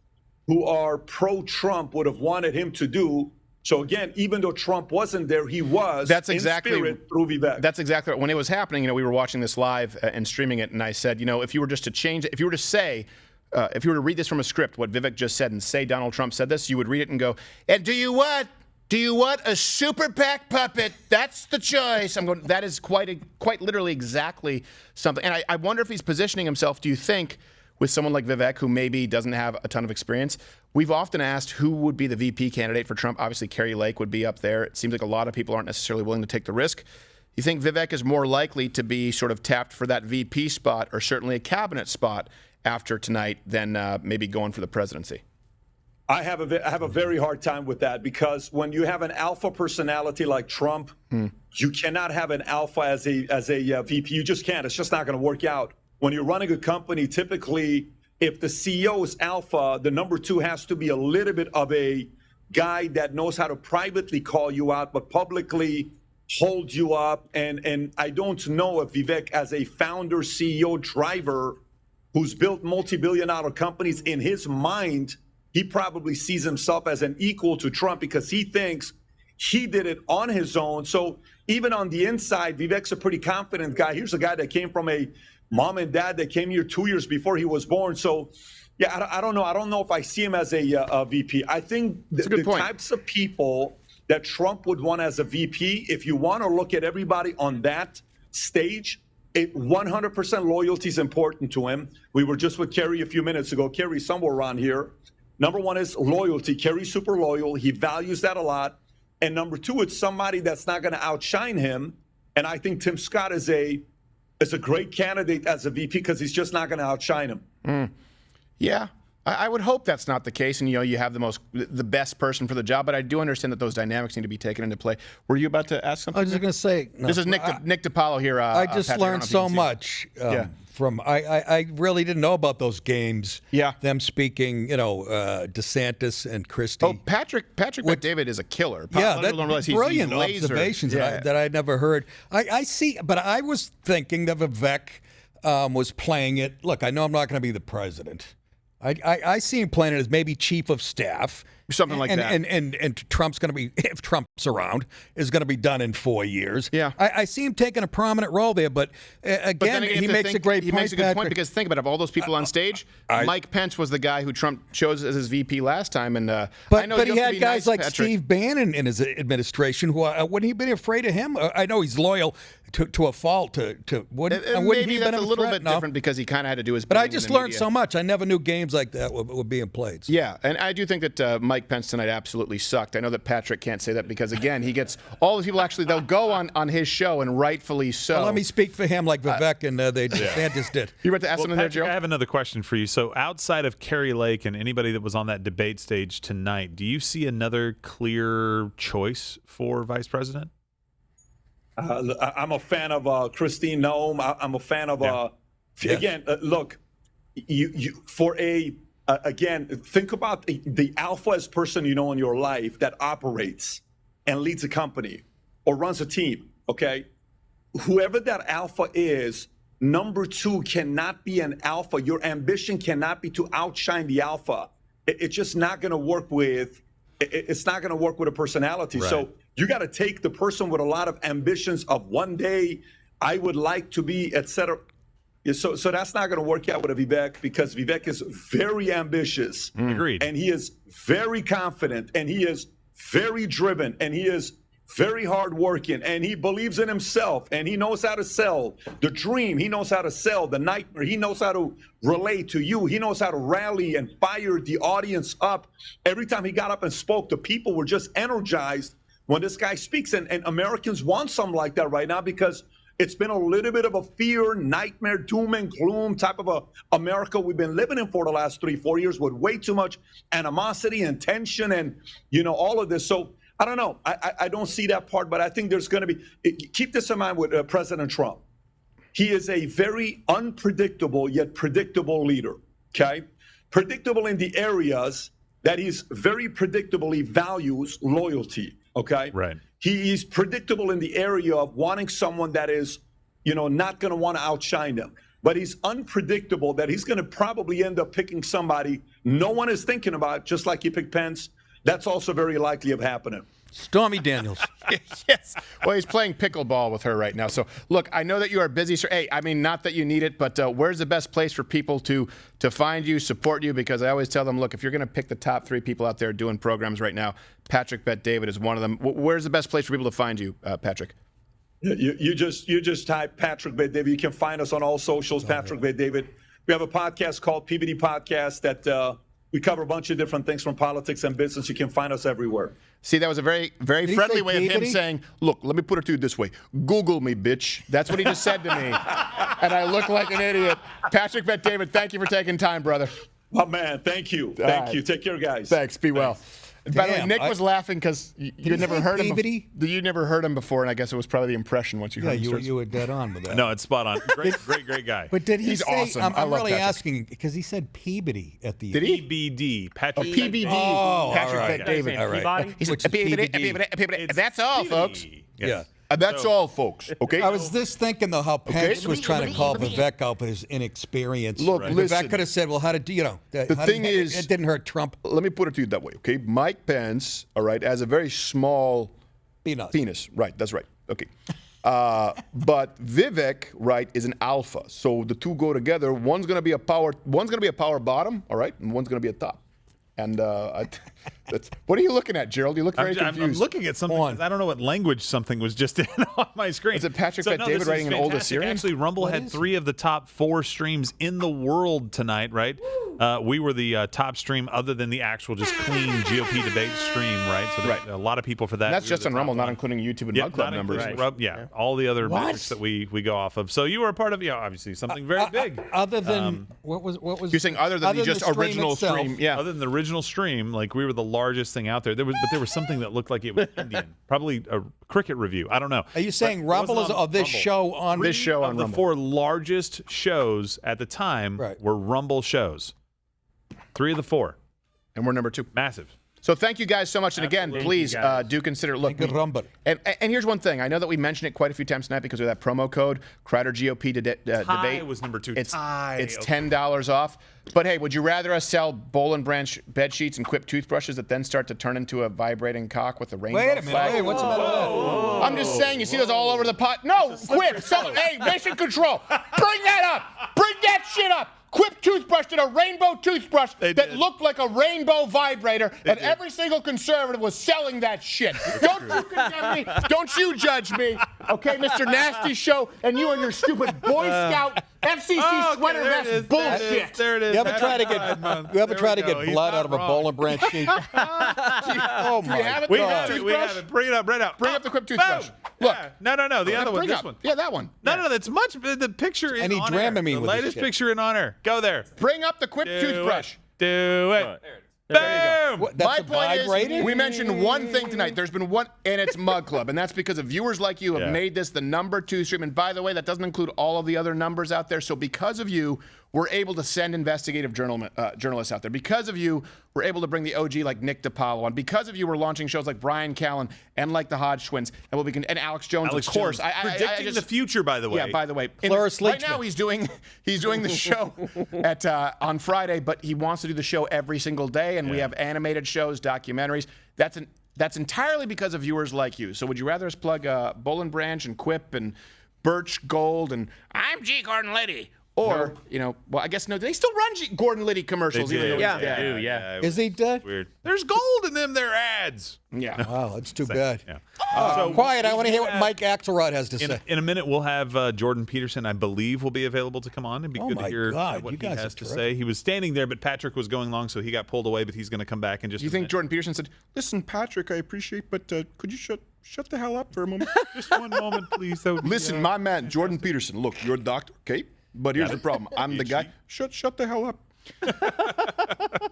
who are pro-Trump would have wanted him to do. So again, even though Trump wasn't there, he was in spirit through Vivek. That's exactly right. When it was happening, we were watching this live and streaming it, and I said, if you were just to change it, if you were to say, if you were to read this from a script, what Vivek just said, and say Donald Trump said this, you would read it and go, and do you want a super PAC puppet? That's the choice. I'm going, that is quite literally exactly something. And I wonder if he's positioning himself, do you think, with someone like Vivek, who maybe doesn't have a ton of experience? We've often asked who would be the VP candidate for Trump. Obviously, Kari Lake would be up there. It seems like a lot of people aren't necessarily willing to take the risk. You think Vivek is more likely to be sort of tapped for that VP spot, or certainly a cabinet spot after tonight, than maybe going for the presidency? I have a very hard time with that, because when you have an alpha personality like Trump, you cannot have an alpha as a VP. You just can't. It's just not going to work out. When you're running a company, typically, if the CEO is alpha, the number 2 has to be a little bit of a guy that knows how to privately call you out, but publicly hold you up. And I don't know if Vivek, as a founder, CEO, driver, who's built multi-billion-dollar companies, in his mind, he probably sees himself as an equal to Trump, because he thinks he did it on his own. So even on the inside, Vivek's a pretty confident guy. Here's a guy that came from a mom and dad that came here 2 years before he was born. So, yeah, I don't know. I don't know if I see him as a VP. I think the types of people that Trump would want as a VP, if you want to look at everybody on that stage, 100% loyalty is important to him. We were just with Kerry a few minutes ago. Kerry, somewhere around here. Number 1 is loyalty. Kerry's super loyal. He values that a lot. And number 2, it's somebody that's not going to outshine him. And I think Tim Scott is a great candidate as a VP, because he's just not going to outshine him. Yeah, I would hope that's not the case, and you have the best person for the job. But I do understand that those dynamics need to be taken into play. Were you about to ask something? I was just going to say, no, this is Nick DiPaolo here. I just Patrick, learned so much. From I really didn't know about those games. Yeah, them speaking, DeSantis and Christie. Oh, Patrick Bet-David is a killer. That's brilliant observations that I'd never heard. I see, but I was thinking that Vivek was playing it. Look, I know I'm not going to be the president. I see him playing it as maybe chief of staff. Something like that. And Trump's going to be, if Trump's around, is going to be done in 4 years. Yeah. I see him taking a prominent role there, but again, he makes a great point. He makes a good point, because think about it, of all those people on stage, Mike Pence was the guy who Trump chose as his VP last time. And But he had guys like Steve Bannon in his administration who, wouldn't he be afraid of him? I know he's loyal to a fault. Wouldn't maybe he that's been a little bit different, because he kind of had to do his. But I just learned so much. I never knew games like that were being played. So. Yeah, and I do think that Mike Pence tonight absolutely sucked. I know that Patrick can't say that, because again, he gets all the people they'll go on his show, and rightfully so. Well, let me speak for him like Vivek and DeSantis did. You about to ask something there, Patrick, Joe? I have another question for you. So outside of Kerry Lake and anybody that was on that debate stage tonight, do you see another clear choice for vice president? I'm a fan of Christine Noem. I'm a fan of again. Look, you for again, think about the alpha person in your life that operates and leads a company or runs a team. Okay, whoever that alpha is, number 2 cannot be an alpha. Your ambition cannot be to outshine the alpha. It's just not going to work with. It's not going to work with a personality. Right. So you got to take the person with a lot of ambitions of one day I would like to be, etc. So that's not going to work out with a Vivek, because Vivek is very ambitious. Agreed. And he is very confident, and he is very driven, and he is very hardworking, and he believes in himself, and he knows how to sell the dream. He knows how to sell the nightmare. He knows how to relate to you. He knows how to rally and fire the audience up. Every time he got up and spoke, the people were just energized when this guy speaks. And Americans want something like that right now, because it's been a little bit of a fear, nightmare, doom and gloom type of a America we've been living in for the last 3-4 years, with way too much animosity and tension and, all of this. So I don't know. I don't see that part, but I think there's going to be, keep this in mind with President Trump. He is a very unpredictable yet predictable leader, okay? Predictable in the areas that he's very predictably values loyalty, okay? Right. He is predictable in the area of wanting someone that is, not going to want to outshine them. But he's unpredictable that he's going to probably end up picking somebody no one is thinking about, just like he picked Pence. That's also very likely of happening. Stormy Daniels. Yes. Well, he's playing pickleball with her right now. So, look, I know that you are busy. So, hey, I mean, not that you need it, but where's the best place for people to find you, support you? Because I always tell them, look, if you're going to pick the top 3 people out there doing programs right now, Patrick Bet-David is one of them. Where's the best place for people to find you, Patrick? You just type Patrick Bet-David. You can find us on all socials, Patrick Bet-David. We have a podcast called PBD Podcast that we cover a bunch of different things from politics and business. You can find us everywhere. See, that was a very, very friendly way of him saying, look, let me put it to you this way. Google me, bitch. That's what he just said to me. And I look like an idiot. Patrick Bet-David, thank you for taking time, brother. Oh, man, thank you. Thank you. Take care, guys. Thanks. Be well. By the way, Damn, Nick was laughing because you never heard him. You never heard him before, and I guess it was probably the impression once you heard him. You were dead on with that. No, it's spot on. Great guy. But did he He's say? awesome. I I'm love really Patrick. asking because he said Peabody at the Did he? PBD. Patrick. PBD. Oh, Patrick all right. Bet-David. All right. He's Which like, is PBD. That's all, folks. Yeah. That's all, folks. Okay. I was just thinking though how Pence was trying to call Vivek out for his inexperience. Look, listen. Vivek could have said, "Well, how did you know?" The thing is, it didn't hurt Trump. Let me put it to you that way, okay? Mike Pence, all right, has a very small penis. Right, that's right. Okay. But Vivek, right, is an alpha. So the two go together. One's going to be a power bottom, all right, and one's going to be a top. And what are you looking at, Gerald? You look very confused. I'm looking at something. I don't know what language something was just in on my screen. Is it Patrick Bet-David writing an old Assyrian? Actually, Rumble had 3 of the top 4 streams in the world tonight, right? We were the top stream other than the actual just clean GOP debate stream, right? So there's a lot of people for that. And that's just on Rumble, not including YouTube and Mug Club numbers. All the other metrics that we go off of. So you were a part of, obviously something very big. Other than what was you're saying other than the original stream? Yeah. Other than the original stream, like we were the largest thing out there. But there was something that looked like it was Indian, probably a cricket review. I don't know. Are you saying Rumble is this show on this show on Rumble? The 4 largest shows at the time were Rumble shows. 3 of the 4, and we're number 2. Massive. So thank you guys so much. And again, please do consider. Look, and here's one thing. I know that we mentioned it quite a few times tonight because of that promo code Crowder GOP debate. Was number 2. It's $10 off. But hey, would you rather us sell Boll and Branch bed sheets and Quip toothbrushes that then start to turn into a vibrating cock with a rainbow Wait a minute. flag? Wait, what's the matter with that? I'm just saying. You see those all over the pot? No, Quip. Hey, Mission Control. Bring that up. Bring that shit up. Quip toothbrush did a rainbow toothbrush that looked like a rainbow vibrator, and every single conservative was selling that shit. Don't you condemn me. Don't you judge me. Okay, Mr. Nasty Show, and you and your stupid Boy Scout FCC sweater vest bullshit. There it is. You ever try to get blood out of a Boll and Branch sheet? Oh my God. We have it. Bring it up right out. Bring up the Quip toothbrush. Look. No. The other one. This one. Yeah, that one. No. That's much. The picture is Any on Dramamine air. The with this latest shit. picture in on air. Go there. Bring up the Quip toothbrush. Do it. Boom! That's My point is, we mentioned one thing tonight. There's been one, and it's Mug Club, and that's because of viewers like you have made this the number 2 stream. And by the way, that doesn't include all of the other numbers out there. So because of you, we're able to send investigative journalists out there. Because of you, we're able to bring the OG like Nick DiPaolo on. Because of you, we're launching shows like Brian Callen and like the Hodge Twins, and Alex Jones, of course. Predicting the future, by the way. Yeah, by the way. Cloris Right Leachman. now, he's doing the show on Friday, but he wants to do the show every single day, and we have animated shows, documentaries. That's entirely because of viewers like you. So would you rather us plug Boll and Branch and Quip and Birch Gold and I'm G. Gordon Liddy? Or, well, I guess no. Do they still run Gordon Liddy commercials? They do. Even though he's dead? They do, yeah. Is he dead? Weird. There's gold in them. Their ads. Yeah. Wow, that's too bad. Yeah. Quiet. I want to hear what Mike Axelrod has to say. In a minute, we'll have Jordan Peterson, I believe, will be available to come on. It'd be good to hear God, what you he guys has are to terrific. say. He was standing there, but Patrick was going long, so he got pulled away, but he's going to come back in just Do you think Jordan Peterson said, "Listen, Patrick, I appreciate, but could you shut the hell up for a moment?" Just one moment, please. Listen, my man, Jordan Peterson. Look, you're a doctor, okay? But here's the problem. I'm the guy. Shut the hell up.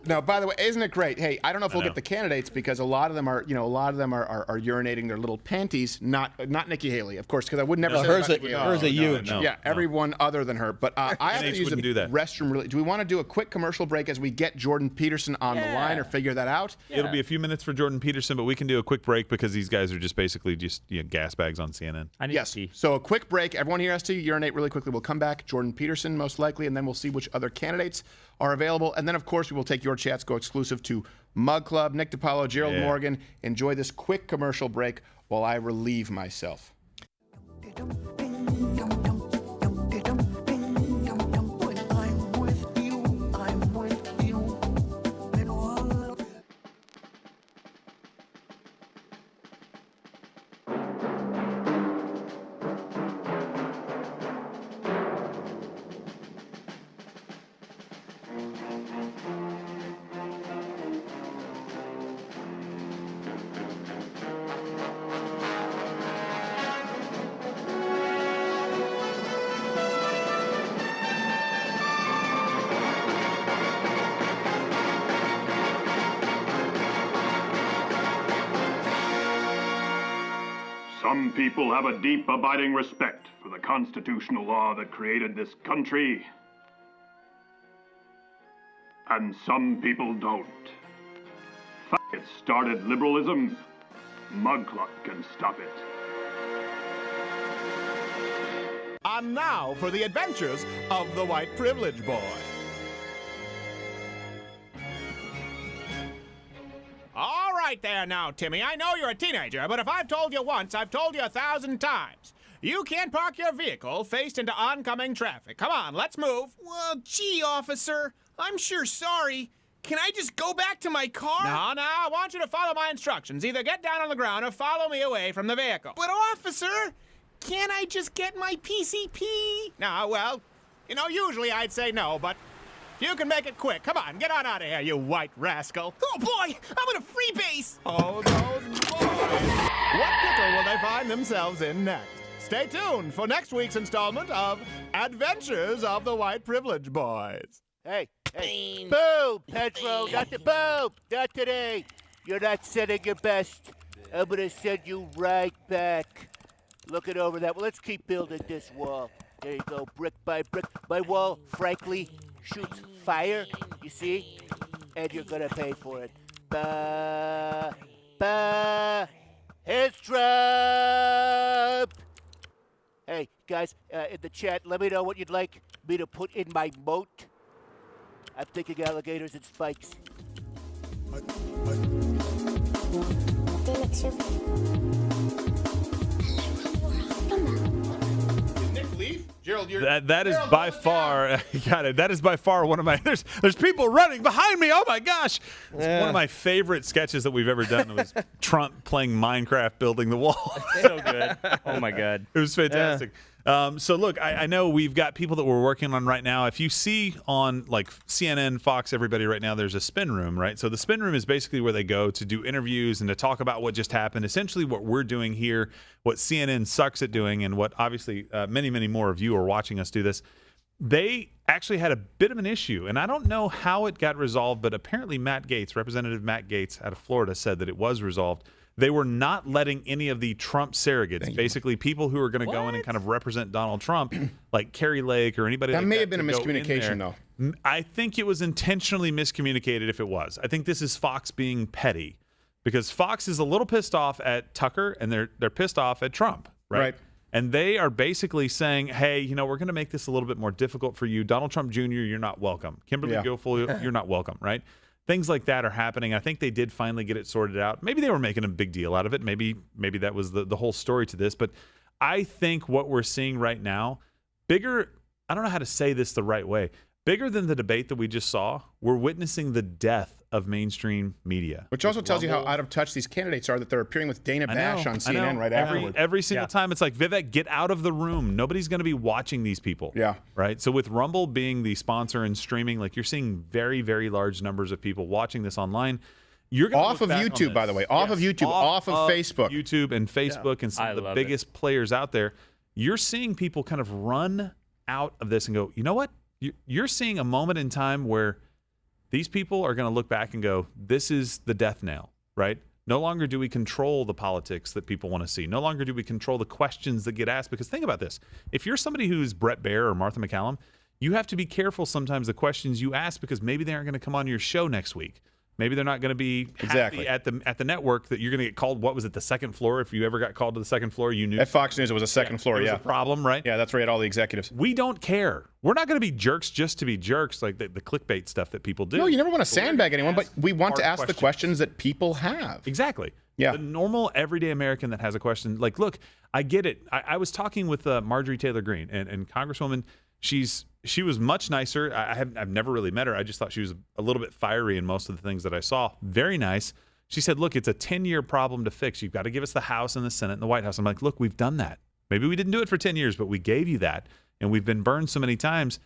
Now, by the way, isn't it great? Hey, I don't know if we'll get the candidates because a lot of them are urinating their little panties. Not Nikki Haley, of course, because I would never. say hers that are about Nikki Haley. huge. Yeah, everyone other than her. But I have to use the do that. restroom. Really, do we want to do a quick commercial break as we get Jordan Peterson on the line, or figure that out? It'll be a few minutes for Jordan Peterson, but we can do a quick break because these guys are just basically gas bags on CNN. Yes. So a quick break. Everyone here has to urinate really quickly. We'll come back. Jordan Peterson, most likely, and then we'll see which other candidates are available. And then, of course, we will take your chats, go exclusive to Mug Club, Nick DiPaolo, Gerald Morgan. Enjoy this quick commercial break while I relieve myself. Some people have a deep, abiding respect for the constitutional law that created this country. And some people don't. It started liberalism. Mug Club can stop it. And now for the adventures of the White Privilege Boy. All right there now, Timmy. I know you're a teenager, but if I've told you once, I've told you 1,000 times. You can't park your vehicle faced into oncoming traffic. Come on, let's move. Well, gee, officer, I'm sure sorry. Can I just go back to my car? No, I want you to follow my instructions. Either get down on the ground or follow me away from the vehicle. But, officer, can't I just get my PCP? No, well, usually I'd say no, but if you can make it quick, come on, get on out of here, you white rascal. Oh, boy, I'm in a freebase. Oh, those boys. What pickle will they find themselves in next? Stay tuned for next week's installment of Adventures of the White Privilege Boys. Hey, boo, Pedro, not today. You're not sending your best. I'm gonna send you right back. Looking over that. Well, let's keep building this wall. There you go, brick by brick. My wall, frankly, shoots fire, you see? And you're gonna pay for it. It's dropped! Hey, guys, in the chat, let me know what you'd like me to put in my moat. I'm thinking alligators and spikes. Nick leave? Gerald, you're... That is by far, got it. That is by far one of my, there's people running behind me. Oh my gosh. It's one of my favorite sketches that we've ever done was Trump playing Minecraft building the wall. So good. Oh my God. It was fantastic. So look, I know we've got people that we're working on right now. If you see on like CNN, Fox, everybody right now, there's a spin room, right? So the spin room is basically where they go to do interviews and to talk about what just happened. Essentially what we're doing here, what CNN sucks at doing, and what obviously many, many more of you are watching us do this. They actually had a bit of an issue, and I don't know how it got resolved, but apparently Representative Matt Gaetz out of Florida said that it was resolved. They were not letting any of the Trump surrogates, basically people who are going to go in and kind of represent Donald Trump, like Carrie Lake or anybody like that. That may have been a miscommunication, though. I think it was intentionally miscommunicated if it was. I think this is Fox being petty because Fox is a little pissed off at Tucker and they're pissed off at Trump, right? And they are basically saying, hey, we're going to make this a little bit more difficult for you. Donald Trump Jr., you're not welcome. Kimberly Guilfoyle, you're not welcome, right? Things like that are happening. I think they did finally get it sorted out. Maybe they were making a big deal out of it. Maybe that was the whole story to this. But I think what we're seeing right now, bigger, I don't know how to say this the right way, bigger than the debate that we just saw, we're witnessing the death of mainstream media. Which also tells you how out of touch these candidates are that they're appearing with Dana Bash on CNN right afterward. Every single time it's like, Vivek, get out of the room. Nobody's going to be watching these people. Yeah. Right? So with Rumble being the sponsor and streaming, like you're seeing very, very large numbers of people watching this online. You're going off of YouTube, by the way. Off of YouTube, off of Facebook. YouTube and Facebook and some of the biggest players out there. You're seeing people kind of run out of this and go, you know what? You're seeing a moment in time where these people are going to look back and go, this is the death knell, right? No longer do we control the politics that people want to see. No longer do we control the questions that get asked. Because think about this. If you're somebody who's Brett Baer or Martha McCallum, you have to be careful sometimes the questions you ask because maybe they aren't going to come on your show next week. Maybe they're not going to be happy at the network that you're going to get called. What was it, the second floor? If you ever got called to the second floor, you knew. At Fox News, it was a second floor, it was a problem, right? Yeah, that's where you had all the executives. We don't care. We're not going to be jerks just to be jerks, like the clickbait stuff that people do. No, you never want to sandbag anyone, but we want to ask the questions that people have. Exactly. Yeah. The normal, everyday American that has a question, like, look, I get it. I was talking with Marjorie Taylor Greene, and Congresswoman, she was much nicer. I've never really met her. I just thought she was a little bit fiery in most of the things that I saw. Very nice. She said, look, it's a 10-year problem to fix. You've got to give us the House and the Senate and the White House. I'm like, look, we've done that. Maybe we didn't do it for 10 years, but we gave you that, and we've been burned so many times.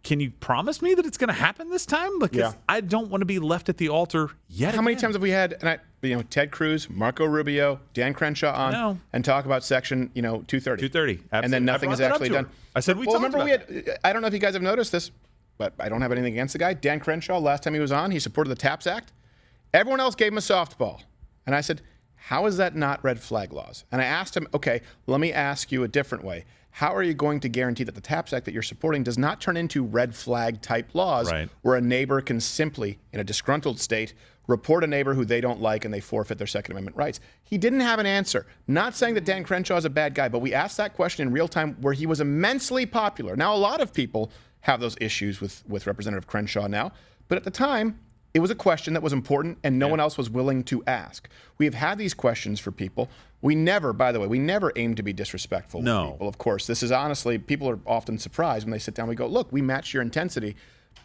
Can you promise me that it's going to happen this time? Because I don't want to be left at the altar yet. How many times have we had Ted Cruz, Marco Rubio, Dan Crenshaw on and talk about Section 230? 230, absolutely. And then nothing is actually done. I said we talked about that. I don't know if you guys have noticed this, but I don't have anything against the guy. Dan Crenshaw, last time he was on, he supported the TAPS Act. Everyone else gave him a softball. And I said, how is that not red flag laws? And I asked him, okay, let me ask you a different way. How are you going to guarantee that the TAPS Act that you're supporting does not turn into red flag type laws where a neighbor can simply, in a disgruntled state, report a neighbor who they don't like and they forfeit their Second Amendment rights? He didn't have an answer. Not saying that Dan Crenshaw is a bad guy, but we asked that question in real time where he was immensely popular. Now, a lot of people have those issues with Representative Crenshaw now, but at the time, it was a question that was important and no one else was willing to ask. We have had these questions for people. We never, by the way, we never aim to be disrespectful with people, of course. This is honestly, people are often surprised when they sit down. We go, look, we match your intensity,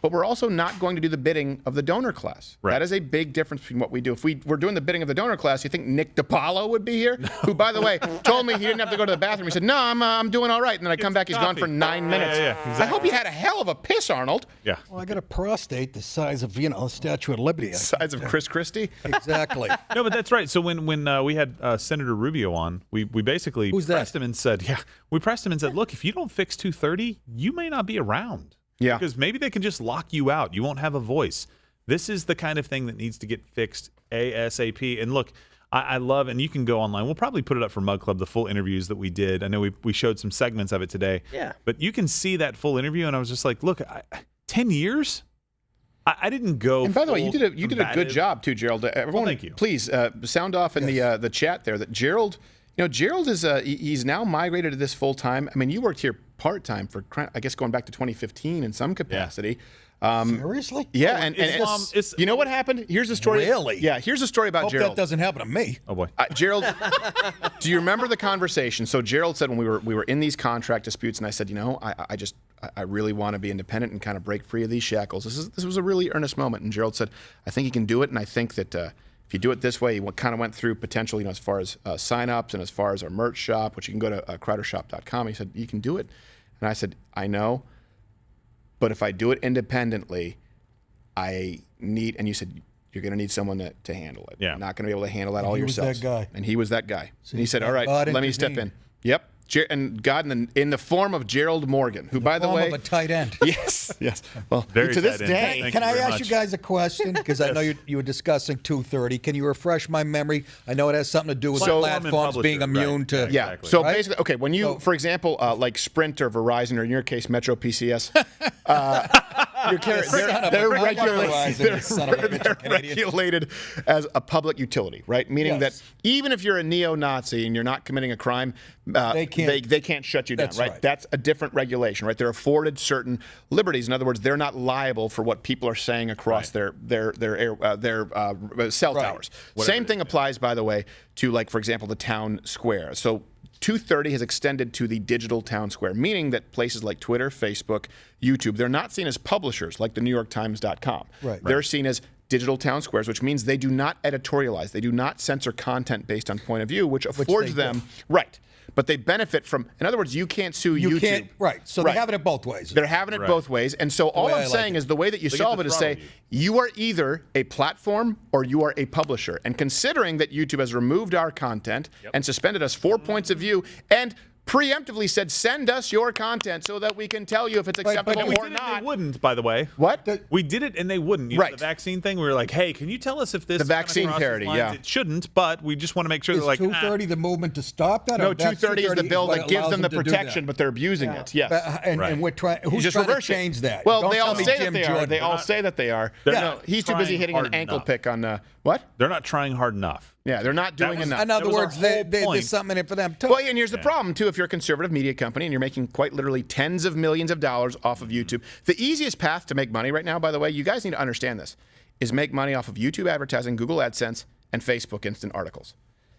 but we're also not going to do the bidding of the donor class. Right. That is a big difference between what we do. If we were doing the bidding of the donor class, you think Nick DiPaolo would be here? No. Who, by the way, told me he didn't have to go to the bathroom. He said, no, I'm doing all right. And then I come back, he's gone for 9 minutes. Exactly. I hope you had a hell of a piss, Arnold. Yeah. Well, I got a prostate the size of, the Statue of Liberty. The size of Chris Christie? Exactly. No, but that's right. So when we had Senator Rubio on, we basically pressed him and said, look, if you don't fix 230, you may not be around. Yeah. Because maybe they can just lock you out. You won't have a voice. This is the kind of thing that needs to get fixed ASAP. And look, I love, and you can go online. We'll probably put it up for Mug Club, the full interviews that we did. I know we showed some segments of it today. Yeah. But you can see that full interview, and I was just like, look, 10 years? I didn't go. And by the way, you did a good job too, Gerald. Everyone, thank you. Please sound off in the chat there that Gerald. Gerald is he's now migrated to this full time. I mean, you worked here part time for, I guess, going back to 2015 in some capacity. Seriously? Yeah, and you know what happened? Here's the story. Really? Yeah, here's the story about Hope Gerald. that doesn't happen to me. Oh boy, Gerald. Do you remember the conversation? So Gerald said when we were in these contract disputes, and I said, I really want to be independent and kind of break free of these shackles. This was a really earnest moment, and Gerald said, I think he can do it, and I think that if you do it this way, he kind of went through potential, as far as sign-ups and as far as our merch shop, which you can go to crowdershop.com. He said, you can do it. And I said, I know, but if I do it independently, I need, and you said, you're going to need someone to handle it. Yeah. You're not going to be able to handle that all he was yourselves. that guy. And he was that guy. See, and he said, all right, God let me step in. Yep. And God in the form of Gerald Morgan, who, by the way, of a tight end. Yes. Well, Very to this tight end. day. Thank Can you I very ask much. you guys a question? Because I know you were discussing 230. Can you refresh my memory? I know it has something to do with platforms being immune to. Yeah. Exactly. So basically, okay, when you, for example, like Sprint or Verizon, or in your case, Metro PCS, they're regulated as a public utility, right? Meaning that even if you're a neo-Nazi and you're not committing a crime, they can't shut you down, right? That's a different regulation, right? They're afforded certain liberties. In other words, they're not liable for what people are saying across their cell towers. Same thing applies, by the way, to, like, for example, the town square. So 230 has extended to the digital town square, meaning that places like Twitter, Facebook, YouTube, they're not seen as publishers like the NewYorkTimes.com. They're seen as digital town squares, which means they do not editorialize. They do not censor content based on point of view, which affords them, but they benefit from, in other words, you can't sue YouTube. So they're having it both ways. They're having it both ways. And so all I'm saying is the way that you solve it is say, you are either a platform or you are a publisher. And considering that YouTube has removed our content and suspended us 4 points of view and preemptively said, send us your content so that we can tell you if it's acceptable or not. They wouldn't, by the way. What? We did it and they wouldn't. You know, the vaccine thing, we were like, hey, can you tell us if this the vaccine parity, It shouldn't, but we just want to make sure Is they're like, 230 the movement to stop that? No, 230 is the bill that gives them the protection, but they're abusing it. Yes. And we're trying. Who's trying to change that? Well, Don't they all tell me say that Jim they are. Jordan. They all say that they are. No, he's too busy hitting an ankle pick on what? They're not trying hard enough. Yeah, they're not doing enough. In other words, there's something in it for them too. Well, and here's the problem too. If you're a conservative media company and you're making quite literally tens of millions of dollars off of YouTube, the easiest path to make money right now, by the way, you guys need to understand this, is make money off of YouTube advertising, Google AdSense, and Facebook instant articles.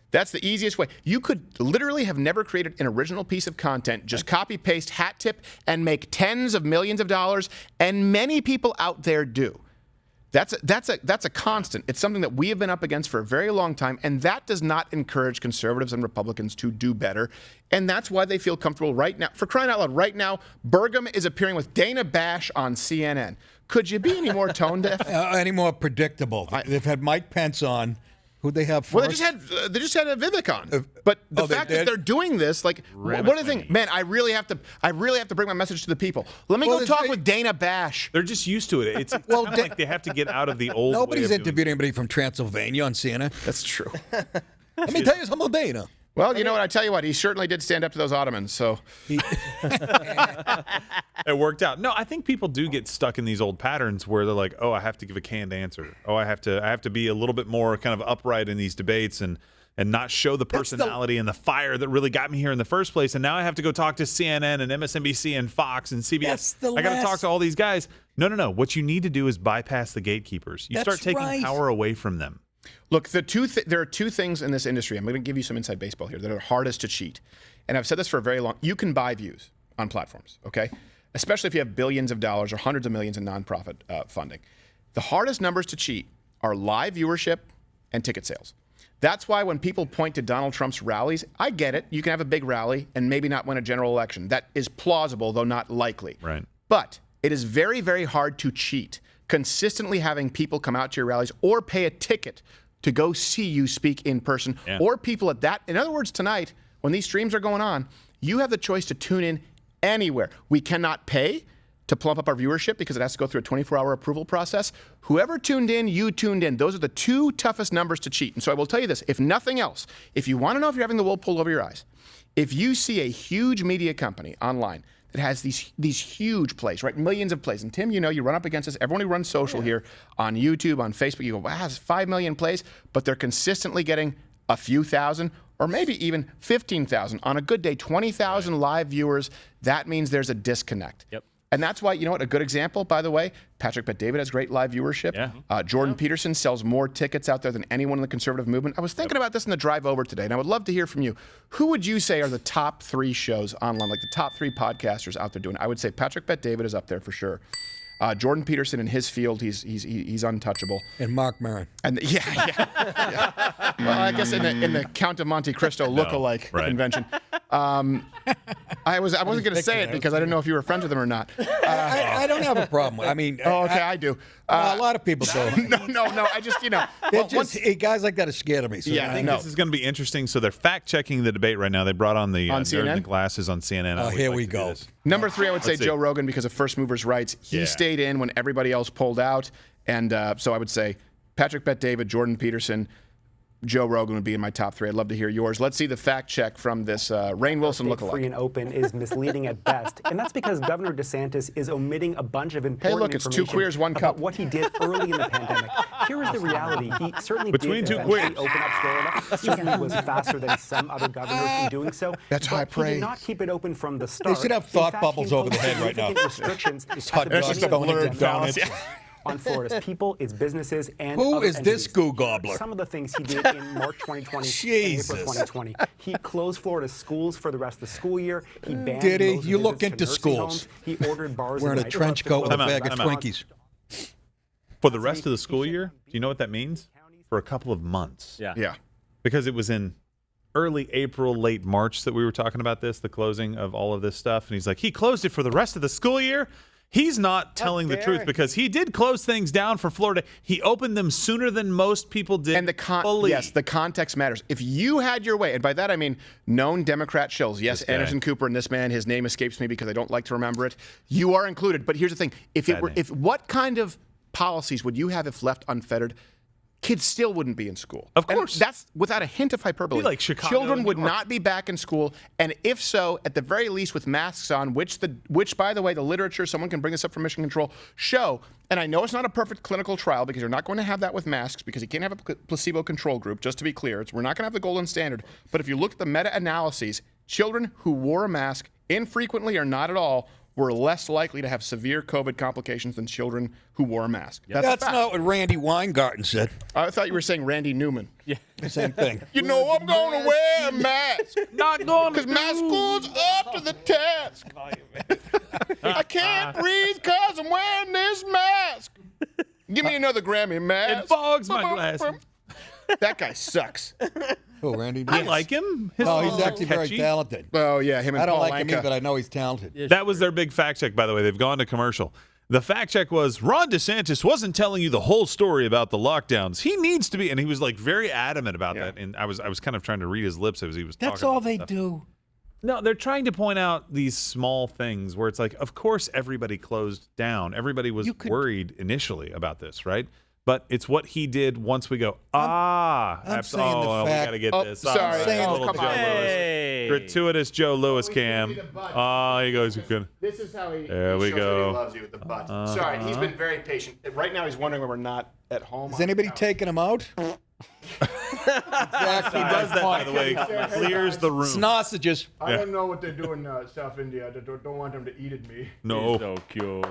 That's the easiest way. You could literally have never created an original piece of content, just copy, paste, hat tip, and make tens of millions of dollars, and many people out there do. That's a constant. It's something that we have been up against for a very long time, and that does not encourage conservatives and Republicans to do better. And that's why they feel comfortable right now. For crying out loud, right now, Burgum is appearing with Dana Bash on CNN. Could you be any more tone deaf? Any more predictable? They've had Mike Pence on. Who'd they have first? Well, they just had a Vivek on. But the fact that they're doing this, like, what do they think? Man, I really have to bring my message to the people. Let me go talk with Dana Bash. They're just used to it. It's kind of like they have to get out of the old. Nobody's way of interviewed anybody from Transylvania on CNN. That's true. Let me tell you something, Dana. Well, you know what? I tell you what, he certainly did stand up to those Ottomans. So it worked out. No, I think people do get stuck in these old patterns where they're like, "Oh, I have to give a canned answer. Oh, I have to be a little bit more kind of upright in these debates and not show the personality and the fire that really got me here in the first place. And now I have to go talk to CNN and MSNBC and Fox and CBS. I got to talk to all these guys." No. What you need to do is bypass the gatekeepers. You start taking power away from them. Look, there are two things in this industry. I'm going to give you some inside baseball here that are hardest to cheat. And I've said this for a very long. You can buy views on platforms, okay? Especially if you have billions of dollars or hundreds of millions in nonprofit funding. The hardest numbers to cheat are live viewership and ticket sales. That's why when people point to Donald Trump's rallies, I get it. You can have a big rally and maybe not win a general election. That is plausible, though not likely. Right. But it is very, very hard to cheat. Consistently having people come out to your rallies or pay a ticket to go see you speak in person, or people at that. In other words, tonight, when these streams are going on, you have the choice to tune in anywhere. We cannot pay to plump up our viewership because it has to go through a 24-hour approval process. Whoever tuned in, you tuned in. Those are the two toughest numbers to cheat. And so I will tell you this, if nothing else, if you want to know if you're having the wool pulled over your eyes, if you see a huge media company online that has these huge plays, right? Millions of plays. And Tim, you know, you run up against this. Everyone who runs social here on YouTube, on Facebook, you go, wow, it's 5 million plays, but they're consistently getting a few thousand or maybe even 15,000. On a good day, 20,000 live viewers. That means there's a disconnect. Yep. And that's why, you know what, a good example, by the way, Patrick Bet-David has great live viewership. Yeah. Jordan Peterson sells more tickets out there than anyone in the conservative movement. I was thinking about this in the drive over today, and I would love to hear from you. Who would you say are the top 3 shows online, like the top 3 podcasters out there doing it? I would say Patrick Bet-David is up there for sure. Jordan Peterson in his field, he's untouchable. And Mark Maron. And yeah. Well, I guess in the Count of Monte Cristo look-alike convention. I wasn't going to say it because I didn't know if you were friends with him or not. I don't have a problem. I mean, I do. A lot of people do. No. I just, guys like that are scared of me. So I think this is going to be interesting. So they're fact-checking the debate right now. They brought on the Nerd in the Glasses on CNN. Oh, here we go. Number 3, I would say Joe Rogan because of first movers' rights. He stayed in when everybody else pulled out. And so I would say Patrick Bet-David, Jordan Peterson, Joe Rogan would be in my top 3. I'd love to hear yours. Let's see the fact check from this Rainn Wilson lookalike. Free and open is misleading at best, and that's because Governor DeSantis is omitting a bunch of important it's information 2 queers, 1 cup. about what he did early in the pandemic. Here is the reality: he certainly Between did 2 queers. open up Florida. Certainly was faster than some other governors in doing so. That's high praise. He did not keep it open from the start. They should have thought bubbles over the head right now. Restrictions That's just a blurred balance. On Florida's people, its businesses, and who other is this entities. goo gobbler? Some of the things he did in March 2020 and April 2020. He closed Florida's schools for the rest of the school year. He banned Did he? most You visits look to into nursing schools. homes. He ordered bars Wearing and a trench coat with a bag of Twinkies. For the rest of the school year, do you know what that means? For a couple of months. Yeah. Because it was in early April, late March that we were talking about this, the closing of all of this stuff. And he's like, he closed it for the rest of the school year? He's not telling the truth because he did close things down for Florida. He opened them sooner than most people did. And the context matters. If you had your way, and by that I mean known Democrat shills, yes, Anderson Cooper and this man, his name escapes me because I don't like to remember it. You are included. But here's the thing: what kind of policies would you have if left unfettered? Kids still wouldn't be in school. Of course. And that's without a hint of hyperbole. Be like Chicago Children and would New York. not be back in school, and if so, at the very least with masks on, which by the way, the literature, someone can bring this up from Mission Control, show, and I know it's not a perfect clinical trial because you're not going to have that with masks because you can't have a placebo control group, just to be clear. We're not going to have the golden standard. But if you look at the meta-analyses, children who wore a mask infrequently or not at all were less likely to have severe COVID complications than children who wore a mask. That's not what Randy Weingarten said. I thought you were saying Randy Newman. Yeah. The same thing. You know I'm going to wear a mask. Not going because my school's up to the task. I can't breathe because I'm wearing this mask. Give me another Grammy mask. It fogs my glasses. That guy sucks. Oh, Randy. I like him. His No, songs he's are actually very catchy. talented. Oh, yeah, him and I don't Paul like him Anka. either, but I know he's talented. That was their big fact check, by the way. They've gone to commercial. The fact check was Ron DeSantis wasn't telling you the whole story about the lockdowns. He needs to be, and he was like very adamant about that. And I was kind of trying to read his lips as he was talking. That's all about they stuff. do. No, they're trying to point out these small things where it's like, of course, everybody closed down. Everybody was worried initially about this, right? But it's what he did once we go, I'm saying the we fact- got to get Oh, this. sorry. All saying- little come Joe on. Lewis. Gratuitous Joe Lewis cam. He goes, you can. This is how he, There we shows that go. he loves you with the butt. Sorry, he's been very patient. Right now he's wondering when we're not at home. Is anybody taking him out? He does that, by the way. Clears the room. Sausages. I don't know what they do in South India. I don't want them to eat at me. No. So cute.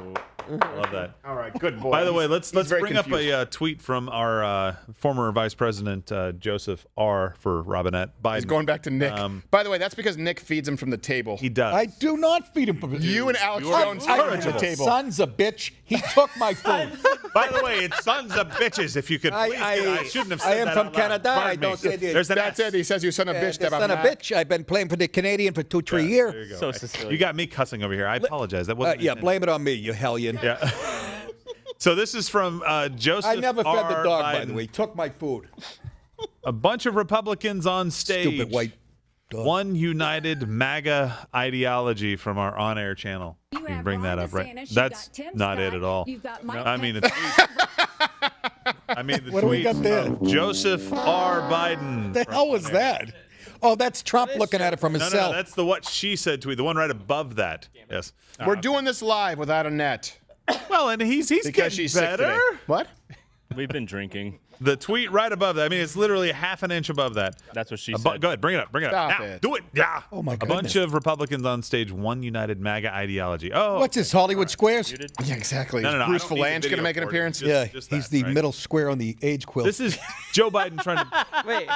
I love that. All right, good boy. By the way, let's very bring confused. up a tweet from our former Vice President Joseph R. for Robinette Biden. He's going back to Nick. By the way, that's because Nick feeds him from the table. He does. I do not feed him from You and Alex You're Jones feed him from the incorrigible. table. Sons of bitch. He took my food. By the way, it's sons of bitches. If you could please I shouldn't have said I am that from out loud. Canada. Pardon I don't me. say the. There's an That's S. it. He says you son of bitch. the son of bitch. I've been playing for the Canadian for 2-3 years. There you go. So Sicilian. You got me cussing over here. I apologize. That wasn't Yeah, intended. blame it on me, you hellion. Yeah. So this is from Joseph I never fed the R. dog, by Biden. the way. He took my food. A bunch of Republicans on stage. Stupid white dog. One united MAGA ideology from our on-air channel. You can bring that up, right? That's not it at all. I mean, the tweet. I mean, the What do we tweet got there? of Joseph R. Biden. The hell was that? Oh, that's Trump looking at it from his No, cell. that's the what she said tweet. The one right above that. Yes. We're doing this live without a net. Well, and he's Because getting she's sick better. today. What? We've been drinking. The tweet right above that. I mean, it's literally half an inch above that. That's what she Go said. ahead, bring it up. Bring it Stop up. Now, it. do it. Yeah. Oh, my A goodness. bunch of Republicans on stage, one united MAGA ideology. Oh. What's this, Hollywood Squares? Yeah, exactly. No, Is I Bruce don't need the Phalange going to video make an for it. appearance? Just- Yeah, just he's that, the right? middle square on the age quilt. This is Joe Biden trying to. Wait.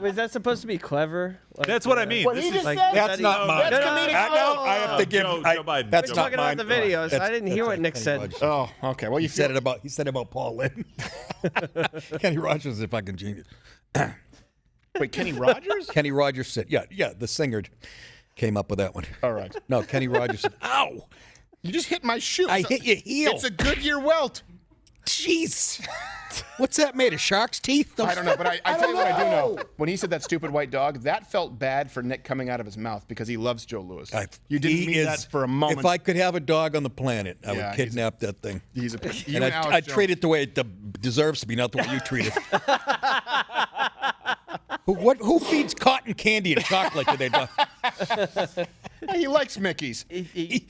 Was that supposed to be clever? Like, That's what I mean. What This he is just like, said? That's not mine. That's comedic. I have to give. Joe Biden. That's We're not talking mine. about the videos. That's- I didn't hear that's what Nick Kenny said. Rogers. Oh, okay. Well, He said it about Paul Lynn. Kenny Rogers is a fucking genius. Wait, Kenny Rogers? Kenny Rogers said, yeah, the singer came up with that one. All right. No, Kenny Rogers said, ow, You just hit my shoe. I hit your heel. It's a Goodyear welt. Jeez. What's that made of? Shark's teeth? I don't know, but I tell you what I do know. When he said that stupid white dog, that felt bad for Nick coming out of his mouth because he loves Joe Lewis. You didn't He mean is- that for a moment. If I could have a dog on the planet, I Yeah, would kidnap that thing. He's a. You And and Alex I'd Jones. treat it the way it deserves to be, not the way you treat it. Who feeds cotton candy and chocolate to their dog? He likes Mickey's. He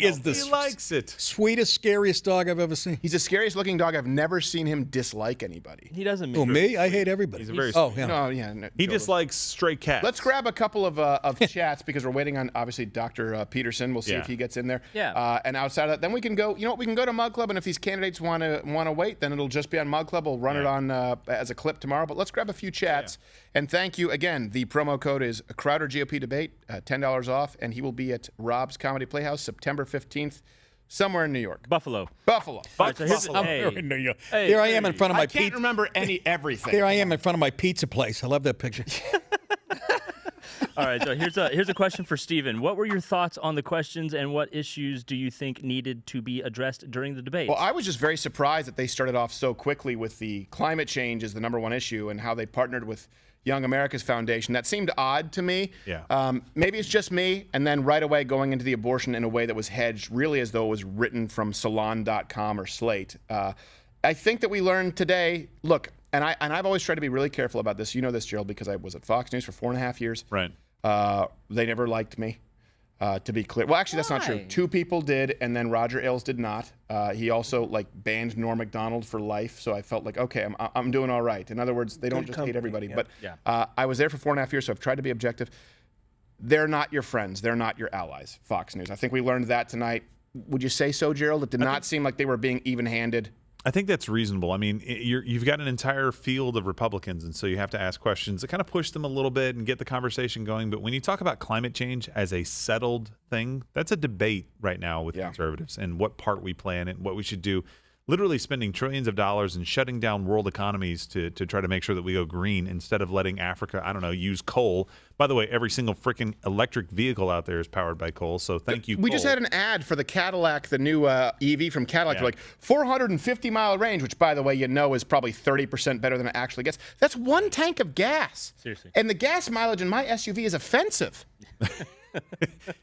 is the He likes it. sweetest, scariest dog I've ever seen. He's the scariest looking dog. I've never seen him dislike anybody. He doesn't. Oh, me? I hate everybody. He's a very oh, yeah. No, yeah. No, He Joe dislikes stray cats. Let's grab a couple of chats because we're waiting on obviously Dr. Peterson. We'll see Yeah. if he gets in there. Yeah. And outside of that, then we can go. You know what? We can go to Mug Club, and if these candidates want to wait, then it'll just be on Mug Club. We'll run it on as a clip tomorrow. But let's grab a few chats. And thank you again. The promo code is Crowder GOP Debate, $10 off, and he will be at Rob's Comedy Playhouse September 15th, somewhere in New York. Buffalo. Buffalo. All right, so here's Somewhere in New York. Hey, Here I am in front of my I can't pizza. remember everything. Here I am in front of my pizza place. I love that picture. All right, so here's a question for Steven. What were your thoughts on the questions, and what issues do you think needed to be addressed during the debate? Well, I was just very surprised that they started off so quickly with the climate change as the number one issue and how they partnered with Young America's Foundation. That seemed odd to me. Yeah. Maybe it's just me. And then right away going into the abortion in a way that was hedged, really as though it was written from Salon.com or Slate. I think that we learned today, look, and I've always tried to be really careful about this. You know this, Gerald, because I was at Fox News for 4.5 years. Right. They never liked me, to be clear. Well, actually, that's not true. Two people did, and then Roger Ailes did not. He also banned Norm Macdonald for life, so I felt like, okay, I'm doing all right. In other words, they don't just hate everybody. yeah. But I was there for 4.5 years, so I've tried to be objective. They're not your friends. They're not your allies, Fox News. I think we learned that tonight. Would you say so, Gerald? It did not seem like they were being even-handed. I think that's reasonable. I mean, you've got an entire field of Republicans, and so you have to ask questions that kind of push them a little bit and get the conversation going. But when you talk about climate change as a settled thing, that's a debate right now with conservatives and what part we play in it and what we should do. Literally spending trillions of dollars and shutting down world economies to try to make sure that we go green instead of letting Africa, I don't know, use coal. By the way, every single freaking electric vehicle out there is powered by coal, so thank you, We coal. just had an ad for the Cadillac, the new EV from Cadillac, for 450-mile range, which, by the way, is probably 30% better than it actually gets. That's one tank of gas. Seriously. And the gas mileage in my SUV is offensive.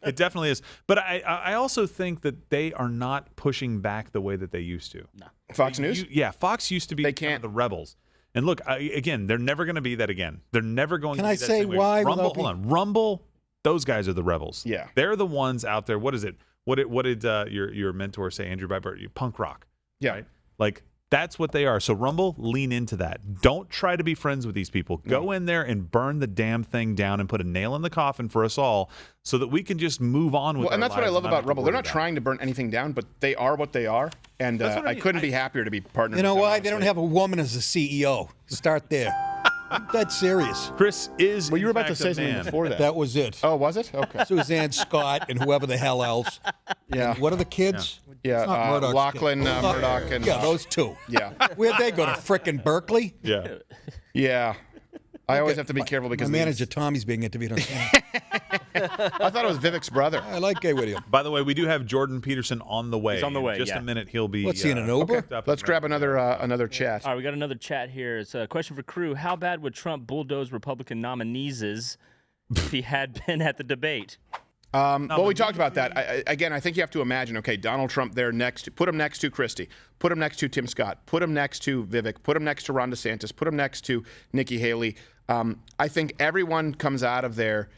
It definitely is. But I also think that they are not pushing back the way that they used to. No. Fox News? Yeah, Fox used to be kind of the rebels. And look, again, they're never going to be that again. They're never going Can to be I that say same way. why Rumble, without hold on. Rumble, those guys are the rebels. Yeah. They're the ones out there. What is it? What did your mentor say, Andrew Breitbart? Punk rock. Yeah. Right? Like, that's what they are. So Rumble, lean into that. Don't try to be friends with these people. Go in there and burn the damn thing down and put a nail in the coffin for us all so that we can just move on with Well, and our that's what I lives love and about have to Rumble. They're worry not about trying to burn anything down, but they are what they are. And That's what I I mean. couldn't be happier to be partnered You know with them, why? They don't honestly. have a woman as a CEO. Start there. That's serious. Chris is. Well, you were in about to fact, say a something man. before that. That was it. Oh, was it? Okay. Suzanne Scott and whoever the hell else. Yeah. And what are the kids? Yeah, It's not Murdoch's Lachlan kids. Murdoch and yeah, those two. Yeah. Where'd they go to? Frickin' Berkeley? Yeah. Yeah. I always have to be careful because my of manager these- Tommy's being interviewed on I thought it was Vivek's brother. I like gay with you. By the way, we do have Jordan Peterson on the way. He's on the In way, just yeah. a minute, he'll be. What's he in an Uber? hooked up Let's and grab ready. another chat. All right, we got another chat here. It's a question for crew. How bad would Trump bulldoze Republican nominees if he had been at the debate? Well, we talked about that. I think you have to imagine, okay, Donald Trump there next, put him next to Christie, put him next to Tim Scott, put him next to Vivek, put him next to Ron DeSantis, put him next to Nikki Haley. I think everyone comes out of there,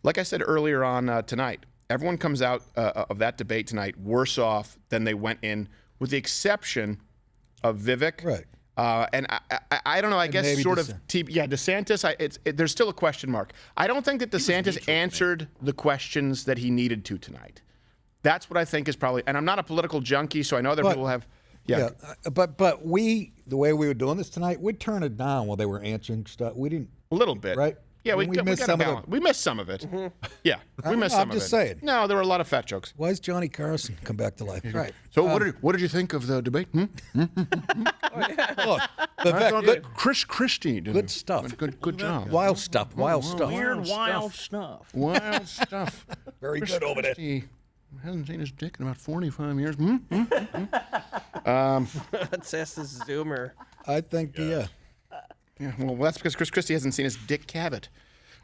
like I said earlier on tonight, everyone comes out of that debate tonight worse off than they went in, with the exception of Vivek. Right. And I don't know. I guess maybe sort of. DeSantis. There's still a question mark. I don't think that DeSantis answered the questions that he needed to tonight. That's what I think is probably. And I'm not a political junkie, so I know that people have. Yeah. But the way we were doing this tonight, we'd turn it down while they were answering stuff. We didn't. A little bit. Right. Yeah, we missed got some some of of it. We missed some of it. Yeah, we missed I'm some of it. just saying. No, there were a lot of fat jokes. Why is Johnny Carson come back to life? Right. So what did you think of the debate? Look, Chris Christie did good stuff. Good job. Wild stuff. Wild stuff. Weird, wild stuff. Wild stuff. Very Chris good over there. Christie hasn't seen his dick in about 45 years. Let's ask the Zoomer. I think, yeah. Yeah, well, that's because Chris Christie hasn't seen his Dick Cavett.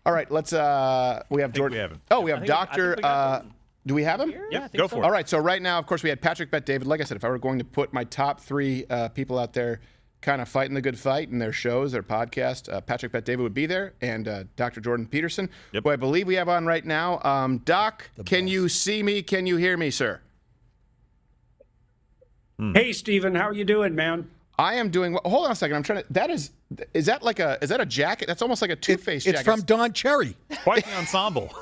All right, let's. We have Jordan. we have him. Oh, we have I Doctor. think we got Do we have him? Yeah, I think Go so. for All it. right. So right now, of course, we had Patrick Bet David. Like I said, if I were going to put my top three people out there, kind of fighting the good fight in their shows, their podcast, Patrick Bet David would be there, and Dr. Jordan Peterson, who I believe we have on right now. Doc, can you see me? Can you hear me, sir? Hey, Stephen, how you doing, man? I am doing well. Hold on a second. I'm trying to. That is that a jacket? That's almost like a Two-Face jacket. It's from Don Cherry. Quite the ensemble.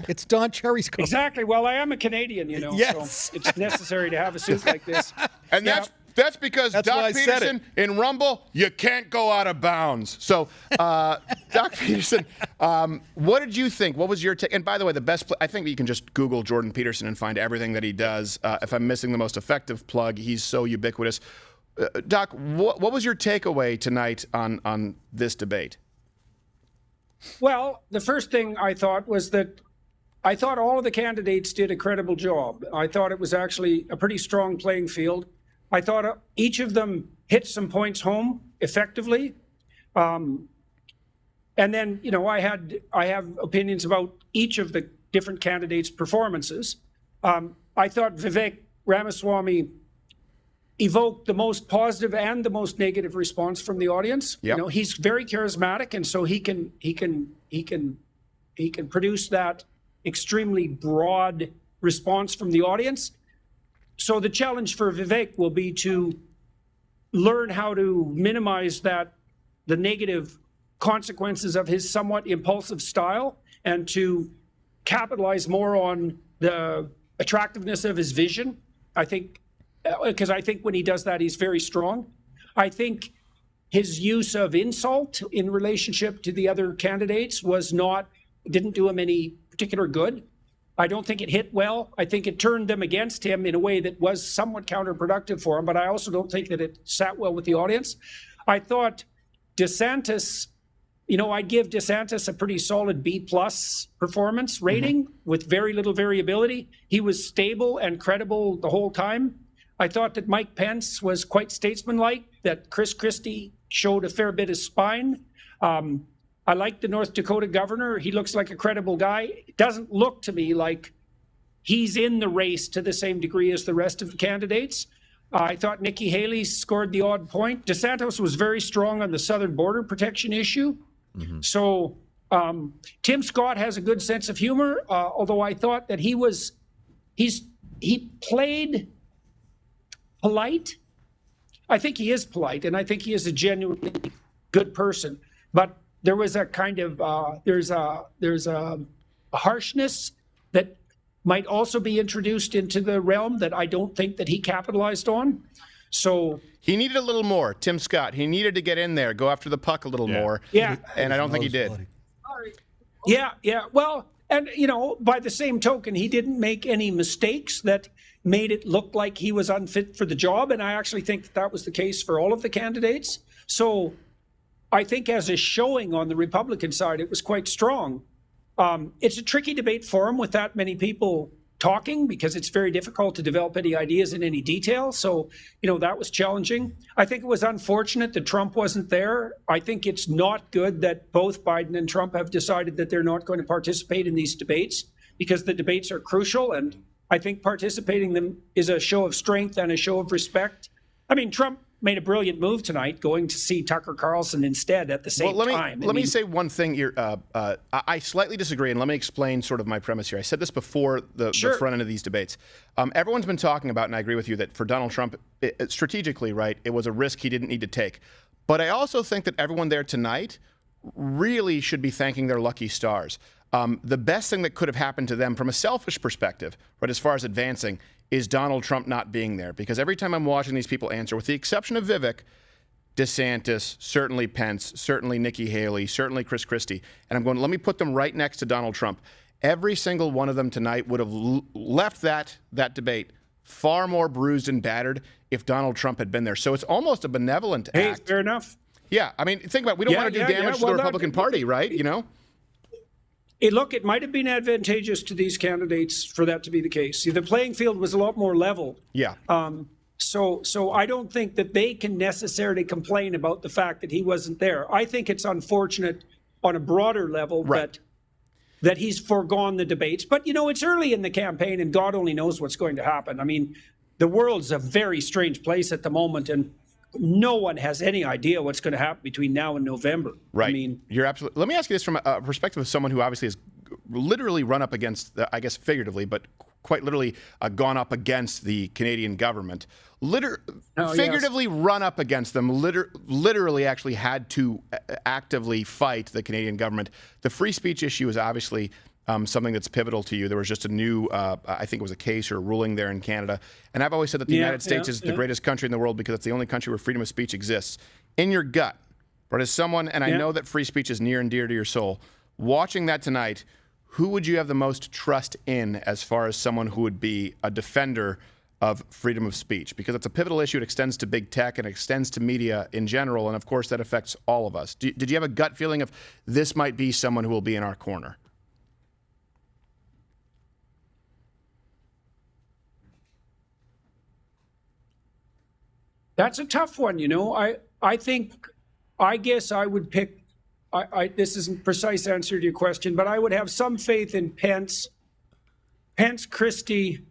It's Don Cherry's coat. Exactly. Well, I am a Canadian, you know, Yes. so it's necessary to have a suit like this. And that's because That's why Doc I said Peterson in Rumble, you can't go out of bounds. So, Doc Peterson, what did you think? What was your take? And by the way, the best I think you can just Google Jordan Peterson and find everything that he does. If I'm missing the most effective plug, he's so ubiquitous. Doc, what was your takeaway tonight on this debate? Well, the first thing I thought was that I thought all of the candidates did a credible job. I thought it was actually a pretty strong playing field. I thought each of them hit some points home effectively. And then, you know, I have opinions about each of the different candidates' performances. I thought Vivek Ramaswamy evoked the most positive and the most negative response from the audience. Yep. You know, he's very charismatic, and so he can produce that extremely broad response from the audience. So the challenge for Vivek will be to learn how to minimize the negative consequences of his somewhat impulsive style, and to capitalize more on the attractiveness of his vision. I think, because I think when he does that, he's very strong. I think his use of insult in relationship to the other candidates didn't do him any particular good. I don't think it hit well. I think it turned them against him in a way that was somewhat counterproductive for him, but I also don't think that it sat well with the audience. I thought DeSantis, you know, I'd give DeSantis a pretty solid B+ performance rating with very little variability. He was stable and credible the whole time. I thought that Mike Pence was quite statesmanlike, that Chris Christie showed a fair bit of spine. I like the North Dakota governor. He looks like a credible guy. It doesn't look to me like he's in the race to the same degree as the rest of the candidates. I thought Nikki Haley scored the odd point. DeSantis was very strong on the southern border protection issue. So Tim Scott has a good sense of humor, although I thought that he played polite. I think he is polite, and I think he is a genuinely good person. But there was a kind of there's a harshness that might also be introduced into the realm that I don't think that he capitalized on. So he needed a little more, Tim Scott. He needed to get in there, go after the puck a little more. Yeah. And I don't think he did. Yeah. Well, and by the same token, he didn't make any mistakes that made it look like he was unfit for the job. And I actually think that was the case for all of the candidates. So I think as a showing on the Republican side, it was quite strong. It's a tricky debate forum with that many people talking because it's very difficult to develop any ideas in any detail. So, that was challenging. I think it was unfortunate that Trump wasn't there. I think it's not good that both Biden and Trump have decided that they're not going to participate in these debates because the debates are crucial. And I think participating in them is a show of strength and a show of respect. I mean, Trump made a brilliant move tonight, going to see Tucker Carlson instead at the same time. Let me say one thing here. I slightly disagree, and let me explain sort of my premise here. I said this before the front end of these debates. Everyone's been talking about, and I agree with you, that for Donald Trump, strategically, right, it was a risk he didn't need to take. But I also think that everyone there tonight really should be thanking their lucky stars. The best thing that could have happened to them from a selfish perspective, right, as far as advancing, is Donald Trump not being there. Because every time I'm watching these people answer, with the exception of Vivek, DeSantis, certainly Pence, certainly Nikki Haley, certainly Chris Christie, and I'm going, let me put them right next to Donald Trump. Every single one of them tonight would have left that debate far more bruised and battered if Donald Trump had been there. So it's almost a benevolent act. Fair enough. Yeah, I mean, think about it. We don't want to do damage to the Republican Party, right? Look, it might have been advantageous to these candidates for that to be the case. See, the playing field was a lot more level. Yeah. So I don't think that they can necessarily complain about the fact that he wasn't there. I think it's unfortunate on a broader level that he's foregone the debates. But, it's early in the campaign, and God only knows what's going to happen. I mean, the world's a very strange place at the moment, and no one has any idea what's going to happen between now and November. Right. I mean, you're absolutely. Let me ask you this from a perspective of someone who obviously has literally run up against, I guess figuratively, but quite literally gone up against the Canadian government. Figuratively run up against them. Literally actually had to actively fight the Canadian government. The free speech issue is obviously something that's pivotal to you. There was just a new, I think it was a case or a ruling there in Canada. And I've always said that the United States is the greatest country in the world because it's the only country where freedom of speech exists. In your gut, but as someone, and I know that free speech is near and dear to your soul, watching that tonight, who would you have the most trust in as far as someone who would be a defender of freedom of speech? Because it's a pivotal issue. It extends to big tech and extends to media in general. And of course, that affects all of us. Did you have a gut feeling of this might be someone who will be in our corner? That's a tough one, I guess I would pick, this isn't a precise answer to your question, but I would have some faith in Pence, Christie,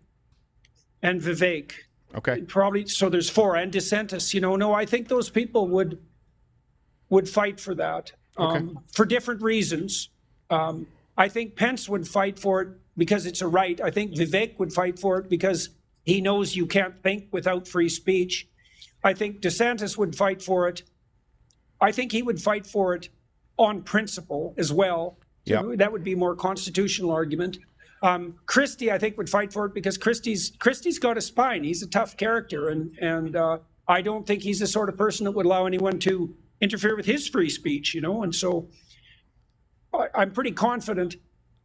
and Vivek. Okay. Probably, so there's four, and DeSantis, No, I think those people would fight for that for different reasons. I think Pence would fight for it because it's a right. I think Vivek would fight for it because he knows you can't think without free speech. I think DeSantis would fight for it. I think he would fight for it on principle as well. So that would be a more constitutional argument. Christie, I think, would fight for it because Christie's got a spine. He's a tough character, and I don't think he's the sort of person that would allow anyone to interfere with his free speech, And so I'm pretty confident.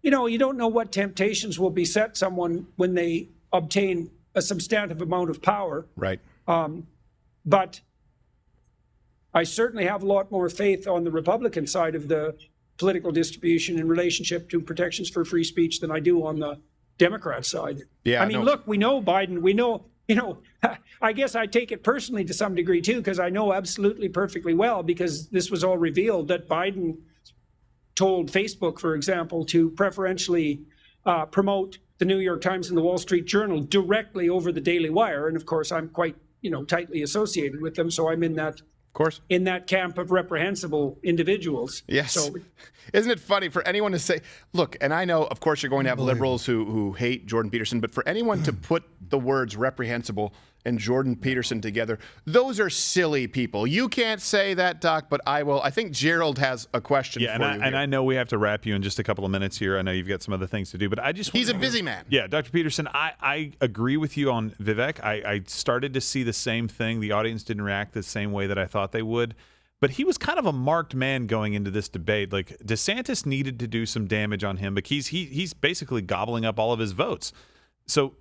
You don't know what temptations will beset someone when they obtain a substantive amount of power. Right. But I certainly have a lot more faith on the Republican side of the political distribution in relationship to protections for free speech than I do on the Democrat side. Yeah, I mean, look, we know Biden, I guess I take it personally to some degree too, because I know absolutely perfectly well, because this was all revealed, that Biden told Facebook, for example, to preferentially promote the New York Times and the Wall Street Journal directly over the Daily Wire. And of course, I'm quite, tightly associated with them. So I'm in that camp of reprehensible individuals. Yes. So, isn't it funny for anyone to say, look, and I know, of course, you're going to have liberals who hate Jordan Peterson, but for anyone to put the words reprehensible and Jordan Peterson together, those are silly people. You can't say that, Doc, but I will. I think Gerald has a question for you. And I know we have to wrap you in just a couple of minutes here. I know you've got some other things to do, but I just He's a busy man. Yeah, Dr. Peterson, I agree with you on Vivek. I started to see the same thing. The audience didn't react the same way that I thought they would. But he was kind of a marked man going into this debate. Like, DeSantis needed to do some damage on him, but he's basically gobbling up all of his votes. So,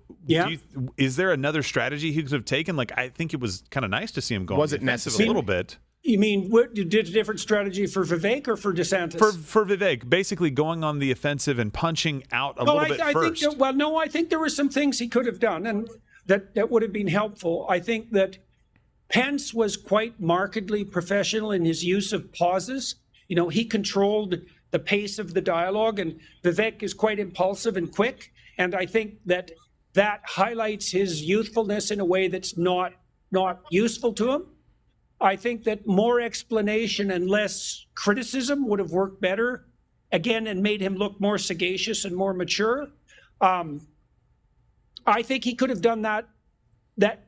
is there another strategy he could have taken? Like, I think it was kind of nice to see him go on the offensive a little bit. You mean you did a different strategy for Vivek or for DeSantis? For Vivek, basically going on the offensive and punching out a little bit first. I think there were some things he could have done, and that would have been helpful. I think that Pence was quite markedly professional in his use of pauses. He controlled the pace of the dialogue, and Vivek is quite impulsive and quick. And I think that highlights his youthfulness in a way that's not useful to him. I think that more explanation and less criticism would have worked better, again, and made him look more sagacious and more mature. I think he could have done that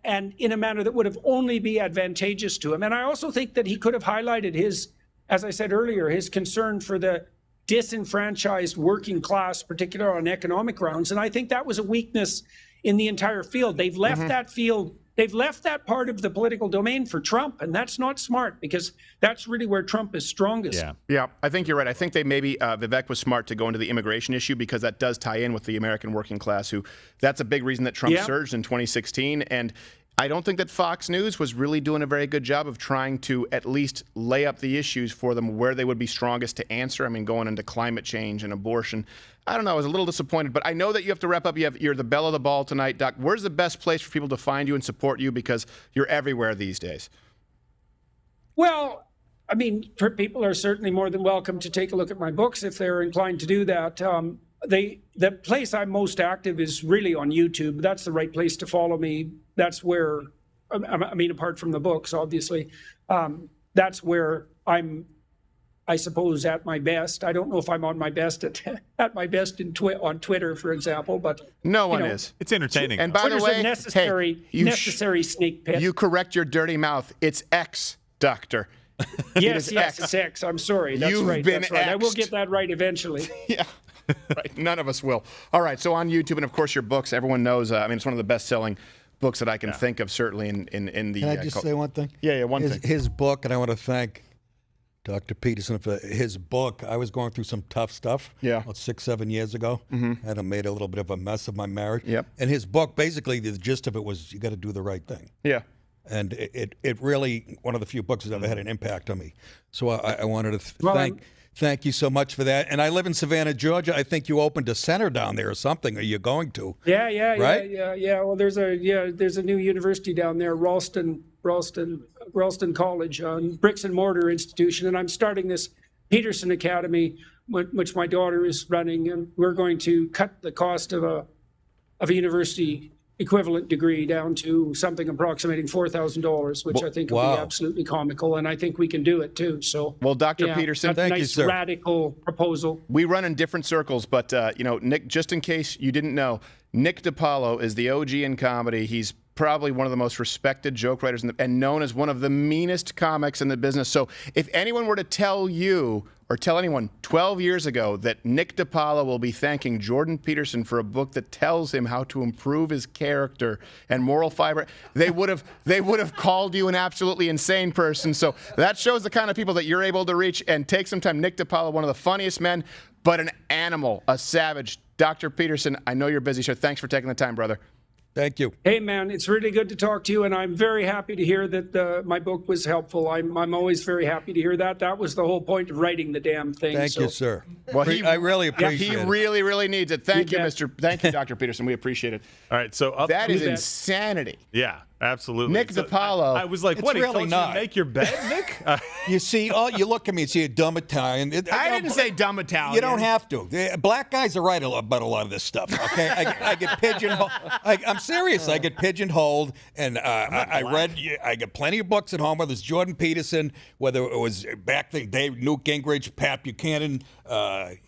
and in a manner that would have only be advantageous to him. And I also think that he could have highlighted his, as I said earlier, his concern for the disenfranchised working class, particularly on economic grounds. And I think that was a weakness in the entire field. They've left that field, they've left that part of the political domain for Trump, and that's not smart because that's really where Trump is strongest. Yeah, I think you're right. I think Vivek was smart to go into the immigration issue because that does tie in with the American working class, that's a big reason that Trump surged in 2016. And I don't think that Fox News was really doing a very good job of trying to at least lay up the issues for them where they would be strongest to answer. I mean, going into climate change and abortion. I don't know. I was a little disappointed, but I know that you have to wrap up. You're the belle of the ball tonight, Doc. Where's the best place for people to find you and support you because you're everywhere these days? Well, I mean, people are certainly more than welcome to take a look at my books if they're inclined to do that. The place I'm most active is really on YouTube. That's the right place to follow me. That's where, I mean, apart from the books, obviously, that's where I'm, I suppose, at my best. I don't know if I'm on my best at my best on Twitter, for example, but no one is. It's entertaining. And by Twitter's the way, a necessary sneak pit. You correct your dirty mouth. It's X, Doctor. Yes, it's X. I'm sorry. That's right. That's right. I will get that right eventually. Yeah. Right. None of us will. All right. So on YouTube and of course your books, everyone knows. I mean, it's one of the best-selling books that I can think of, certainly in the. Can I just say one thing? Yeah, one thing. His book, and I want to thank Dr. Peterson for his book. I was going through some tough stuff. About 6-7 years ago, and I made a little bit of a mess of my marriage. And his book, basically, the gist of it was you got to do the right thing. Yeah. And it really one of the few books that ever had an impact on me. So I wanted to thank you so much for that. And I live in Savannah, Georgia. I think you opened a center down there or something. Are you going to? Yeah. Right? Yeah. Well, there's a new university down there, Ralston College, bricks and mortar institution, and I'm starting this Peterson Academy, which my daughter is running, and we're going to cut the cost of a university equivalent degree down to something approximating $4,000, which I think will be absolutely comical, and I think we can do it too. So, well, Dr. Peterson, that's a nice radical proposal. We run in different circles, but Nick, just in case you didn't know, Nick DiPaolo is the OG in comedy. He's probably one of the most respected joke writers and known as one of the meanest comics in the business. So if anyone were to tell you or tell anyone 12 years ago that Nick DiPaolo will be thanking Jordan Peterson for a book that tells him how to improve his character and moral fiber, they would have called you an absolutely insane person. So that shows the kind of people that you're able to reach and take some time. Nick DiPaolo, one of the funniest men, but an animal, a savage. Dr. Peterson, I know you're busy, so thanks for taking the time, brother. Thank you. Hey, man, it's really good to talk to you, and I'm very happy to hear that my book was helpful. I'm always very happy to hear that. That was the whole point of writing the damn thing. Thank you, sir. Well, I really appreciate it. He really, really needs it. Thank you, Dr. Peterson. We appreciate it. All right, so that is insanity. Yeah. Absolutely. Nick DiPaolo. I was like, It's what? He really told you not. to make your bed, Nick? You see, you look at me and see a dumb Italian. I didn't say dumb Italian. You don't have to. Black guys are right about a lot of this stuff. Okay, I get pigeonholed. I'm serious. I get pigeonholed, and I get plenty of books at home. Whether it's Jordan Peterson, whether it was back then, Dave Newt Gingrich, Pat Buchanan,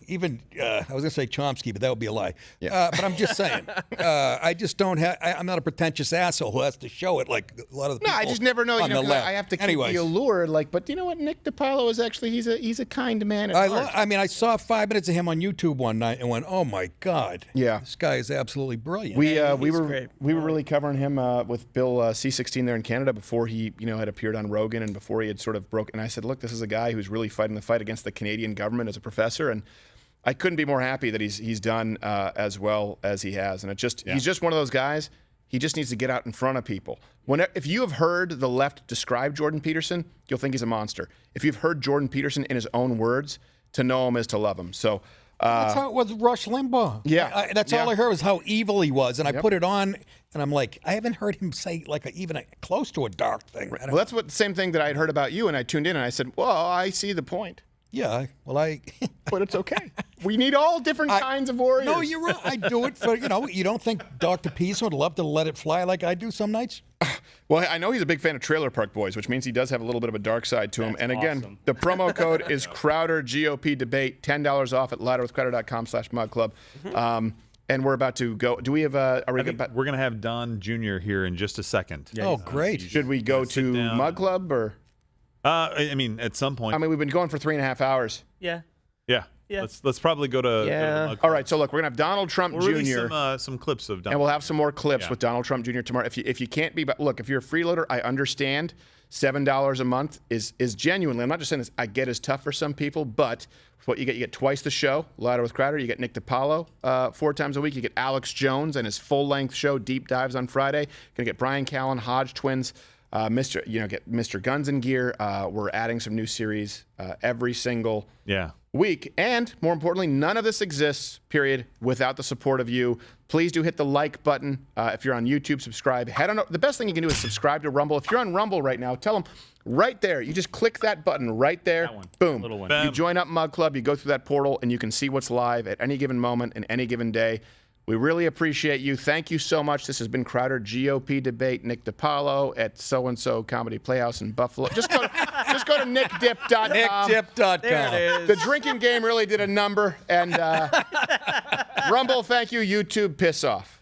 even I was gonna say Chomsky, but that would be a lie. But I'm just saying, I just don't have. I'm not a pretentious asshole who has to show it like a lot of the people. No, I just never know. You on know, the 'cause left. I have to keep Anyways. the allure. Like, but you know what? Nick DiPaolo is actually he's a kind man at heart. I mean, I saw 5 minutes of him on YouTube one night and went, "Oh my God, yeah, this guy is absolutely brilliant." We were really covering him with Bill C16 there in Canada before he had appeared on Rogan and before he had sort of broken. And I said, look, this is a guy who's really fighting the fight against the Canadian government as a professor, and I couldn't be more happy that he's done as well as he has. And he's just one of those guys. He just needs to get out in front of people. If you have heard the left describe Jordan Peterson, you'll think he's a monster. If you've heard Jordan Peterson in his own words, to know him is to love him. So that's how it was with Rush Limbaugh. Yeah, that's all I heard was how evil he was, and I Yep. put it on, and I'm like, I haven't heard him say like even close to a dark thing. Well, that's the same thing that I had heard about you, and I tuned in and I said, well, I see the point. Yeah, well, but it's okay. We need all different kinds of warriors. No, you're right. I do it for, you don't think Dr. Peace would love to let it fly like I do some nights? Well, I know he's a big fan of Trailer Park Boys, which means he does have a little bit of a dark side to him. And again, awesome. the promo code is Crowder GOP Debate, $10 off at louderwithcrowder.com/mugclub. And we're about to go. Do we have we're going to have Don Jr. here in just a second. Oh, great. Should we go to Mug Club or? I mean, at some point. I mean, we've been going for 3.5 hours. Yeah. Yeah. Let's probably go to. Go to Mug Club. All right. So look, we're gonna have Donald Trump We'll release Jr. some clips of Donald. And we'll have some more clips with Donald Trump Jr. tomorrow. If you can't be, but look, if you're a freeloader, I understand. $7 a month is genuinely. I'm not just saying this. I get is tough for some people, but what you get twice the show, Louder with Crowder. You get Nick DiPaolo 4 times a week. You get Alex Jones and his full-length show, Deep Dives on Friday. Gonna get Brian Callen, Hodge Twins. Get Mr. Guns and Gear. We're adding some new series every single week. And more importantly, none of this exists, period, without the support of you. Please do hit the like button. If you're on YouTube, subscribe. The best thing you can do is subscribe to Rumble. If you're on Rumble right now, tell them right there. You just click that button right there. That one. Boom. Little one. Bam. You join up Mug Club. You go through that portal, and you can see what's live at any given moment and any given day. We really appreciate you. Thank you so much. This has been Crowder GOP Debate. Nick DiPaolo at So-and-So Comedy Playhouse in Buffalo. Just go to nickdip.com. Nickdip.com. There it is. The drinking game really did a number. And Rumble, thank you. YouTube, piss off.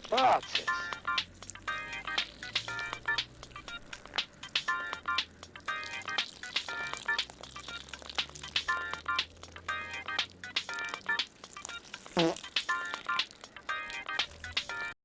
Francis.